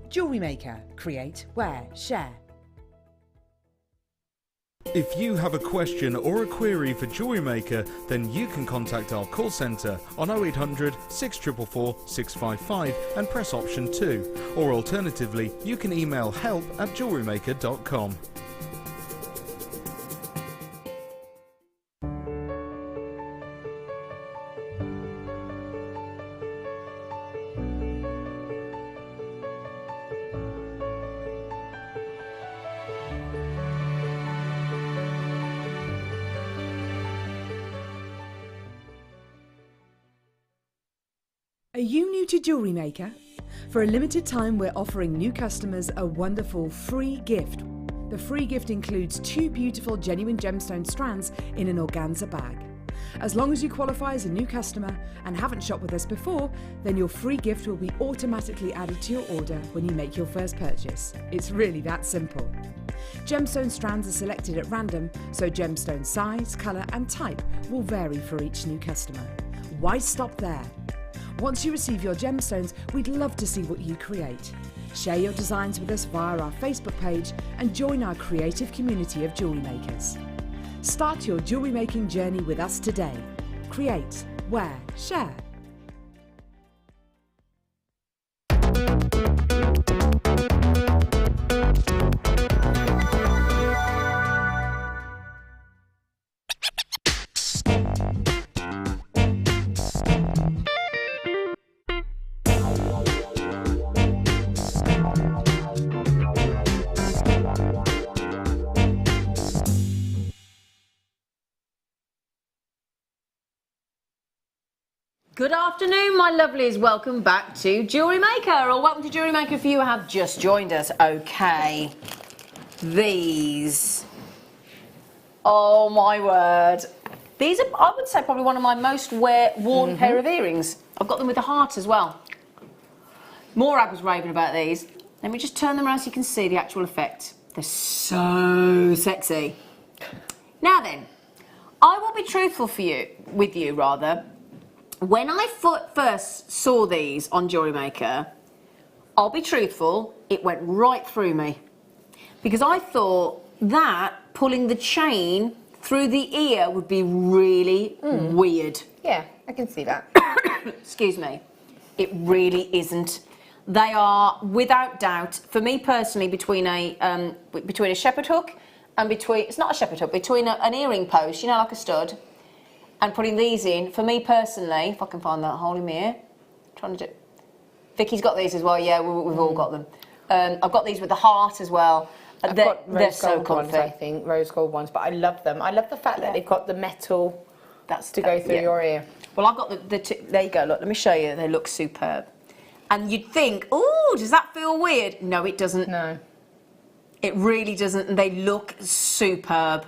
Speaker 3: JewelleryMaker. Create, wear, share.
Speaker 7: If you have a question or a query for JewelleryMaker, then you can contact our call centre on 0800 644 655 and press option 2, or alternatively you can email help@jewellerymaker.com.
Speaker 3: Are you new to JewelleryMaker? For a limited time, we're offering new customers a wonderful free gift. The free gift includes 2 beautiful genuine gemstone strands in an organza bag. As long as you qualify as a new customer and haven't shopped with us before, then your free gift will be automatically added to your order when you make your first purchase. It's really that simple. Gemstone strands are selected at random, so gemstone size, colour and type will vary for each new customer. Why stop there? Once you receive your gemstones, we'd love to see what you create. Share your designs with us via our Facebook page and join our creative community of jewellery makers. Start your jewellery making journey with us today. Create, wear, share.
Speaker 1: Good afternoon, my lovelies. Welcome back to JewelleryMaker, or welcome to JewelleryMaker if you have just joined us. Okay, these. Oh my word. These are, I would say, probably one of my most worn pair of earrings. I've got them with the heart as well. Morag was raving about these. Let me just turn them around so you can see the actual effect. They're so sexy. Now then, I will be truthful with you. When I first saw these on JewelleryMaker, I'll be truthful, it went right through me. Because I thought that pulling the chain through the ear would be really weird.
Speaker 4: Yeah, I can see that.
Speaker 1: Excuse me. It really isn't. They are, without doubt, for me personally, between a shepherd hook and it's not a shepherd hook, between an earring post, you know, like a stud, and putting these in, for me personally, if I can find that hole in my ear, trying to do. Vicky's got these as well, yeah, we've all got them. I've got these with the heart as well. They're so comfy.
Speaker 4: Ones, I think, rose gold ones, but I love them. I love the fact that they've got the metal to go through your ear.
Speaker 1: Well, I've got the two, there you go, look, let me show you, they look superb. And you'd think, oh, does that feel weird? No, it doesn't.
Speaker 4: No.
Speaker 1: It really doesn't, and they look superb.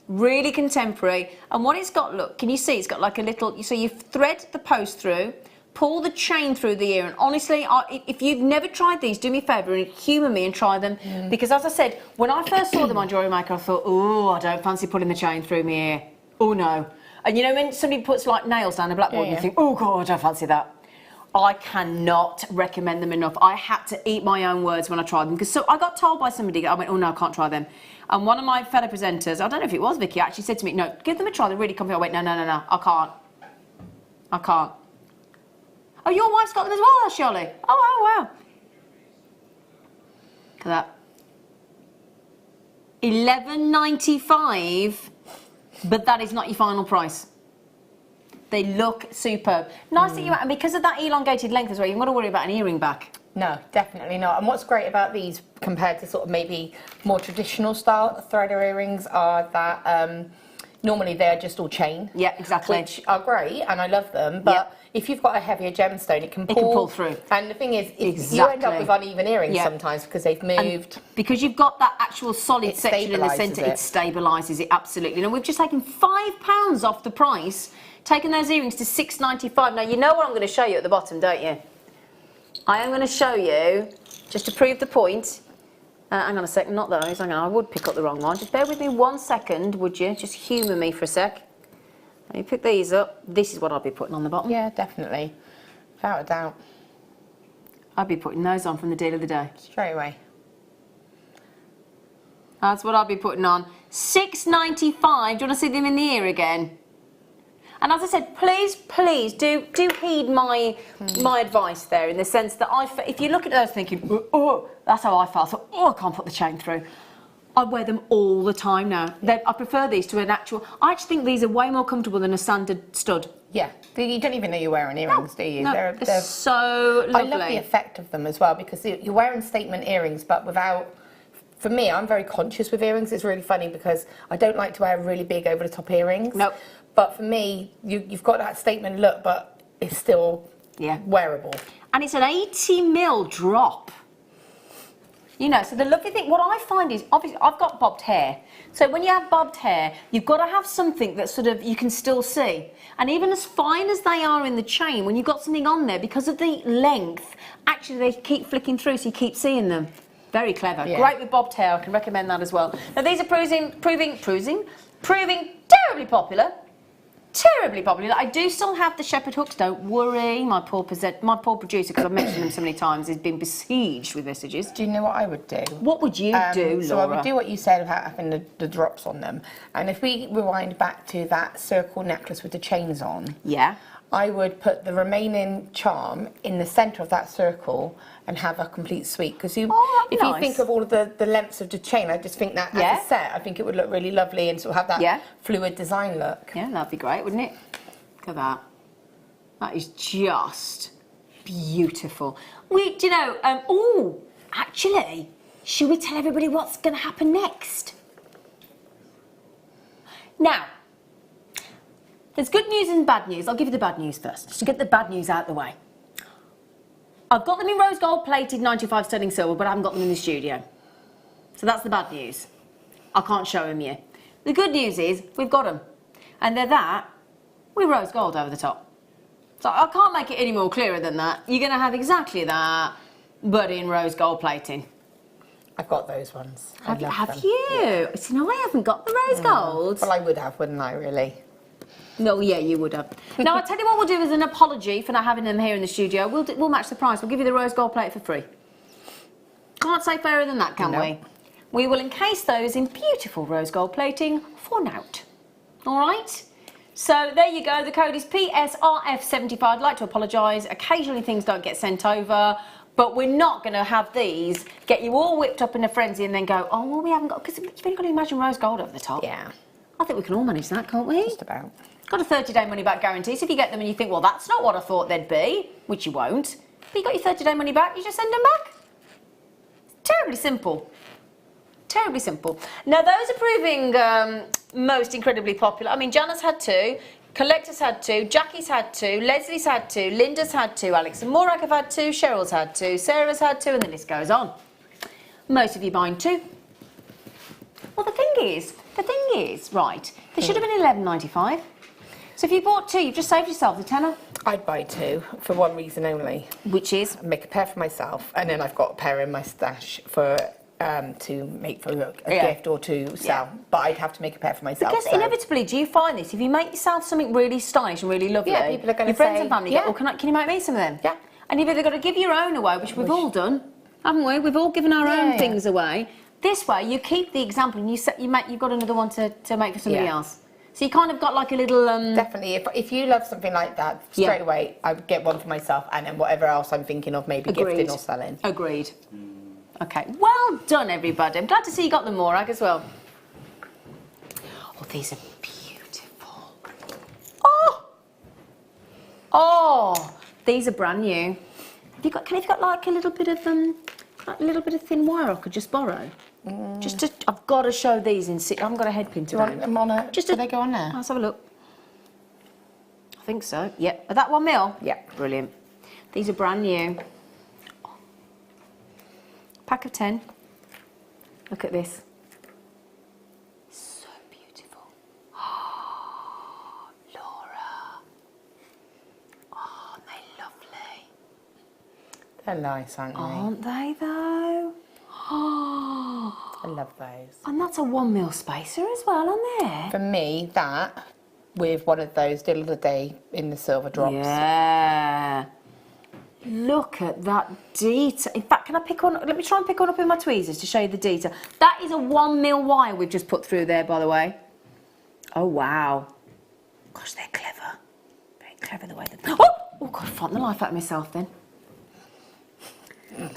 Speaker 1: Really contemporary. And what it's got, look, can you see, it's got like a little, so you thread the post through, pull the chain through the ear, and honestly, if you've never tried these, do me a favour and humour me and try them, because as I said, when I first saw them on JewelleryMaker, I thought, oh, I don't fancy putting the chain through my ear. Oh no. And you know when somebody puts like nails down a blackboard, and you think, oh God, I don't fancy that. I cannot recommend them enough. I had to eat my own words when I tried them, because so I got told by somebody, I went, oh no, I can't try them. And one of my fellow presenters, I don't know if it was Vicky, actually said to me, no, give them a try, they're really comfy. I went, no, I can't. I can't. Oh, your wife's got them as well, Shirley. Oh, wow. Look at that. $11.95, but that is not your final price. They look superb. Nice that you, and because of that elongated length as well, you've got to worry about an earring back.
Speaker 4: No, definitely not. And what's great about these compared to sort of maybe more traditional style threader earrings are that normally they're just all chain.
Speaker 1: Yeah, exactly.
Speaker 4: Which are great, and I love them, but if you've got a heavier gemstone, it can pull
Speaker 1: through.
Speaker 4: And the thing is, you end up with uneven earrings sometimes because they've moved.
Speaker 1: And because you've got that actual solid section in the centre, it stabilises it, absolutely. And we've just taken £5 off the price, taken those earrings to $6.95. Now, you know what I'm going to show you at the bottom, don't you? I am going to show you, just to prove the point. Hang on a second, not those. Hang on, I would pick up the wrong one. Just bear with me 1 second, would you? Just humour me for a sec. Let me pick these up. This is what I'll be putting on the bottom.
Speaker 4: Yeah, definitely. Without a doubt.
Speaker 1: I'll be putting those on from the deal of the day.
Speaker 4: Straight away.
Speaker 1: That's what I'll be putting on. $6.95. Do you want to see them in the ear again? And as I said, please do heed my advice there, in the sense that if you look at those thinking, oh, that's how I felt, so, oh, I can't put the chain through. I wear them all the time now. I prefer these to an actual. I actually think these are way more comfortable than a standard stud.
Speaker 4: Yeah, you don't even know you're wearing earrings, do you?
Speaker 1: No, they're so lovely.
Speaker 4: I love the effect of them as well, because you're wearing statement earrings, but without. For me, I'm very conscious with earrings. It's really funny because I don't like to wear really big over-the-top earrings.
Speaker 1: Nope.
Speaker 4: But for me, you've got that statement look, but it's still wearable.
Speaker 1: And it's an 80mm drop. You know, so the lovely thing, what I find is, obviously, I've got bobbed hair. So when you have bobbed hair, you've got to have something that sort of you can still see. And even as fine as they are in the chain, when you've got something on there, because of the length, actually they keep flicking through, so you keep seeing them. Very clever. Yeah. Great with bobbed hair, I can recommend that as well. Now these are proving terribly popular. Terribly popular. I do still have the shepherd hooks, don't worry. My poor producer, because I've mentioned them so many times, has been besieged with messages.
Speaker 4: Do you know what I would do?
Speaker 1: What would you do, Laura?
Speaker 4: So I would do what you said about having the drops on them. And if we rewind back to that circle necklace with the chains on, I would put the remaining charm in the centre of that circle and have a complete suite. Because you think of all of the lengths of the chain, I just think that as a set, I think it would look really lovely and sort of have that fluid design look.
Speaker 1: Yeah, that'd be great, wouldn't it? Look at that. That is just beautiful. Actually, should we tell everybody what's going to happen next? Now, there's good news and bad news. I'll give you the bad news first, just to get the bad news out of the way. I've got them in rose gold plated 95 sterling silver, but I haven't got them in the studio. So that's the bad news. I can't show them yet. The good news is we've got them. And they're that with rose gold over the top. So I can't make it any more clearer than that. You're going to have exactly that, but in rose gold plating.
Speaker 4: I've got those ones.
Speaker 1: Have you? Yeah. See, no, I haven't got the rose gold.
Speaker 4: Well, I would have, wouldn't I, really?
Speaker 1: No, yeah, you would have. Now, I'll tell you what we'll do as an apology for not having them here in the studio. We'll match the price. We'll give you the rose gold plate for free. Can't say fairer than that, can we? We will encase those in beautiful rose gold plating for nought. All right? So there you go, the code is PSRF75. I'd like to apologise, occasionally things don't get sent over, but we're not going to have these get you all whipped up in a frenzy and then go, oh, well, we haven't got, because you've only got to imagine rose gold over the top.
Speaker 4: Yeah.
Speaker 1: I think we can all manage that, can't we?
Speaker 4: Just about.
Speaker 1: Got a 30-day money-back guarantee, so if you get them and you think, well, that's not what I thought they'd be, which you won't, but you got your 30-day money back, you just send them back. It's terribly simple. Terribly simple. Now, those are proving most incredibly popular. I mean, Jana's had 2, Collector's had 2, Jackie's had 2, Leslie's had 2, Linda's had 2, Alex and Morak have had 2, Cheryl's had 2, Sarah's had 2, and the list goes on. Most of you buying 2. Well, the thing is, right, they should have been £11.95. So if you bought 2, you've just saved yourself the tenner.
Speaker 4: I'd buy 2 for one reason only.
Speaker 1: Which is?
Speaker 4: Make a pair for myself, and then I've got a pair in my stash for to make for a gift or to sell. Yeah. But I'd have to make a pair for myself.
Speaker 1: Because inevitably, do you find this? If you make yourself something really stylish and really lovely,
Speaker 4: yeah, people are going to
Speaker 1: your friends and family go, oh, can you make me some of them?
Speaker 4: Yeah.
Speaker 1: And you've either got to give your own away, which we've all done, haven't we? We've all given our own things away. This way, you keep the example and you've got another one to make for somebody else. So you kind of got like a little...
Speaker 4: Definitely. If you love something like that, straight away, I would get one for myself and then whatever else I'm thinking of, maybe gifting or selling.
Speaker 1: Agreed. Okay, well done, everybody. I'm glad to see you got the Morag as well. Oh, these are beautiful. Oh, these are brand new. Have you got like a little bit of thin wire I could just borrow? I've got to show these in. I haven't got a head pin today.
Speaker 4: Do you want them on a? Do they go on there?
Speaker 1: Let's have a look. I think so. Yep. Are that 1 mil?
Speaker 4: Yep.
Speaker 1: Brilliant. These are brand new. Pack of 10. Look at this. So beautiful. Oh, Laura. Oh, aren't they lovely?
Speaker 4: They're nice, aren't they?
Speaker 1: Aren't they though? Oh.
Speaker 4: I love those.
Speaker 1: And that's a 1 mil spacer as well on there.
Speaker 4: For me, that with one of those deal of the day in the silver drops.
Speaker 1: Yeah. Look at that detail. In fact, can I pick one? Let me try and pick one up with my tweezers to show you the detail. That is a 1 mil wire we've just put through there, by the way. Oh, wow. Gosh, they're clever. Very clever the way that... Oh, God, I frightened the life out of myself then.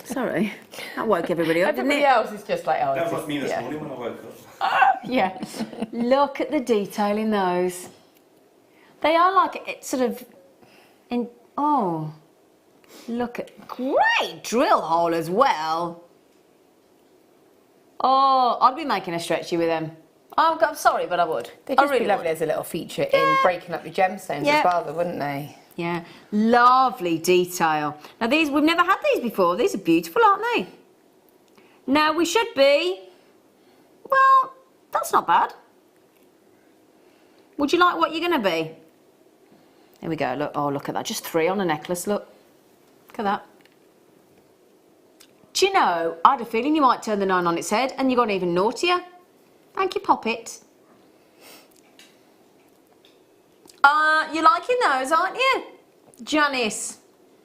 Speaker 1: Sorry. That woke everybody up, didn't it?
Speaker 4: Everybody else is just like, oh...
Speaker 2: That was like me this morning when I woke up.
Speaker 1: Yeah. Look at the detail in those. They are like, sort of... Oh... Look at, great drill hole as well. Oh, I'd be making a stretchy with them. I'm sorry, but I would.
Speaker 4: They'd just be lovely as a little feature in breaking up your gemstones as well, wouldn't they?
Speaker 1: Yeah, lovely detail. Now these, we've never had these before. These are beautiful, aren't they? Now we should be, well, that's not bad. Would you like what you're going to be? There we go, look, oh, look at that. Just 3 on a necklace, look. Look at that. Do you know, I had a feeling you might turn the 9 on its head and you got even naughtier. Thank you, Poppet. You're liking those, aren't you? Janice,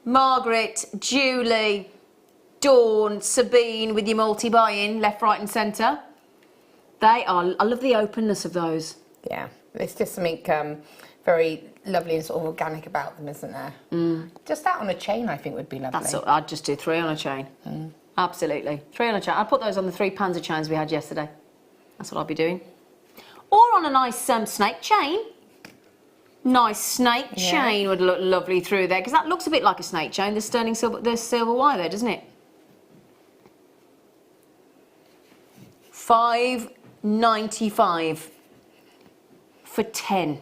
Speaker 1: Margaret, Julie, Dawn, Sabine with your multi-buy-in, left, right and centre. They are, I love the openness of those.
Speaker 4: Yeah, it's just something very lovely and sort of organic about them, isn't there? Mm. Just that on a chain, I think, would be lovely.
Speaker 1: That's what, I'd just do 3 on a chain. Mm. Absolutely. 3 on a chain. I'd put those on the 3 Panzer chains we had yesterday. That's what I'd be doing. Or on a nice snake chain. Nice snake chain would look lovely through there, because that looks a bit like a snake chain, the sterling silver, the silver wire there, doesn't it? £5.95 for 10.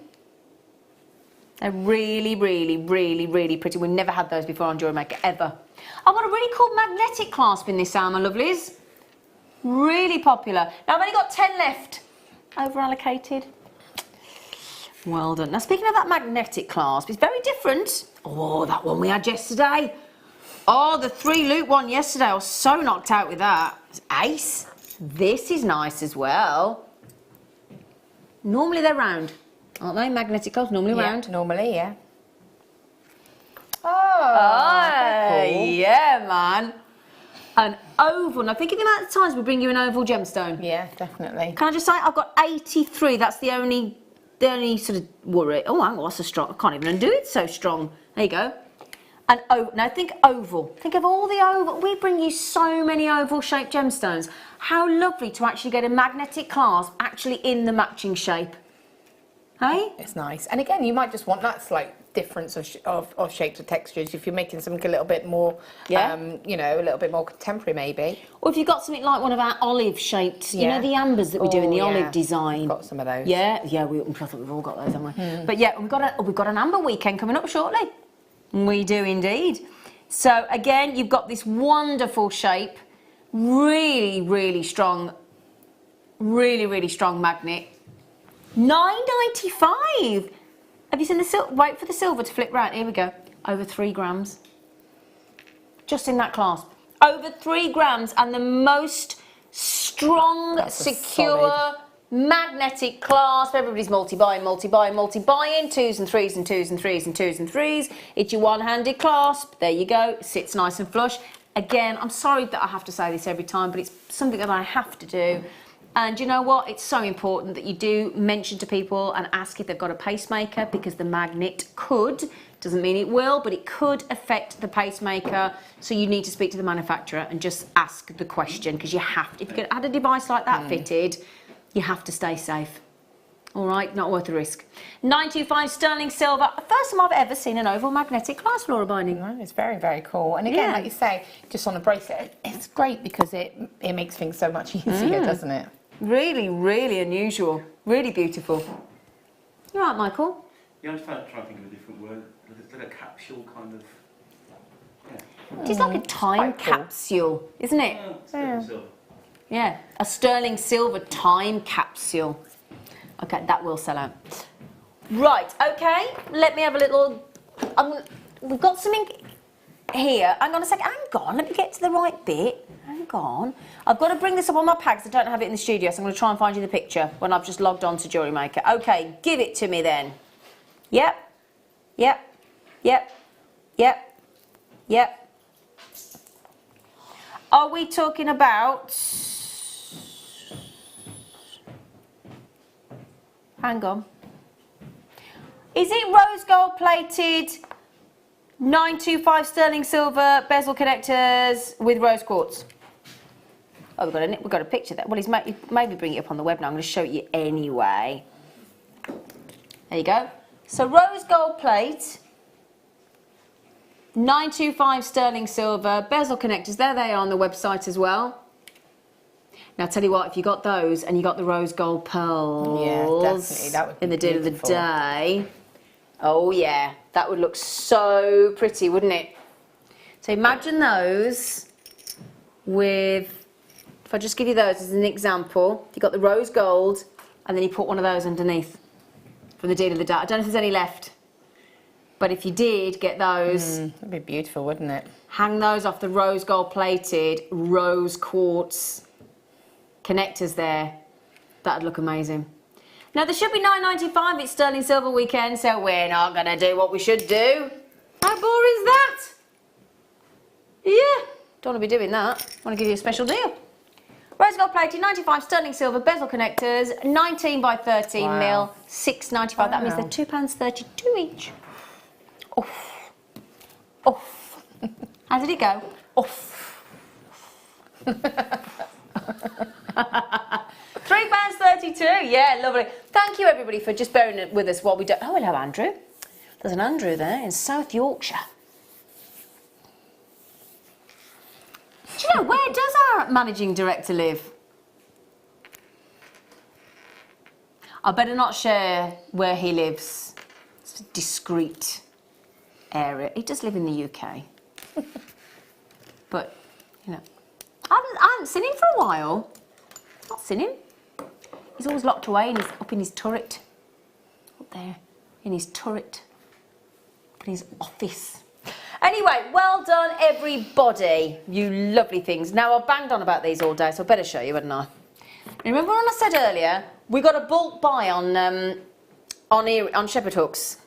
Speaker 1: They're really, really, really, really pretty. We've never had those before on JewelleryMaker, ever. I've got a really cool magnetic clasp in this arm, my lovelies. Really popular. Now, I've only got 10 left. Over-allocated. Well done. Now, speaking of that magnetic clasp, it's very different. Oh, that one we had yesterday. Oh, the 3-loop one yesterday. I was so knocked out with that. It's ace. This is nice as well. Normally they're round, aren't they? Magnetic clasps, normally round.
Speaker 4: Normally, yeah.
Speaker 1: Oh, cool. Yeah, man. An oval. Now, think of the amount of times we bring you an oval gemstone.
Speaker 4: Yeah, definitely.
Speaker 1: Can I just say, I've got 83. That's the only the only sort of worry. Oh, hang on, that's a strong. I can't even undo it. So strong. There you go. And now think oval. Think of all the oval. We bring you so many oval-shaped gemstones. How lovely to actually get a magnetic clasp actually in the matching shape. Hey?
Speaker 4: It's nice. And again, you might just want that slight difference of shapes or textures if you're making something a little bit more, you know, a little bit more contemporary maybe.
Speaker 1: Or if you've got something like one of our olive-shaped, you know, the ambers that we do in the olive design.
Speaker 4: I've got some of those.
Speaker 1: Yeah, I think we've all got those, haven't we? But yeah, we've got an amber weekend coming up shortly. We do indeed. So again, you've got this wonderful shape, really strong, really strong magnet. $9.95. Have you seen the silver? Wait for the silver to flip round. Here we go. Over 3 grams. Just in that clasp. Over 3 grams, and the most strong, secure, magnetic clasp. Everybody's multi-buying. 2s and 3s and 2s and 3s and 2s and 3s. It's your one-handed clasp. There you go. It sits nice and flush. Again, I'm sorry that I have to say this every time, but it's something that I have to do. And you know what? It's so important that you do mention to people and ask if they've got a pacemaker, because the magnet could, doesn't mean it will, but it could affect the pacemaker. So you need to speak to the manufacturer and just ask the question, because you have to. If you had a device like that fitted, you have to stay safe. All right, not worth the risk. 925 sterling silver. First time I've ever seen an oval magnetic clasp, Laura Binding.
Speaker 4: No, it's very cool. And again, like you say, just on a bracelet, it's great because it makes things so much easier, doesn't it?
Speaker 1: Really unusual. Really beautiful. You all right, Michael?
Speaker 6: Yeah, I'm just trying to think of a different word. It's like a capsule kind of. Yeah.
Speaker 1: It is like a time capsule, isn't it?
Speaker 6: Sterling silver.
Speaker 1: Yeah, a sterling silver time capsule. Okay, that will sell out. Right, okay, let me have a little... we've got something here. Hang on a second, hang on, let me get to the right bit. Hang on. I've got to bring this up on my pad because I don't have it in the studio, so I'm going to try and find you the picture when I've just logged on to JewelleryMaker. Okay, give it to me then. Yep. Are we talking about... Hang on. Is it rose gold plated 925 sterling silver bezel connectors with rose quartz? Oh, we've got a picture there. Well, he's maybe bring it up on the web now. I'm going to show it you anyway. There you go. So rose gold plate, 925 sterling silver bezel connectors. There they are on the website as well. Now, I'll tell you what, if you got those and you got the rose gold pearls
Speaker 4: definitely. That would be
Speaker 1: in the deal of the
Speaker 4: beautiful.
Speaker 1: day, oh yeah, that would look so pretty, wouldn't it? So imagine those with, if I just give you those as an example, you got the rose gold and then you put one of those underneath from the deal of the day. I don't know if there's any left, but if you did get those,
Speaker 4: That'd be beautiful, wouldn't it?
Speaker 1: hang those off the rose gold plated rose quartz connectors there, that'd look amazing. Now there should be $9.95. It's sterling silver weekend, so we're not gonna do what we should do. How boring is that? Yeah, don't want to be doing that. I want to give you a special deal. Rose gold plated 95 sterling silver bezel connectors, 19 by 13 mil, $6.95. That means they're £2.32 each. Oof. Oof. How did it go? Oof. £3.32, yeah, lovely. Thank you everybody for just bearing with us while we do. Oh, hello Andrew. There's an Andrew there in South Yorkshire. Do you know, where does our managing director live? I better not share where he lives. It's a discreet area. He does live in the UK. But, you know, I haven't seen him for a while. Not seen him. He's always locked away and he's up in his turret. Up there, in his turret. In his office. Anyway, well done everybody. You lovely things. Now, I've banged on about these all day, so I better show you, hadn't I? Remember when I said earlier, we got a bulk buy on shepherd hooks.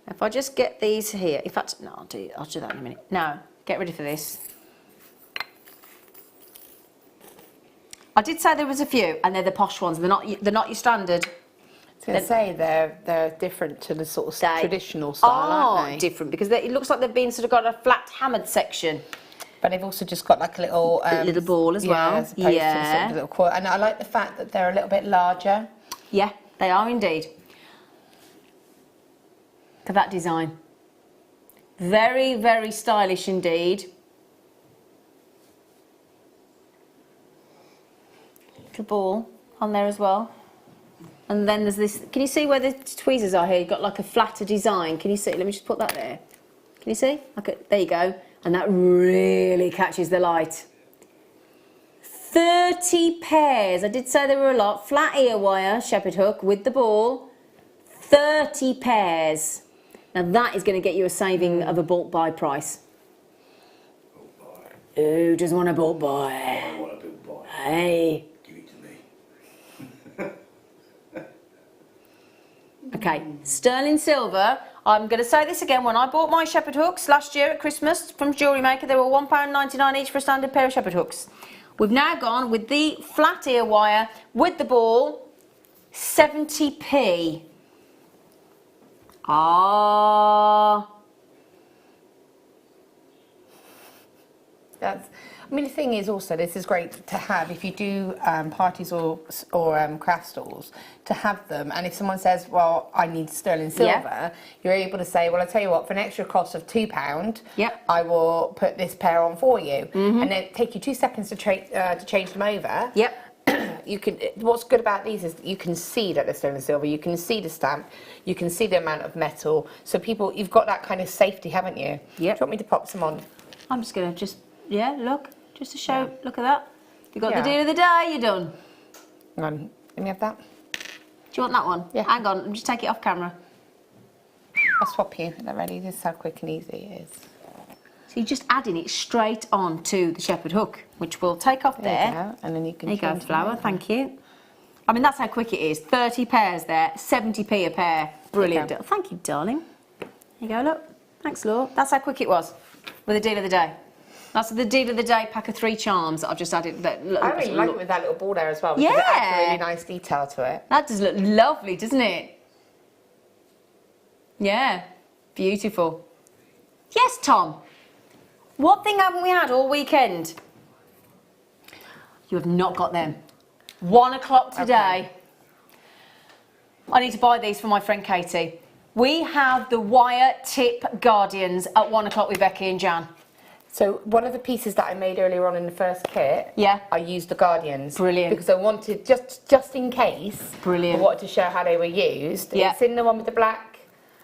Speaker 1: If I just get these here, in fact, no, I'll do that in a minute. Now, get ready for this. I did say there was a few, and they're the posh ones. They're not your standard.
Speaker 4: To say they're different to the sort of traditional style, aren't they?
Speaker 1: Different because it looks like they've been sort of got a flat hammered section.
Speaker 4: But they've also just got like a little
Speaker 1: ball as well.
Speaker 4: As opposed to sort of a little quartz. And I like the fact that they're a little bit larger.
Speaker 1: Yeah, they are indeed. Look at that design. Very, very stylish indeed. Little ball on there as well. And then there's this, can you see where the tweezers are here? You've got like a flatter design. Can you see? Let me just put that there. Can you see? Okay, there you go. And that really catches the light. 30 pairs. I did say there were a lot. Flat ear wire, shepherd hook with the ball. 30 pairs. Now that is going to get you a saving of a bulk buy price. Who doesn't want a bulk buy?
Speaker 6: I want a bulk buy.
Speaker 1: Hey.
Speaker 6: Give it to me.
Speaker 1: Okay, sterling silver. I'm going to say this again. When I bought my shepherd hooks last year at Christmas from JewelleryMaker, they were £1.99 each for a standard pair of shepherd hooks. We've now gone with the flat ear wire with the ball, 70p.
Speaker 4: That's. I mean, the thing is also, this is great to have if you do parties or craft stalls, to have them. And if someone says, well, I need sterling silver, you're able to say, well, I tell you what, for an extra cost of £2, I will put this pair on for you. And then it take you 2 seconds to change them over. You can. What's good about these is you can see that they're sterling silver. You can see the stamp. You can see the amount of metal. So people, you've got that kind of safety, haven't you? Do you want me to pop some on?
Speaker 1: I'm just going to look, just to show, look at that. You got the deal of the day, you're done.
Speaker 4: Hang on, let me have that.
Speaker 1: Do you want that one?
Speaker 4: Yeah.
Speaker 1: Hang on, just take it off camera.
Speaker 4: I'll swap you. They're ready. This is how quick and easy it is.
Speaker 1: So you're just adding it straight on to the shepherd hook, which we'll take off there.
Speaker 4: You go. And then you can.
Speaker 1: There you go, flower. Thank you. I mean, that's how quick it is. 30 pairs there, 70p a pair. Brilliant. Thank you, darling. There you go. Look. Thanks, Laura. That's how quick it was with the deal of the day. That's the deal of the day pack of 3 charms that I've just added.
Speaker 4: I really like it with that little ball there as well. Because it adds a really nice detail to it.
Speaker 1: That does look lovely, doesn't it? Yeah, beautiful. Yes, Tom. What thing haven't we had all weekend? You have not got them. 1 o'clock today. I need to buy these for my friend Katie. We have the wire tip guardians at 1 o'clock with Becky and Jan.
Speaker 4: So one of the pieces that I made earlier on in the first kit, I used the guardians.
Speaker 1: Brilliant.
Speaker 4: Because I wanted, just in case, I wanted to show how they were used. It's in the one with the black.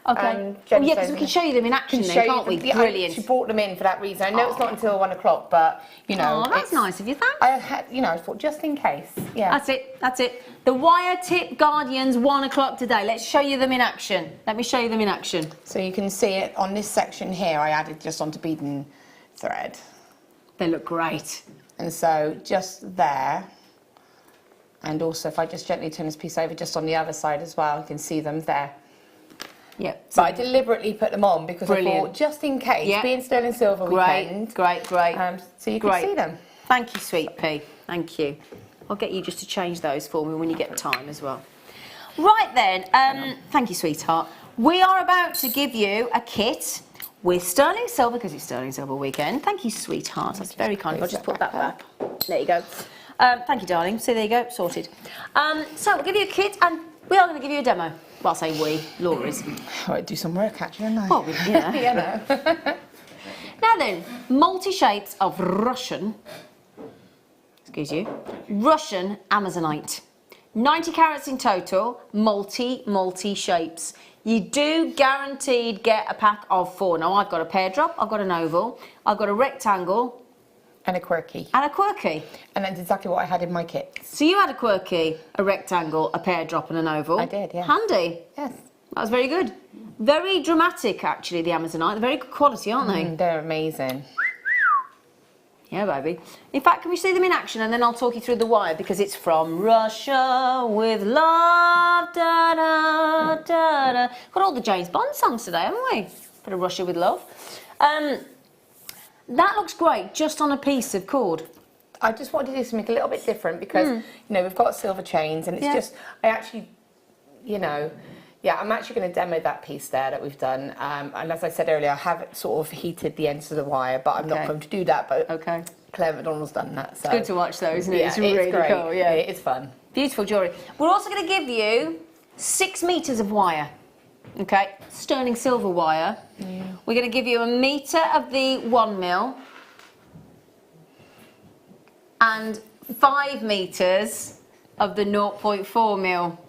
Speaker 1: Okay. Oh yeah, because we can show you them in action then, can't we? Brilliant.
Speaker 4: She brought them in for that reason. I know it's not until 1 o'clock, but, you know.
Speaker 1: Oh, that's nice of you, thanks.
Speaker 4: I had, you know, I thought just in case. Yeah.
Speaker 1: That's it, that's it. The wire tip guardians, 1 o'clock today. Let's show you them in action. Let me show you them in action.
Speaker 4: So you can see it on this section here, I added just onto bead and thread.
Speaker 1: They look great.
Speaker 4: And so just there, and also if I just gently turn this piece over just on the other side as well, you can see them there.
Speaker 1: Yep.
Speaker 4: But I deliberately put them on because I thought, just in case, being sterling silver weekend.
Speaker 1: Great.
Speaker 4: So you can see them.
Speaker 1: Thank you, sweet pea. Thank you. I'll get you just to change those for me when you get time as well. Right then, thank you, sweetheart. We are about to give you a kit with sterling silver, because it's sterling silver weekend. Thank you, sweetheart. That's very kind. I'll just put that back. There you go. Thank you, darling. So there you go, sorted. So we'll give you a kit, and we are going to give you a demo. Well, I'll say we, Laura is.
Speaker 4: I do some work actually, don't I?
Speaker 1: Well, yeah.
Speaker 4: Yeah,
Speaker 1: Now then, multi-shapes of Russian, Russian Amazonite. 90 carats in total, multi shapes. You do guaranteed get a pack of 4. Now, I've got a pear drop, I've got an oval, I've got a rectangle.
Speaker 4: And a quirky.
Speaker 1: And a quirky.
Speaker 4: And that's exactly what I had in my kit.
Speaker 1: So you had a quirky, a rectangle, a pear drop and an oval.
Speaker 4: I did, yeah.
Speaker 1: Handy.
Speaker 4: Yes.
Speaker 1: That was very good. Very dramatic, actually, the Amazonite. They're very good quality, aren't they?
Speaker 4: They're amazing.
Speaker 1: Yeah, baby. In fact, can we see them in action, and then I'll talk you through the wire, because it's from Russia with love, da da da da. Got all the James Bond songs today, haven't we? Bit of Russia with love. That looks great, just on a piece of cord.
Speaker 4: I just wanted to do something a little bit different because, you know, we've got silver chains, and it's just, I actually you know, yeah, I'm actually going to demo that piece there that we've done. And as I said earlier, I have sort of heated the ends of the wire, but I'm not going to do that. But Claire McDonald's done that. So.
Speaker 1: It's good to watch though, isn't it?
Speaker 4: Yeah,
Speaker 1: it's really
Speaker 4: great.
Speaker 1: cool. Yeah,
Speaker 4: it is fun.
Speaker 1: Beautiful jewellery. We're also going to give you 6 meters of wire. Okay, sterling silver wire. Yeah. We're going to give you 1 meter of the 1 mil and 5 meters of the 0.4 mil.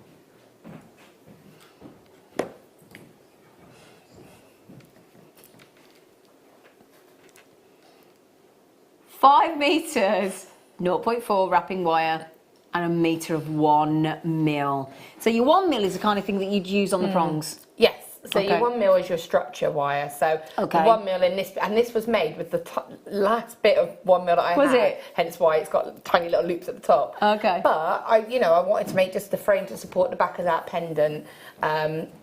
Speaker 1: Five meters, 0.4 wrapping wire, and 1 meter of 1 mil. So your 1 mil is the kind of thing that you'd use on the prongs.
Speaker 4: Yes. So your 1 mil is your structure wire. So the 1 mil in this, and this was made with the last bit of 1 mil that I had.
Speaker 1: Was it?
Speaker 4: Hence why it's got tiny little loops at the top.
Speaker 1: Okay.
Speaker 4: But I wanted to make just the frame to support the back of that pendant.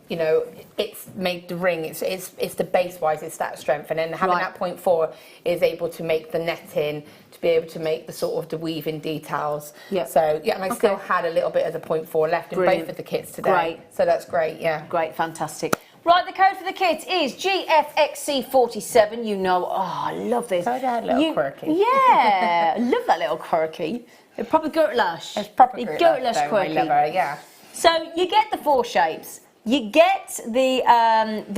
Speaker 4: You know, it's made the ring. It's the base wise. It's that strength, and then having that 0.4 is able to make the netting, to be able to make the sort of the weaving details. Yeah. So yeah, and I still had a little bit of the 0.4 left in both of the kits today. Great. So that's great. Yeah.
Speaker 1: Great. Fantastic. Right, the code for the kit is GFXC47. You know, I love this.
Speaker 4: So that little quirky.
Speaker 1: Yeah, I love that little quirky. It's proper Gertlash.
Speaker 4: It's proper Gertlash
Speaker 1: quirky.
Speaker 4: I love her, yeah.
Speaker 1: So you get the 4 shapes. You get the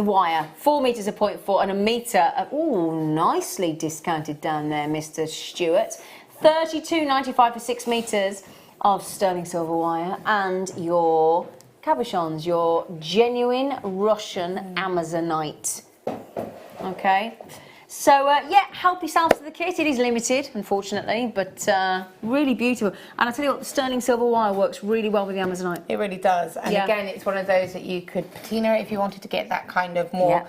Speaker 1: wire, 4 meters of 0.4 and 1 meter of, nicely discounted down there, Mr. Stewart. $32.95 for 6 meters of sterling silver wire, and your cabochons, your genuine Russian Amazonite. Okay. So, yeah, help yourself to the kit. It is limited, unfortunately, but really beautiful. And I tell you what, the sterling silver wire works really well with the Amazonite.
Speaker 4: It really does. And again, it's one of those that you could patina if you wanted to get that kind of more,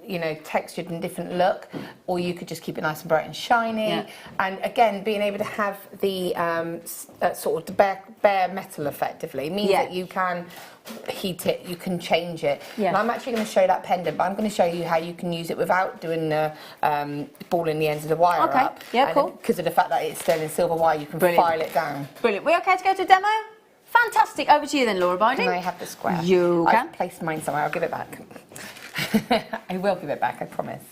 Speaker 4: you know, textured and different look, or you could just keep it nice and bright and shiny. Yeah. And again, being able to have the sort of the bare metal effectively means that you can heat it, you can change it. Yeah. And I'm actually going to show that pendant, but I'm going to show you how you can use it without doing the balling the ends of the wire up.
Speaker 1: Yeah, cool.
Speaker 4: Because of the fact that it's sterling silver wire, you can file it down.
Speaker 1: Brilliant. We okay to go to a demo? Fantastic. Over to you then, Laura Binding.
Speaker 4: Can I have the square?
Speaker 1: You can.
Speaker 4: I've placed mine somewhere. I'll give it back. I will give it back, I promise.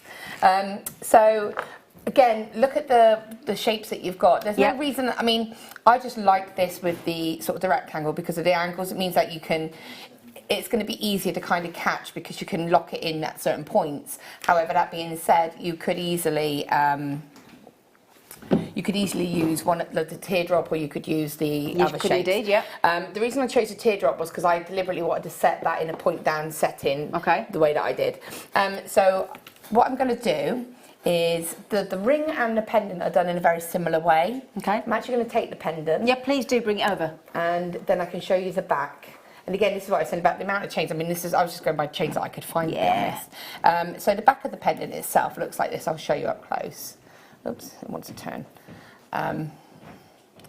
Speaker 4: So again, look at the shapes that you've got. There's no reason, I mean, I just like this with the sort of the rectangle because of the angles. It means that you can, it's going to be easier to kind of catch because you can lock it in at certain points. However, that being said, you could easily use one the teardrop, or you could use the other shapes.
Speaker 1: Indeed, yeah.
Speaker 4: The reason I chose the teardrop was because I deliberately wanted to set that in a point down setting the way that I did. So what I'm going to do is the ring and the pendant are done in a very similar way. Okay. I'm actually going to take the pendant.
Speaker 1: Yeah, please do bring it over.
Speaker 4: And then I can show you the back. And again, this is what I said about the amount of chains. I mean, I was just going by chains that I could find, to be honest. So the back of the pendant itself looks like this. I'll show you up close. Oops, it wants to turn.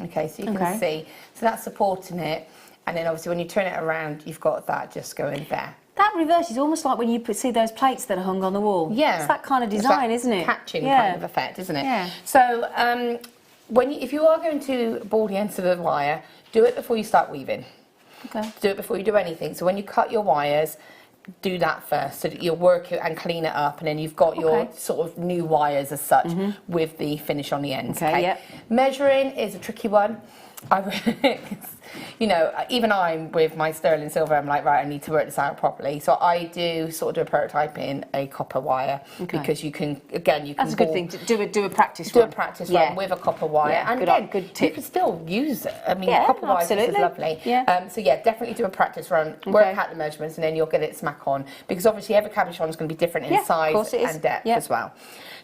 Speaker 4: Okay, so you can see. So that's supporting it. And then obviously when you turn it around, you've got that just going there.
Speaker 1: That reverse is almost like when you see those plates that are hung on the wall. Yeah. It's that kind of design, isn't it?
Speaker 4: Catching kind of effect, isn't it? Yeah. So if you are going to ball the ends of the wire, do it before you start weaving. Okay. Do it before you do anything. So when you cut your wires, do that first so that you'll work it and clean it up, and then you've got your sort of new wires as such with the finish on the ends. Okay. Yep. Measuring is a tricky one. You know, even I'm with my sterling silver, I'm like, right, I need to work this out properly. So I do sort of do a prototype in a copper wire because you can, again, you can.
Speaker 1: That's a good thing to do a practice
Speaker 4: run. Do a practice run with a copper wire, and
Speaker 1: good tip.
Speaker 4: You can still use it. I mean, copper wire is lovely. Yeah. So yeah, definitely do a practice run. Work out the measurements, and then you'll get it smack on, because obviously every cabochon is going to be different in size and depth as well.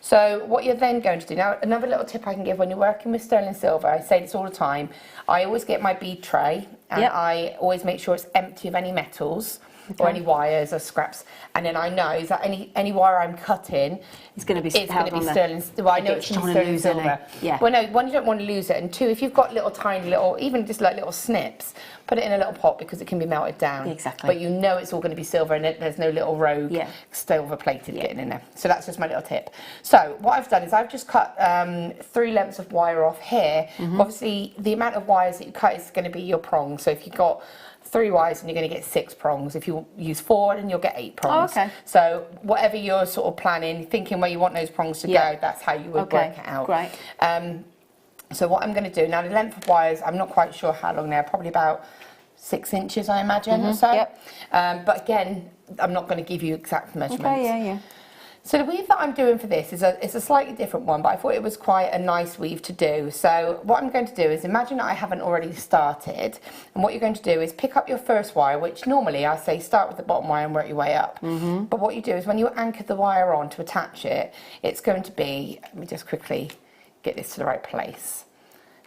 Speaker 4: So what you're then going to do now, another little tip I can give when you're working with sterling silver, I say this all the time, I always get my bead tray, and I always make sure it's empty of any metals or any wires or scraps, and then I know that any wire I'm cutting
Speaker 1: it's going to be
Speaker 4: sterling. Well, I know it's going to be sterling silver. Yeah. Well, no, one, you don't want to lose it, and two, if you've got tiny little, even just like little snips, put it in a little pot because it can be melted down. Exactly. But you know it's all going to be silver, and there's no little rogue silver plated getting in there. So that's just my little tip. So what I've done is I've just cut 3 lengths of wire off here. Obviously, the amount of wires that you cut is going to be your prong. So if you've got 3 wires and you're going to get 6 prongs. If you use 4, then you'll get 8 prongs.
Speaker 1: Oh, okay.
Speaker 4: So whatever you're sort of planning, thinking where you want those prongs to go, that's how you would work it out.
Speaker 1: Great.
Speaker 4: So what I'm going to do, now the length of wires, I'm not quite sure how long they are, probably about 6 inches I imagine or so.
Speaker 1: Yep.
Speaker 4: But again, I'm not going to give you exact measurements.
Speaker 1: Okay, yeah.
Speaker 4: So the weave that I'm doing for this is a slightly different one, but I thought it was quite a nice weave to do. So what I'm going to do is imagine that I haven't already started, and what you're going to do is pick up your first wire, which normally I say start with the bottom wire and work your way up. But what you do is when you anchor the wire on to attach it, it's going to be, let me just quickly get this to the right place.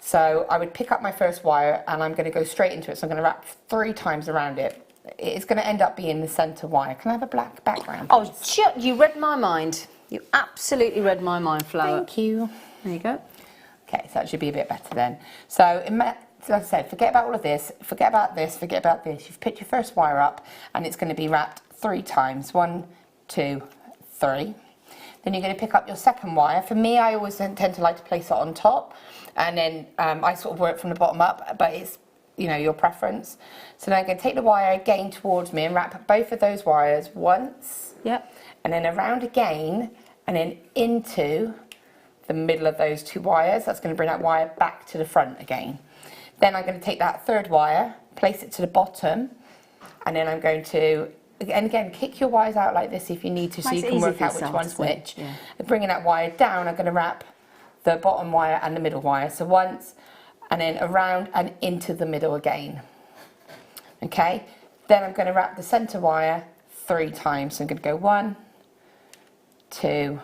Speaker 4: So I would pick up my first wire and I'm going to go straight into it, so I'm going to wrap 3 times around it. It's going to end up being the centre wire. Can I have a black background, please?
Speaker 1: Oh, you read my mind. You absolutely read my mind, Flower.
Speaker 4: Thank you.
Speaker 1: There you go.
Speaker 4: Okay, so that should be a bit better then. So, like I said, forget about all of this, forget about this, forget about this. You've picked your first wire up and it's going to be wrapped 3 times. 1, 2, 3. Then you're going to pick up your second wire. For me, I always tend to like to place it on top, and then I sort of work from the bottom up, but it's, you know, your preference. So now I'm going to take the wire again towards me and wrap both of those wires once.
Speaker 1: Yep.
Speaker 4: And then around again, and then into the middle of those 2 wires. That's going to bring that wire back to the front again. Then I'm going to take that third wire, place it to the bottom, and then I'm going to, and again, kick your wires out like this if you need to, so you can work out which one's which.
Speaker 1: Yeah.
Speaker 4: And bringing that wire down, I'm going to wrap the bottom wire and the middle wire. So once, and then around and into the middle again. Okay, then I'm going to wrap the centre wire 3 times. So I'm going to go 1, 2,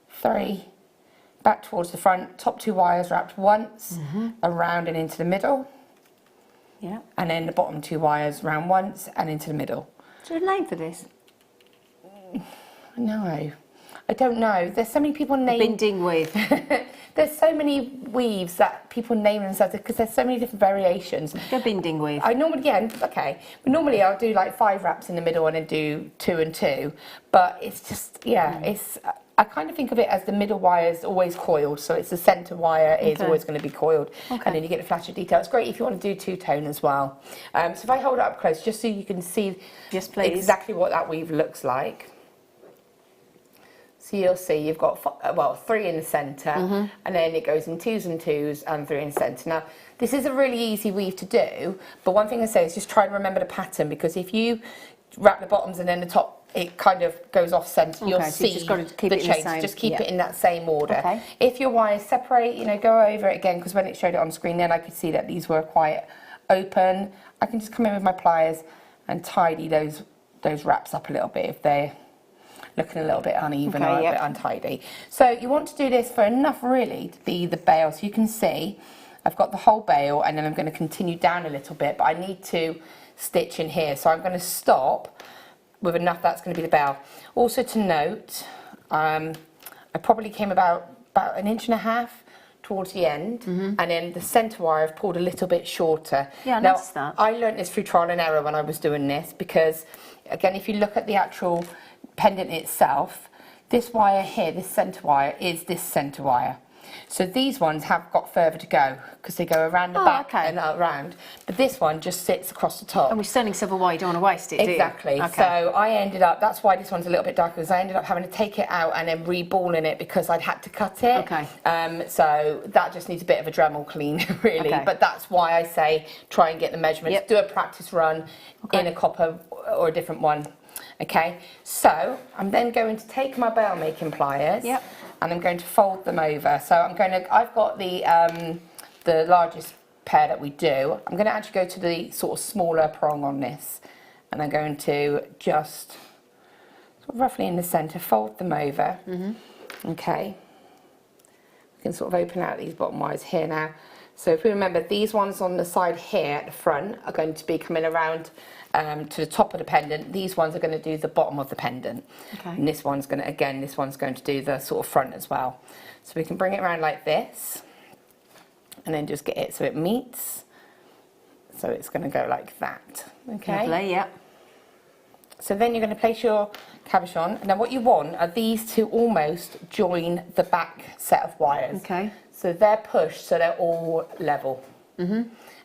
Speaker 4: 3, back towards the front, top 2 wires wrapped once, around and into the middle.
Speaker 1: Yeah.
Speaker 4: And then the bottom 2 wires round once and into the middle.
Speaker 1: Is there a name for this?
Speaker 4: No, I don't know. There's so many people name.
Speaker 1: Binding weave.
Speaker 4: There's so many weaves that people name themselves because there's so many different variations.
Speaker 1: Go binding weave.
Speaker 4: I normally, but normally I'll do like 5 wraps in the middle and then do 2 and 2. But it's just, it's. I kind of think of it as the middle wire is always coiled, so it's the centre wire is always going to be coiled, and then you get the flasher detail. It's great if you want to do 2-tone as well. So if I hold it up close, just so you can see exactly what that weave looks like. So you'll see you've got, 3 in the centre, and then it goes in 2s and 2s and 3 in the centre. Now, this is a really easy weave to do, but one thing I say is just try and remember the pattern, because if you wrap the bottoms and then the top, it kind of goes off centre. You'll see
Speaker 1: just got to keep
Speaker 4: the
Speaker 1: it in
Speaker 4: change.
Speaker 1: the same,
Speaker 4: Just keep it in that same order.
Speaker 1: Okay.
Speaker 4: If your wires separate, go over it again, because when it showed it on screen, then I could see that these were quite open. I can just come in with my pliers and tidy those wraps up a little bit if they're looking a little bit uneven or a bit untidy. So you want to do this for enough really to be the bail. So you can see I've got the whole bail, and then I'm going to continue down a little bit, but I need to stitch in here. So I'm going to stop with enough that's going to be the bail. Also to note, I probably came about 1.5 inches towards the end, and then the centre wire I've pulled a little bit shorter.
Speaker 1: Yeah, I
Speaker 4: now,
Speaker 1: noticed that.
Speaker 4: I learnt this through trial and error when I was doing this, because again, if you look at the actual pendant itself, this wire here, this centre wire, is this centre wire. So these ones have got further to go because they go around the back and around, but this one just sits across the top.
Speaker 1: And with sterling silver wire, you don't want to waste it, do you?
Speaker 4: Exactly.
Speaker 1: Okay.
Speaker 4: So I ended up, that's why this one's a little bit darker, because I ended up having to take it out and then reballing it because I'd had to cut it.
Speaker 1: Okay.
Speaker 4: So that just needs a bit of a Dremel clean, really.
Speaker 1: Okay.
Speaker 4: But that's why I say try and get the measurements. Do a practice run in a copper or a different one. Okay, so I'm then going to take my bail making pliers and I'm going to fold them over. So I've got the largest pair that we do. I'm going to actually go to the sort of smaller prong on this, and I'm going to just sort of roughly in the centre fold them over. Okay, we can sort of open out these bottom wires here now. So if we remember, these ones on the side here at the front are going to be coming around to the top of the pendant. These ones are going to do the bottom of the pendant. Okay. And this one's going to do the sort of front as well. So we can bring it around like this, and then just get it so it meets. So it's going to go like that. Okay.
Speaker 1: Lovely, yeah.
Speaker 4: So then you're going to place your cabochon, and then what you want are these to almost join the back set of wires.
Speaker 1: Okay.
Speaker 4: So they're pushed so they're all level.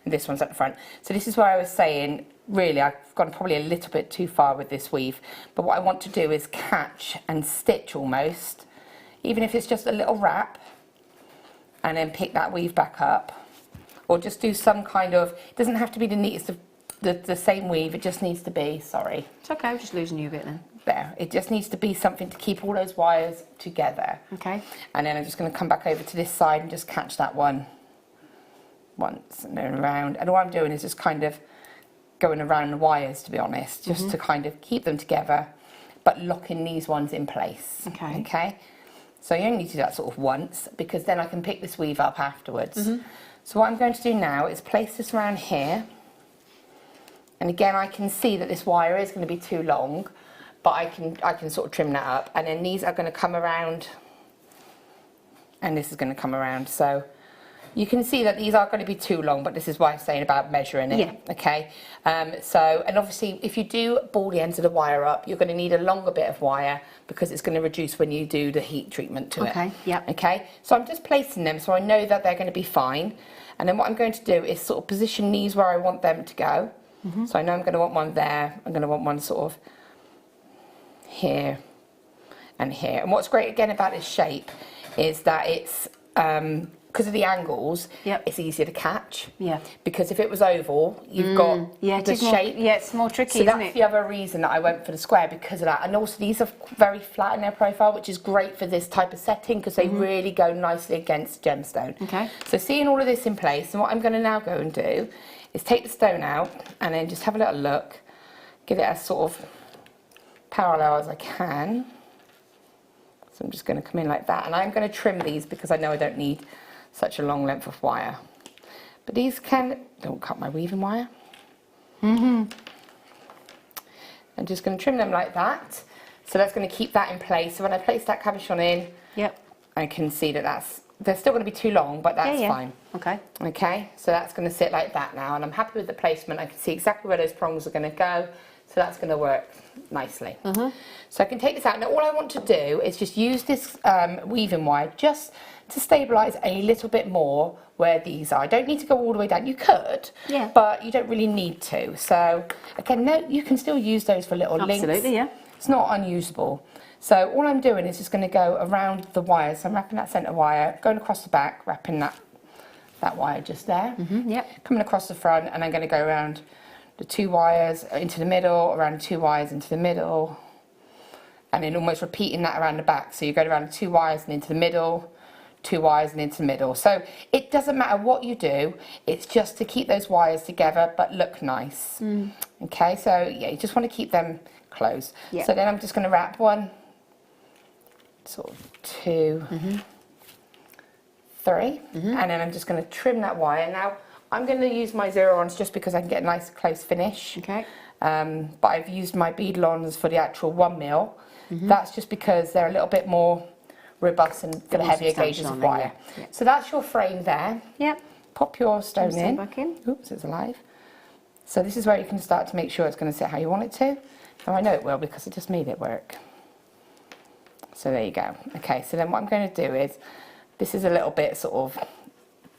Speaker 4: and this one's at the front. So this is where I was saying, really, I've gone probably a little bit too far with this weave, but what I want to do is catch and stitch almost, even if it's just a little wrap, and then pick that weave back up, or just do some kind of, it doesn't have to be the neatest of the same weave, it just needs to be, sorry.
Speaker 1: It's okay, I'm just losing you a bit then.
Speaker 4: There, it just needs to be something to keep all those wires together.
Speaker 1: Okay.
Speaker 4: And then I'm just going to come back over to this side and just catch that one once and then around. And all I'm doing is just kind of going around the wires, to be honest, just to kind of keep them together, but locking these ones in place.
Speaker 1: Okay.
Speaker 4: Okay. So you only need to do that sort of once, because then I can pick this weave up afterwards. So what I'm going to do now is place this around here. And again, I can see that this wire is going to be too long, but I can sort of trim that up. And then these are going to come around, and this is going to come around. So you can see that these are going to be too long, but this is why I'm saying about measuring it.
Speaker 1: Yeah.
Speaker 4: Okay. So, and obviously, if you do ball the ends of the wire up, you're going to need a longer bit of wire, because it's going to reduce when you do the heat treatment to it.
Speaker 1: Okay, yep.
Speaker 4: Okay. So I'm just placing them so I know that they're going to be fine. And then what I'm going to do is sort of position these where I want them to go. So I know I'm going to want one there. I'm going to want one sort of here and here. And what's great again about this shape is that it's because of the angles, it's easier to catch. Yeah. Because if it was oval, you've got the shape.
Speaker 1: Yeah, it's more tricky,
Speaker 4: so
Speaker 1: isn't
Speaker 4: that's
Speaker 1: it?
Speaker 4: the other reason that I went for the square, because of that. And also these are very flat in their profile, which is great for this type of setting, because they really go nicely against gemstone.
Speaker 1: Okay.
Speaker 4: So seeing all of this in place, and what I'm going to now go and do is take the stone out and then just have a little look, get it as sort of parallel as I can. So I'm just going to come in like that, and I'm going to trim these because I know I don't need such a long length of wire. But these don't cut my weaving wire. I'm just going to trim them like that. So that's going to keep that in place. So when I place that cabochon in, I can see that they're still going to be too long, but that's fine.
Speaker 1: Okay.
Speaker 4: Okay, so that's going to sit like that now, and I'm happy with the placement. I can see exactly where those prongs are going to go, so that's going to work nicely. So I can take this out. Now all I want to do is just use this weaving wire just to stabilise a little bit more where these are. I don't need to go all the way down. You could, but you don't really need to. So again, no, you can still use those for little links.
Speaker 1: Absolutely, yeah.
Speaker 4: It's not unusable. So all I'm doing is just going to go around the wires. So I'm wrapping that centre wire, going across the back, wrapping that wire just there. Coming across the front, and I'm going to go around the two wires into the middle, around the two wires into the middle, and then almost repeating that around the back. So you go around the two wires and into the middle, two wires and into the middle. So it doesn't matter what you do, it's just to keep those wires together but look nice. Okay, so yeah, you just want to keep them close. So then I'm just going to wrap one, sort of two, three, and then I'm just going to trim that wire. Now I'm going to use my 0-ons just because I can get a nice close finish. Okay. But I've used my bead-ons for the actual 1mm. That's just because they're a little bit more robust and for the heavier gauges of wire. So that's your frame there. Pop your stone in.
Speaker 1: Back in.
Speaker 4: Oops, it's alive. So this is where you can start to make sure it's going to sit how you want it to. Now I know it will because I just made it work. So there you go. Okay, so then what I'm going to do is, this is a little bit sort of,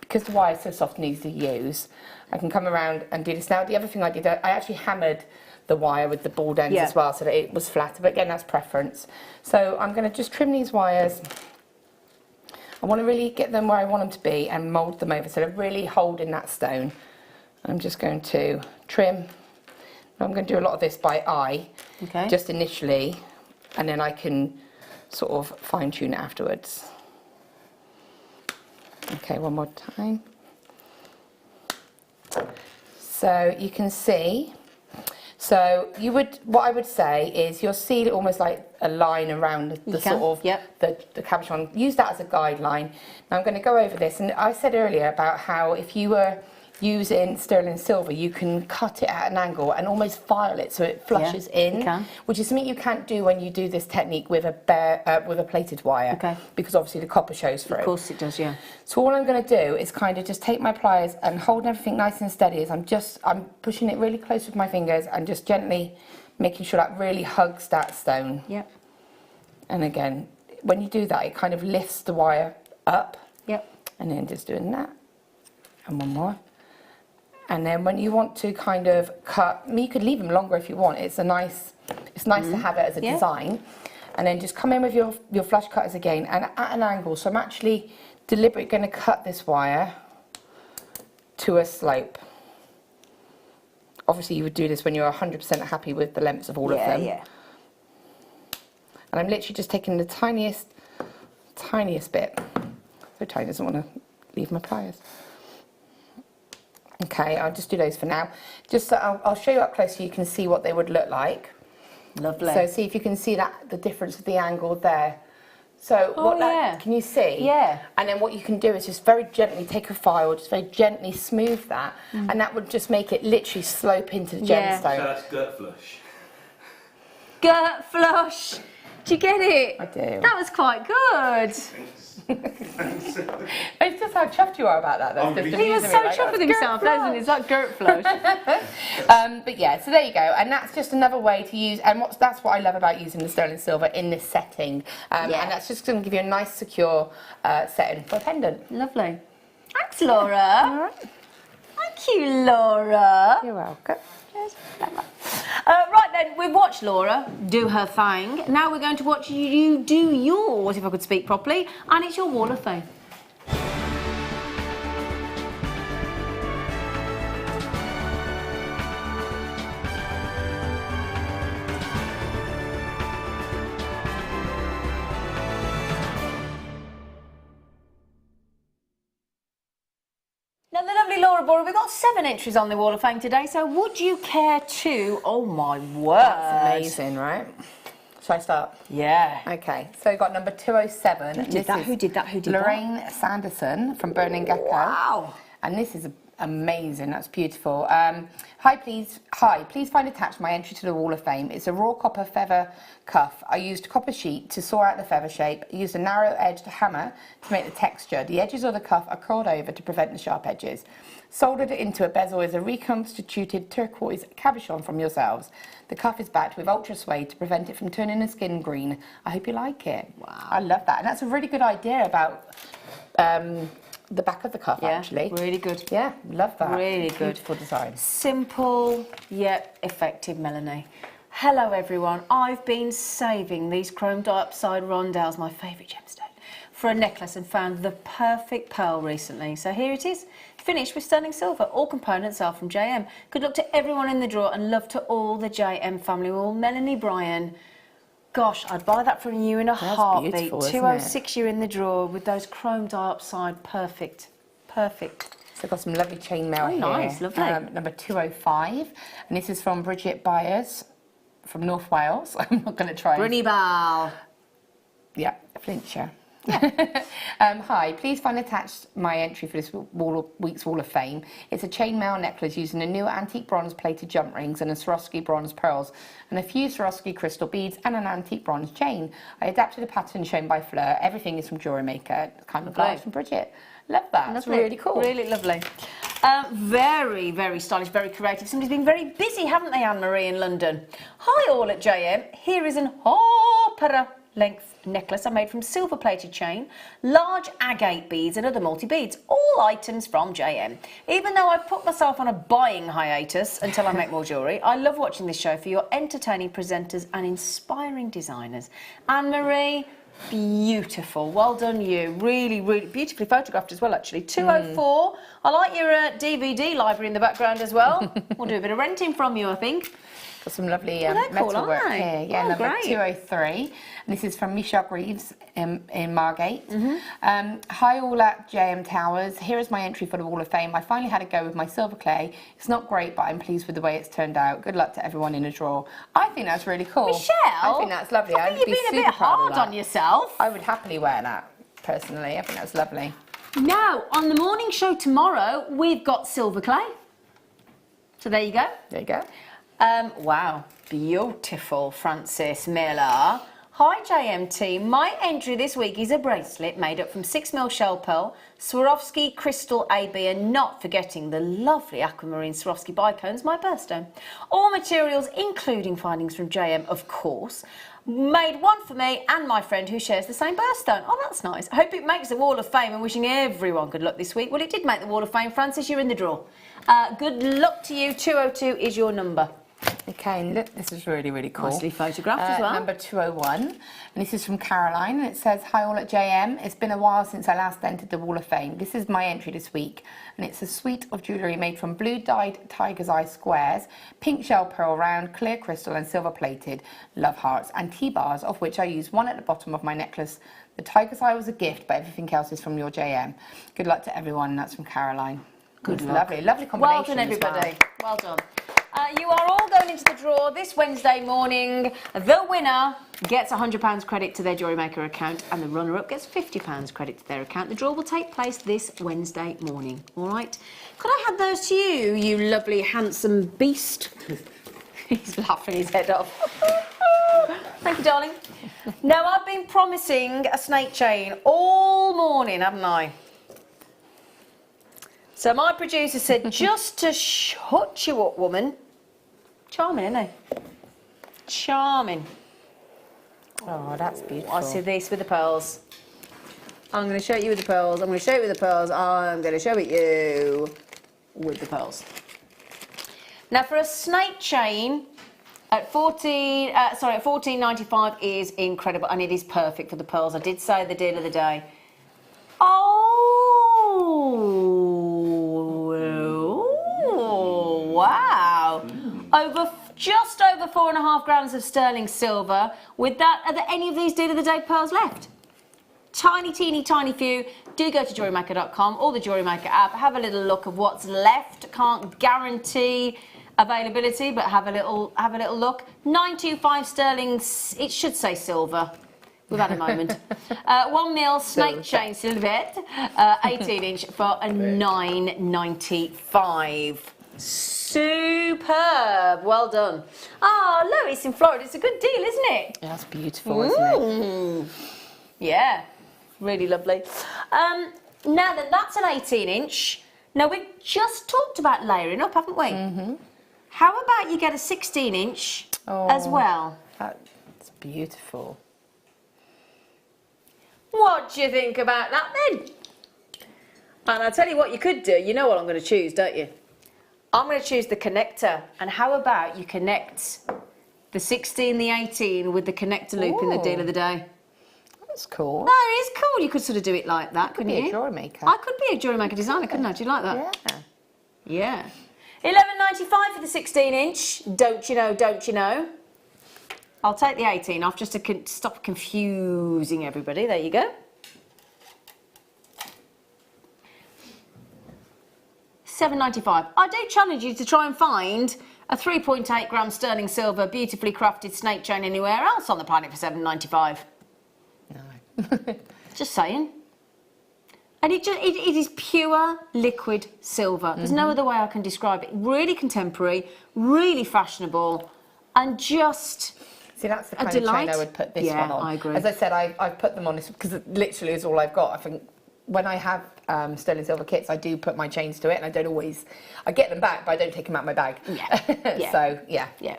Speaker 4: because the wire is so soft and easy to use, I can come around and do this. Now the other thing I did, I actually hammered the wire with the ball ends as well, so that it was flatter, but again that's preference. So I'm going to just trim these wires. I want to really get them where I want them to be and mould them over, so they're really holding that stone. I'm just going to trim. I'm going to do a lot of this by eye, just initially, and then I can sort of fine tune it afterwards. Okay, one more time. So you can see, so what I would say is you'll see almost like a line around the sort of, the cabochon. Use that as a guideline. Now I'm going to go over this, and I said earlier about how if you were using sterling silver, you can cut it at an angle and almost file it so it flushes in, which is something you can't do when you do this technique with a plated wire, because obviously the copper shows through.
Speaker 1: Of course it does, yeah.
Speaker 4: So all I'm going to do is kind of just take my pliers and hold everything nice and steady as I'm pushing it really close with my fingers and just gently making sure that really hugs that stone. And again, when you do that, it kind of lifts the wire up. And then just doing that. And one more. And then when you want to kind of cut, you could leave them longer if you want. It's nice to have it as a design. And then just come in with your flush cutters again and at an angle. So I'm actually deliberately going to cut this wire to a slope. Obviously you would do this when you're 100% happy with the lengths of all of them. Yeah. And I'm literally just taking the tiniest bit. So tiny, doesn't want to leave my pliers. Okay, I'll just do those for now. Just so I'll show you up close so you can see what they would look like.
Speaker 1: Lovely.
Speaker 4: So see if you can see the difference of the angle there. So can you see?
Speaker 1: Yeah.
Speaker 4: And then what you can do is just very gently take a file, just very gently smooth that, and that would just make it literally slope into the gemstone.
Speaker 6: So that's girt flush.
Speaker 1: Girt flush. Do you get it?
Speaker 4: I do.
Speaker 1: That was quite good.
Speaker 4: It's just how chuffed you are about that.
Speaker 1: He was so chuffed with himself, doesn't he? It's like girt flush.
Speaker 4: But yeah, so there you go, and that's just another way to use. And that's what I love about using the sterling silver in this setting. And that's just going to give you a nice, secure setting for a pendant.
Speaker 1: Lovely. Thanks, Laura.
Speaker 4: All right.
Speaker 1: Thank you, Laura.
Speaker 4: You're welcome.
Speaker 1: Right then, we've watched Laura do her thing. Now we're going to watch you do yours, if I could speak properly, and it's your wall of fame. Now, the lovely Laura Bora, we've got 7 entries on the Wall of Fame today, so would you care to... Oh, my word.
Speaker 4: That's amazing, right? Shall I start?
Speaker 1: Yeah.
Speaker 4: Okay, so we've got number 207.
Speaker 1: Who did that? Who did that?
Speaker 4: Lorraine Sanderson from Burning Gecko.
Speaker 1: Wow.
Speaker 4: And this is amazing. That's beautiful. Hi, please find attached my entry to the Wall of Fame. It's a raw copper feather cuff. I used copper sheet to saw out the feather shape. I used a narrow-edged hammer to make the texture. The edges of the cuff are curled over to prevent the sharp edges. Soldered into a bezel is a reconstituted turquoise cabochon from yourselves. The cuff is backed with ultra suede to prevent it from turning the skin green. I hope you like it. Wow. I love that. And that's a really good idea about the back of the cuff, actually.
Speaker 1: Really good.
Speaker 4: Yeah, love that.
Speaker 1: Really good.
Speaker 4: Beautiful design.
Speaker 1: Simple yet effective, Melanie. Hello, everyone. I've been saving these chrome diopside rondelles, my favourite gemstone, for a necklace and found the perfect pearl recently. So here it is, finished with sterling silver. All components are from JM. Good luck to everyone in the draw and love to all the JM family. Well, Melanie Bryan, gosh, I'd buy that from you in a heartbeat. 206 you're in the drawer with those chrome diopside. Perfect. Perfect.
Speaker 4: So I've got some lovely chainmail here.
Speaker 1: Nice, lovely.
Speaker 4: Number 205. And this is from Bridget Byers from North Wales. I'm not going to try.
Speaker 1: Brunny Bow.
Speaker 4: Yeah, Flintshire. Hi, please find attached my entry for this week's Wall of Fame. It's a chainmail necklace using a new antique bronze plated jump rings and a Swarovski bronze pearls and a few Swarovski crystal beads and an antique bronze chain. I adapted a pattern shown by Fleur. Everything is from JewelleryMaker. Kind of glass from Bridget. Love that. That's really cool.
Speaker 1: Really lovely. Very, very stylish, very creative. Somebody's been very busy, haven't they, Anne-Marie in London? Hi all at JM. Here is an opera length necklace I made from silver plated chain, large agate beads and other multi-beads, all items from JM. Even though I've put myself on a buying hiatus until I make more jewellery, I love watching this show for your entertaining presenters and inspiring designers. Anne-Marie, beautiful. Well done you. Really, really beautifully photographed as well, actually. 204. I like your DVD library in the background as well. We'll do a bit of renting from you, I think.
Speaker 4: Got some lovely metal work here. Yeah, number
Speaker 1: great.
Speaker 4: 203. And this is from Michelle Greaves in Margate. Hi all at JM Towers. Here is my entry for the Wall of Fame. I finally had a go with my silver clay. It's not great, but I'm pleased with the way it's turned out. Good luck to everyone in the draw. I think that's really cool.
Speaker 1: Michelle,
Speaker 4: I think that's lovely.
Speaker 1: I think you've been a bit hard on yourself.
Speaker 4: I would happily wear that, personally. I think that's lovely.
Speaker 1: Now, on the morning show tomorrow, we've got silver clay. So there you go.
Speaker 4: There you go.
Speaker 1: Wow, beautiful, Frances Miller. Hi JM team, my entry this week is a bracelet made up from 6mm shell pearl, Swarovski crystal AB, and not forgetting the lovely aquamarine Swarovski bicones, my birthstone. All materials including findings from JM, of course. Made one for me and my friend who shares the same birthstone. Oh, that's nice. I hope it makes the Wall of Fame and wishing everyone good luck this week. Well, it did make the Wall of Fame, Francis, you're in the draw. Good luck to you, 202 is your number.
Speaker 4: Okay, and look, this is really, really cool.
Speaker 1: Nicely photographed as well.
Speaker 4: Number 201, and this is from Caroline, and it says, hi all at JM, it's been a while since I last entered the Wall of Fame. This is my entry this week, and it's a suite of jewellery made from blue dyed tiger's eye squares, pink shell pearl round, clear crystal and silver plated love hearts and T-bars, of which I use one at the bottom of my necklace. The tiger's eye was a gift, but everything else is from your JM. Good luck to everyone, and that's from Caroline.
Speaker 1: Good luck.
Speaker 4: Lovely combination.
Speaker 1: Well done, everybody. Well done. You are all going into the draw this Wednesday morning. The winner gets £100 credit to their JewelleryMaker account, and the runner-up gets £50 credit to their account. The draw will take place this Wednesday morning. All right? Could I hand those to you, you lovely, handsome beast? He's laughing his head off. Thank you, darling. Now, I've been promising a snake chain all morning, haven't I? So my producer said, just to shut you up, woman. Charming, isn't he? Charming.
Speaker 4: Oh, that's beautiful.
Speaker 1: I see this with the pearls. I'm going to show it you with the pearls. I'm going to show it with the pearls. I'm going to show it you with the pearls. Now, for a snake chain at $14.95 is incredible, and it is perfect for the pearls. I did say the deal of the day. Oh, wow. Just over 4.5 grams of sterling silver. With that, are there any of these deal of the day pearls left? Tiny, teeny, tiny few. Do go to JewelleryMaker.com or the JewelleryMaker app. Have a little look of what's left. Can't guarantee availability, but have a little look. 925 sterling. It should say silver. We've had a moment. 1mm snake chain silhouette, 18-inch for a $9.95. Superb. Well done. Oh, Lois in Florida. It's a good deal, isn't it?
Speaker 4: Yeah, that's beautiful, isn't it?
Speaker 1: Yeah, really lovely. Now then, that's an 18-inch. Now, we've just talked about layering up, haven't we? Mm-hmm. How about you get a 16-inch as well?
Speaker 4: That's beautiful.
Speaker 1: What do you think about that then? And I'll tell you what you could do. You know what I'm going to choose, don't you? I'm going to choose the connector. And how about you connect the 16, the 18 with the connector loop in the deal of the day?
Speaker 4: That's cool.
Speaker 1: No, it is cool. You could sort of do it like that, couldn't you?
Speaker 4: Be a JewelleryMaker.
Speaker 1: I could be a JewelleryMaker designer, couldn't I? Do you like that?
Speaker 4: Yeah.
Speaker 1: Yeah. $11.95 for the 16-inch. Don't you know, don't you know? I'll take the 18 off just to stop confusing everybody. There you go. $7.95. I do challenge you to try and find a 3.8 gram sterling silver beautifully crafted snake chain anywhere else on the planet for $7.95.
Speaker 4: No.
Speaker 1: Just saying. And it is pure liquid silver. There's no other way I can describe it. Really contemporary, really fashionable, and just...
Speaker 4: See, that's the kind of chain I would put this one on.
Speaker 1: I agree.
Speaker 4: As I said, I've put them on this because it literally is all I've got. I think when I have sterling silver kits, I do put my chains to it, and I don't always... I get them back, but I don't take them out of my bag. Yeah. So, yeah.
Speaker 1: Yeah.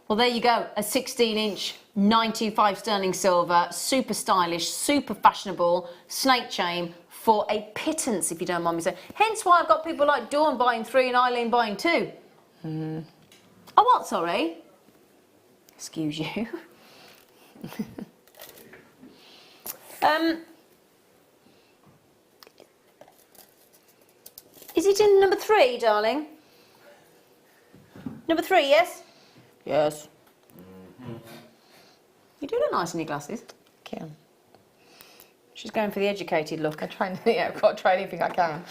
Speaker 1: Well, there you go. A 16-inch, 925 sterling silver, super stylish, super fashionable snake chain for a pittance, if you don't mind me saying. Hence why I've got people like Dawn buying 3 and Eileen buying 2. Oh, what, sorry? Excuse you. Is it in number 3, darling? Number 3, yes? Yes. You do look nice in your glasses.
Speaker 4: Okay.
Speaker 1: She's going for the educated look.
Speaker 4: I've got to try anything I can.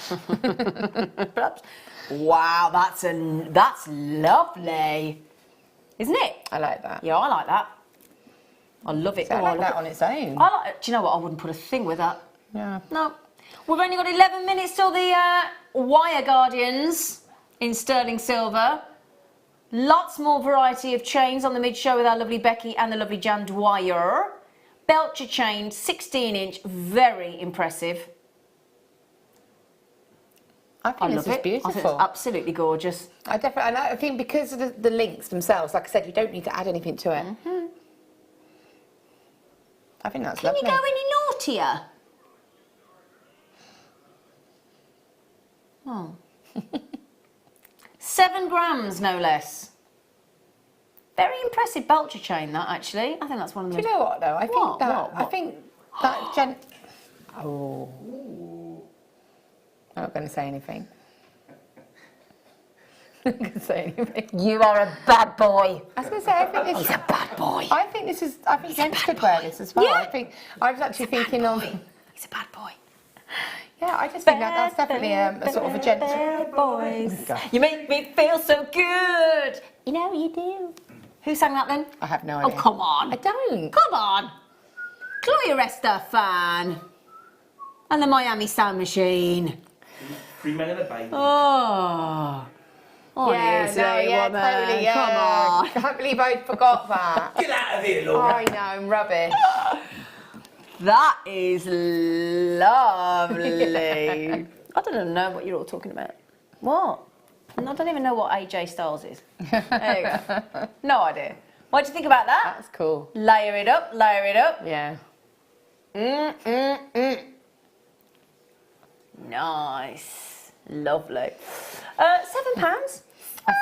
Speaker 1: Perhaps. Wow, that's lovely. Isn't it?
Speaker 4: I like that.
Speaker 1: Yeah, I like that. I love it.
Speaker 4: So I like that on its own.
Speaker 1: Do you know what? I wouldn't put a thing with that.
Speaker 4: Yeah.
Speaker 1: No. We've only got 11 minutes till the Wire Guardians in sterling silver. Lots more variety of chains on the mid-show with our lovely Becky and the lovely Jan Dwyer. Belcher chain, 16-inch, very impressive.
Speaker 4: I think this is
Speaker 1: I
Speaker 4: beautiful.
Speaker 1: think it's absolutely gorgeous.
Speaker 4: I definitely, and I think because of the links themselves, like I said, you don't need to add anything to it. I think that's lovely.
Speaker 1: Can you go any naughtier? Oh. 7 grams, no less. Very impressive Belcher chain, that, actually. I think that's one of the
Speaker 4: Do you know what, though? I think
Speaker 1: What?
Speaker 4: I think that gent... Oh. I'm not going to say anything. I'm not going to say anything.
Speaker 1: You are a bad boy.
Speaker 4: I was going to say, I think this...
Speaker 1: He's a bad boy.
Speaker 4: I think this is... I think gents could wear this as well.
Speaker 1: Yeah.
Speaker 4: I was actually thinking of...
Speaker 1: He's a bad boy.
Speaker 4: Yeah, I just think that's definitely a sort of a gent...
Speaker 1: Bad boys. You make me feel so good. You know you do. Who sang that then?
Speaker 4: I have no
Speaker 1: Oh,
Speaker 4: idea.
Speaker 1: come on.
Speaker 4: I don't.
Speaker 1: Come on. Gloria Estefan. And the Miami Sound Machine.
Speaker 6: 3 men and a baby.
Speaker 1: Oh. Oh,
Speaker 4: Yeah,
Speaker 1: yes,
Speaker 4: no,
Speaker 1: eh,
Speaker 4: yeah,
Speaker 1: woman.
Speaker 4: totally, yeah.
Speaker 1: Come on.
Speaker 4: I can't believe I forgot that.
Speaker 6: Get out of here, Laura.
Speaker 4: I know, I'm rubbish.
Speaker 1: That is lovely. I don't know what you're all talking about. What? I don't even know what AJ Styles is. There you go. No idea. What do you think about that?
Speaker 4: That's cool.
Speaker 1: Layer it up, layer it up.
Speaker 4: Yeah.
Speaker 1: Nice. Lovely. £7.
Speaker 4: That's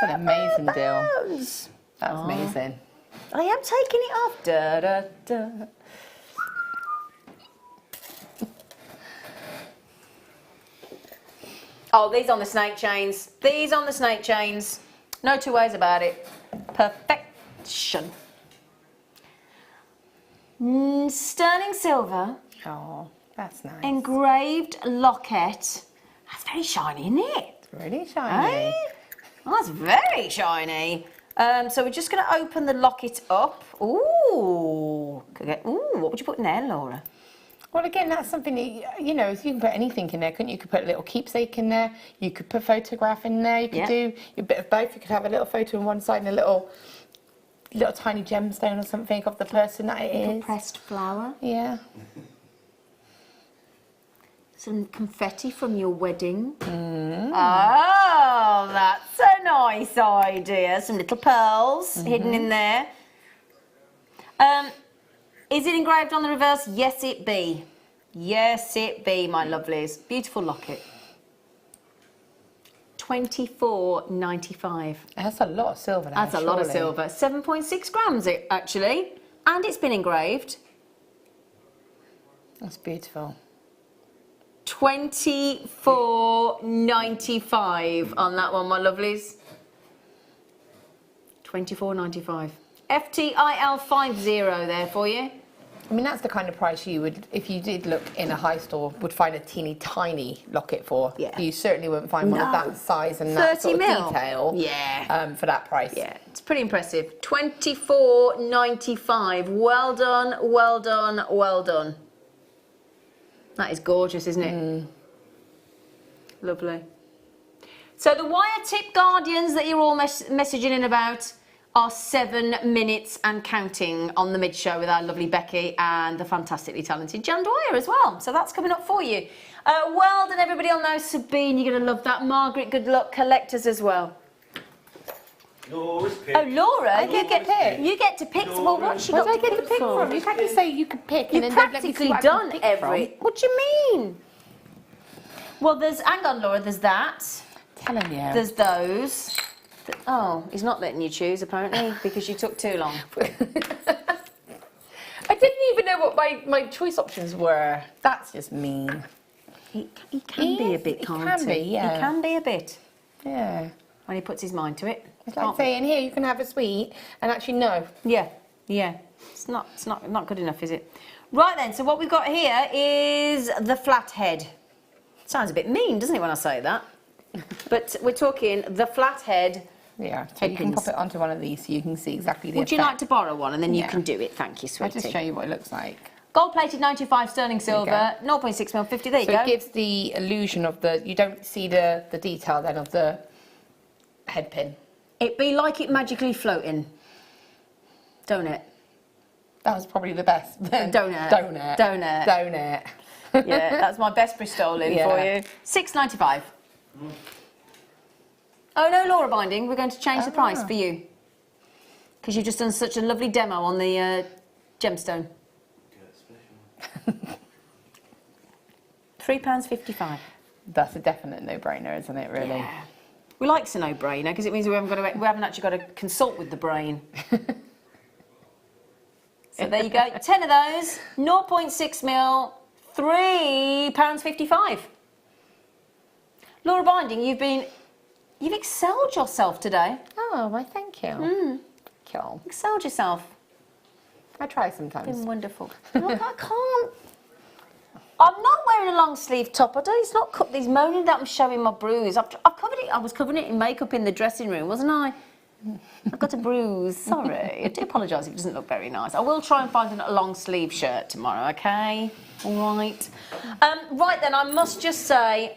Speaker 4: an amazing deal.
Speaker 1: Pounds.
Speaker 4: That's amazing.
Speaker 1: I am taking it off. Da, da, da. Oh, these on the snake chains. These on the snake chains. No two ways about it. Perfection. Sterling silver.
Speaker 4: Oh, that's nice.
Speaker 1: Engraved locket. That's very shiny, isn't it?
Speaker 4: It's really shiny.
Speaker 1: Eh? Oh, that's very shiny. So we're just going to open the locket up. Ooh. Ooh, what would you put in there, Laura?
Speaker 4: Well, again, that's something that, you know, you can put anything in there, couldn't you? You could put a little keepsake in there. You could put a photograph in there. You could do a bit of both. You could have a little photo on one side and a little tiny gemstone or something of the person that it is.
Speaker 1: Pressed flower.
Speaker 4: Yeah.
Speaker 1: Some confetti from your wedding. Oh, that's a nice idea. Some little pearls hidden in there. Is it engraved on the reverse? Yes, it be. Yes, it be, my lovelies. Beautiful locket. $24.95.
Speaker 4: That's a lot of silver now,
Speaker 1: That's a lot of silver. 7.6 grams, actually. And it's been engraved.
Speaker 4: That's beautiful.
Speaker 1: $24.95 on that one, my lovelies. $24.95. FTIL50 there for you.
Speaker 4: I mean, that's the kind of price you would, if you did look in a high store, would find a teeny tiny locket for.
Speaker 1: Yeah.
Speaker 4: You certainly wouldn't find one of that size and that sort of
Speaker 1: 30 mil.
Speaker 4: detail.
Speaker 1: Yeah.
Speaker 4: For that price.
Speaker 1: Yeah, it's pretty impressive. $24.95. Well done, well done, well done. That is gorgeous, isn't it? Lovely. So the wire tip guardians that you're all messaging in about are 7 minutes and counting on the mid-show with our lovely Becky and the fantastically talented Jan Dwyer as well. So that's coming up for you. Well done, everybody on those. Sabine, you're going to love that. Margaret, good luck. Collectors as well.
Speaker 6: Laura's pick.
Speaker 1: Oh, Laura,
Speaker 4: you get to pick.
Speaker 1: You get to pick. Well, what's she
Speaker 4: Where
Speaker 1: got
Speaker 4: do I get to pick
Speaker 1: for?
Speaker 4: from? You can't just say you can pick and
Speaker 1: You've
Speaker 4: then don't let me see
Speaker 1: practically
Speaker 4: what I can
Speaker 1: done
Speaker 4: pick
Speaker 1: every.
Speaker 4: from.
Speaker 1: What do you mean? Well, there's. Hang on, Laura. There's that.
Speaker 4: Telling you.
Speaker 1: There's those. Oh, he's not letting you choose apparently because you took too long.
Speaker 4: I didn't even know what my choice options were. That's just mean.
Speaker 1: He can be a bit, can't he?
Speaker 4: He can be, yeah.
Speaker 1: He can be a bit
Speaker 4: Yeah.
Speaker 1: when he puts his mind to it.
Speaker 4: It's like saying, here, you can have a sweet, and actually, no.
Speaker 1: Yeah, yeah. It's not good enough, is it? Right then. So what we've got here is the flathead. Sounds a bit mean, doesn't it, when I say that? But we're talking the flathead.
Speaker 4: Yeah, so you can
Speaker 1: Headpins.
Speaker 4: pop it onto one of these so you can see exactly the
Speaker 1: Would you like to borrow one and then you
Speaker 4: Yeah.
Speaker 1: can do it? Thank you,
Speaker 4: I'll
Speaker 1: sweetie.
Speaker 4: just show you what it looks like.
Speaker 1: Gold-plated 95 sterling silver, 0.6 mil 50. There you
Speaker 4: So
Speaker 1: go.
Speaker 4: it gives the illusion of you don't see the detail then of the head pin.
Speaker 1: It'd be like it magically floating. Donut.
Speaker 4: That was probably the best.
Speaker 1: Donut.
Speaker 4: Donut.
Speaker 1: Donut.
Speaker 4: Donut.
Speaker 1: Yeah, that's my best Bristol in for you. £6.95. Oh no, Laura Binding, we're going to change the price for you. Because you've just done such a lovely demo on the gemstone. £3.55.
Speaker 4: That's a definite no-brainer, isn't it, really?
Speaker 1: Yeah. We like it's a no-brainer because it means we haven't actually got to consult with the brain. So there you go, 10 of those, 0.6 mil, £3.55. Laura Binding, you've excelled yourself today.
Speaker 4: Oh, why thank you. Cool.
Speaker 1: Excelled yourself.
Speaker 4: I try sometimes.
Speaker 1: Been wonderful. Look, I can't. I'm not wearing a long sleeve top. I don't. It's not cut. He's moaning that I'm showing my bruise. I've covered it. I was covering it in makeup in the dressing room, wasn't I? I've got a bruise. Sorry. I do apologise if it doesn't look very nice. I will try and find a long sleeve shirt tomorrow. Okay. All right. Right then, I must just say.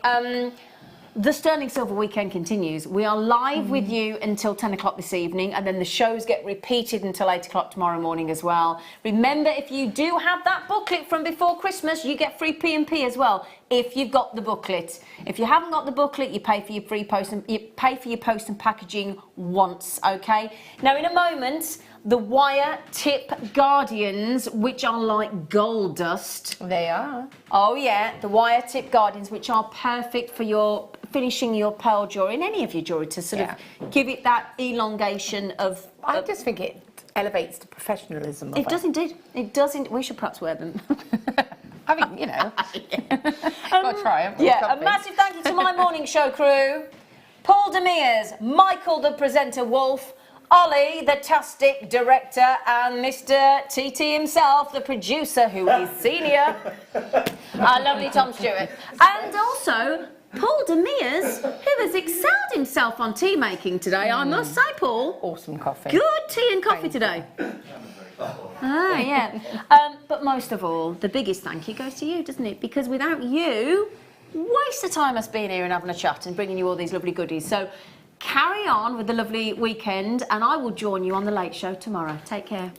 Speaker 1: The Sterling Silver weekend continues. We are live with you until 10 o'clock this evening, and then the shows get repeated until 8 o'clock tomorrow morning as well. Remember, if you do have that booklet from before Christmas, you get free P&P as well, if you've got the booklet. If you haven't got the booklet, you pay for your free post and you pay for your post and packaging once, okay? Now, in a moment, the wire tip guardians, which are like gold dust.
Speaker 4: They are.
Speaker 1: Oh yeah, the wire tip guardians, which are perfect for your finishing your pearl jewellery and any of your jewellery to sort of give it that elongation of...
Speaker 4: I just think it elevates the professionalism of it.
Speaker 1: It does indeed. It does indeed. We should perhaps wear them.
Speaker 4: I mean, you know, got to try them.
Speaker 1: Yeah, a massive thank you to my morning show crew. Paul Demirs, Michael the presenter Wolf, Ollie the Tastic director, and Mr. TT himself, the producer, who is senior. Our lovely Tom Stewart. And also Paul Demirs, who has excelled himself on tea making today, I must say, Paul.
Speaker 4: Awesome coffee.
Speaker 1: Good tea and coffee today. Ah, yeah. But most of all, the biggest thank you goes to you, doesn't it? Because without you, waste of time us being here and having a chat and bringing you all these lovely goodies. So carry on with the lovely weekend, and I will join you on the late show tomorrow. Take care.